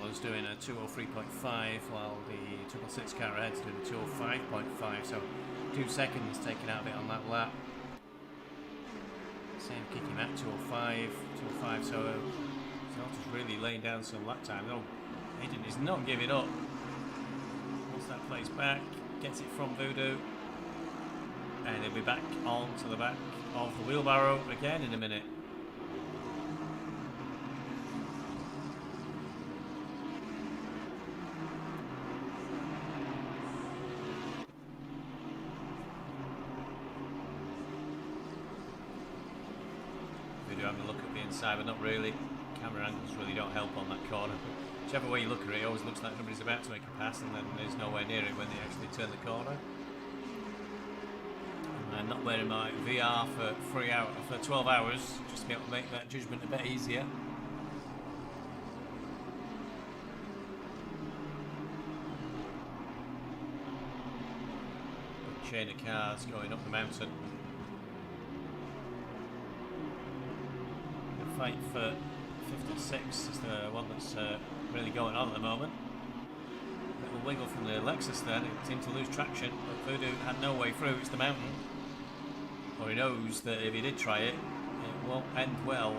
Was doing a 203.5 while the 666 car ahead's doing a 205.5, so 2 seconds taken out of it on that lap. Same kicking at 205, so Celtic's really laying down some lap time. No, Agent is not giving up. Once that plays back, gets it from Voodoo, and he'll be back on to the back of the wheelbarrow again in a minute. Having a look at the inside, but not really. Camera angles really don't help on that corner. Whichever way you look at it, it always looks like somebody's about to make a pass and then there's nowhere near it when they actually turn the corner. And I'm not wearing my VR for 12 hours, just to be able to make that judgment a bit easier. Big chain of cars going up the mountain. Fight for 56 is the one that's really going on at the moment. little wiggle from the Lexus then. It seemed to lose traction, but Voodoo had no way through. It's the mountain. Or he knows that if he did try it, it won't end well.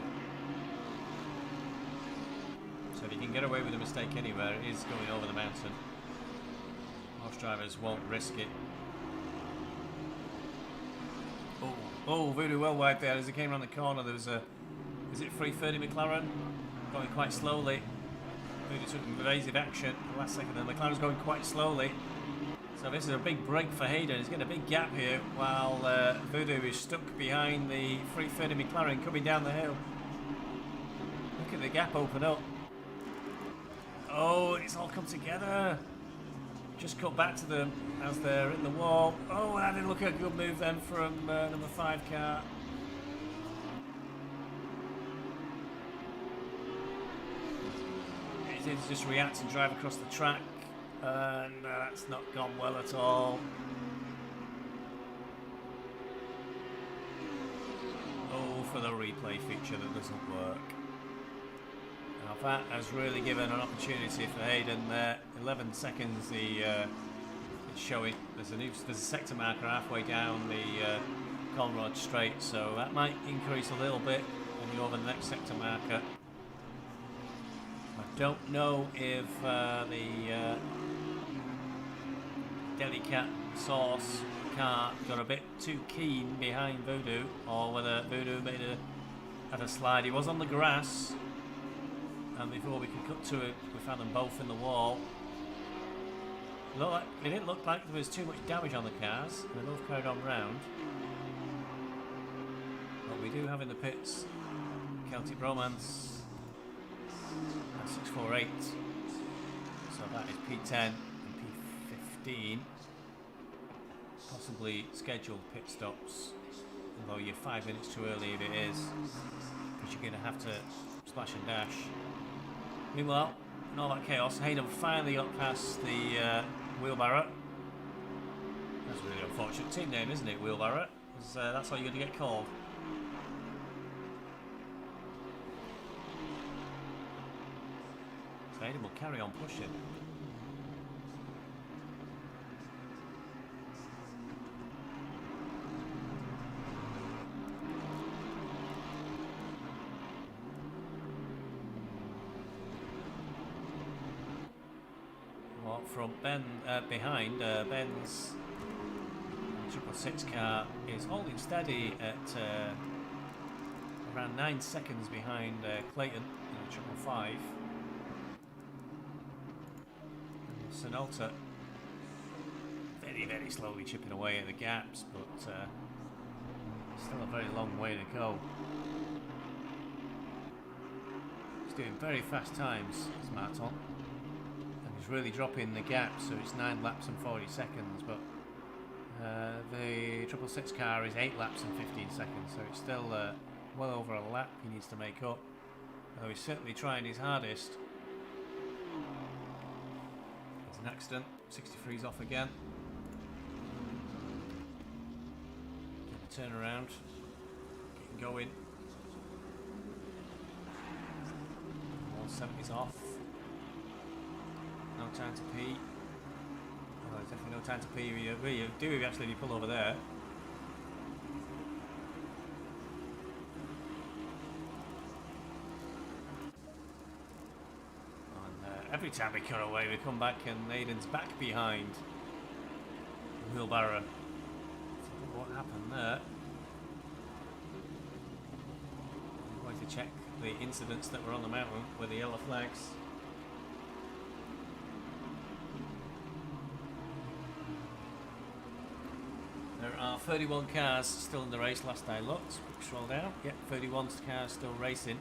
So if he can get away with a mistake anywhere, it is going over the mountain. Most drivers won't risk it. Oh, Voodoo well wide there as he came around the corner. There was a, is it 330 McLaren? Going quite slowly. Voodoo took evasive action at the last second, and McLaren's going quite slowly. So this is a big break for Hayden. He's getting a big gap here while Voodoo is stuck behind the 330 McLaren coming down the hill. Look at the gap open up. Oh, it's all come together. Just cut back to them as they're in the wall. Oh, that didn't look a good move then from number 5 car. He did just react and drive across the track, and that's not gone well at all. Oh, for the replay feature that doesn't work. Now that has really given an opportunity for Hayden there. 11 seconds it's showing. There's a sector marker halfway down the Conrod straight, so that might increase a little bit when you're over the next sector marker. I don't know if the Delicat Sauce car got a bit too keen behind Voodoo, or whether Voodoo had a slide. He was on the grass. And before we could cut to it, we found them both in the wall. It didn't look like there was too much damage on the cars. They both carried on round. But we do have in the pits Celtic Bromance at 648. So that is P10 and P15. Possibly scheduled pit stops. Although you're 5 minutes too early if it is. Because you're going to have to splash and dash. Meanwhile, in all that chaos, Hayden finally got past the wheelbarrow. That's a really unfortunate team name, isn't it, wheelbarrow? That's all you're going to get called. So Hayden will carry on pushing. From behind, Ben's 666 car is holding steady at around 9 seconds behind Clayton in the 555. Sonata very, very slowly chipping away at the gaps, but still a very long way to go. He's doing very fast times, this Martin. He's really dropping the gap, so it's 9 laps and 40 seconds, but the 666 car is 8 laps and 15 seconds, so it's still well over a lap he needs to make up, although he's certainly trying his hardest. It's an accident. 63's off again. Turn around, getting going. 170's off. No time to pee. Oh, there's definitely no time to pee. You do if you pull over there. And every time we cut away, we come back and Aiden's back behind the wheelbarrow. So what happened there? I'm going to check the incidents that were on the mountain with the yellow flags. There are 31 cars still in the race last I looked. Quick scroll down. Yep, 31 cars still racing.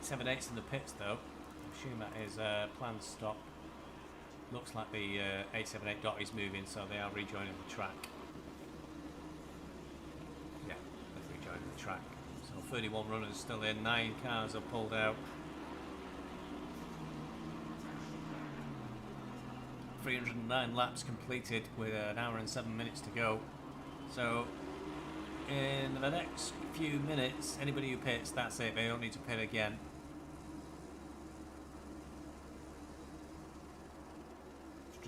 878's in the pits though. I assume that is a planned stop. Looks like the 878 dot is moving, so they are rejoining the track. Yeah, they're rejoining the track. So 31 runners still in, 9 cars have pulled out. 309 laps completed with an hour and 7 minutes to go. So in the next few minutes, anybody who pits, that's it, they don't need to pit again.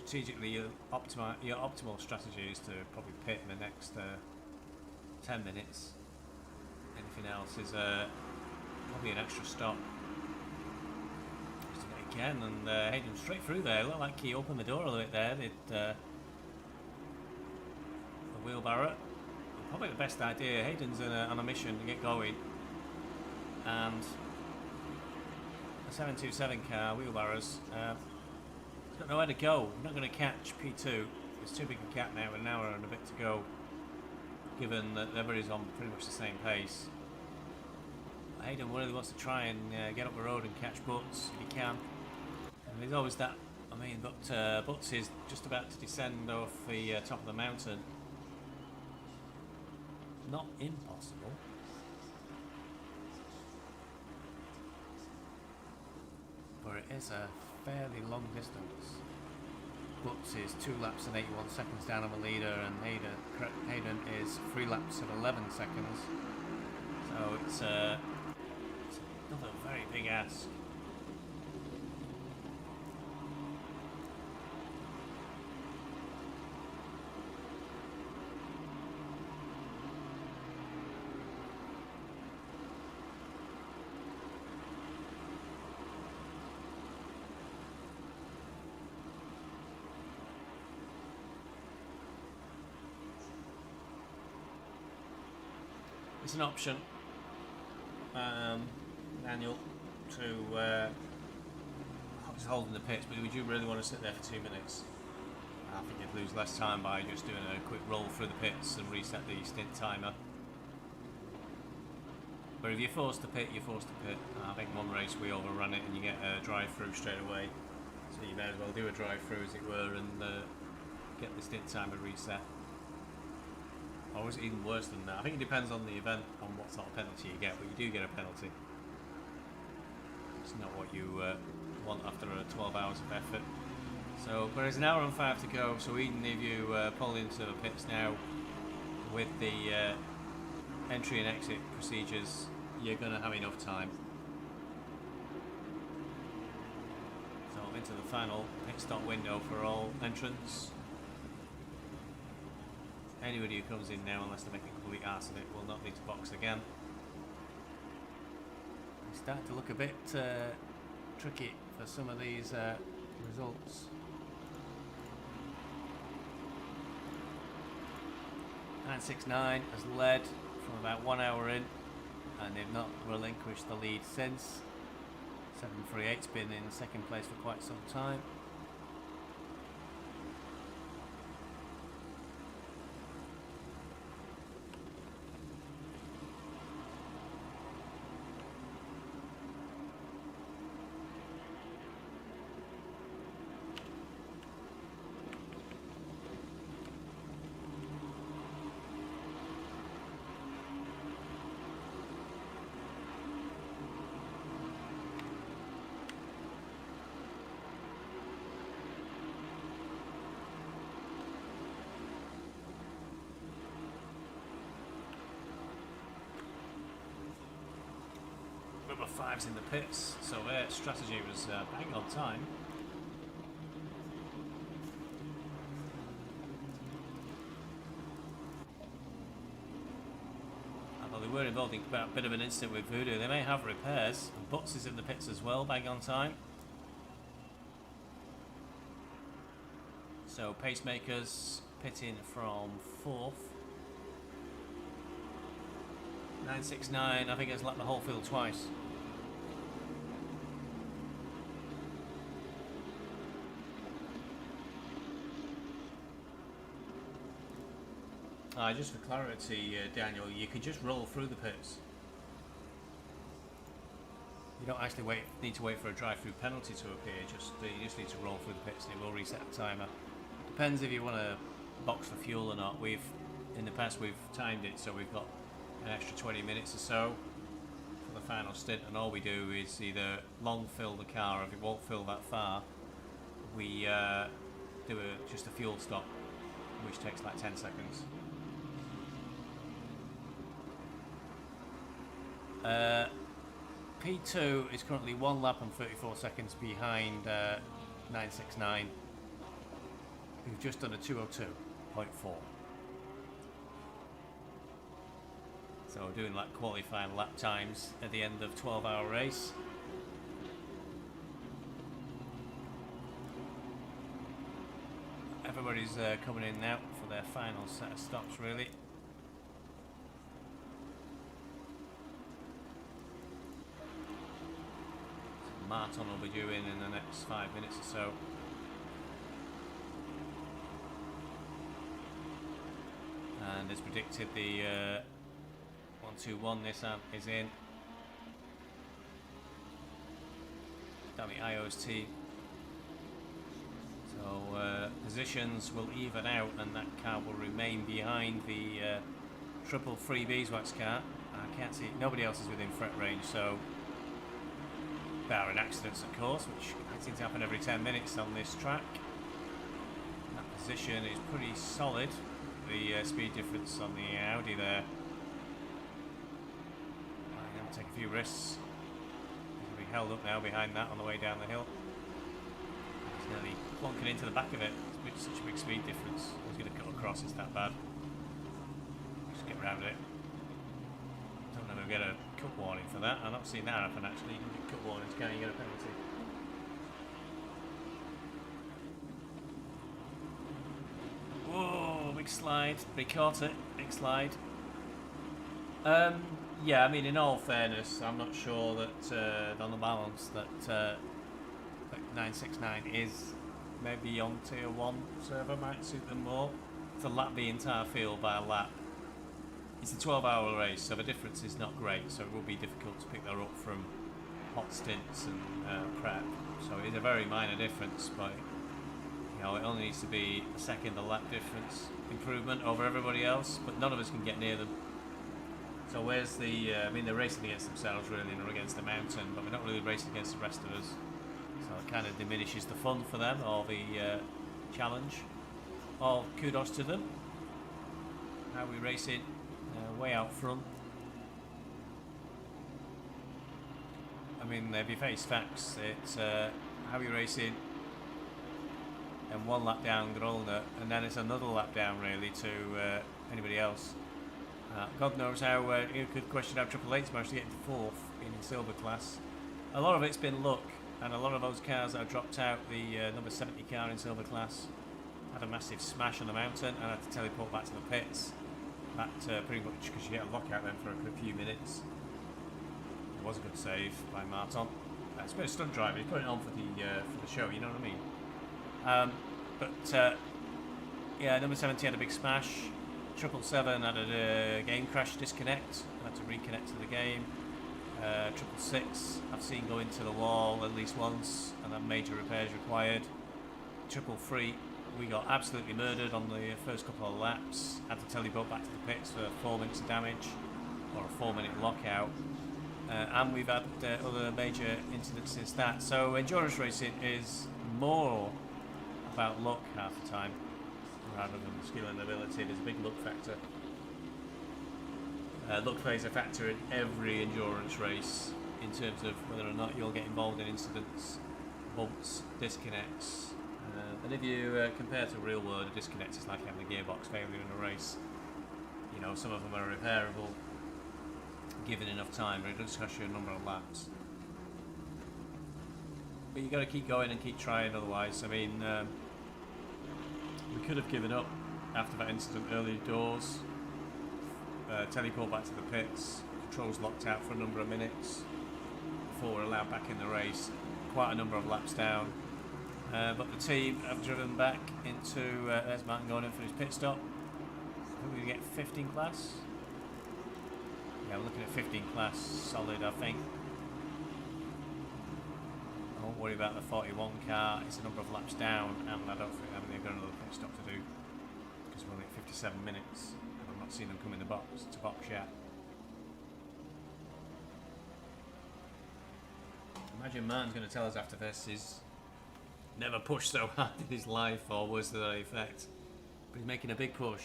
strategically, your optimal strategy is to probably pit in the next 10 minutes. Anything else is probably an extra stop. Just did it again, and Hayden straight through there. Looked like he opened the door a little bit there. The wheelbarrow. Probably the best idea. Hayden's on a mission to get going, and the 727 car wheelbarrows. He's got nowhere to go. We're not going to catch P2. It's too big a gap now, an hour and a bit to go. Given that everybody's on pretty much the same pace. Hayden really wants to try and get up the road and catch Butts if he can. And there's always that. I mean, but Butts is just about to descend off the top of the mountain. Not impossible. But it is a fairly long distance. Butts is 2 laps and 81 seconds down on the leader, and Hayden is 3 laps and 11 seconds. So it's another very big ask. It's an option, Daniel, to just holding the pits, but would you really want to sit there for 2 minutes? I think you'd lose less time by just doing a quick roll through the pits and reset the stint timer. But if you're forced to pit, you're forced to pit. I think one race we overrun it and you get a drive-through straight away, so you may as well do a drive-through as it were and get the stint timer reset. Or is it even worse than that? I think it depends on the event, on what sort of penalty you get, but you do get a penalty. It's not what you want after 12 hours of effort. So, but there's an hour and 5 to go, so even if you pull into the pits now with the entry and exit procedures, you're going to have enough time. So into the final pit stop window for all entrants. Anybody who comes in now, unless they make a complete arse of it, will not need to box again. It's starting to look a bit tricky for some of these results. 969 has led from about 1 hour in, and they've not relinquished the lead since. 738's been in second place for quite some time. Number 5's in the pits, so their strategy was bang on time. Although they were involved in about a bit of an incident with Voodoo, they may have repairs. And Butts is in the pits as well, bang on time. So pacemakers pitting from 4th. 969, I think has lapped the whole field twice. Just for clarity, Daniel, you can just roll through the pits. You don't actually need to wait for a drive-through penalty to appear. You just need to roll through the pits and it will reset the timer. Depends if you want to box for fuel or not. In the past we've timed it so we've got an extra 20 minutes or so for the final stint, and all we do is either long fill the car, or if it won't fill that far, we do just a fuel stop, which takes like 10 seconds. P2 is currently 1 lap and 34 seconds behind 969. We've just done a 2:02.4. So we're doing like qualifying lap times at the end of 12-hour race. Everybody's coming in now for their final set of stops, really. So Martin will be due in the next 5 minutes or so. And as predicted, the 121 Nissan is in. Down the IO's team. So positions will even out, and that car will remain behind the triple free BeesWax car. I can't see, nobody else is within threat range, so barring accidents, of course, which seem to happen every 10 minutes on this track. That position is pretty solid. The speed difference on the Audi there. I'm going to take a few risks. He's going to be held up now behind that on the way down the hill. He's nearly plonking into the back of it. It's such a big speed difference. He's going to cut across, it's that bad. Just get around it. Don't know if we'll get a cut warning for that. I've not seen that happen actually. You can get cut warnings, can't you? Get a penalty. Whoa, big slide. But he caught it. Big slide. Yeah, I mean, in all fairness, I'm not sure that on the balance that 969 is maybe on tier 1 server might suit them more. To lap the entire field by a lap. It's a 12-hour race, so the difference is not great, so it will be difficult to pick that up from hot stints and prep. So it is a very minor difference, but you know, it only needs to be a second a lap difference improvement over everybody else, but none of us can get near them. So where's the, I mean, they're racing against themselves really, and against the mountain, but they're not really racing against the rest of us. So it kind of diminishes the fun for them, or the challenge. All kudos to them. How we racing way out front. I mean, if you face facts, it's how we racing and one lap down Grolner, and then it's another lap down really to anybody else. God knows how, you could question how Triple Eight's managed to get into 4th in the silver class. A lot of it's been luck, and a lot of those cars that have dropped out, the number 70 car in silver class, had a massive smash on the mountain and had to teleport back to the pits. That pretty much because you get a lockout then for a good few minutes. It was a good save by Martin. It's a bit of stunt driving, he's putting it on for the show, you know what I mean? Yeah, number 70 had a big smash. 777 had a game crash disconnect, had to reconnect to the game. 666 I've seen go into the wall at least once and have major repairs required. 333 we got absolutely murdered on the first couple of laps, had to teleport back to the pits for 4 minutes of damage, or a 4-minute lockout. And we've had other major incidents since that. So endurance racing is more about luck half the time rather than skill and ability. There's a big luck factor. Luck plays a factor in every endurance race in terms of whether or not you'll get involved in incidents, bumps, disconnects. And if you compare to real world, a disconnect is like having a gearbox failure in a race. You know, some of them are repairable given enough time, but it does cost you a number of laps. But you got to keep going and keep trying, otherwise. I mean, we could have given up after that incident early doors. Teleport back to the pits, controls locked out for a number of minutes before we're allowed back in the race. Quite a number of laps down. But the team have driven back into, there's Martin going in for his pit stop. I think we get 15 class. Yeah, we're looking at 15 class, solid I think. I won't worry about the 41 car, it's a number of laps down, and I don't think they've got another pit stop to do because we're only at 57 minutes and I've not seen them come in the box yet. Imagine Martin's going to tell us after this he's never pushed so hard in his life, or was to that effect. But he's making a big push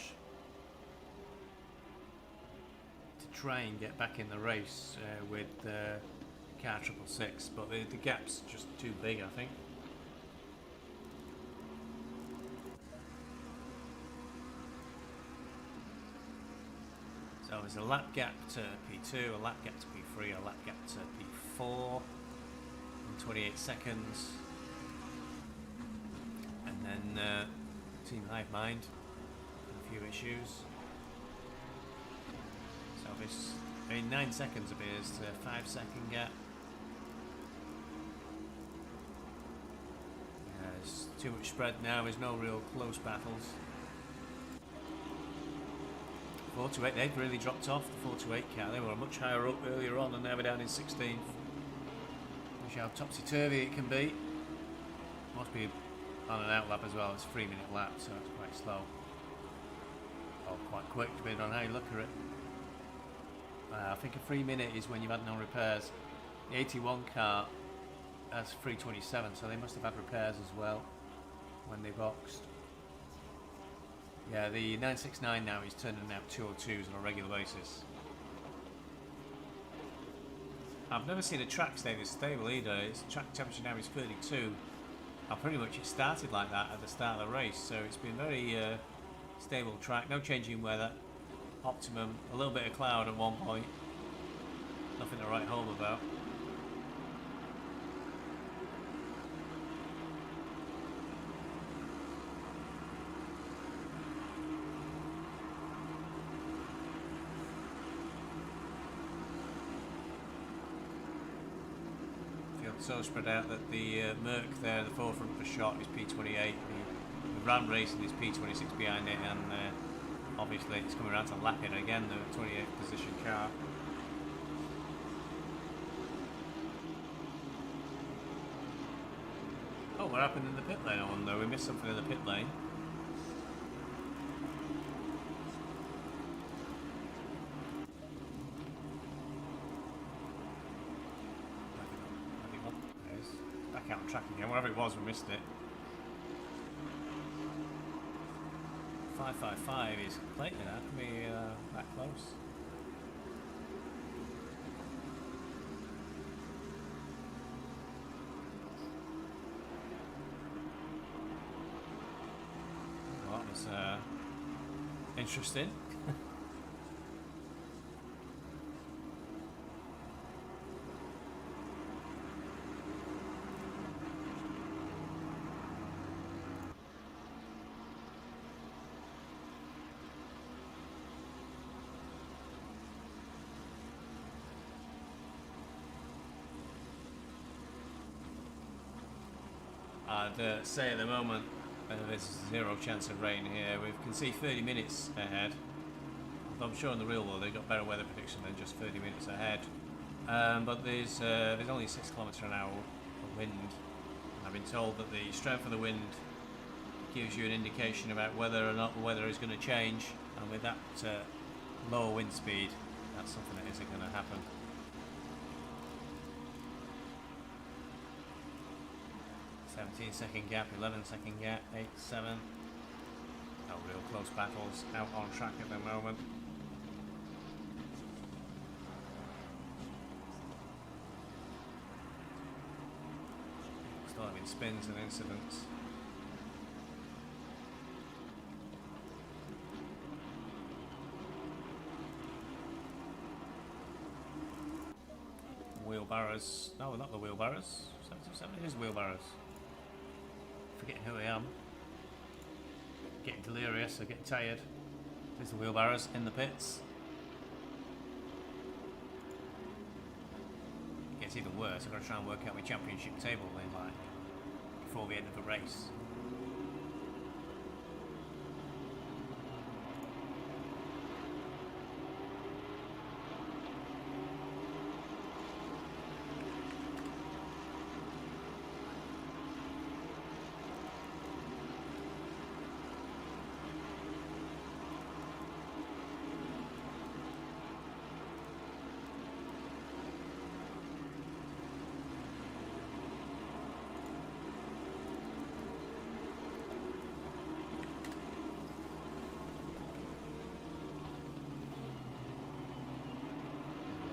to try and get back in the race with car 666, but the gap's just too big, I think. So there's a lap gap to P2, a lap gap to P3, a lap gap to P4 in 28 seconds. And then Team Hive Mind, a few issues. So this, in 9 seconds appears to a 5-second gap. There's too much spread now, there's no real close battles. 4 to 8, they've really dropped off the 4 to 8 car. They were much higher up earlier on and now they're down in 16th. Which how topsy-turvy it can be. Must be on an out lap as well, it's a 3-minute lap, so it's quite slow. Or quite quick, depending on how you look at it. I think a 3 minute is when you've had no repairs. The 81 car has 3:27, so they must have had repairs as well when they boxed. Yeah, the 969 now is turning out 202s on a regular basis. I've never seen a track stay this stable either. Its track temperature now is 32. And pretty much it started like that at the start of the race, so it's been very stable track, no changing weather, optimum, a little bit of cloud at one point, nothing to write home about. So spread out that the Merc there at the forefront of the shot is P28, the Ram Racing is P26 behind it, and obviously it's coming around to lap it again, the 28th position car. Oh, what happened in the pit lane? I wonder, we missed something in the pit lane. Back out on track again, whatever it was, we missed it. 555 is completely that, can be that close. Well, that was interesting. I'd say at the moment there's zero chance of rain here. We can see 30 minutes ahead. Although I'm sure in the real world they've got better weather prediction than just 30 minutes ahead. But there's only 6 km/h of wind. And I've been told that the strength of the wind gives you an indication about whether or not the weather is going to change. And with that lower wind speed, that's something that isn't going to happen. 17-second gap, 11-second gap, 8, 7. No real close battles out on track at the moment. Still having spins and incidents. Wheelbarrows. No, not the wheelbarrows. 727, it is wheelbarrows. Forgetting who I am. Getting delirious or getting tired. There's the wheelbarrows in the pits. It gets even worse. I've got to try and work out my championship table in like before the end of the race.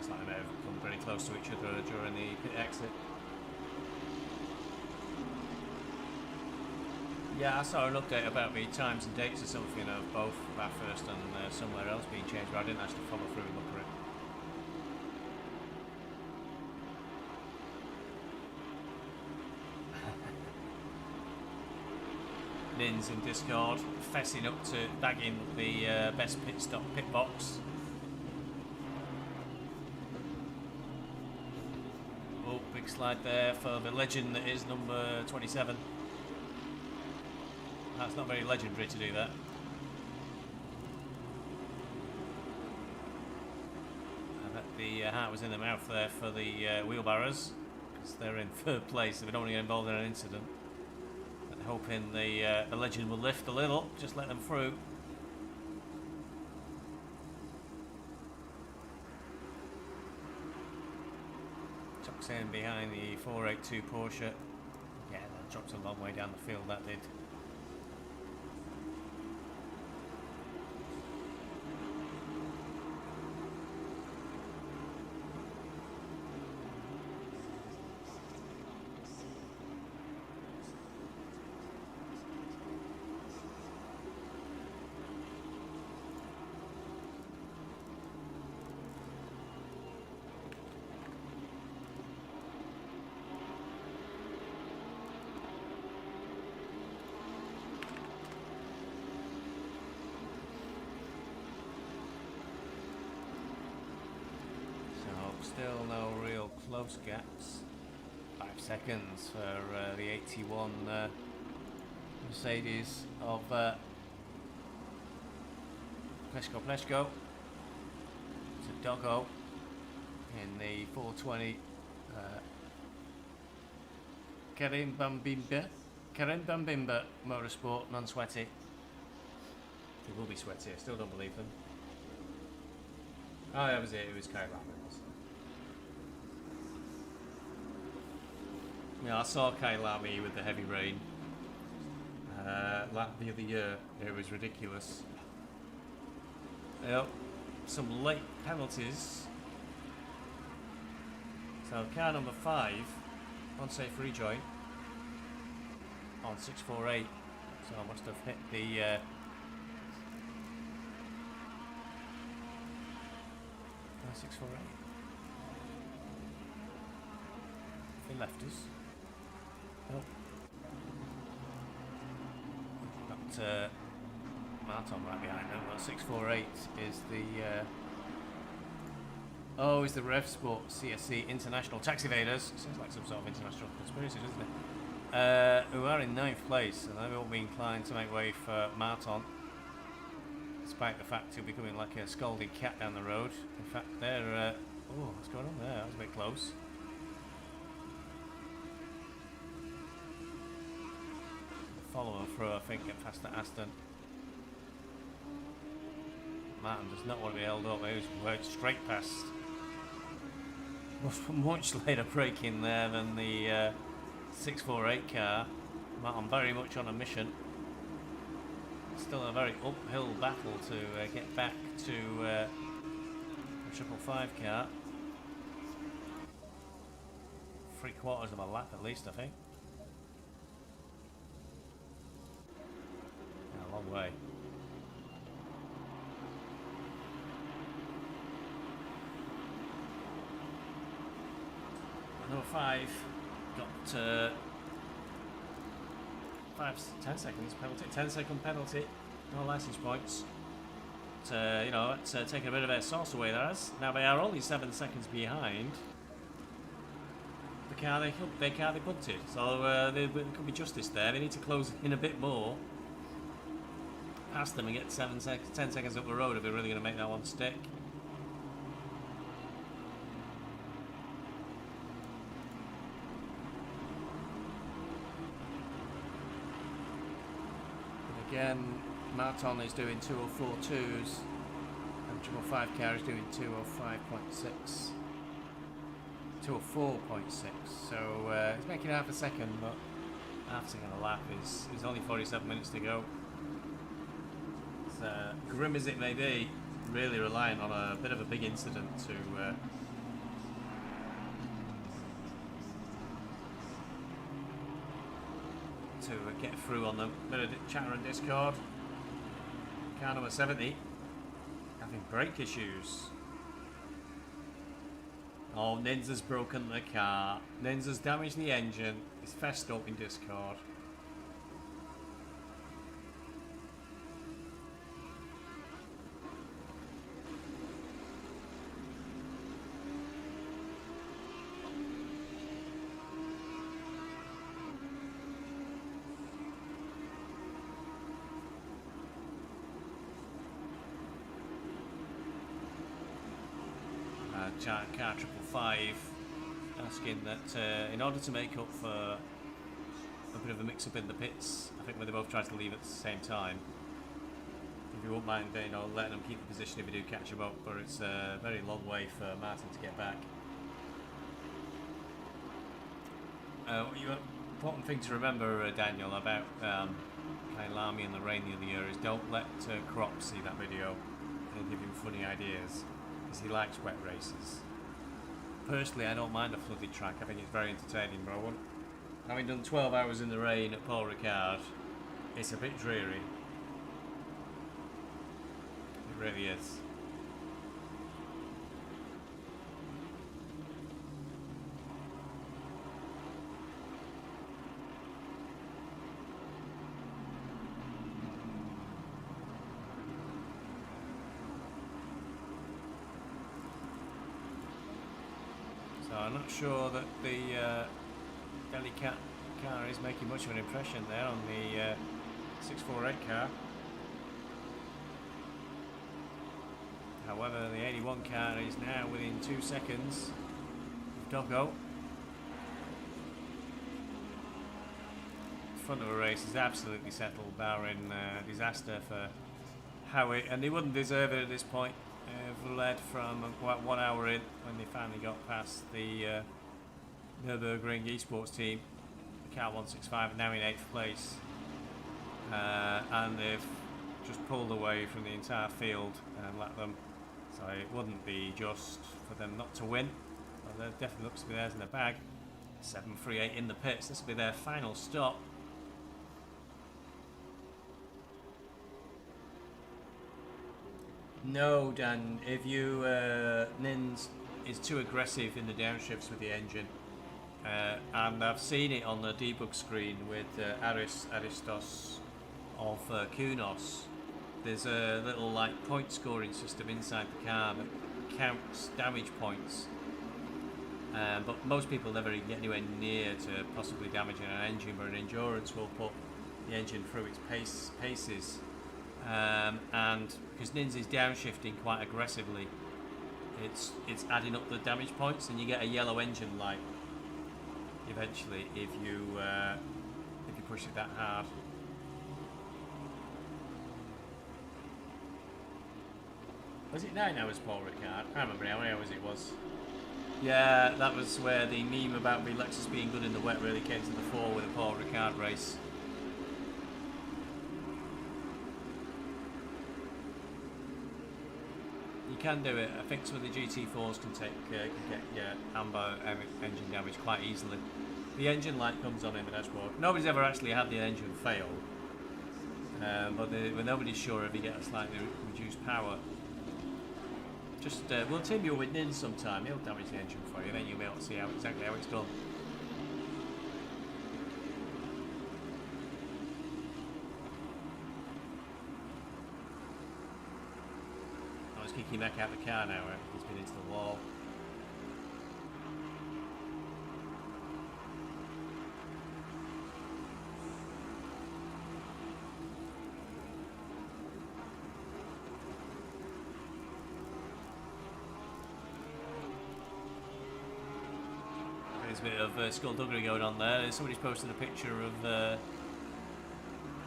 Like they may have come very close to each other during the pit exit. Yeah, I saw an update about the times and dates or something of both Bathurst and somewhere else being changed, but I didn't actually follow through and look at it. Nins in Discord fessing up to bagging the best pit stop pit box. Oh, big slide there for the legend that is number 27. That's not very legendary to do that. I bet the heart was in the mouth there for the wheelbarrows, because they're in third place, so they don't want to get involved in an incident. And hoping the legend will lift a little, just let them through. Tucks in behind the 482 Porsche. Yeah, that dropped a long way down the field, that did. Still no real close gaps. 5 seconds for the 81 Mercedes of Pleshko. It's a doggo in the 420 Karim Bambimba Motorsport non-sweaty. They will be sweaty, I still don't believe them. Oh, that was it was Kyle Lambert. Yeah, I saw Kyle Lamy with the heavy rain the other year. It was ridiculous. Yep, some late penalties. So car number 5, unsafe rejoin on 648. So I must have hit the 648. They left us. Oh. Got Martin right behind them. Well, 648 is the is the Rev Sport CSC International Tax Evaders. Sounds like some sort of international conspiracy, doesn't it? Who are in 9th place, and they won't be inclined to make way for Martin, despite the fact he'll be coming like a scalded cat down the road. In fact, they're what's going on there? That was a bit close. Follow through, I think, get past the Aston. Martin does not want to be held up. He was worked straight past. Much later braking there than the 648 car. Martin very much on a mission. Still a very uphill battle to get back to the 555 car. 3/4 of a lap at least, I think. A long way. Number 5 got 10 seconds penalty, 10-second penalty, no licence points. But, it's taken a bit of their sauce away, there has. Now they are only 7 seconds behind the car they punted, so there could be justice there. They need to close in a bit more past them and get 10 seconds up the road if they're really going to make that one stick. And again, Martin is doing 2:04.2s and 555 car is doing 2:05.6. 2:04.6, so he's making half a second, but half a second a lap is only 47 minutes to go. Grim as it may be, really relying on a bit of a big incident to get through on them. Bit of chatter on Discord. Car number 70 having brake issues. Oh, Ninza's broken the car. Ninza's damaged the engine. It's fessed up in Discord. Car 555 asking that in order to make up for a bit of a mix-up in the pits, I think where they both tried to leave at the same time, if you won't mind, you know, letting them keep the position if you do catch them up, but it's a very long way for Martin to get back. Important thing to remember, Daniel, about Kailami and the rain the other year is don't let Crop see that video and give him funny ideas, because he likes wet races. Personally, I don't mind a flooded track. I think it's very entertaining, but having done 12 hours in the rain at Paul Ricard, it's a bit dreary. It really is. So I'm not sure that the Delhi Cat car is making much of an impression there on the 648 car. However, the 81 car is now within 2 seconds of Doggo. Front of the race is absolutely settled, barring disaster for Howitt, and they wouldn't deserve it at this point. They've led from about 1 hour in when they finally got past the Nürburgring esports team. The car 165 now in 8th place, and they've just pulled away from the entire field and let them. So it wouldn't be just for them not to win. Well, there definitely looks to be theirs in the bag. 738 in the pits. This will be their final stop. No, Dan, if you Nins is too aggressive in the downshifts with the engine, and I've seen it on the debug screen with Aristos of Kunos. There's a little like point scoring system inside the car that counts damage points, but most people never even get anywhere near to possibly damaging an engine, but an endurance will put the engine through its paces. And because Nins is downshifting quite aggressively, it's adding up the damage points, and you get a yellow engine light eventually if you push it that hard. Was it 9 hours, Paul Ricard? I can't remember how many hours it was. Yeah, that was where the meme about the Lexus being good in the wet really came to the fore with the Paul Ricard race. You can do it. I think some of the GT4s can get amber engine damage quite easily. The engine light comes on in the dashboard. Nobody's ever actually had the engine fail, but nobody's sure if you get a slightly reduced power. Just we'll team you with Nin sometime. He'll damage the engine for you, then you'll be able to see exactly how it's done. He's kicking back out the car now. He's been into the wall. There's a bit of skullduggery going on there. Somebody's posted a picture of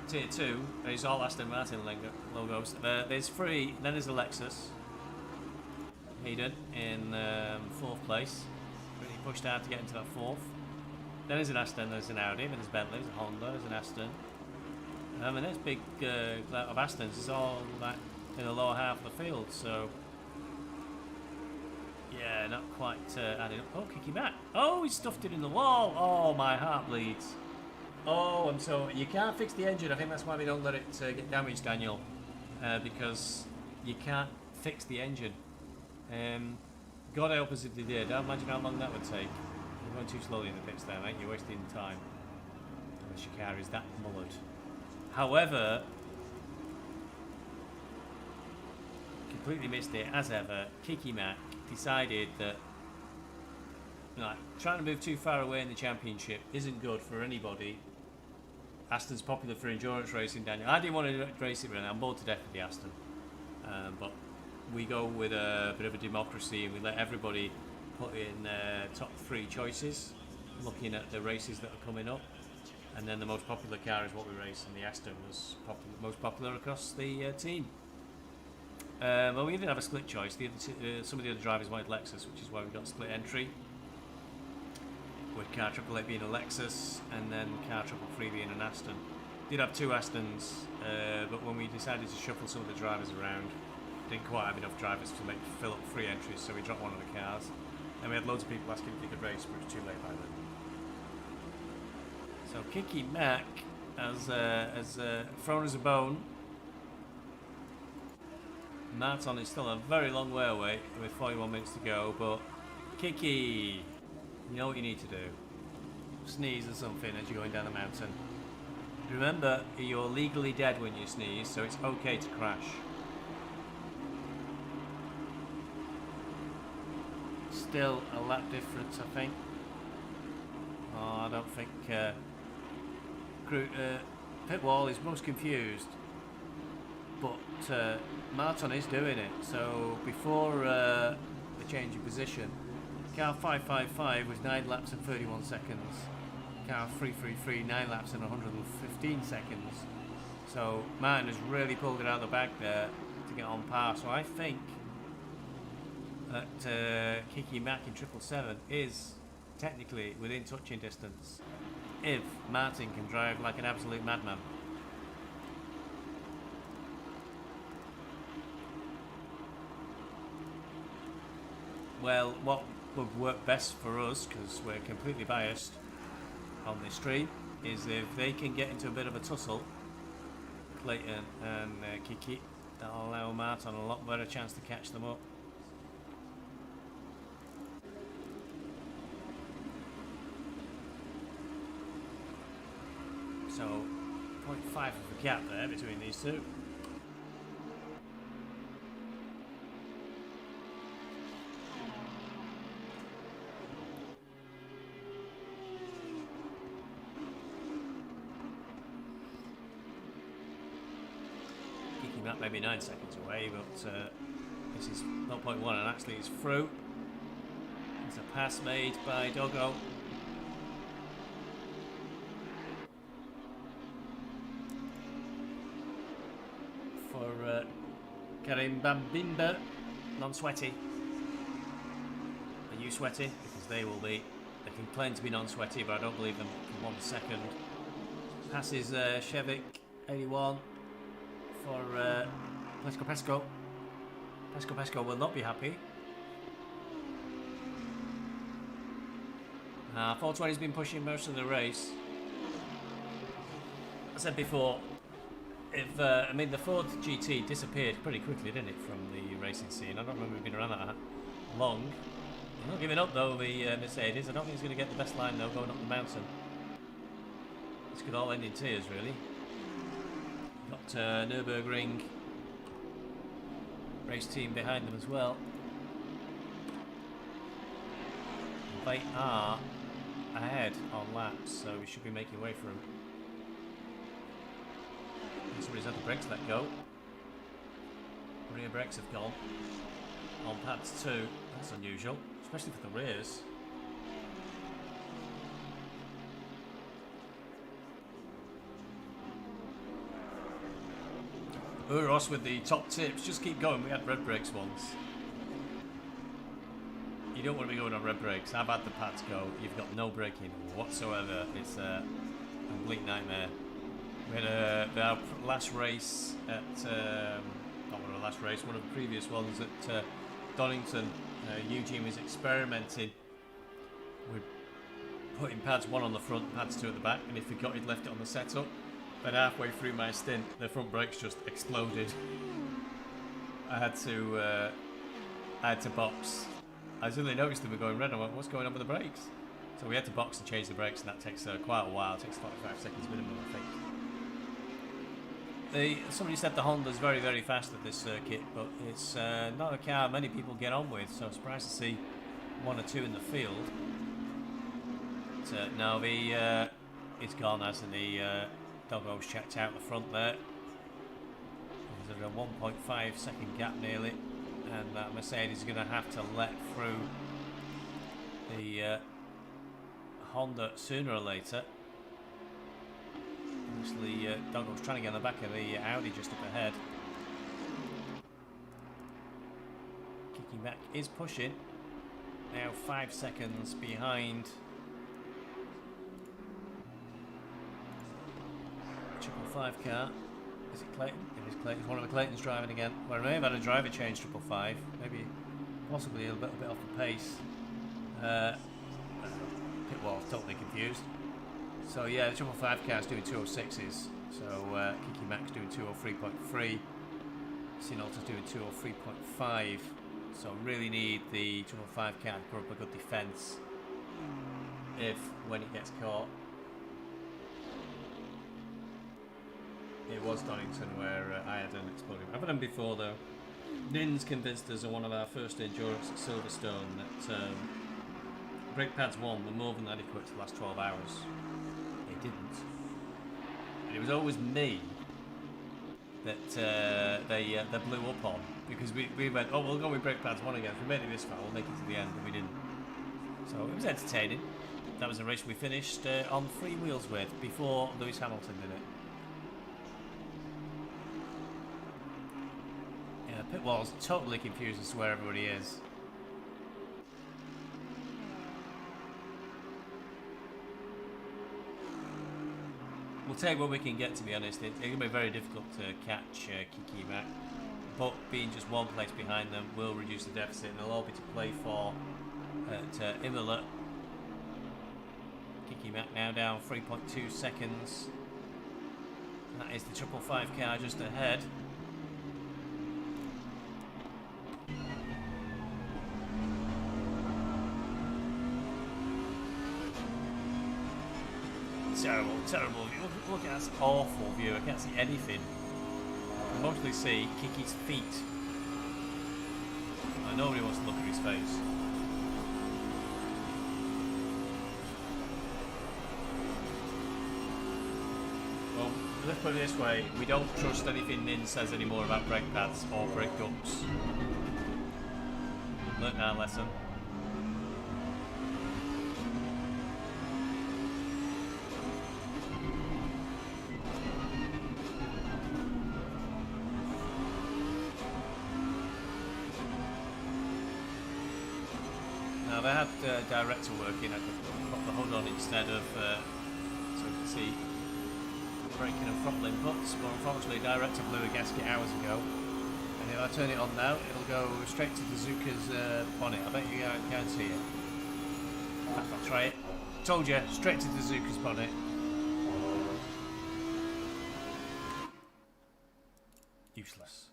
Tier 2, it's all Aston Martin logos. There's 3, then there's a Lexus. Hayden in 4th place. Really pushed hard to get into that 4th. Then there's an Aston, there's an Audi, then there's Bentley, there's a Honda, there's an Aston. And there's big clout of Astons. It's all that in the lower half of the field, so yeah, not quite adding up. Oh, kick him back. Oh, he's stuffed it in the wall. Oh, my heart bleeds. Oh, and so you can't fix the engine. I think that's why we don't let it get damaged, Daniel, because you can't fix the engine. God help us if they did. I imagine how long that would take. You're going too slowly in the pits there, mate. You're wasting time. Unless your car is that mullered. However, completely missed it as ever. Kiki Mac decided that trying to move too far away in the championship isn't good for anybody. Aston's popular for endurance racing, Daniel. I didn't want to race it, really. I'm bored to death with the Aston, but we go with a bit of a democracy and we let everybody put in top 3 choices, looking at the races that are coming up, and then the most popular car is what we race, and the Aston was most popular across the team. Well, we didn't have a split choice. Some of the other drivers wanted Lexus, which is why we got split entry, with car 888 being a Lexus and then car 333 being an Aston. Did have 2 Astons, but when we decided to shuffle some of the drivers around, didn't quite have enough drivers to fill up 3 entries, so we dropped one of the cars. And we had loads of people asking if they could race, but it was too late by then. So Kiki Mac has thrown us a bone. Martin is still a very long way away with 41 minutes to go, but Kiki, you know what you need to do. Sneeze or something as you're going down the mountain. Remember, you're legally dead when you sneeze, so it's okay to crash. Still a lap difference, I think. Oh, I don't think Pit Wall is most confused, but Martin is doing it. So before the change of position, car 555 was 9 laps and 31 seconds. Car 333 9 laps and 115 seconds. So Martin has really pulled it out of the bag there to get on par. So I think that Kiki Mac in 777 is technically within touching distance if Martin can drive like an absolute madman. Well, what would work best for us, because we're completely biased on this stream, is if they can get into a bit of a tussle, Clayton and Kiki, that'll allow Martin a lot better chance to catch them up. So 0.5 of a gap there between these two. Kicking that maybe 9 seconds away, but this is 0.1 and actually it's through. It's a pass made by Doggo. For Karim Bambimba, non-sweaty. Are you sweaty? Because they will be. They can claim to be non-sweaty, but I don't believe them for 1 second. Passes Shevik, 81, for Pesco Pesco. Pesco Pesco will not be happy. 420's been pushing most of the race. I said before, if I mean the Ford GT disappeared pretty quickly, didn't it, from the racing scene? I don't remember it being around that long. I'm not giving up though, the Mercedes. I don't think it's going to get the best line though going up the mountain. This could all end in tears, really. Got Nürburgring race team behind them as well. They are ahead on laps, so we should be making way for them. Somebody's had the brakes let go. Rear brakes have gone. On pads 2. That's unusual, especially for the rears. Uros with the top tips. Just keep going. We had red brakes once. You don't want to be going on red brakes. I've had the pads go. You've got no braking whatsoever. It's a complete nightmare. We had our last race at, not one of the last race, one of the previous ones at Donington. Eugene was experimenting with putting pads 1 on the front, pads 2 at the back, and he forgot he'd left it on the setup. But halfway through my stint, the front brakes just exploded. I had to box. I suddenly noticed they were going red. I went, what's going on with the brakes? So we had to box and change the brakes, and that takes quite a while. It takes 45 seconds minimum, I think. Somebody said the Honda's very, very fast at this circuit, but it's not a car many people get on with, so I'm surprised to see 1 or 2 in the field. But, no, it's gone, hasn't the Doggo's checked out the front there. There's a 1.5 second gap nearly, and that Mercedes is going to have to let through the Honda sooner or later. Obviously, Doggo's trying to get on the back of the Audi just up ahead. Kicking back is pushing. Now 5 seconds behind 555 car. Is it Clayton? It is Clayton. It's one of the Clayton's driving again. Well, I may have had a driver change 555. Maybe, possibly a little bit off the pace. Pit wall's totally confused. So yeah, the 555 car's doing 206s. So Kiki Mac's doing 203.3. Sinolta's doing 203.5. So really need the 205 car to put up a good defence if, when it gets caught. It was Donington where I had an exploding. I've had them before though. Nins convinced us on one of our first endurance at Silverstone that brake pads 1 were more than adequate to last 12 hours. They didn't. And it was always me that they blew up on, because we went, oh, we'll go with brake pads 1 again. If we made it this far, we'll make it to the end, and we didn't. So it was entertaining. That was a race we finished on 3 wheels with before Lewis Hamilton did it. Yeah, pit wall's totally confused as to where everybody is. We'll take what we can get, to be honest. It's going to be very difficult to catch Kiki Mac, but being just 1 place behind them will reduce the deficit, and they'll all be to play for at Imola. Kiki Mac now down 3.2 seconds. That is the 555 car just ahead. Terrible, terrible view. Look at that awful view. I can't see anything. I mostly see Kiki's feet. And nobody wants to look at his face. Well, let's put it this way. We don't trust anything Nin says anymore about brake pads or brake ducts. Learned our lesson. They had director working. I could put the hood on instead of, so you can see braking and throttle inputs. But unfortunately, director blew a gasket hours ago, and if I turn it on now, it'll go straight to the Zuka's bonnet. I bet you can't see it. In fact, I'll try it. Told you, straight to the Zuka's bonnet. Useless.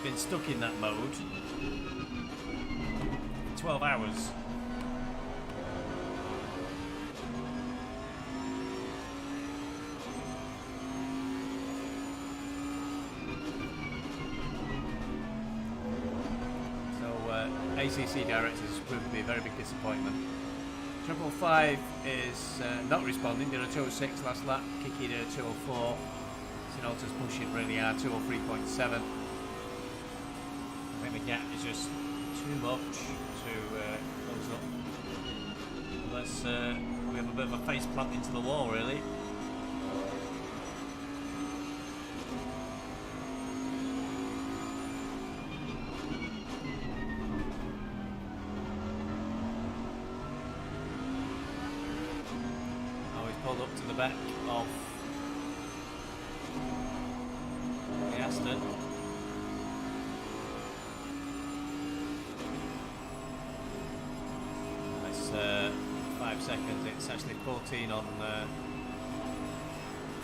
Been stuck in that mode 12 hours. So ACC directors proved to be a very big disappointment. 555 is not responding. Did a 206 last lap. Kiki did a 204. Sinolta's pushing really hard, 203.7. I think the gap is just too much to close up. Unless we have a bit of a face plant into the wall, really. Oh, he's pulled up to the back of the Aston. seconds. It's actually 14 on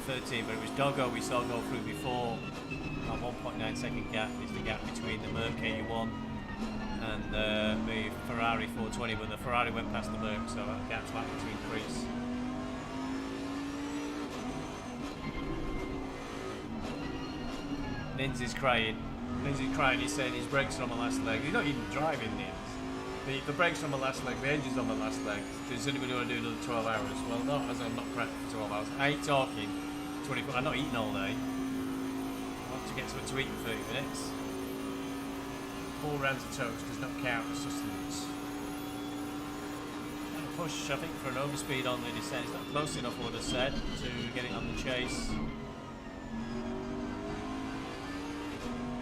13, but it was Doggo we saw go through before. A 1.9 second gap is the gap between the Merc 81 and the Ferrari 420, but the Ferrari went past the Merc, so that gap's likely to increase. Nins is crying. He's saying his brakes are on the last leg. He's not even driving, Nins. The brakes are on the last leg, the engine's on the last leg. Does anybody want to do another 12 hours? Well, not as I'm not prepped for 12 hours. I ain't talking 24. I'm not eating all day. I want to get something to eat in 30 minutes. 4 rounds of toast does not count as sustenance. And a push, I think, for an overspeed on the descent. It's not close enough, I would have said, to getting on the chase.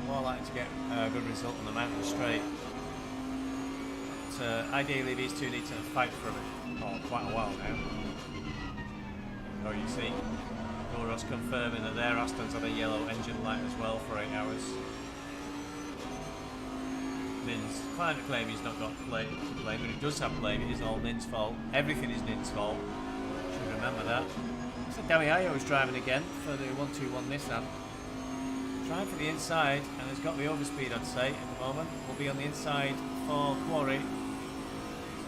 More likely to get a good result on the mountain straight. But ideally, these two need to fight for quite a while now. Oh, you see, Goros confirming that their Astons have a yellow engine light as well for 8 hours. Nin's trying to claim he's not got blame, but he does have blame. It is all Nin's fault. Everything is Nin's fault. Should remember that. So Damiayo is driving again for the 121 Nissan. Trying for the inside, and has got the overspeed, I'd say, at the moment. Will be on the inside for Quarry.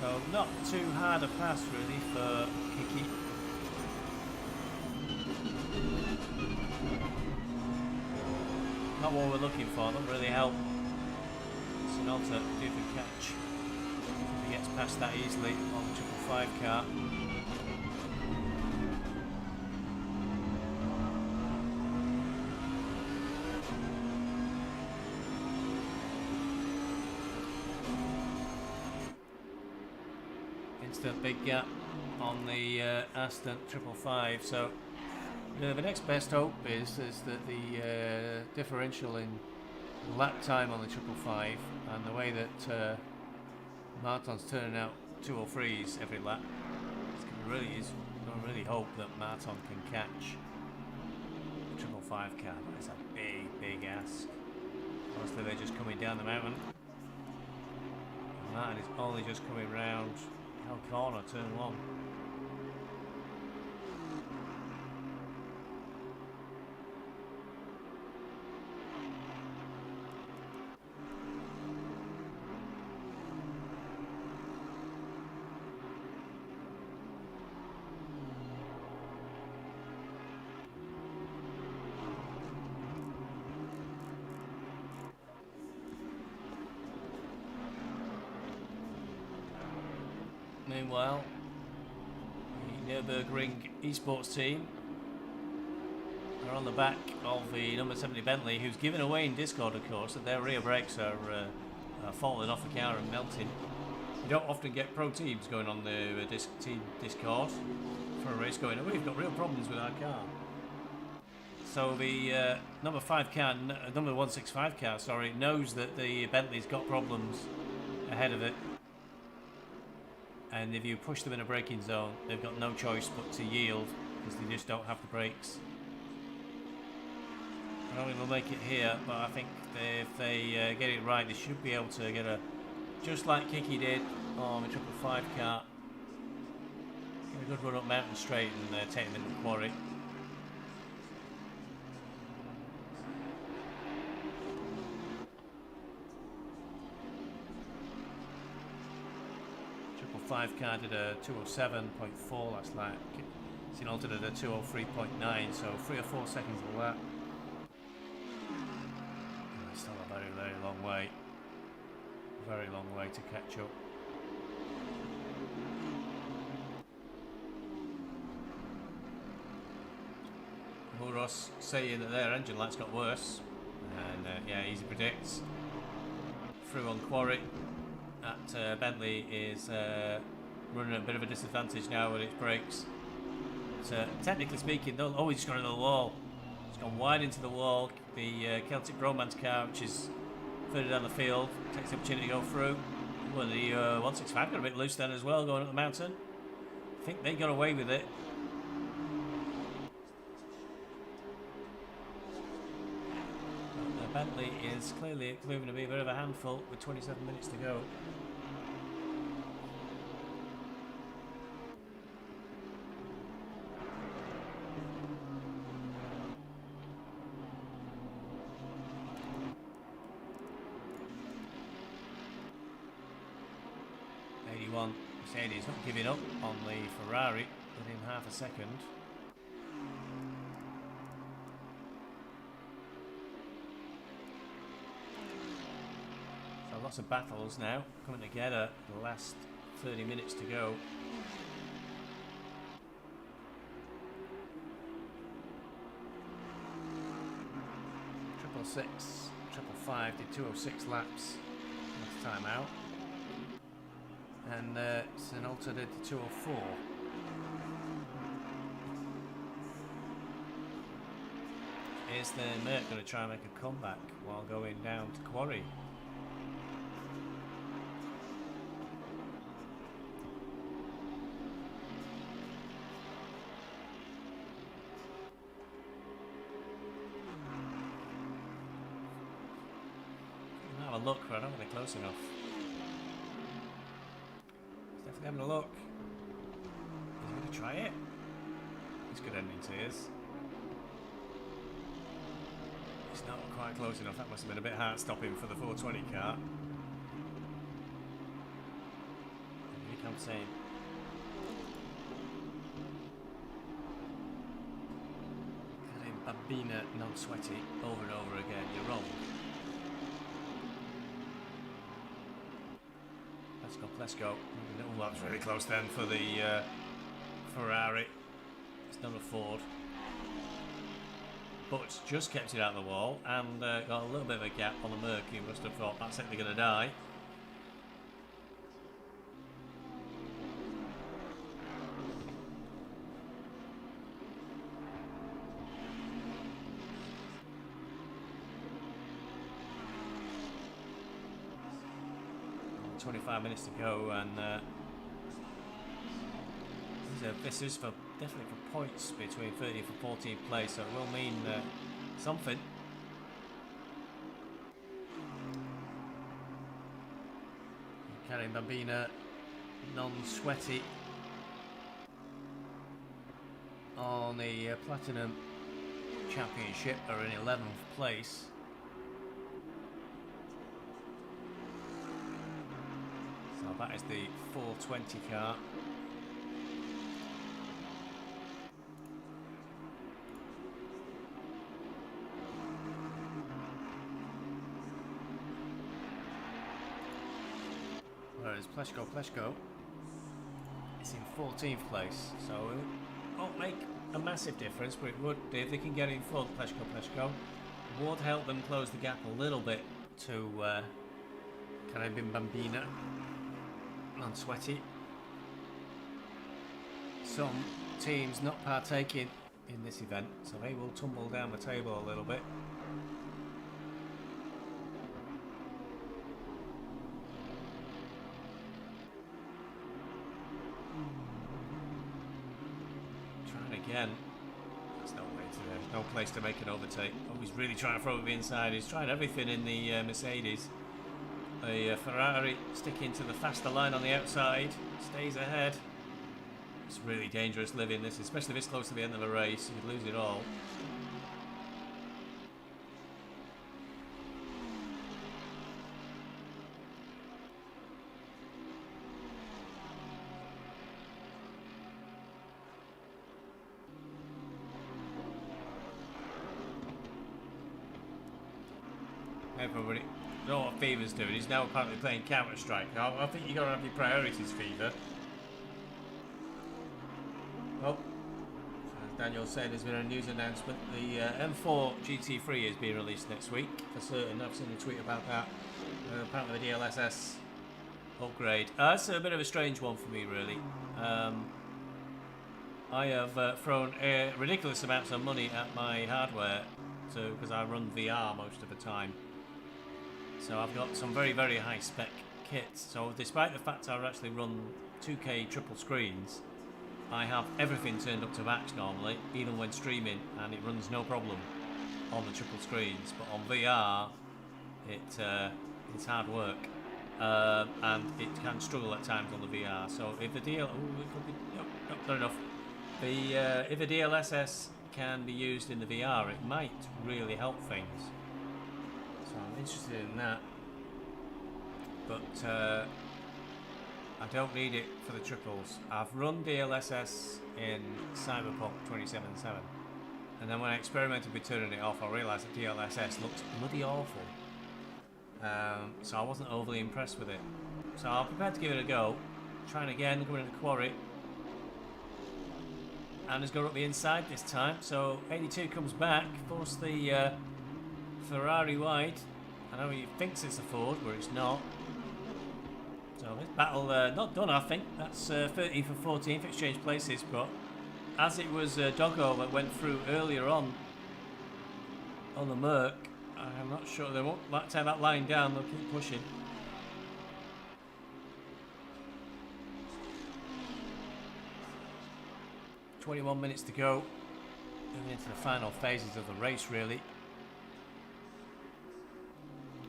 So not too hard a pass really for Kiki. Not what we're looking for, don't really help Sinalta do the catch. If he gets past that easily on the 555 car. Instant big gap on the Aston 555. So the next best hope is that the differential in lap time on the 555 and the way that Martin's turning out 203s every lap, I really hope that Martin can catch the 555 car. It's a big ask. Obviously they're just coming down the mountain. And Martin is only just coming round corner, turn 1. Meanwhile, the Nürburgring esports team are on the back of the number 70 Bentley, who's given away in Discord, of course, that their rear brakes are falling off the car and melting. You don't often get pro teams going on the team Discord for a race going, oh, we've got real problems with our car. So the number 165 car, sorry, knows that the Bentley's got problems ahead of it. And if you push them in a braking zone, they've got no choice but to yield because they just don't have the brakes. I don't think they'll make it here, but I think if they get it right, they should be able to get just like Kiki did on the 555 car, get a good run up mountain straight and take them into the quarry. Five car did a 207.4 last lap. Sinalta did a 203.9, so 3 or 4 seconds of lap. Still a very long way. Very long way to catch up. Muros saying that their engine light's got worse, and yeah, easy predicts. Through on Quarry. At Bentley is running a bit of a disadvantage now with its brakes. So technically speaking, they'll always gone into the wall. It's gone wide into the wall. The Celtic Bromance car, which is further down the field, takes the opportunity to go through. Well, the 165 got a bit loose then as well, going up the mountain. I think they got away with it. Bentley is clearly proving to be a bit of a handful with 27 minutes to go. on Mercedes, not giving up on the Ferrari within half a second. So lots of battles now coming together. The last 30 minutes to go. Triple six, triple five did 206 laps last time out, and Sinolta did 204. Is the Merc going to try and make a comeback while going down to Quarry? Have a look, but I don't think they're close enough. He's definitely having a look. Is he going to try it? This could end in tears. It's not quite close enough. That must have been a bit heart-stopping for the 420 car. And here comes saying, Babina non-sweaty over and over again. You're wrong. Let's go. Oh, that was really close then for the Ferrari. It's not a Ford. But just kept it out of the wall and got a little bit of a gap on the Merc. You must have thought that's it, they're going to die. Well, 25 minutes to go, and this is for definitely for points between 30th and 14th place, so it will mean something. Karim Babina, non-sweaty on the Platinum Championship, are in 11th place. So that is the 420 car. Whereas Pleshko is in 14th place, so it won't make a massive difference, but it would, if they can get in front, Pleshko would help them close the gap a little bit to Karabin Bambina and Sweaty. Some teams not partaking in this event, so they will tumble down the table a little bit. Again, there's no way to, there's no place to make an overtake. Oh, he's really trying to throw it inside. He's trying everything in the Mercedes. The Ferrari sticking to the faster line on the outside, stays ahead. It's really dangerous living this, especially this close to the end of the race. You could lose it all. Everybody, you know what Fever's doing? He's now apparently playing Counter-Strike. I think you got to have your priorities, Fever. Oh, as Daniel said, there's been a news announcement. The M4 GT3 is being released next week for certain. I've seen a tweet about that. Apparently the DLSS upgrade. That's a bit of a strange one for me, really. I have thrown ridiculous amounts of money at my hardware because I run VR most of the time. So I've got some very, very high spec kits. So despite the fact I actually run 2K triple screens, I have everything turned up to max normally, even when streaming, and it runs no problem on the triple screens. But on VR, it's hard work, and it can struggle at times on the VR. So if the not enough. If a DLSS can be used in the VR, it might really help things. So I'm interested in that. But I don't need it for the triples. I've run DLSS in Cyberpunk 2077, and then when I experimented with turning it off, I realised that DLSS looks bloody awful. So I wasn't overly impressed with it. So I'm prepared to give it a go. Trying again, going in the quarry. And has got up the inside this time. So 82 comes back, forced the Ferrari wide. I know he thinks it's a Ford, but it's not. So this battle not done, I think. That's 13 for 14th, exchange places, but as it was Doggo that went through earlier on the Merc, I'm not sure they won't tear that line down, they'll keep pushing. "21 minutes to go. Moving into the final phases of the race, really.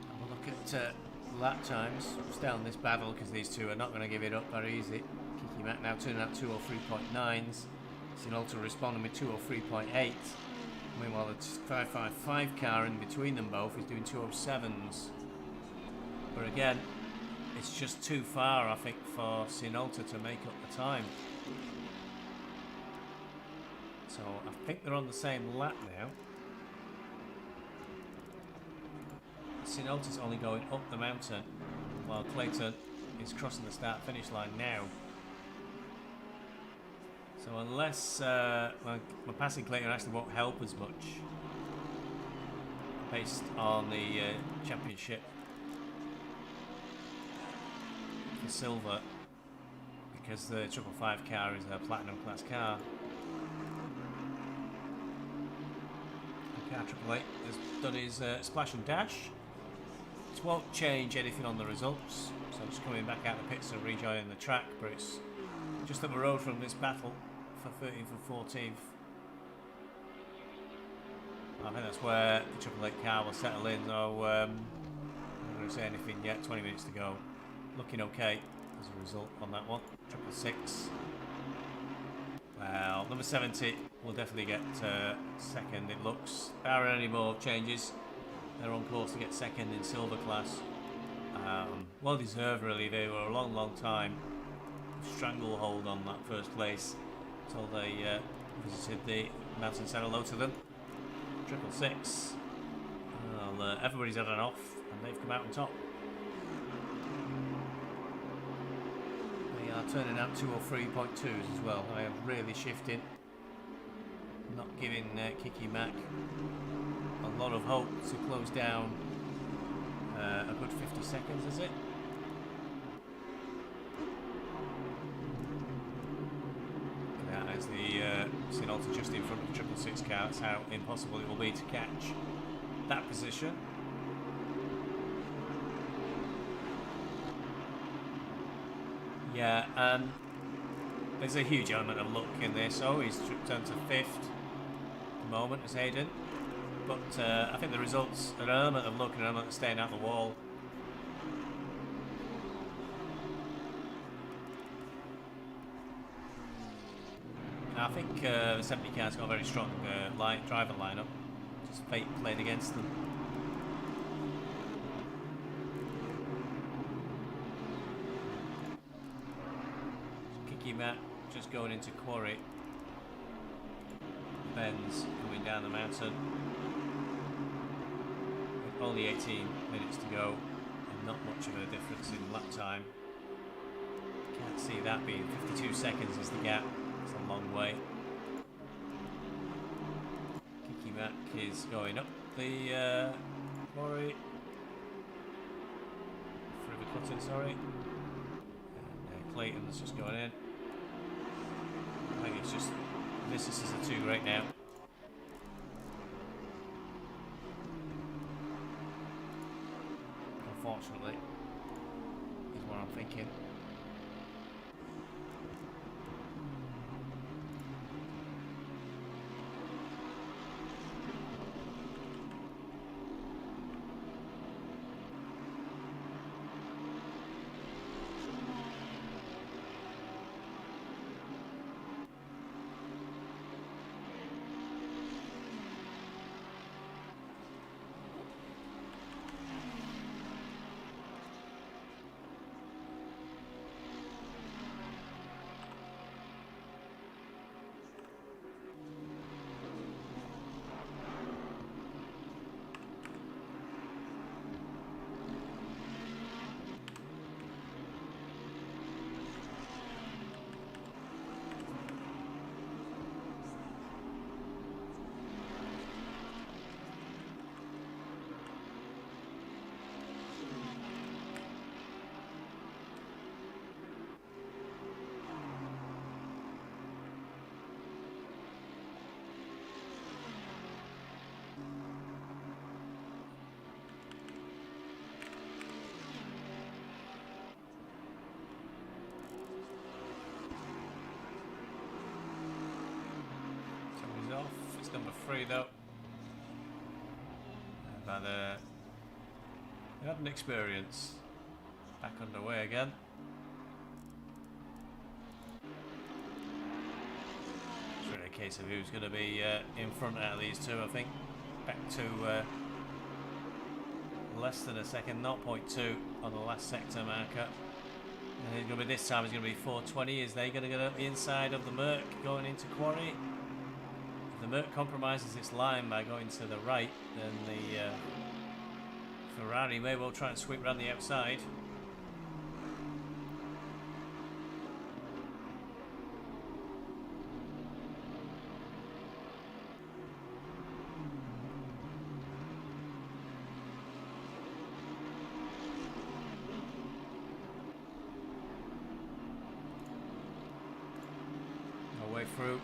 Have a look at lap times. Stay on this battle because these two are not going to give it up very easy. Kiki Mac now turning out 203.9s. Sinolta responding with 203.8. Meanwhile, the 555 car in between them both is doing 207s. But again, it's just too far, I think, for Sinolta to make up the time. So I think they're on the same lap now. Sinolta's only going up the mountain, while Clayton is crossing the start-finish line now. So unless my passing Clayton actually won't help as much, based on the championship for silver, because the 555 car is a platinum class car. Car 888 has done his splash and dash. It won't change anything on the results, so just coming back out of the pits and rejoining the track, but it's just up the road from this battle for 13th and 14th. I think that's where the 888 car will settle in, so I'm not going to say anything yet. 20 minutes to go. Looking okay as a result on that one. 666. Well, number 70 will definitely get second, it looks. Barring any more changes, they're on course to get second in silver class. Well deserved, really. They were a long time stranglehold on that first place until they visited the mountain. Said hello to them. 666. Well, everybody's had an off, and they've come out on top. They are turning out 203.2s as well. They have really shifted, not giving Kiki Mac a lot of hope to close down a good 50 seconds, is it? That is the Sinolta just in front of the 666 car. That's how impossible it will be to catch that position. Yeah, there's a huge element of luck in this. Oh, he's turned to 5th at the moment as Hayden. But I think the results are an element of luck and an element of staying out the wall. I think the 70 car's got a very strong driver lineup. Just fate played against them. Kiki Mac just going into quarry. Ben's coming down the mountain. With only 18 minutes to go and not much of a difference in lap time. Can't see that being 52 seconds is the gap. It's a long way. Kiki Mac is going up the quarry. Through the cutting, sorry. And Clayton's just going in. I think it's just this is a 2 right now. Unfortunately, is what I'm thinking. free though. They've had an experience. Back underway again. It's really a case of who's going to be in front out of these two, I think. Back to less than a second, 0.2 on the last sector marker. And it's going to be this time, it's going to be 420. Is they going to get up the inside of the Merc going into quarry? If the Merc compromises its line by going to the right, then the Ferrari may well try and sweep around the outside. Way through.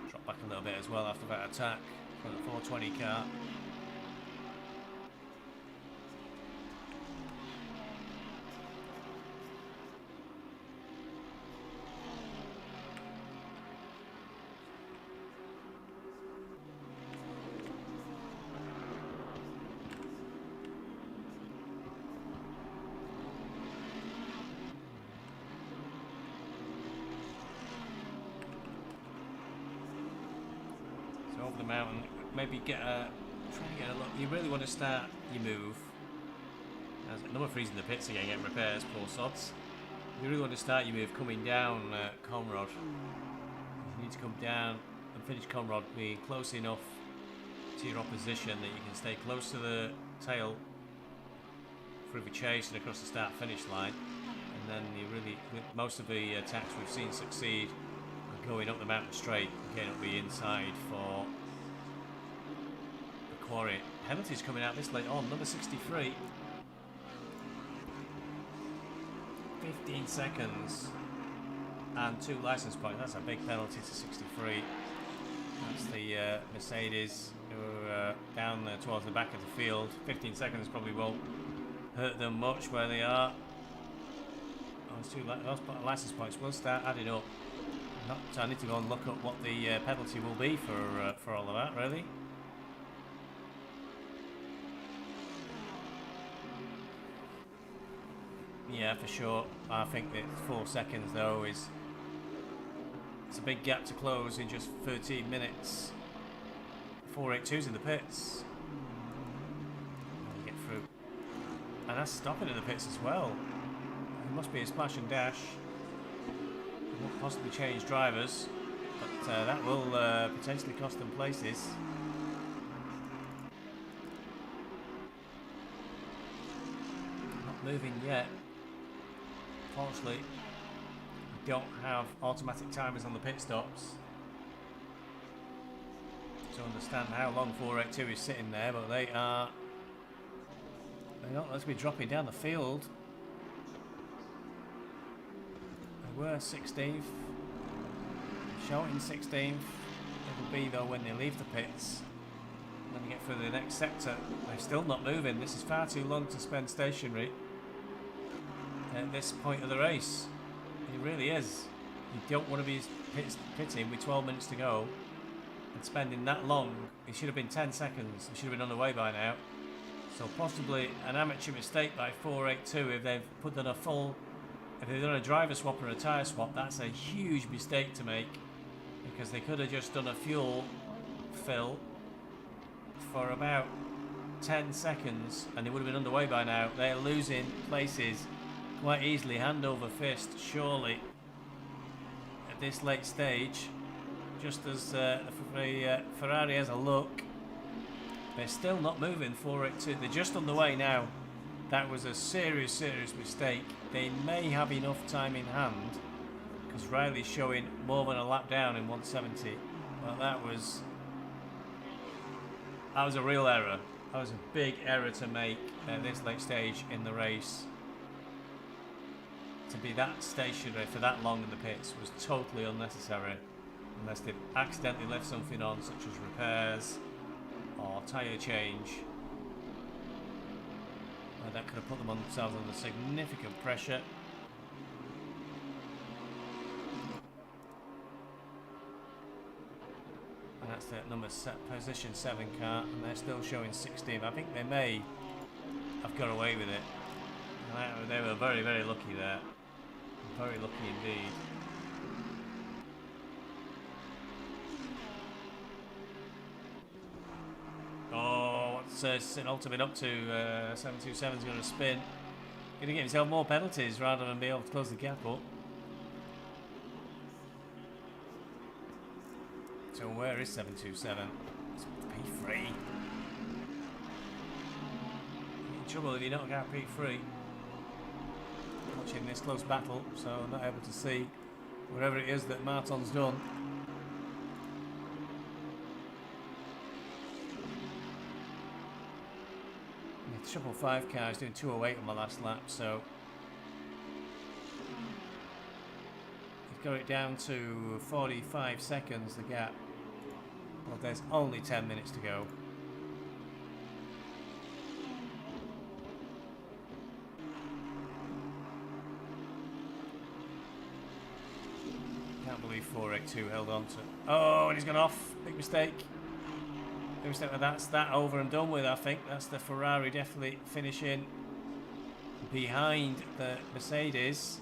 Drop back a little bit as well after that attack from the 420 car. Over the mountain, maybe try and get a look. You really want to start your move. There's another freeze in the pits again, getting repairs, poor sods. You really want to start your move coming down Conrod. You need to come down and finish Conrod, being close enough to your opposition that you can stay close to the tail for every chase and across the start-finish line. And then you really, with most of the attacks we've seen succeed, going up the mountain straight, getting up the inside for the quarry. Penalties coming out this late on. Number 63. 15 seconds and 2 license points. That's a big penalty to 63. That's the Mercedes who are down towards the back of the field. 15 seconds probably won't hurt them much where they are. Those license points will start adding up. I need to go and look up what the penalty will be for all of that, really. Yeah, for sure. I think that 4 seconds, though, it's a big gap to close in just 13 minutes. 482's in the pits. Get through. And that's stopping in the pits as well. It must be a splash and dash. Possibly change drivers, but that will potentially cost them places. Not moving yet. Fortunately, we don't have automatic timers on the pit stops to understand how long 482 is sitting there, but they're not let's be dropping down the field. Were 16th, shouting 16th. It'll be though when they leave the pits. When they get through the next sector, they're still not moving. This is far too long to spend stationary at this point of the race. It really is. You don't want to be pitting with 12 minutes to go and spending that long. It should have been 10 seconds. It should have been on the way by now. So possibly an amateur mistake by 482 if they've put on a full. If they've done a driver swap or a tyre swap, that's a huge mistake to make, because they could have just done a fuel fill for about 10 seconds and they would have been underway by now. They're losing places quite easily, hand over fist, surely, at this late stage. Just as the Ferrari has a look, they're still not moving 482. They're just on the way now. That was a serious mistake. They may have enough time in hand, because Riley's showing more than a lap down in 170. But that was a real error. That was a big error to make at this late stage in the race. To be that stationary for that long in the pits was totally unnecessary, unless they've accidentally left something on, such as repairs or tyre change. That could have put themselves under significant pressure. that's the position 7 car, and they're still showing 16th. I think they may have got away with it. And they were very, very lucky there. Very lucky indeed. Oh, what's St. Ultimate up to? 727's going to spin. Going to get himself more penalties rather than be able to close the gap up. So where is 727? It's P3. In trouble if you don't get P3. Watching this close battle, so I'm not able to see whatever it is that Martin's done. The 555 car is doing 2:08 on my last lap, so he's got it down to 45 seconds, the gap. Well, there's only 10 minutes to go. Can't believe 482 held on to. Oh, and he's gone off. Big mistake. Big mistake. That's that over and done with, I think. That's the Ferrari definitely finishing behind the Mercedes.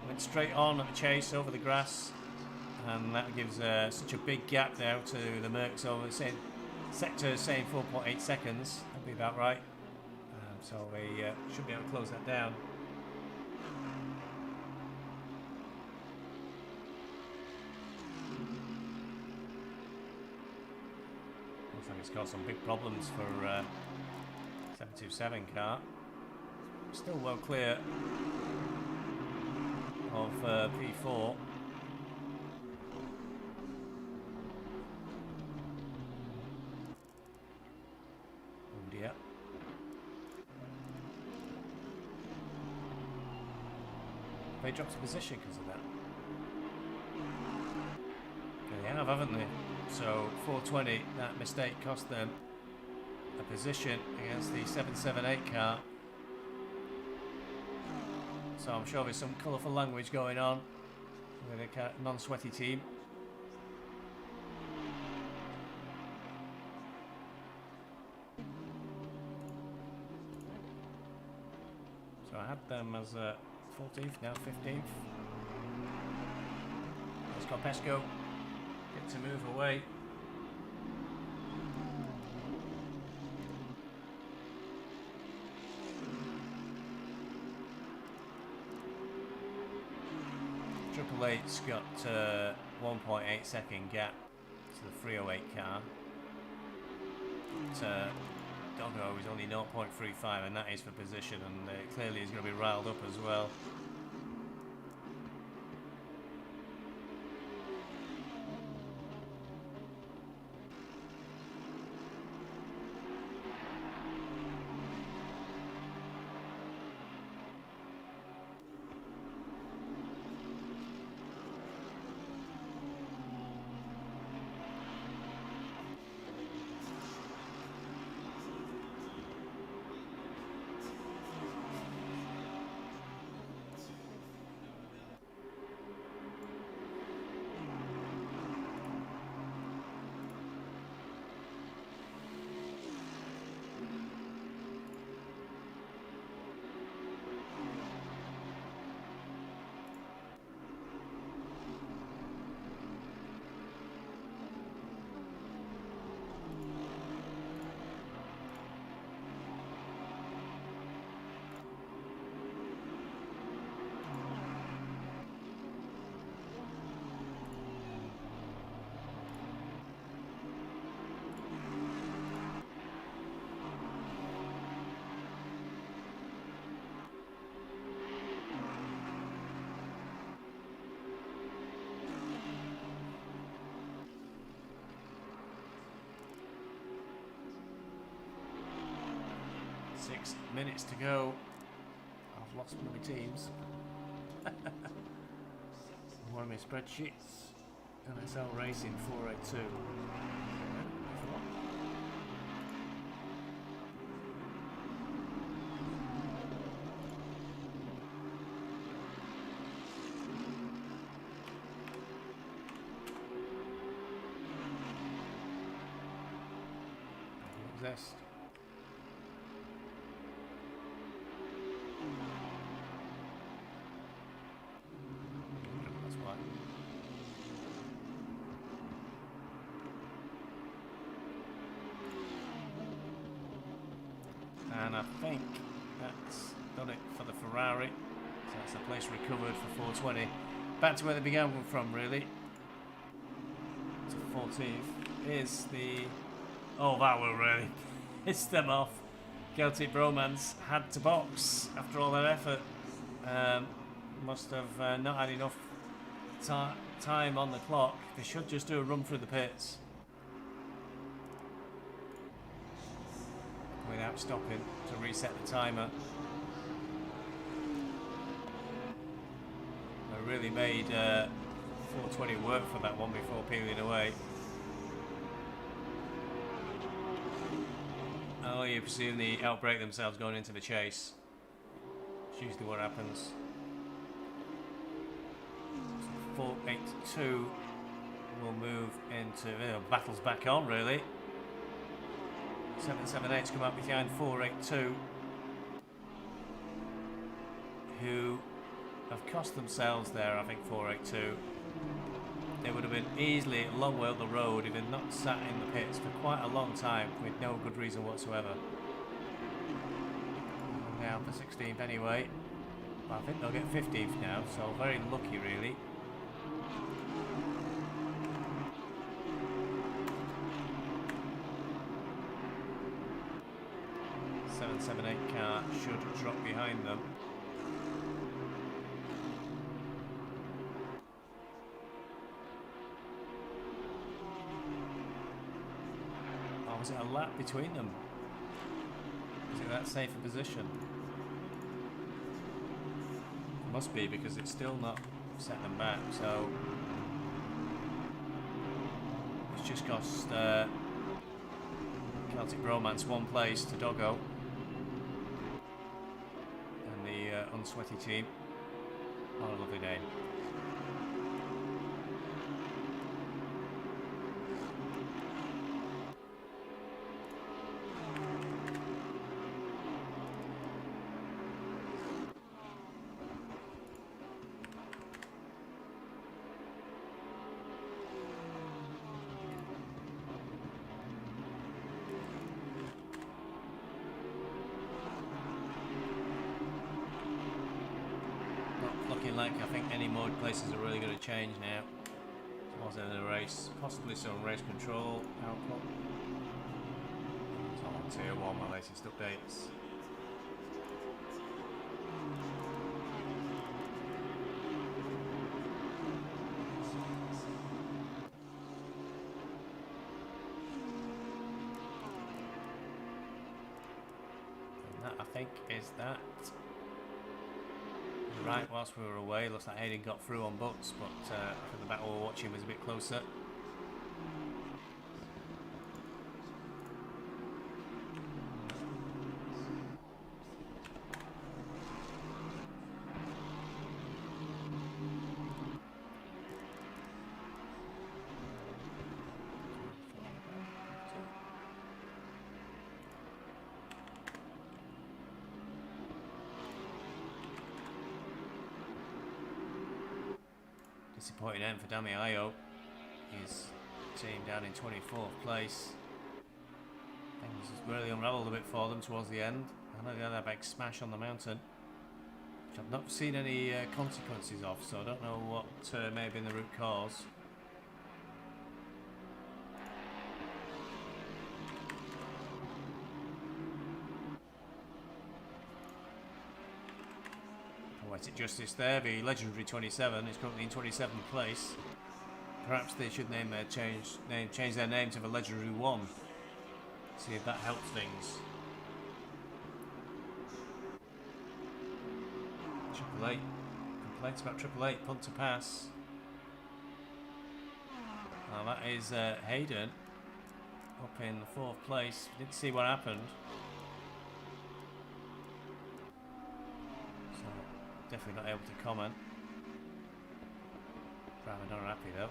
Went straight on at the chase over the grass. And that gives such a big gap now to the Mercs over the same sector, saying 4.8 seconds. That'd be about right. So we should be able to close that down. Looks like it's got some big problems for 727 car. Still well clear of P4. Yeah. They dropped a position because of that. They have, haven't they? So 420, that mistake cost them a position against the 778 car. So I'm sure there's some colourful language going on with a non-sweaty team. So I had them as 14th, now 15th. Let's go Pesco. Get to move away. Triple Eight's got 1.8 second gap to the 308 car. But, Doggo is only 0.35, and that is for position, and clearly he's going to be riled up as well. Minutes to go. I've lost one of my teams. One of my spreadsheets. NSL Racing 482. exist. That's why. And I think that's done it for the Ferrari. So that's the place recovered for 420. Back to where they began from, really. To 14th is the... Oh, that will really piss them off. Celtic Bromance had to box after all their effort. Must have not had enough time on the clock. They should just do a run through the pits without stopping to reset the timer. They really made 420 work for that one before peeling away. Oh, you presume they outbrake themselves going into the chase. It's usually what happens. So 482 will move into battles back on, really. 778's come up behind 482, who have cost themselves there. I think 482. They would have been easily a long way up the road if they'd not sat in the pits for quite a long time with no good reason whatsoever. Down for 16th anyway. Well, I think they'll get 15th now, so very lucky really. The 778 car should drop behind them. Was it a lap between them? Is it that safe a position? It must be, because it's still not set them back, so it's just cost Celtic Bromance one place to Doggo and the unsweaty team on a lovely day. Like I think any mode places are really going to change now towards the end of the race. Possibly some race control output. It's all on tier 1, my latest updates. And that I think is that. Right, whilst we were away, looks like Hayden got through on books, but for the battle we're watching was a bit closer. Disappointing end for Dami Ayo. His team down in 24th place. Things really unravelled a bit for them towards the end. I know they had that big smash on the mountain, which I've not seen any consequences of, so I don't know what may have been the root cause. Poetic justice there. The legendary 27 is currently in 27th place. Perhaps they should change their name to the legendary 1. See if that helps things. Triple 8. Complaints about Triple 8. Punt to pass. Now that is Hayden up in the 4th place. Didn't see what happened. Definitely not able to comment. Rather not happy though.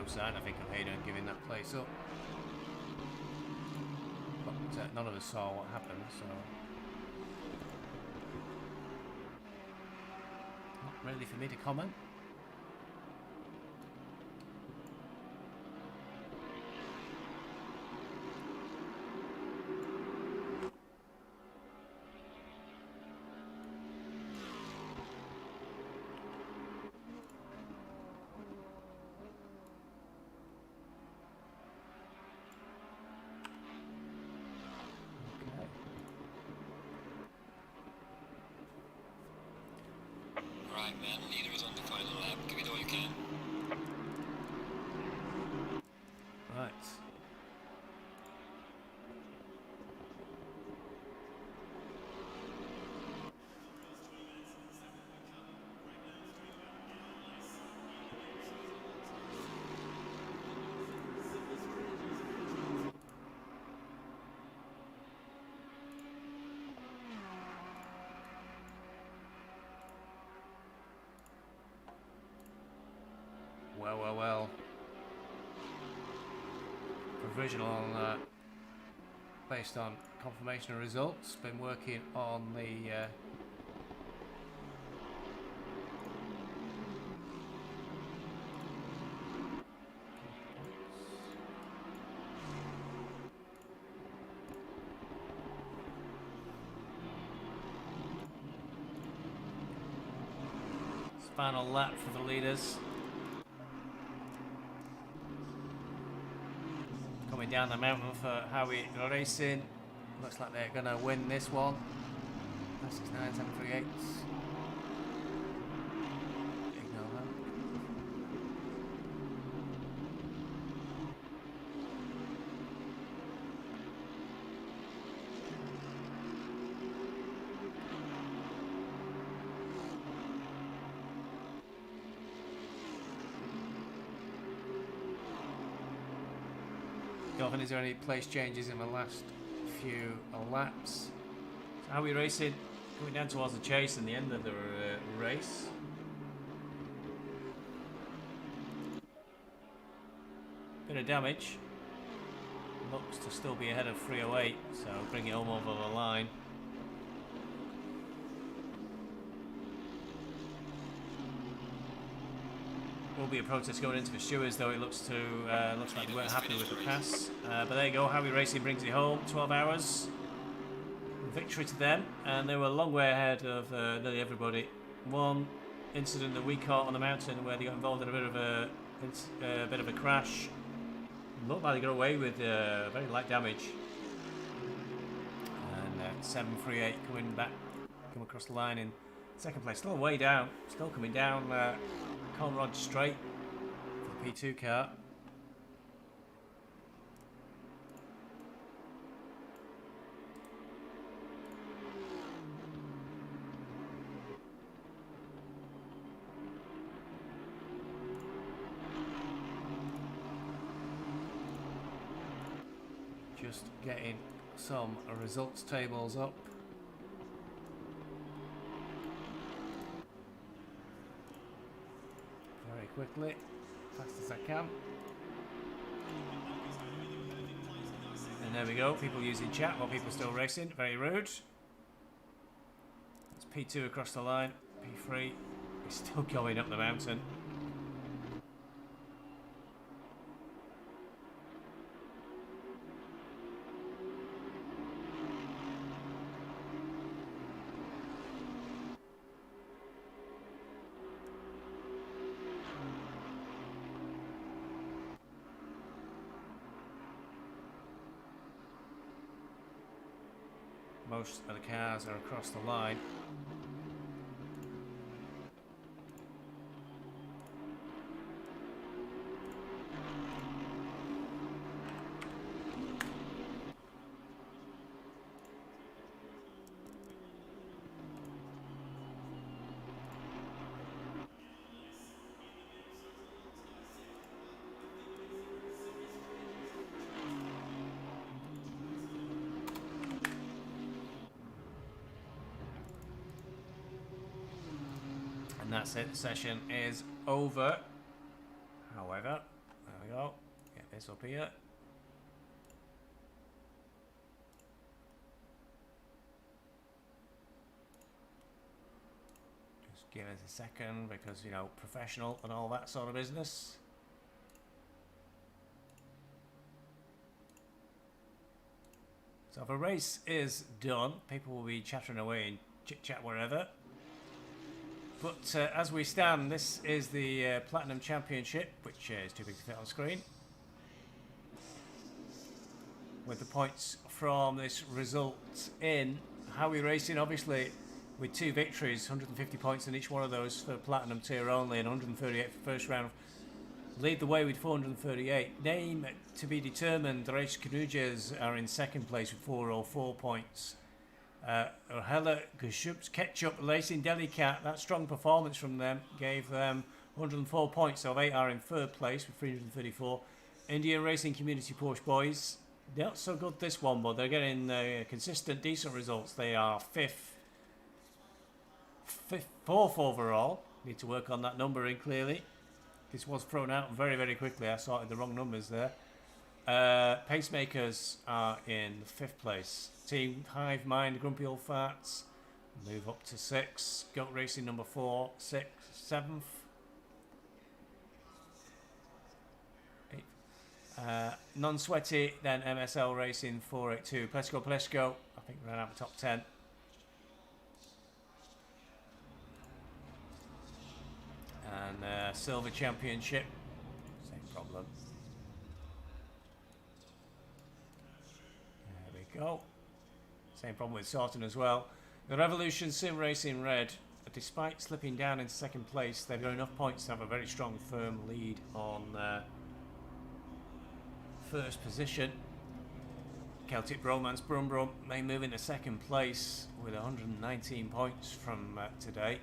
no sign, I think, of Hayden giving that place up. But none of us saw what happened, so... Not really for me to comment. Right, man. Leader is on the final lap. Give it all you can. Right. Well. Provisional on that. Based on confirmation of results. Been working on the final lap for the leaders. Coming down the mountain for Howie Racing. Looks like they're going to win this one. 969, 738. Ignore that. Dolphin, is there any place changes in the last few laps? So how are we racing? Going down towards the chase and the end of the race. Bit of damage. Looks to still be ahead of 308, so bring it home over the line. Will be a protest going into the stewards, though it looks like they weren't happy with the pass. But there you go, Howie Racing brings it home, 12 hours. Victory to them, and they were a long way ahead of nearly everybody. One incident that we caught on the mountain where they got involved in a bit of a crash. Looked like they got away with very light damage. And 738 come across the line in second place, still way down, still coming down. Conrad straight for the P2 car. Just getting some results tables up. Very quickly, fast as I can. And there we go, people using chat while people still racing, very rude. It's P2 across the line, P3 is still going up the mountain. Most of the cars are across the line. And that's it, the session is over. However, this up here. Just give us a second because, you know, professional and all that sort of business. So if a race is done, people will be chattering away and chit-chat wherever. But as we stand, this is the Platinum Championship, which is too big to fit on screen. With the points from this result in, how we racing, obviously, with 2 victories, 150 points in each one of those for Platinum tier only, and 138 for first round. Lead the way with 438. Name to be determined. The Race Canujas are in second place with 404 points. Hella Geshups Ketchup Racing Delicat, that strong performance from them gave them 104 points, so they are in third place with 334. Indian Racing Community Porsche Boys, not so good this one, but they're getting consistent, decent results. They are fourth overall. Need to work on that numbering clearly. This was thrown out very, very quickly. I sorted the wrong numbers there. Pacemakers are in 5th place. Team Hive Mind, Grumpy Old Farts, move up to 6. Goat Racing number 4, 6th, 7th. 8th. Non-Sweaty, then MSL Racing 482. Plesko, I think ran out of the top 10. And Silver Championship, same problem. There we go. Same problem with Sorton as well. The Revolution Sim Racing Red, despite slipping down into second place, they've got enough points to have a very strong, firm lead on first position. Celtic Bromance Brum may move into second place with 119 points from today.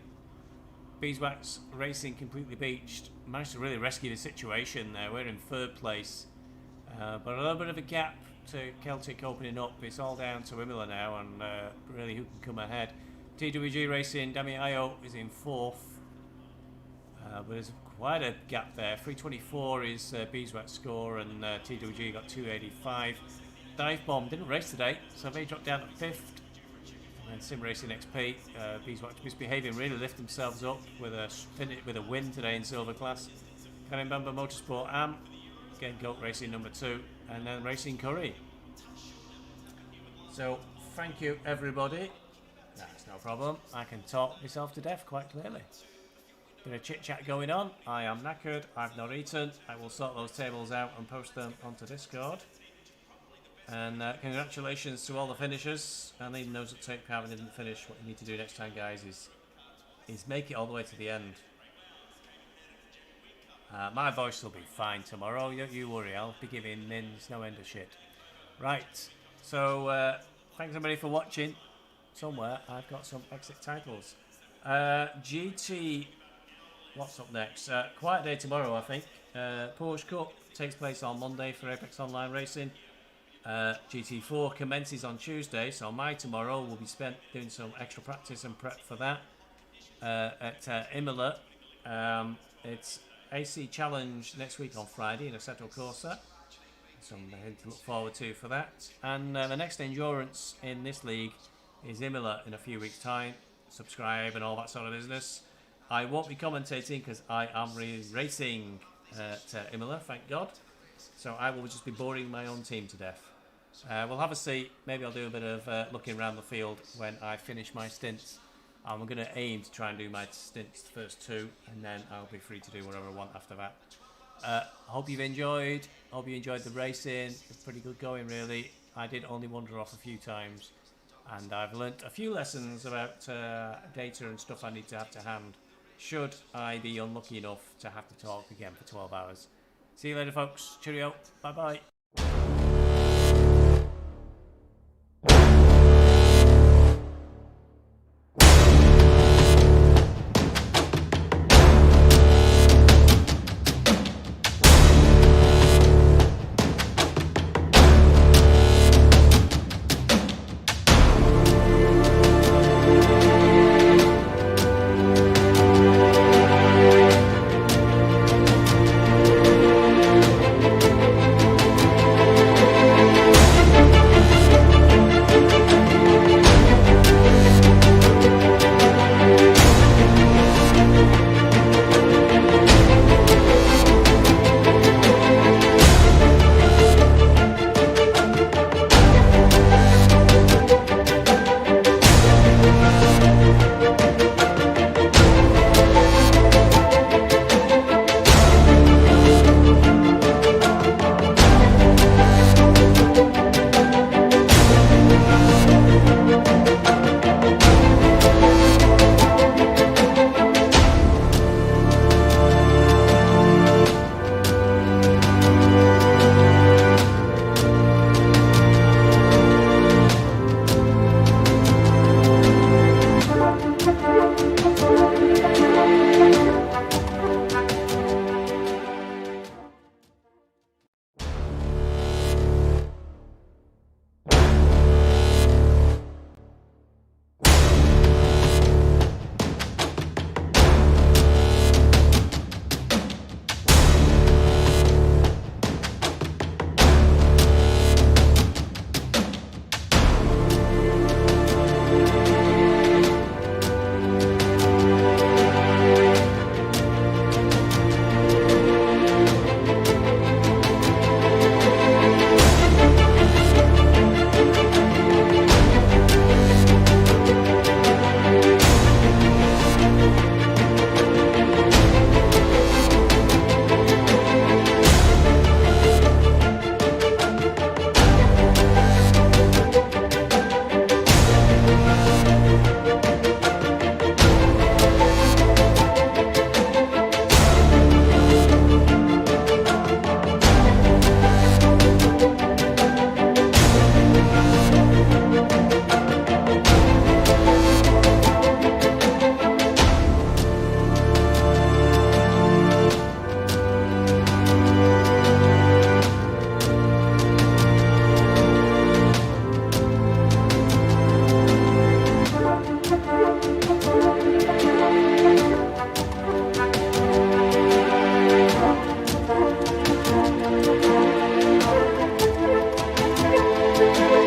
BeesWax Racing completely beached. Managed to really rescue the situation there. We're in third place. But a little bit of a gap to Celtic opening up. It's all down to Imola now and really who can come ahead. TWG Racing, Dami Ayo is in 4th. But there's quite a gap there. 324 is BeesWax score and TWG got 285. Dive Bomb didn't race today, so they dropped down to 5th. And Sim Racing XP, BeesWax Misbehaving really lift themselves up with a win today in silver class. Cannon Bamba Motorsport Am, again Goat Racing number 2, and then Racing Curry. So thank you everybody. That's no problem. I can talk myself to death quite clearly. Bit of chit chat going on. I am knackered. I've not eaten. I will sort those tables out and post them onto Discord. And congratulations to all the finishers, and even those that take part and didn't finish. What you need to do next time, guys, is make it all the way to the end. My voice will be fine tomorrow. Don't you worry. I'll be giving Mins no end of shit. Right. So thanks everybody for watching. Somewhere I've got some exit titles. GT. What's up next? Quiet day tomorrow, I think. Porsche Cup takes place on Monday for Apex Online Racing. GT4 commences on Tuesday, so my tomorrow will be spent doing some extra practice and prep for that at Imola. It's AC Challenge next week on Friday in Assetto Corsa, something to look forward to for that. And the next endurance in this league is Imola in a few weeks' time. Subscribe and all that sort of business. I won't be commentating because I am racing at Imola, thank God. So I will just be boring my own team to death. We'll have a seat. Maybe I'll do a bit of looking around the field when I finish my stints. I'm going to aim to try and do my stints the first 2, and then I'll be free to do whatever I want after that. Hope you've enjoyed. Hope you enjoyed the racing. It's pretty good going, really. I did only wander off a few times, and I've learnt a few lessons about data and stuff I need to have to hand, should I be unlucky enough to have to talk again for 12 hours. See you later, folks. Cheerio. Bye-bye. Bye.